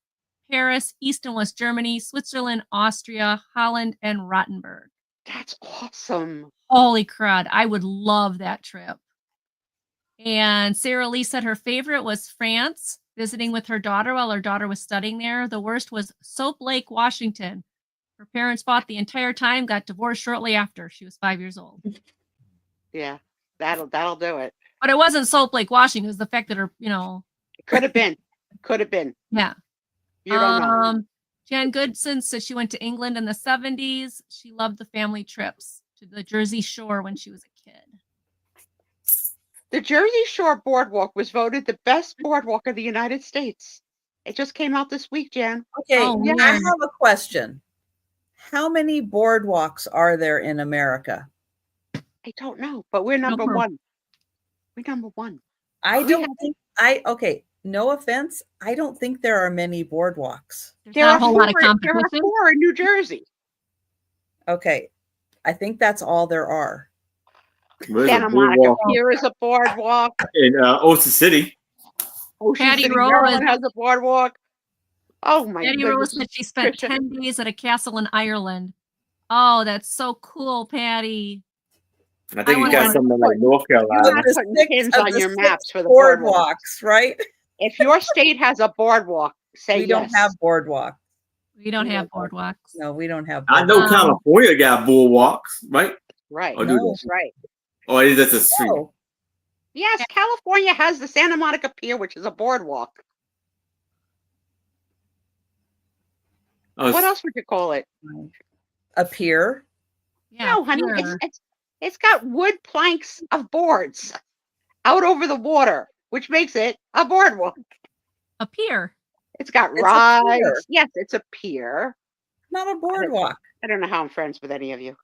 Paris, East and West Germany, Switzerland, Austria, Holland, and Rottenburg. That's awesome. Holy crud. I would love that trip. And Sarah Lee said her favorite was France, visiting with her daughter while her daughter was studying there. The worst was Soap Lake, Washington. Her parents fought the entire time, got divorced shortly after. She was 5 years old. Yeah, that'll do it. But it wasn't Soap Lake, Washington. It was the fact that her, It could have been. Could have been. Yeah. You don't know. Jan Goodson said she went to England in the 70s. She loved the family trips to the Jersey Shore when she was a kid. The Jersey Shore Boardwalk was voted the best boardwalk of the United States. It just came out this week, Jan. Okay, Oh, yeah, man. I have a question. How many boardwalks are there in America? I don't know, but we're number one. We're number one. Okay, no offense. I don't think there are many boardwalks. There are a whole lot of competition. There are 4 in New Jersey. Okay, I think that's all there are. Santa Monica Pier is a boardwalk. In Ocean City. Patty Rowe Maryland has a boardwalk. Oh my Patty goodness. Rose said she spent 10 days at a castle in Ireland. Oh, that's so cool, Patty. I think you got something like North Carolina. You're putting pins on your maps for the boardwalks, right? If your state has a boardwalk, say we don't have boardwalks. We don't have boardwalks. No, we don't have boardwalks. I know California got boardwalks, right? Right. Or right. Or is that a street? No. Yes, California has the Santa Monica Pier, which is a boardwalk. What else would you call it? A pier? Yeah, no, honey. It's got wood planks of boards out over the water, which makes it a boardwalk. A pier. It's got rides. Yes, it's a pier. Not a boardwalk. I don't know how I'm friends with any of you.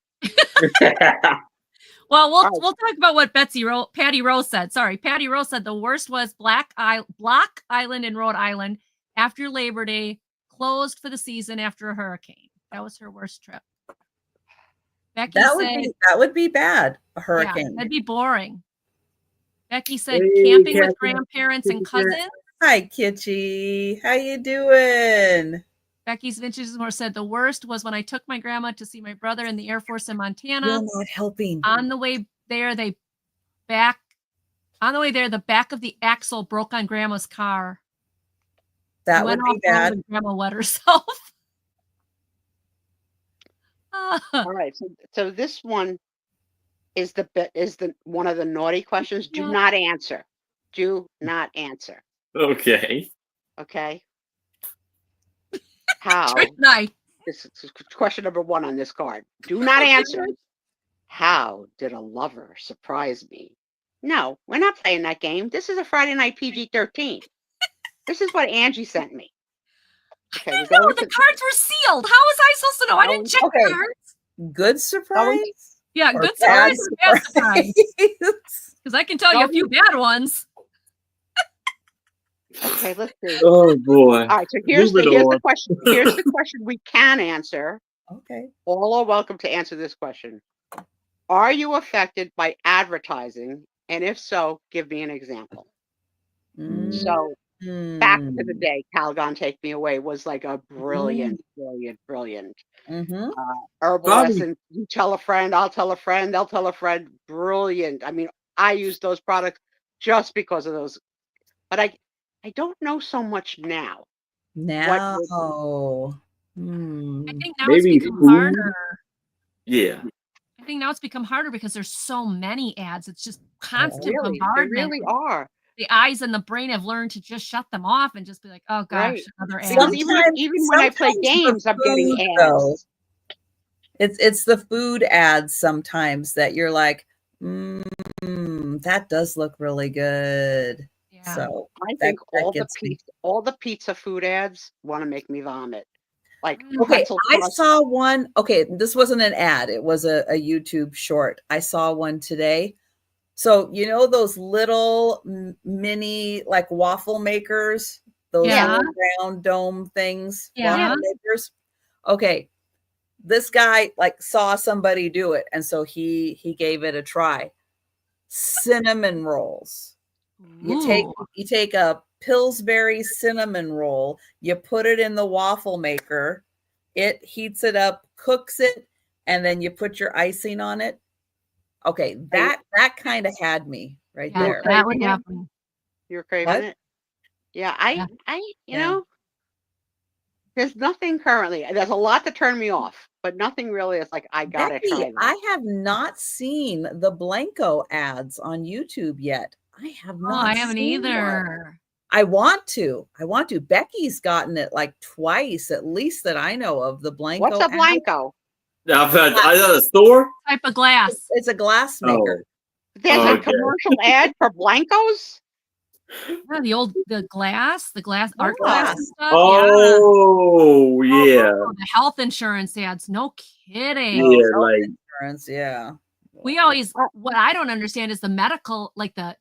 Well, we'll talk about what Patty Rose said. Sorry, Patty Rose said the worst was Block Island in Rhode Island after Labor Day, closed for the season after a hurricane. That was her worst trip. Becky said that would be bad. A hurricane. Yeah, that'd be boring. Becky said camping with grandparents and cousins. Hi, Kitchi. How you doing? Becky's Vintage More said the worst was when I took my grandma to see my brother in the Air Force in Montana. You're not helping. On the way there, the back of the axle broke on Grandma's car. That would be bad. Grandma wet herself. All right, so this one is the one of the naughty questions. Do not answer. Do not answer. Okay. Okay. How? This is question number 1 on this card. Do not answer. How did a lover surprise me? No, we're not playing that game. This is a Friday night PG-13. This is what Angie sent me. Okay, I didn't know the cards were sealed. How was I supposed to know? I didn't check the cards. Good surprise? Yeah, good surprise. Bad surprise. Because I can tell you a few bad ones. Okay, let's see. Oh boy. All right, so here's the question. Here's the question we can answer. Okay. All are welcome to answer this question. Are you affected by advertising? And if so, give me an example. So back to the day, Calgon Take Me Away was like a brilliant. Herbal essence. You tell a friend, I'll tell a friend, they'll tell a friend. Brilliant. I mean, I use those products just because of those. But I don't know so much now. I think now it's become harder. Yeah. I think now it's become harder because there's so many ads. It's just constant bombardment. They really are. The eyes and the brain have learned to just shut them off and just be like, oh gosh, another ad. Even when I play games, I'm getting ads. It's the food ads sometimes that you're like, that does look really good. Yeah. So I that, think that all the pizza food ads want to make me vomit. Like okay, pretzel I crust. saw one. Okay, this wasn't an ad. It was a YouTube short. I saw one today. So, you know, those little mini like waffle makers, those Yeah. little round dome things, Yeah. waffle makers. Okay. This guy like saw somebody do it. And so he gave it a try. Cinnamon rolls. You take a Pillsbury cinnamon roll, you put it in the waffle maker, it heats it up, cooks it, and then you put your icing on it. Okay, that kind of had me right there. That would happen. You're craving it? Yeah, I you know, there's nothing currently. There's a lot to turn me off, but nothing really is like I gotta try that. I have not seen the Blanco ads on YouTube yet. I have not. I haven't either. I want to. Becky's gotten it like twice, at least that I know of. The Blanco. What's a Blanco? I've had a store type of glass. It's a glass maker. There's a commercial ad for Blancos. Yeah, the glass art glass. and stuff. Oh yeah. The health insurance ads. No kidding. Yeah, like insurance. Yeah. We always what I don't understand is the medical, like the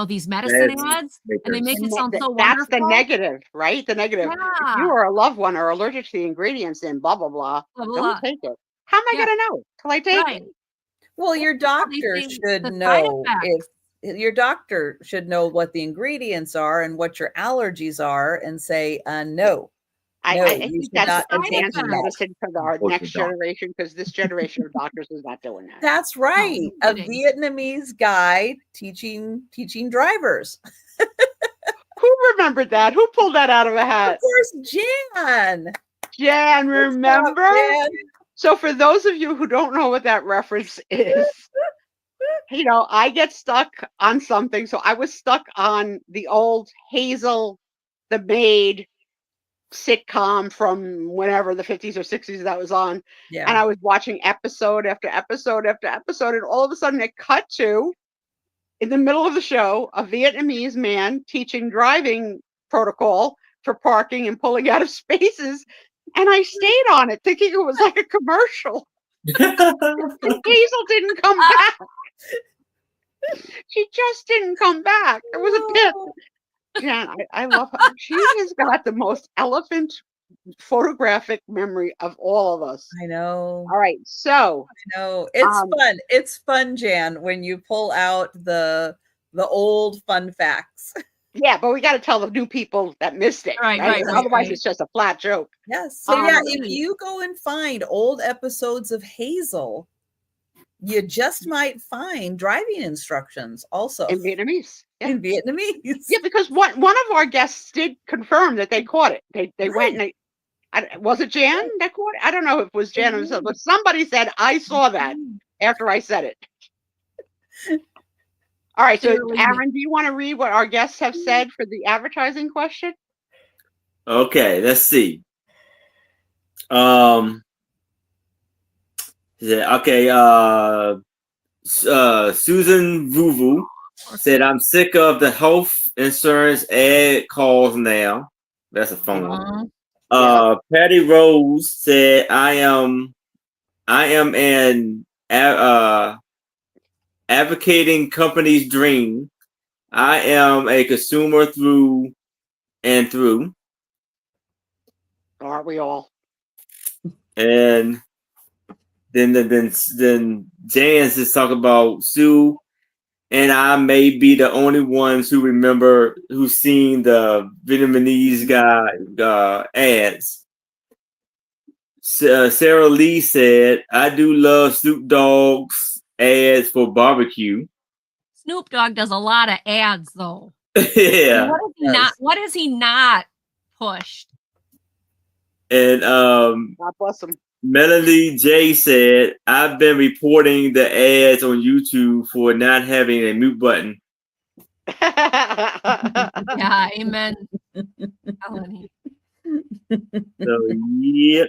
these medicine ads, and they make it sound so wonderful. That's the negative, right? The negative. If you or a loved one are allergic to the ingredients in blah blah blah, don't take it. How am I gonna know till I take it? Well, your doctor should know your doctor should know what the ingredients are and what your allergies are, and say no. I think that's advanced medicine for our next generation, because this generation of doctors is not doing that. That's right. A Vietnamese guide teaching drivers. Who remembered that? Who pulled that out of a hat? Of course, Jan. Jan, remember? Jan. So for those of you who don't know what that reference is, you know, I get stuck on something. So I was stuck on the old Hazel, the maid sitcom from whenever, the 50s or 60s that was on. Yeah. And I was watching episode after episode after episode. And all of a sudden it cut to, in the middle of the show, a Vietnamese man teaching driving protocol for parking and pulling out of spaces. And I stayed on it thinking it was like a commercial. And Hazel didn't come back. She just didn't come back. It was a bit. Jan, I love her. She has got the most elephant photographic memory of all of us. I know. All right, so I know it's fun. It's fun, Jan, when you pull out the old fun facts. Yeah, but we got to tell the new people that missed it, right? Otherwise, it's just a flat joke. Yes. So yeah, if you go and find old episodes of Hazel, you just might find driving instructions also in Vietnamese. Yeah. In Vietnamese. Yeah, because one of our guests did confirm that they caught it. They went and was it Jan that caught it? I don't know if it was Jan or something, but somebody said I saw that after I said it. All right, so Aaron, do you want to read what our guests have said for the advertising question? Okay, let's see. Okay, Susan Vuvu said, I'm sick of the health insurance ad calls now. That's a phone. Patty Rose said, I am an advocating company's dream. I am a consumer through and through. Aren't we all? And then Jans is talking about Sue, and I may be the only ones who remember who's seen the Vietnamese guy ads. Sarah Lee said, I do love Snoop Dogg's ads for barbecue. Snoop Dogg does a lot of ads though. Yeah. What has he not pushed? And God bless him. Melanie J said, I've been reporting the ads on YouTube for not having a mute button. Yeah, amen. Melanie. So, yep.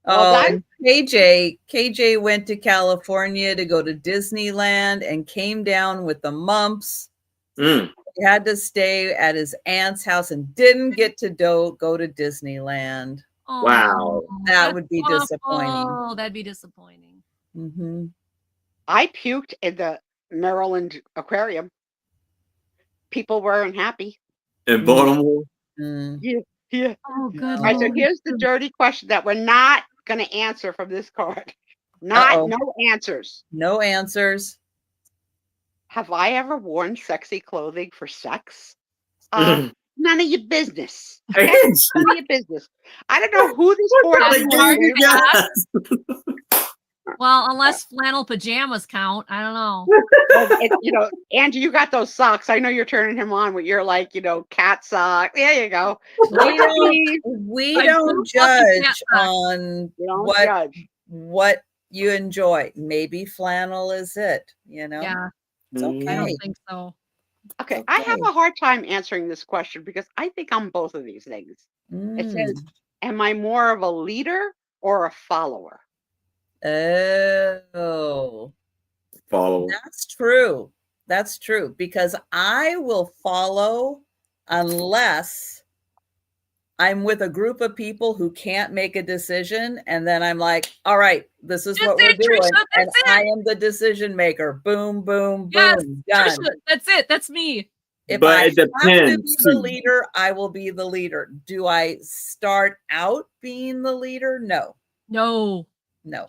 Well, that- and KJ went to California to go to Disneyland and came down with the mumps. Mm. He had to stay at his aunt's house and didn't get to go to Disneyland. Wow. That would be disappointing. Oh, that'd be disappointing. Mm-hmm. I puked in the Maryland aquarium. People weren't happy. In Baltimore. Mm. Yeah. Oh, good. All right, so Lord. here's the dirty question that we're not going to answer from this card. No answers. No answers. Have I ever worn sexy clothing for sex? None of your business. None of your business. I don't know who this board is. Well, unless flannel pajamas count, I don't know. Well, Angie, you got those socks. I know you're turning him on with your cat sock. There you go. We don't judge on what you enjoy. Maybe flannel is it, Yeah. It's okay. I don't think so. Okay. I have a hard time answering this question because I think I'm both of these things. It says, am I more of a leader or a follower? Oh, Follow. That's true because I will follow unless I'm with a group of people who can't make a decision, and then I'm like, all right, this is what we're doing, Trisha, and I am the decision maker. Boom, boom, Yes, boom, done. Trisha, that's it. That's me. If But I it have to depends, be the too. leader, I will be the leader. Do I start out being the leader? No.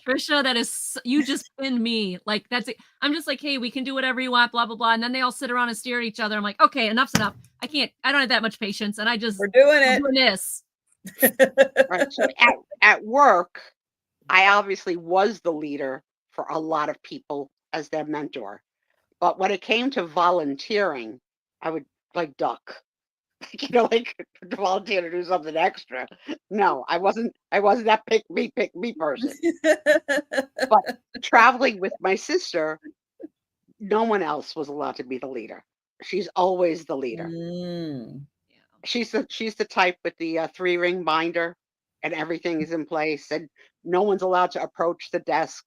Trisha, that is, you just pinned me. Like, that's it. I'm just like, hey, we can do whatever you want, blah, blah, blah. And then they all sit around and stare at each other. I'm like, okay, enough's enough. I don't have that much patience. And We're doing this. Right. So at work, I obviously was the leader for a lot of people as their mentor. But when it came to volunteering, I would duck. Like to volunteer to do something extra. No, I wasn't that pick me person. But traveling with my sister, no one else was allowed to be the leader. She's always the leader. She's the type with the 3-ring binder and everything is in place and no one's allowed to approach the desk,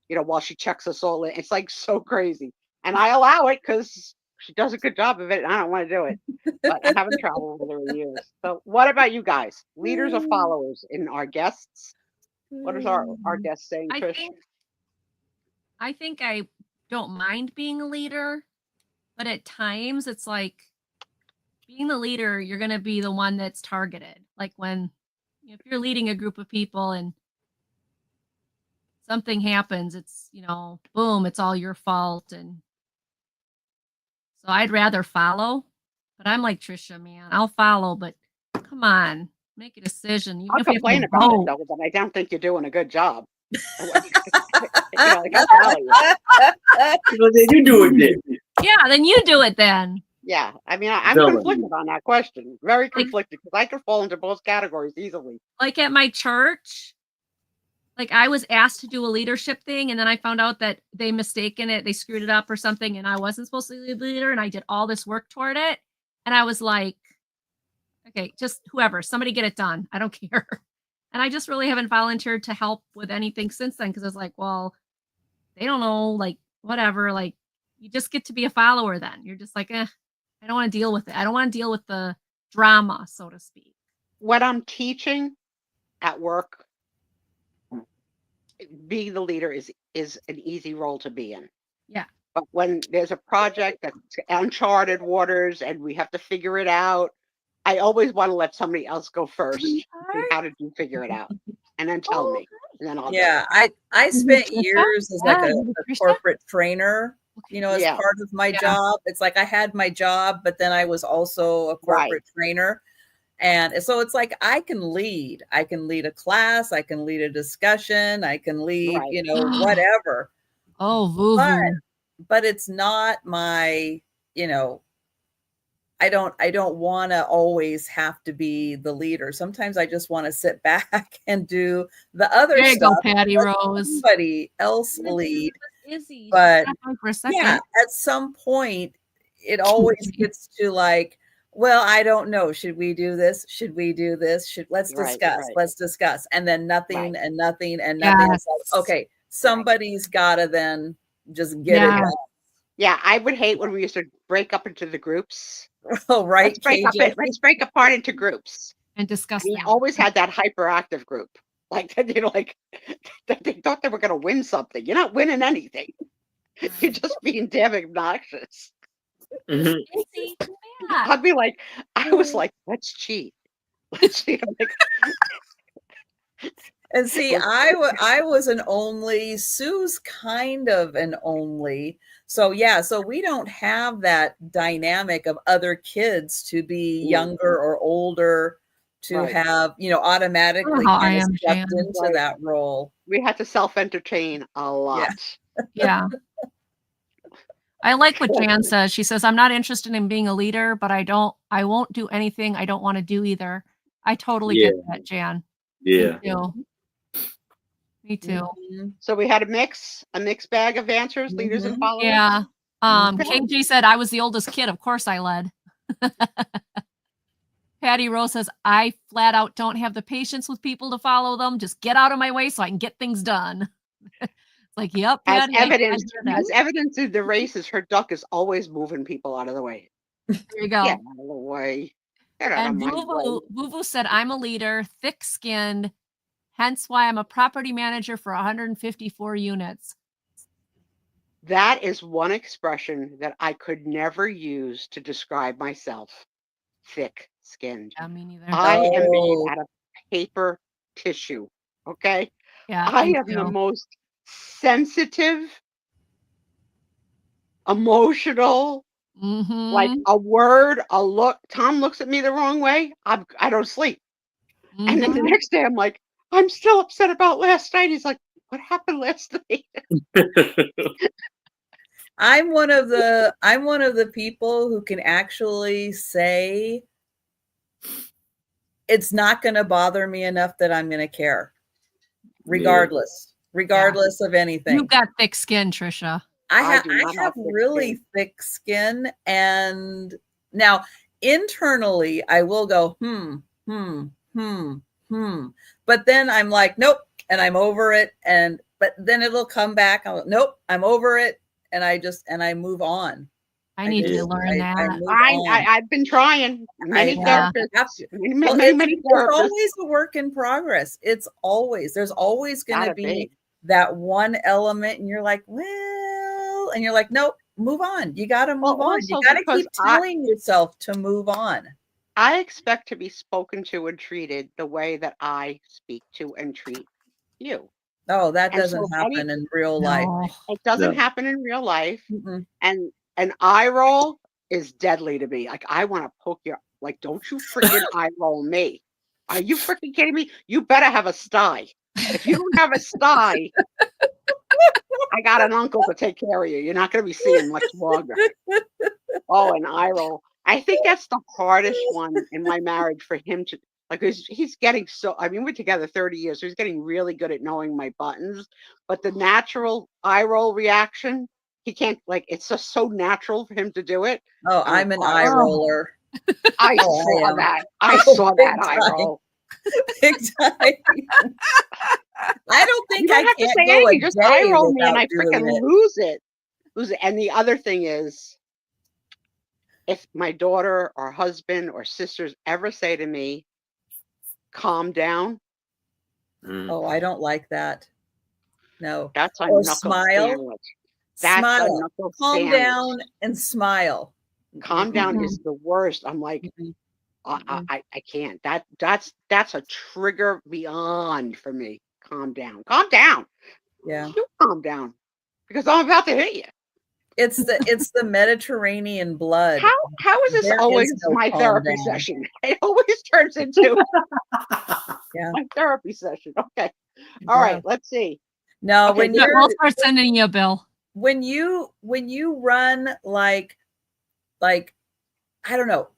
while she checks us all in. It's like so crazy. And I allow it because she does a good job of it and I don't want to do it. But I haven't traveled with her in years. So what about you guys? Leaders or followers in our guests? What is our guest saying, Trish? I think I don't mind being a leader, but at times it's like being the leader, you're going to be the one that's targeted. Like when, if you're leading a group of people and something happens, it's, boom, it's all your fault. And so I'd rather follow, but I'm like Trisha, man, I'll follow, but come on, make a decision. I'll complain about it though, but I don't think you're doing a good job. Like, I'll tell you. Well, then you do it then. Yeah, then you do it then. Yeah, I mean, I'm conflicted on that question. Very conflicted because I could fall into both categories easily. Like at my church, like I was asked to do a leadership thing, and then I found out that they mistaken it, they screwed it up or something, and I wasn't supposed to be the leader, and I did all this work toward it, and I was like, okay, just whoever, somebody get it done. I don't care. And I just really haven't volunteered to help with anything since then because I was like, well, they don't know, like whatever, like you just get to be a follower then. You're just like, I don't want to deal with it. I don't want to deal with the drama, so to speak. When I'm teaching at work, being the leader is an easy role to be in. Yeah. But when there's a project that's uncharted waters and we have to figure it out, I always want to let somebody else go first. How did you figure it out? And then tell me. And then I'll do it. I spent years as like a corporate trainer, as part of my job. It's like I had my job, but then I was also a corporate trainer. And so it's like I can lead a class, I can lead a discussion, I can lead, whatever. Oh, voo-voo. But it's not my, I don't want to always have to be the leader. Sometimes I just want to sit back and do the other there you stuff. Go, Patty Rose. Somebody else lead. Izzy. But for a second. at some point, it always gets to like, well, I don't know. Should we do this? Should we do this? Let's Right, discuss. right. Let's discuss. And then nothing Right. and nothing and nothing. It's Yes. like, okay, somebody's gotta then just get Yeah. it done. Yeah, I would hate when we used to break up into the groups. Oh, right, KJ. Let's break apart into groups. And discuss We them. always had that hyperactive group. Like, you know, like they thought they were going to win something. You're not winning anything. You're just being damn obnoxious. Mhm. Casey, come back. I'd be like, I was like, let's cheat. Let's cheat. I'm like, And see, I was an only. Sue's kind of an only. So yeah, so we don't have that dynamic of other kids to be younger or older to Right. have, automatically how I kind of am, stepped Jan. into Right. that role. we had to self-entertain a lot. Yeah. I like what Jan says. She says, I'm not interested in being a leader, but I won't do anything I don't want to do either. I totally get that, Jan. Yeah. Me too. Me too. Mhm. So we had a mixed bag of answers, leaders and Mhm. followers. Yeah. Okay. KG said I was the oldest kid. Of course I led. Patty Rose says, I flat out don't have the patience with people to follow them. Just get out of my way so I can get things done. It's like, yep, As Patty, I evidence, hear that. as evidence through the races, her duck is always moving people out of the way. There you go. Get out of the way. Get out of And my way. Vuvu said, I'm a leader, thick-skinned, hence why I'm a property manager for 154 units. That is one expression that I could never use to describe myself. Thick-skinned. Yeah, me neither. I am made Oh. out of paper tissue. Okay. Yeah, I me am the too. most sensitive, emotional, like Mhm. a word, a look. Tom looks at me the wrong way. I don't sleep. And then the Mhm. next day I'm like, I'm still upset about last night. He's like, what happened last night? I'm one of the people who can actually say it's not going to bother me enough that I'm going to care, regardless of anything. You've got thick skin, Trisha. I do not I have have thick really skin. thick skin, and now internally I will go but then I'm like, nope, and I'm over it, but then it'll come back. Nope, I'm over it, and I move on. I need to learn that. move on. I've been trying many Yeah. therapists. Well, Many it's therapists. always a work in progress. There's always going to Gotta be be. that one element, and you're like, well, and you're like, nope, move on. You got to move on. You also got to because keep telling yourself to move on. I expect to be spoken to and treated the way that I speak to and treat you. Oh, that And doesn't so if happen in real life. No. it doesn't No. happen in real life. Mm-mm. And an eye roll is deadly to me. Like, I want to poke your, like, don't you freaking eye roll me. Are you freaking kidding me? You better have a sty. If you don't have a sty, I got an uncle to take care of you. You're not going to be seeing much longer. Oh, an eye roll. I think that's the hardest one in my marriage for him to, like, he's getting so, I mean, we're together 30 years, so he's getting really good at knowing my buttons, but the natural eye roll reaction, he can't, like, it's just so natural for him to do it. Oh, I'm an eye roller. I Oh, I saw am. that. I Oh, saw big that eye time. roll. Big time. I don't think You don't I have to can't say go anything, a just day eye roll me and without I doing freaking it. lose it. And the other thing is, if my daughter or husband or sisters ever say to me, calm down, Oh, I don't like that. No. that's a Or knuckle smile. sandwich. That's a Smile. knuckle Calm sandwich. down and smile. Calm down is the worst. I'm like, Mm-mm. I can't. That's a trigger beyond for me. Calm down. Calm down. Yeah. You calm down. Because I'm about to hit you. It's the Mediterranean blood. How is this There always is no my calm therapy down. session? It always turns into Yeah. my therapy session. Okay. All right, let's see. No, Okay, We'll start sending you a bill. when you run like I don't know,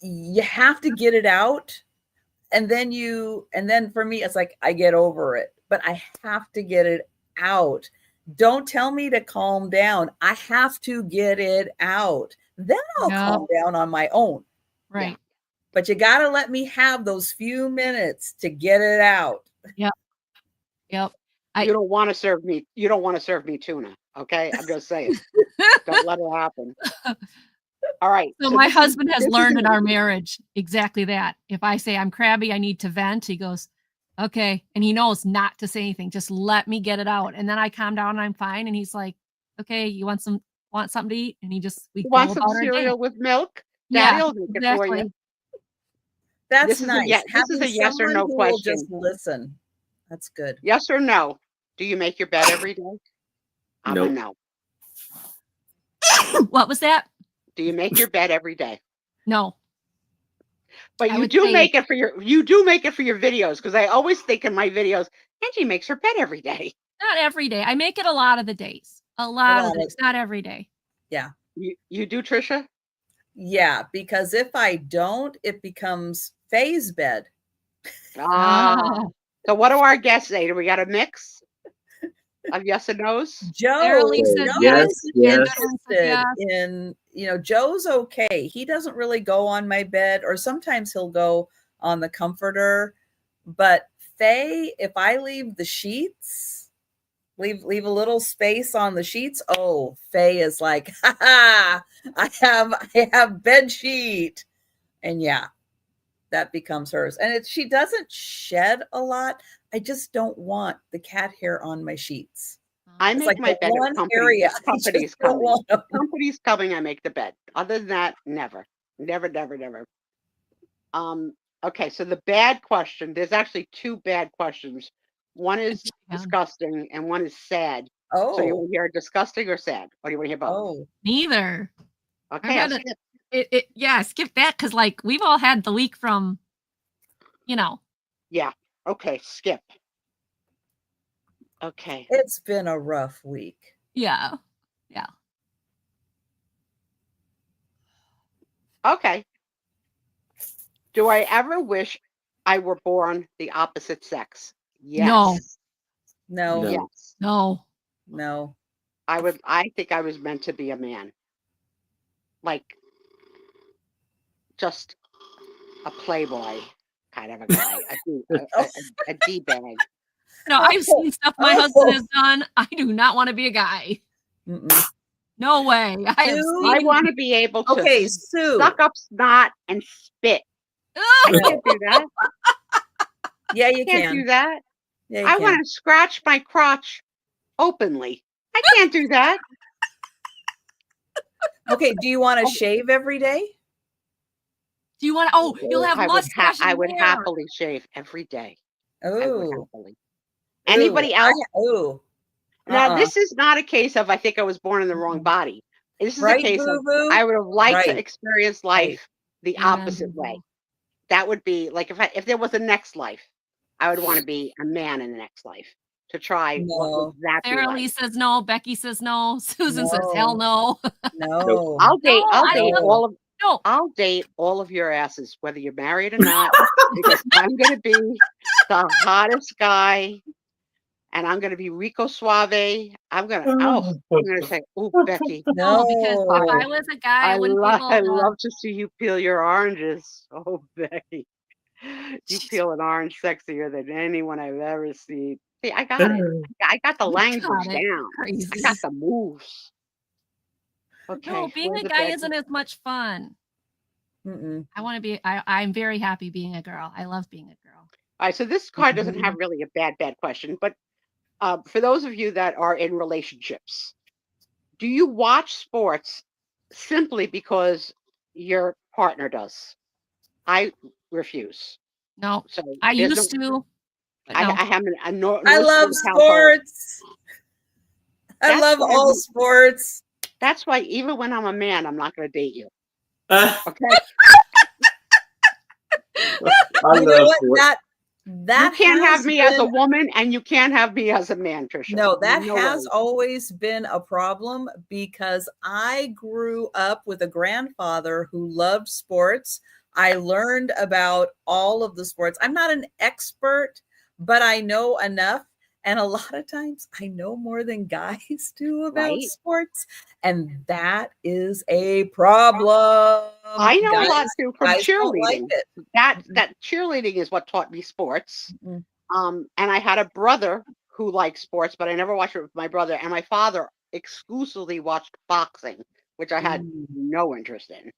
you have to get it out, and then for me it's like I get over it, but I have to get it out. Don't tell me to calm down. I have to get it out. Then I'll calm down on my own. Right. But you got to let me have those few minutes to get it out. Yep. You don't want to serve me. You don't want to serve me tuna. Okay. I'm just saying. Don't let it happen. All right. So my husband has this is learned in our marriage exactly that. If I say I'm crabby, I need to vent, he goes, okay. And he knows not to say anything. Just let me get it out. And then I calm down and I'm fine. And he's like, okay, you want something to eat? And we You go want about some our day. cereal with milk? Daddy Yeah, will make it for you. That's This is nice. this is a yes or Someone no who will question. just listen. That's good. Yes or no? Do you make your bed every day? I'm a Nope. no. What was that? Do you make your bed every day? No. But I you would do say- make it for your videos, because I always think in my videos, Angie makes her bed every day. Not every day. I make it a lot of the days. A lot of the days, not every day. Yeah. You do, Trisha? Yeah, because if I don't, it becomes Faye's bed. Oh. So what do our guests say? Do we got a mix of yes and no's? Joe said Joe yes, is yes. interested in, Joe's okay. He doesn't really go on my bed, or sometimes he'll go on the comforter. But Faye, if I leave the sheets, leave a little space on the sheets, oh, Faye is like, ha ha, I have bed sheet. And yeah, that becomes hers. And she doesn't shed a lot. I just don't want the cat hair on my sheets. I It's make like my the bed one if area I company's just don't coming. want If company's coming, I make the bed. Other than that, never. Never, never, never. Okay, so the bad question, there's actually two bad questions. One is disgusting and one is sad. So you want to hear disgusting or sad? Or do you want to hear both? Neither. Okay, I'll skip. Skip that, because like we've all had the week from, Yeah. Okay, skip. Okay. It's been a rough week. Yeah. Okay. Do I ever wish I were born the opposite sex? Yes. No. Yes. No. I think I was meant to be a man. Like just a playboy kind of a guy, a D-bag. No, I've seen stuff my husband has done. I do not want to be a guy. Mm-mm. No way. I want to be able to Sue. suck up snot and spit. I can't do that. Yeah, you can't can do that. Yeah, I want to scratch my crotch openly. I can't do that. Okay, do you want to shave every day? Do you want to? Oh, you'll have mustache. I would happily shave every day. Oh, anybody else? Now, Uh-uh. this is not a case of I think I was born in the wrong body. This is a case of I would have liked to experience life the opposite way. That would be like if there was a next life, I would want to be a man in the next life to try what would that be Sarah like. Lee says no. Becky says no. Susan says hell no. No. I'll date all of your asses, whether you're married or not, because I'm gonna be the hottest guy. And I'm going to be Rico Suave. I'm going to say, oh, Becky. No, because if I was a guy, I love to see you peel your oranges. Oh, Becky. You peel an orange sexier than anyone I've ever seen. See, I got it. I got the language down. Crazy. I got the moves. Okay. No, being a guy isn't as much fun. I want to be, I'm very happy being a girl. I love being a girl. All right. So this card doesn't have really a bad question, but for those of you that are in relationships, do you watch sports simply because your partner does? I refuse. No, so I used to. I have I love sports. I love all sports. That's why even when I'm a man, I'm not going to date you. Okay. You know what? That you can't have me as a woman and you can't have me as a man, Trisha. No, that has always been a problem because I grew up with a grandfather who loved sports. I learned about all of the sports. I'm not an expert, but I know enough. And a lot of times I know more than guys do about Right. sports. And that is a problem. I know a lot too from Guys don't like cheerleading. it. That cheerleading is what taught me sports. Mm-mm. And I had a brother who liked sports, but I never watched it with my brother. And my father exclusively watched boxing, which I had no interest in.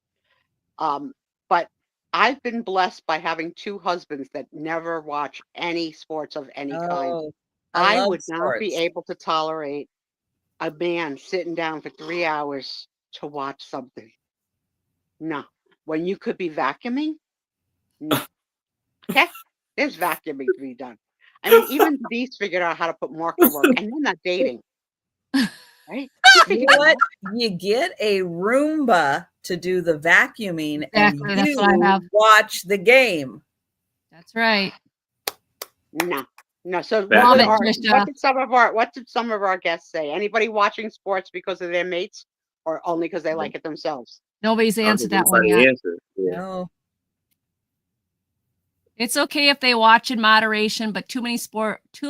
But I've been blessed by having two husbands that never watch any sports of any kind. Oh, I love would not be sports. able to tolerate a man sitting down for 3 hours to watch something. No. When you could be vacuuming, no. Okay? There's vacuuming to be done. I mean, even Denise figured out how to put Mark to work, and they're not dating. Right? You know what? You get a Roomba to do the vacuuming, Exactly, and that's you what I have. watch the game. That's right. No. No. So Love it, what Trisha. did some of our guests say? Anybody watching sports because of their mates or only because they like it themselves? Nobody's answered that one Funny yet. answer. Yeah. No. It's okay if they watch in moderation, but too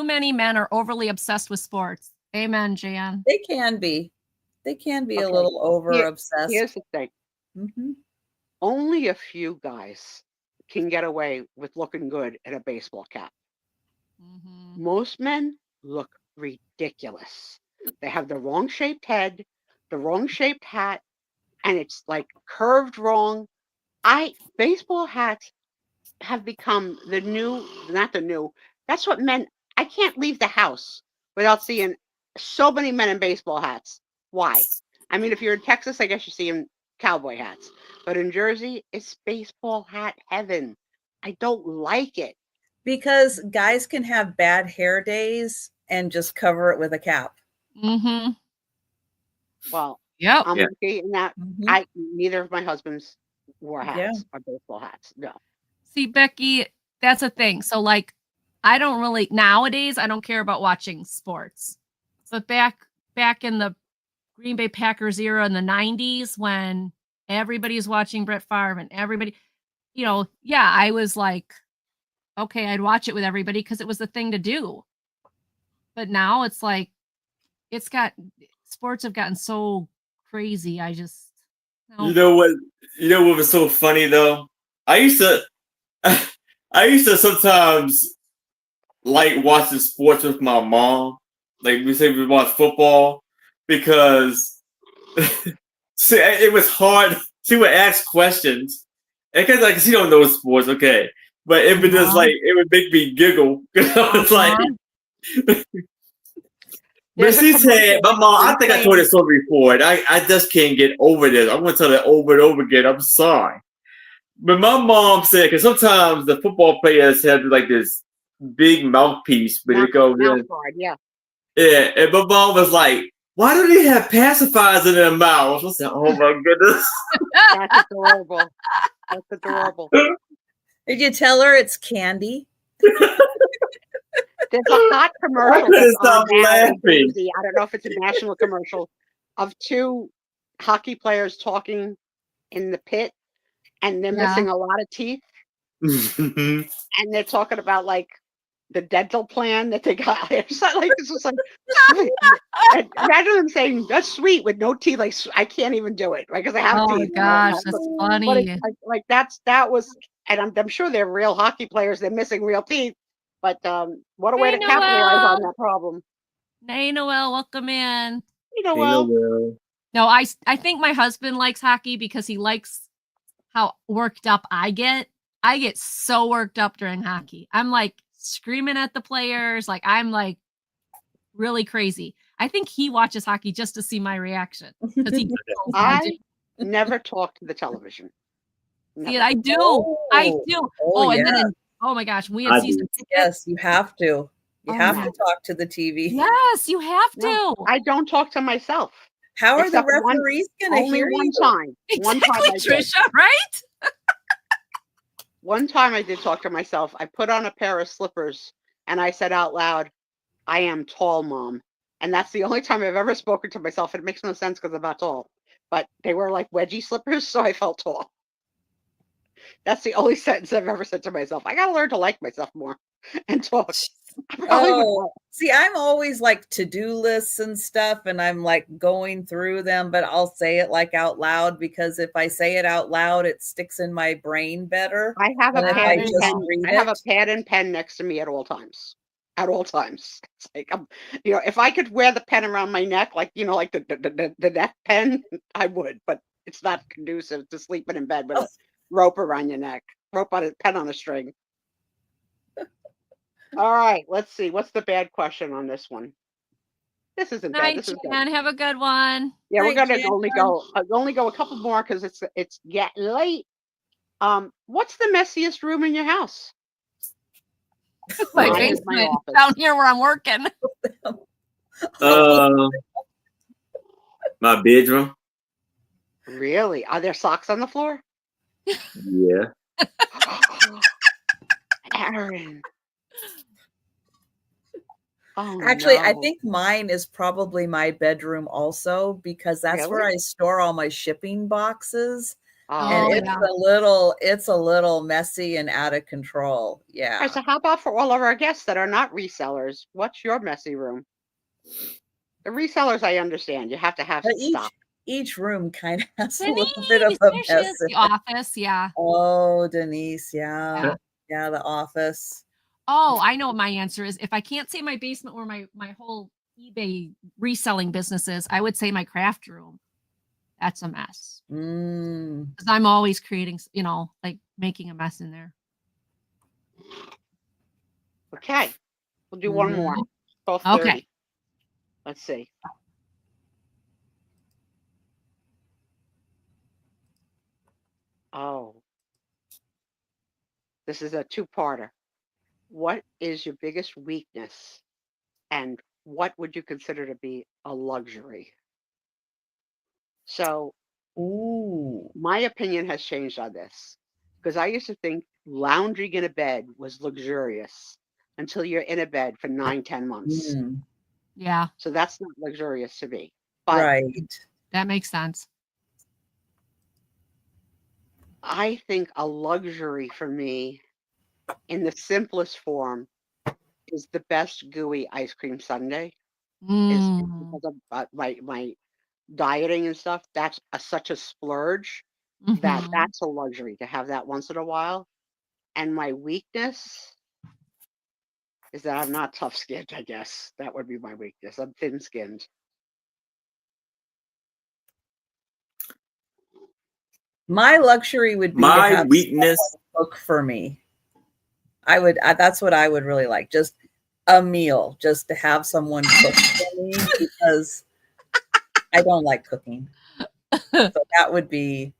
many men are overly obsessed with sports. Amen, Jan. They can be. They can be a Okay. little over obsessed. Here's the thing. Mm-hmm. Only a few guys can get away with looking good in a baseball cap. Mm-hmm. Most men look ridiculous. They have the wrong shaped head, the wrong shaped hat, and it's like curved wrong. Baseball hats have become that's what men, I can't leave the house without seeing so many men in baseball hats. Why? I mean, if you're in Texas, I guess you're seeing cowboy hats. But in Jersey, it's baseball hat heaven. I don't like it. Because guys can have bad hair days and just cover it with a cap. Mm-hmm. Well, Yep. I'm okay in that. Mhm. Neither of my husbands wore hats Yeah. or baseball hats. No. See, Becky, that's a thing. So, like, I don't really nowadays. I don't care about watching sports. But back in the Green Bay Packers era in the 90s, when everybody's watching Brett Favre and everybody, yeah, I was like, okay, I'd watch it with everybody because it was the thing to do. But now it's like, sports have gotten so crazy. I just, You know what? You know what was so funny though? I used to sometimes like watching sports with my mom. Like we say we watch football because see, it was hard. She would ask questions. And because like she don't know sports, okay. But it would just like it would make me giggle. It's like but she said, my mom, I think I told this story before, and I just can't get over this. I'm gonna tell it over and over again. I'm sorry. But my mom said, because sometimes the football players have like this big mouthpiece where they go in. Yeah. Yeah, and my mom was like, why do they have pacifiers in their mouths? I said, oh my goodness. That's adorable. That's adorable. Did you tell her it's candy? There's a hot commercial. I couldn't stop laughing. I don't know if it's a national commercial of two hockey players talking in the pit, and they're missing a lot of teeth, and they're talking about like the dental plan that they got. It's like this was like imagine them saying that's sweet with no teeth. Like I can't even do it, right? Because I have teeth. Oh my gosh, that's funny. But it's that was, and I'm sure they're real hockey players. They're missing real teeth. But what a way to capitalize on that problem. Hey, Noel, welcome in. Hey, Noel. No, I think my husband likes hockey because he likes how worked up I get. I get so worked up during hockey. I'm like screaming at the players. Like I'm like really crazy. I think he watches hockey just to see my reaction. I never talk to the television. See, I do. I do. And then oh my gosh, we had season tickets. Yes, you have to. You have to talk to the TV. Yes, you have to. No, I don't talk to myself. How are the referees going to hear you? Time. Exactly, Trisha, right? One time I did talk to myself. I put on a pair of slippers and I said out loud, I am tall, Mom. And that's the only time I've ever spoken to myself. It makes no sense because I'm not tall. But they were like wedgie slippers, so I felt tall. That's the only sentence I've ever said to myself. I got to learn to like myself more and talk. I probably would. Oh, see, I'm always like to-do lists and stuff, and I'm like going through them, but I'll say it like out loud because if I say it out loud, it sticks in my brain better I have a than if pad I and just pen. read I have a it. pad and pen next to me at all times. At all times. It's like if I could wear the pen around my neck, like like the neck pen, I would. But it's not conducive to sleeping in bed with a rope around your neck, rope on a pen on a string. All right, let's see. What's the bad question on this one? This isn't bad. Night, This is good. Jan. Have a good one. Yeah, we're Night, gonna Jan. only go a couple more because it's getting late. What's the messiest room in your house? My Mine is my basement office. down here where I'm working. My bedroom. Really? Are there socks on the floor? Yeah. Aaron. Oh, Actually, I no. think mine is probably my bedroom also because that's where Really? I store all my shipping boxes. And Oh, it's yeah. a little messy and out of control. All Yeah. right, so how about for all of our guests that are not resellers? What's your messy room? The resellers, I understand. You have to have But stuff. each room kind of has a little bit of Denise, a there she mess. is. The office, yeah. Oh, Denise, Yeah. yeah. Yeah, the office. Oh, I know what my answer is. If I can't say my basement where my whole eBay reselling business is, I would say my craft room. That's a mess. Mm. Because I'm always creating, like making a mess in there. Okay. We'll do one more. 12:30. Okay. Let's see. Oh. This is a two-parter. What is your biggest weakness and what would you consider to be a luxury? So Ooh. my opinion has changed on this because I used to think lounging in a bed was luxurious until you're in a bed for 9-10 months. Mm. Yeah, So that's not luxurious to me. But Right. that makes sense. I think a luxury for me in the simplest form is the best gooey ice cream sundae. Is Mm. because of my dieting and stuff. That's such a splurge that Mhm. that's a luxury to have that once in a while. And my weakness is that I'm not tough skinned, I guess. That would be my weakness. I'm thin skinned. My luxury would be to My have weakness. someone cook for me. That's what I would really like. Just a meal, just to have someone cook for me because I don't like cooking. So that would be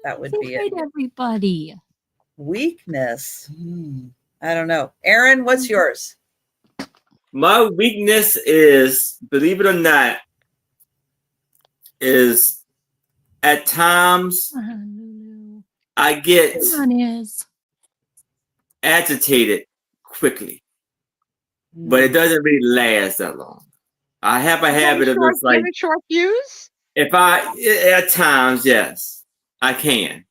Say it. hi to everybody. Weakness. I don't know. Aaron, what's yours? My weakness is, believe it or not, is at times Come on, Lulu. I get Come on, Iz. agitated quickly, but it doesn't really last that long. I have a habit of just You like, have a short fuse? at times, yes, I can.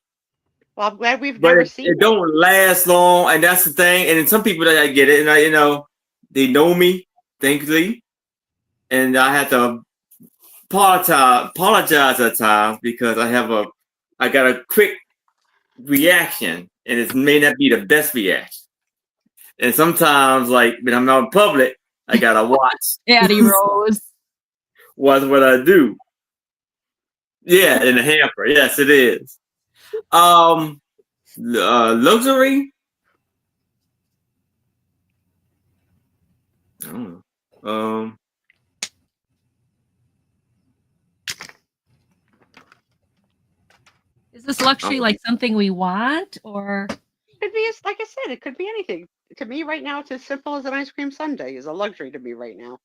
Well, I'm glad we've But never it, seen it don't last long, and that's the thing. And then some people that I get it, and they know me, thankfully, and I have to apologize at times because I got a quick reaction, and it may not be the best reaction. And sometimes, like when I'm out in public, I gotta watch Addie Rose. what I do. Yeah, in the hamper. Yes, it is. Luxury. I don't know. Is this luxury like something we want or? Could be, like I said, it could be anything. To me, right now, it's as simple as an ice cream sundae is a luxury to me right now.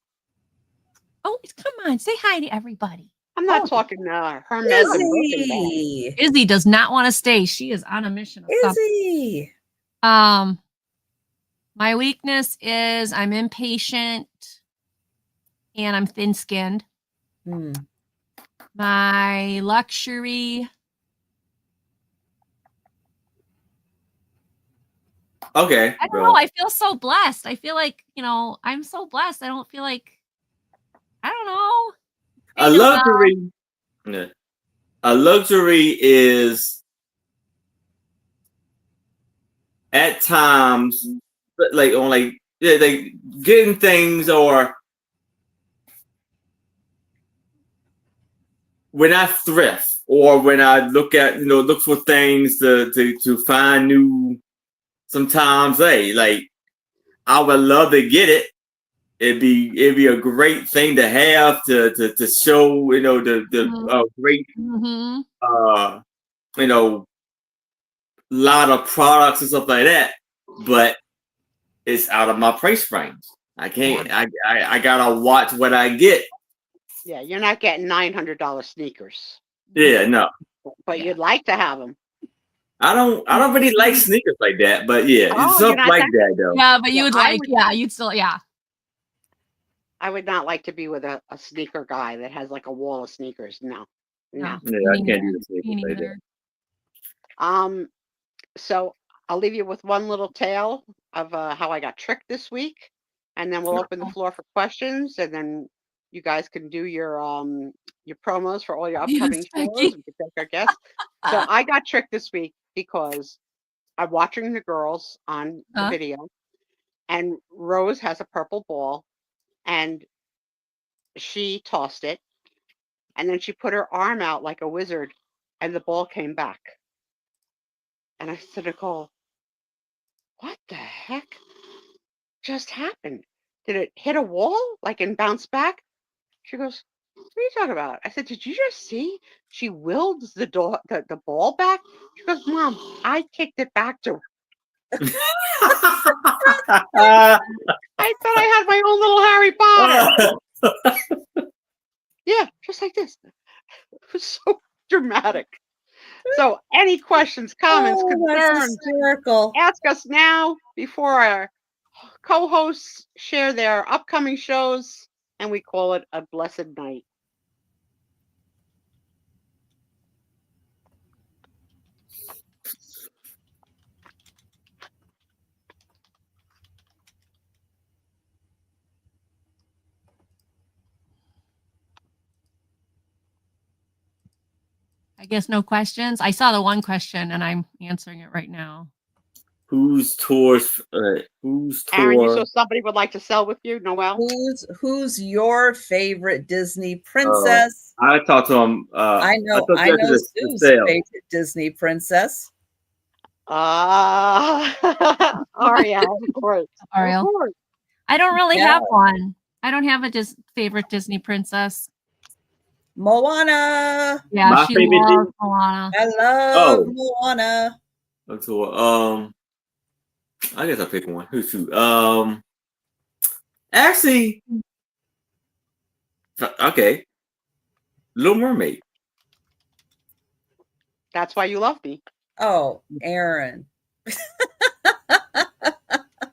Oh, come on, say hi to everybody. I'm not talking Hermes and Birkin bags. Izzy. Izzy does not want to stay. She is on a mission of something. Izzy. My weakness is I'm impatient and I'm thin-skinned. My luxury Okay. I don't Well, know. I feel so blessed. I feel like, I'm so blessed. I don't feel like, I don't know. a luxury. Yeah. A luxury is at times like on like yeah, like getting things or when I thrift or when I look for things to find new. Sometimes, hey, like I would love to get it. It'd be a great thing to have to show the great Mm-hmm. uh you know lot of products and stuff like that, but it's out of my price range. I can't. I gotta watch what I get. Yeah, you're not getting $900 sneakers, Yeah, no, but Yeah. you'd like to have them. I don't really like sneakers like that. But yeah, it's Oh, you're stuff not like that. that though. Yeah, but you Yeah, would like, yeah, you'd still, yeah. I would not like to be with a sneaker guy that has like a wall of sneakers. No, no. No, Yeah, I me can't do neither. the sneakers Me like neither. Um, so I'll leave you with one little tale of how I got tricked this week, and then we'll that. open the floor for questions, and then you guys can do your promos for all your upcoming Yes, shows. Becky. We can take our guests. So I got tricked this week because I'm watching the girls on the Huh? video, and Rose has a purple ball, and she tossed it, and then she put her arm out like a wizard, and the ball came back. And I said, Nicole, what the heck just happened? Did it hit a wall like and bounce back? She goes, what are you talking about? I said, did you just see? She willed the ball back. She goes, Mom, I kicked it back to her. I thought I had my own little Harry Potter. Yeah, just like this. It was so dramatic. So, any questions, comments, Oh, that's concerns, hysterical. ask us now before our co-hosts share their upcoming shows, and we call it a blessed night. I guess no questions. I saw the one question and I'm answering it right now. Whose tours? Whose Aaron, you tour? saw somebody would like to sell with you? Noel? Who's your favorite Disney princess? I talked to him. I I know talked to the Sue's sale. favorite Disney princess. Ariel, of course. Ariel. Of course. I don't really Yeah. have one. I don't have a favorite Disney princess. Moana. Yeah, My she favorite loves Moana. I love Moana. tour. I guess I'll pick one. Who's who? Actually, okay. Little Mermaid. That's why you love me. Oh, Aaron.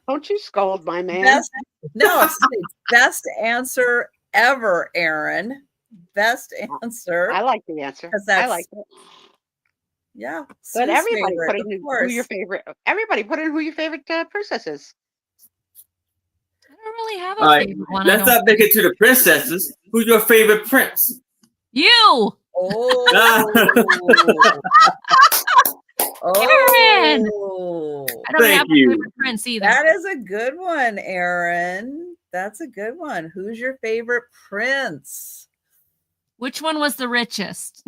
Don't you scold my man. It's best answer ever, Aaron. Best answer. I like the answer. I like it. Yeah. But Sue's everybody favorite, put in who your favorite. Everybody put in who your favorite princess is. I don't really have a All right, favorite one. let's not make it to the princesses. Who's your favorite prince? You. Aaron! I don't have a favorite prince either. That is a good one, Aaron. That's a good one. Who's your favorite prince? Which one was the richest?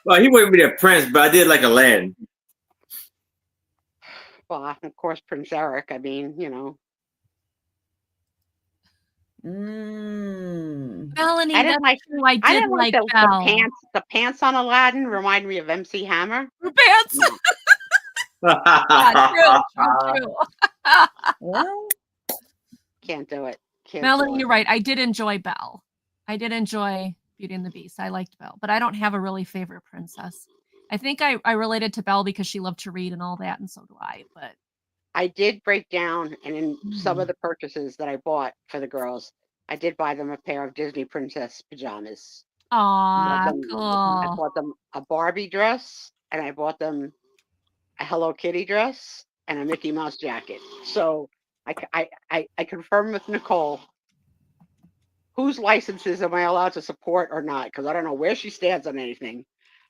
Well, he wouldn't be a prince, but I did like Aladdin. Well, of course, Prince Eric. I mean, Melanie, I didn't like. true. I didn't like the pants on Aladdin. Remind me of MC Hammer. Her pants. Yeah, true. Well, can't do it. Melanie, you're right. I did enjoy Belle. I did enjoy Beauty and the Beast. I liked Belle, but I don't have a really favorite princess. I think I related to Belle because she loved to read and all that, and so do I. But I did break down, and in some of the purchases that I bought for the girls, I did buy them a pair of Disney princess pajamas. Aw, cool. I bought them a Barbie dress, and I bought them a Hello Kitty dress, and a Mickey Mouse jacket. So I confirmed with Nicole whose licenses am I allowed to support or not, because I don't know where she stands on anything.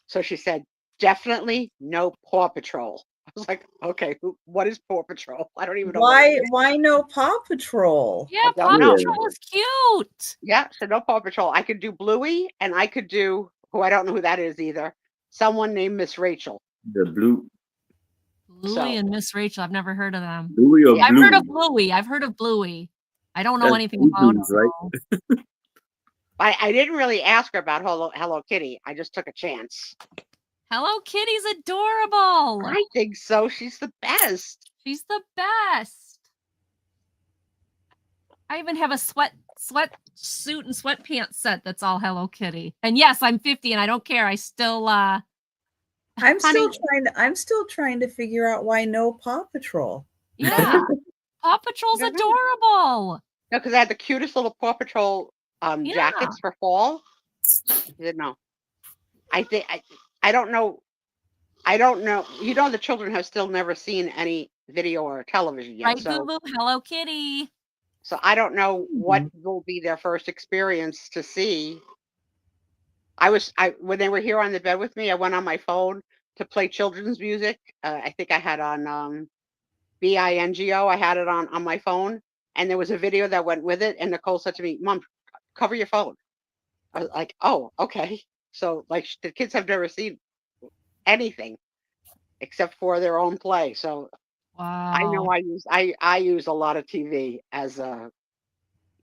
So she said, definitely no Paw Patrol. I was like, okay, what is Paw Patrol? I don't even know what it is. Why no Paw Patrol? Yeah, I Paw don't know. Patrol is cute. Yeah, so no Paw Patrol. I could do Bluey, and I could do, who I don't know who that is either, someone named Miss Rachel. The blue. Bluey and Miss Rachel. I've never heard of them. Bluey or I've Bluey? heard of Bluey. I've heard of Bluey. I don't know That's anything about Blue's, them. right? I didn't really ask her about Hello Kitty. I just took a chance. Hello Kitty's adorable. I think so. She's the best. She's the best. I even have a sweatsuit and sweatpants set that's all Hello Kitty. And yes, I'm 50 and I don't care. I still I'm still trying to figure out why no Paw Patrol. yeah. Paw Patrol's adorable. No, because I had the cutest little Paw Patrol jackets for fall. No, I think I don't know. I don't know. You know, the children have still never seen any video or television yet. Right, So, Boo Boo, Hello Kitty. so I don't know what will be their first experience to see. When they were here on the bed with me, I went on my phone to play children's music. I think I had on Bingo. I had it on my phone, and there was a video that went with it. And Nicole said to me, "Mom, cover your phone." I was like, "Oh, okay." So like the kids have never seen anything except for their own play. So Wow. I know I use a lot of TV as a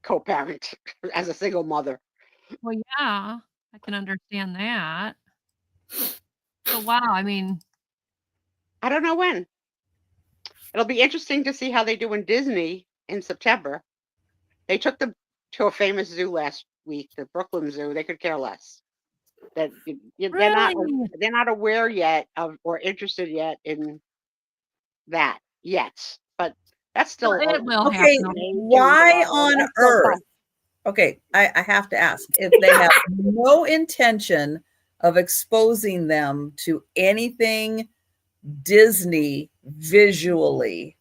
co-parent, as a single mother. Well, yeah, I can understand that. So wow, I mean, I don't know when. It'll be interesting to see how they do in Disney in September. They took them to a famous zoo last week, the Brooklyn Zoo. They could care less. That really? they're not aware yet of or interested yet in that yet. But that's still it will Okay, happen. why on earth? Okay, I have to ask if they have no intention of exposing them to anything Disney visually.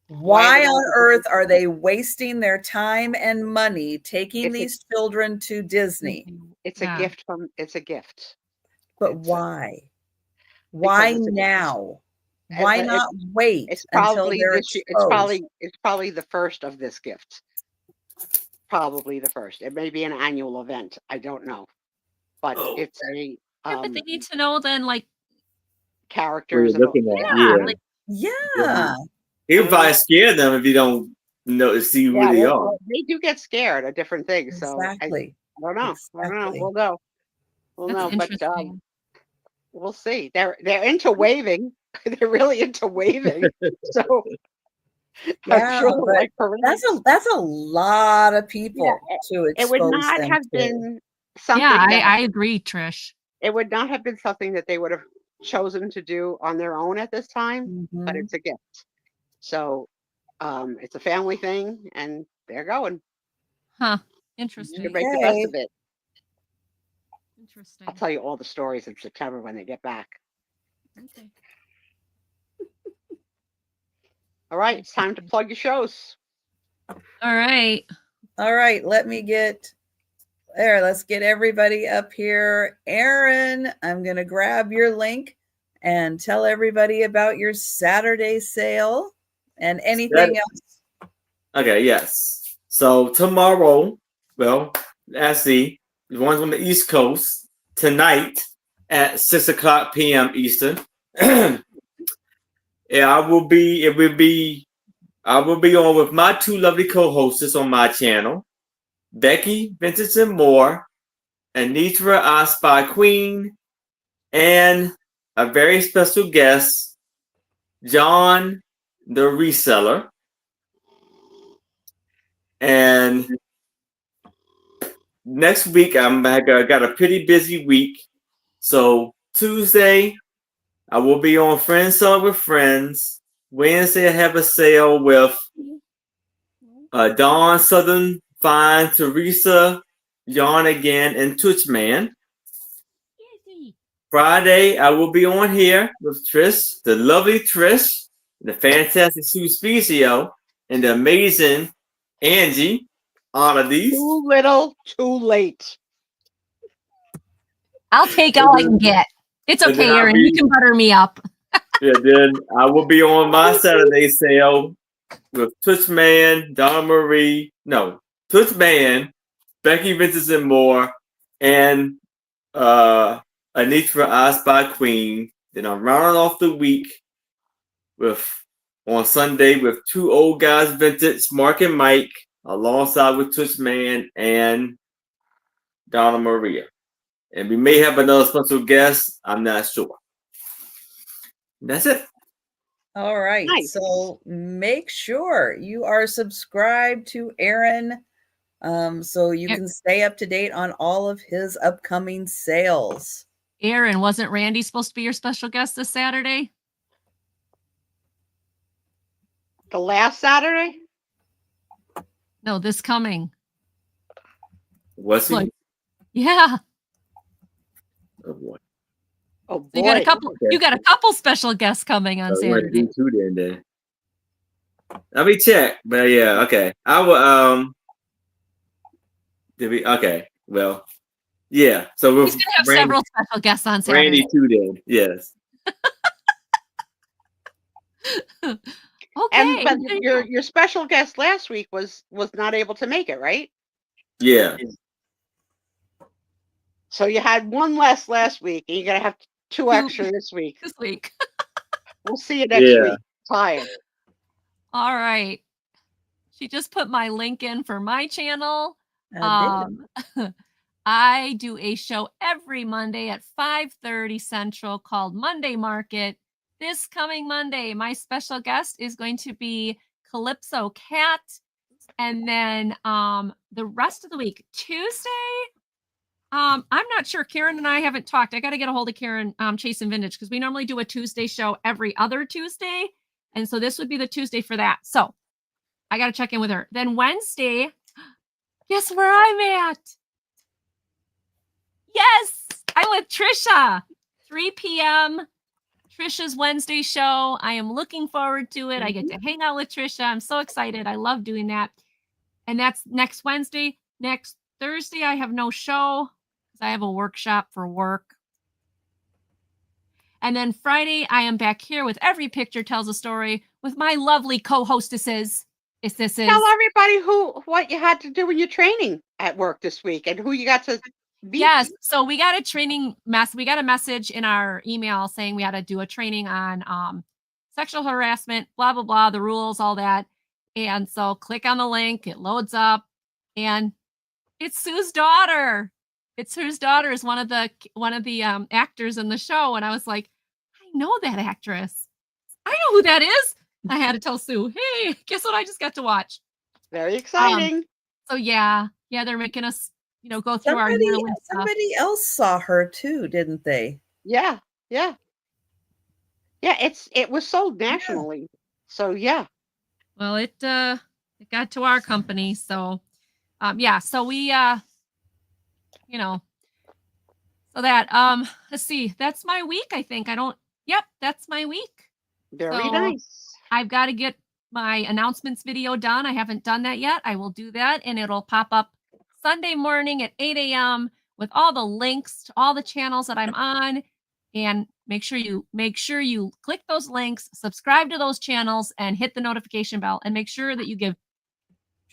Why on earth are they wasting their time and money taking these children to Disney? It's a gift it's a gift. But why? Why now? Why not wait it's until probably they're exposed? It's probably the first of this gift. Probably the first. It may be an annual event. I don't know. But it's a but they need to know then, like, characters. Like, yeah. He'll probably scare them if you don't see who they are. Well, they do get scared at different things. Exactly. So I don't know. Exactly. I don't know. We'll know. We'll know. But we'll see. They're into waving. They're really into waving. So yeah, sure, like, that's a lot of people to expose. It would not have been something. Yeah, I agree, Trish. It would not have been something that they would have chosen to do on their own at this time, but it's a gift. So it's a family thing, and they're going. Huh. Interesting. You can make the best of it. Interesting. I'll tell you all the stories in September when they get back. Okay. All right, it's time to plug your shows. All right. Let me get there. Let's get everybody up here. Aaron, I'm going to grab your link and tell everybody about your Saturday sale and anything else. Okay, yes. So tomorrow, well, let's see. The ones on the East Coast tonight at 6:00 p.m. Eastern. I will be on with my two lovely co-hosts on my channel, Becky Vincent Moore, Anitra I Spy Queen, and a very special guest, John the Reseller. And next week I got a pretty busy week. So Tuesday I will be on Friends Sell with Friends. Wednesday I have a sale with Dawn, Southern Fine, Teresa, Yarn Again, and Touchman. Friday I will be on here with Trish, the lovely Trish, the fantastic Sue Spiezio, and the amazing Angie. Oddities. Too little, too late. I'll take all I can get. It's And then okay, I'll Erin. be- You can butter me up. Yeah, then I will be on my Saturday sale with Twitchman, Donna Marie, Twitchman, Becky Vincent and more, and Anitra I Spy Queen. Then I'm rounding off the week on Sunday with two old guys vintage, Mark and Mike, alongside with Twitchman and Donna Maria. And we may have another special guest. I'm not sure. That's it. All right. Nice. So make sure you are subscribed to Aaron so you can stay up to date on all of his upcoming sales. Erin, wasn't Randy supposed to be your special guest this Saturday? The last Saturday? No, this coming. Was he? Look. Yeah. Oh boy. Oh boy. So you got a couple special guests coming on Saturday. Let me check. But yeah, okay. I will okay. Well, yeah. So we'll He's gonna have several special guests on Saturday. Randy too then. Yes. Okay. But your special guest last week was not able to make it, right? Yeah. So you had one less last week, and you're gonna have two extra this week. This week. We'll see you next week. Tired. All right. She just put my link in for my channel. I do a show every Monday at 5:30 Central called Monday Market. This coming Monday, my special guest is going to be Calypso Cat. And then the rest of the week, Tuesday, I'm not sure. Karen and I haven't talked. I got to get a hold of Karen Chase and Vintage because we normally do a Tuesday show every other Tuesday. And so this would be the Tuesday for that. So I got to check in with her. Then Wednesday, guess where I'm at? Yes, I'm with Trisha. 3 p.m. Trisha's Wednesday show. I am looking forward to it. I get to hang out with Trisha. I'm so excited. I love doing that. And that's next Wednesday. Next Thursday, I have no show because I have a workshop for work. And then Friday, I am back here with Every Picture Tells a Story with my lovely co-hostesses. Tell everybody what you had to do in your training at work this week and who you got to meet. Yes. So we got we got a message in our email saying we had to do a training on sexual harassment, blah, blah, blah, the rules, all that. And so click on the link, it loads up, and it's Sue's daughter. It's Sue's daughter is one of the actors in the show. And I was like, I know that actress. I know who that is. I had to tell Sue, hey, guess what I just got to watch? Very exciting. So yeah, they're making us, go through our yearly stuff. Somebody else saw her too, didn't they? Yeah. It was sold nationally. So yeah. Well, it got to our company, so so we so that let's see, that's my week. I think that's my week. Very nice. I've got to get my announcements video done. I haven't done that yet. I will do that, and it'll pop up Sunday morning at 8 a.m. with all the links to all the channels that I'm on. And make sure you click those links, subscribe to those channels, and hit the notification bell. And make sure that you give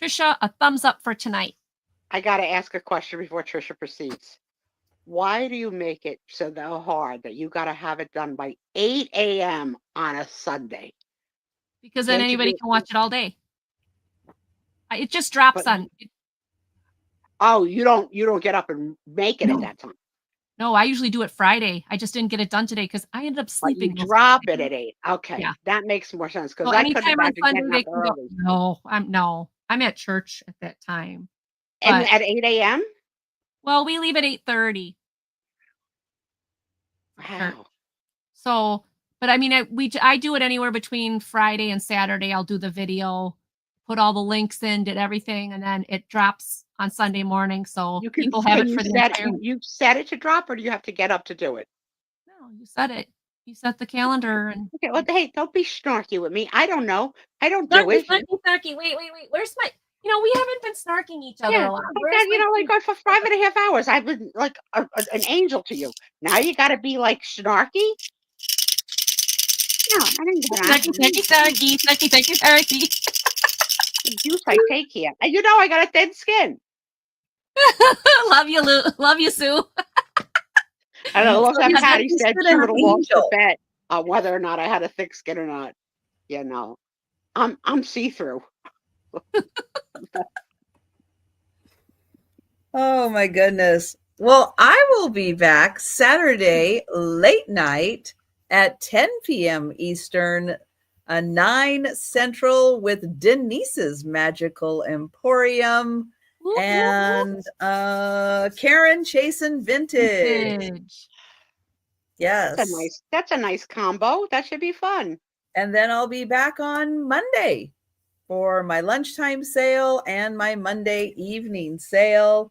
Trisha a thumbs up for tonight. I got to ask a question before Trisha proceeds. Why do you make it so hard that you got to have it done by 8 a.m. on a Sunday? Because then anybody can watch it all day. It just drops on. Oh, you don't get up and make it at that time. No, I usually do it Friday. I just didn't get it done today because I ended up sleeping. You drop it at 8. Okay, yeah. That makes more sense because I couldn't imagine getting up early. I'm at church at that time. And at 8 a.m. Well, we leave at 8:30. Wow. So, but I mean, I do it anywhere between Friday and Saturday. I'll do the video, put all the links in, did everything, and then it drops on Sunday morning. So people have it for the entire week. You set it to drop, or do you have to get up to do it? No, you set it. You set the calendar and Okay, well, hey, don't be snarky with me. I don't know. I don't do snarky, it. snarky. Wait. Where's my? We haven't been snarking each other Yeah, a lot. like Where's that, my? like for 5.5 hours, I've been like an angel to you. Now you got to be like snarky. No, I didn't do that. Snarky. The juice I take here. And I got a thin skin. Love you, Lou. Love you, Sue. And I look at he's Patty said interested she in would have lost the angel. bet on whether or not I had a thick skin or not. I'm see-through. Oh my goodness. Well, I will be back Saturday late night at 10 p.m. Eastern, 9 Central with Denise's Magical Emporium and Karen Chasin Vintage. Yes. That's a nice combo. That should be fun. And then I'll be back on Monday for my lunchtime sale and my Monday evening sale.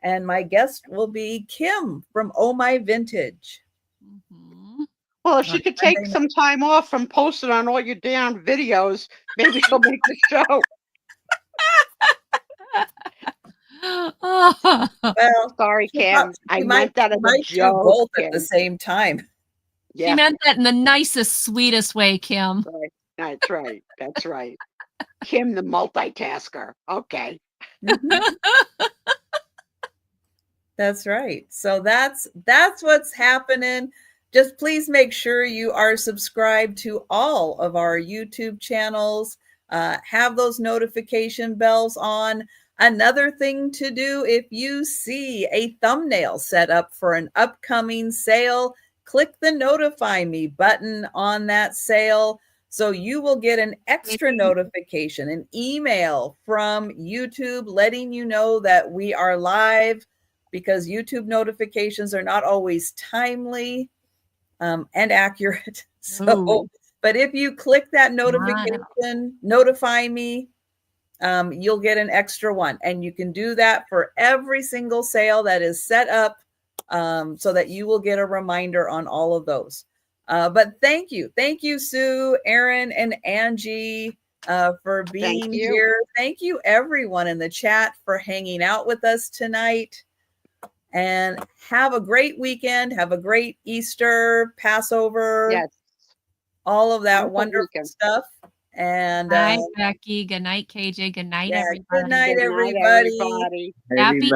And my guest will be Kim from Oh My Vintage. Mm-hmm. Well, if she could take some time off from posting on all your damn videos, maybe she'll make the show. Well, sorry, Kim. I meant that as a joke. Both at the same time. Yeah. She meant that in the nicest, sweetest way, Kim. Right. That's right. That's right. Kim, the multitasker. Okay. That's right. So that's what's happening. Just please make sure you are subscribed to all of our YouTube channels. Have those notification bells on. Another thing to do, if you see a thumbnail set up for an upcoming sale, click the notify me button on that sale. So you will get an extra notification, an email from YouTube letting you know that we are live, because YouTube notifications are not always timely and accurate. So, but if you click that notification, notify me, you'll get an extra one. And you can do that for every single sale that is set up so that you will get a reminder on all of those. But thank you. Thank you, Sue, Aaron, and Angie for being here. Thank you, everyone in the chat, for hanging out with us tonight. And have a great weekend. Have a great Easter, Passover. Yes. All of that wonderful stuff. And good night, Becky. Good night, KJ. Good night, everybody. Good night, everybody. Happy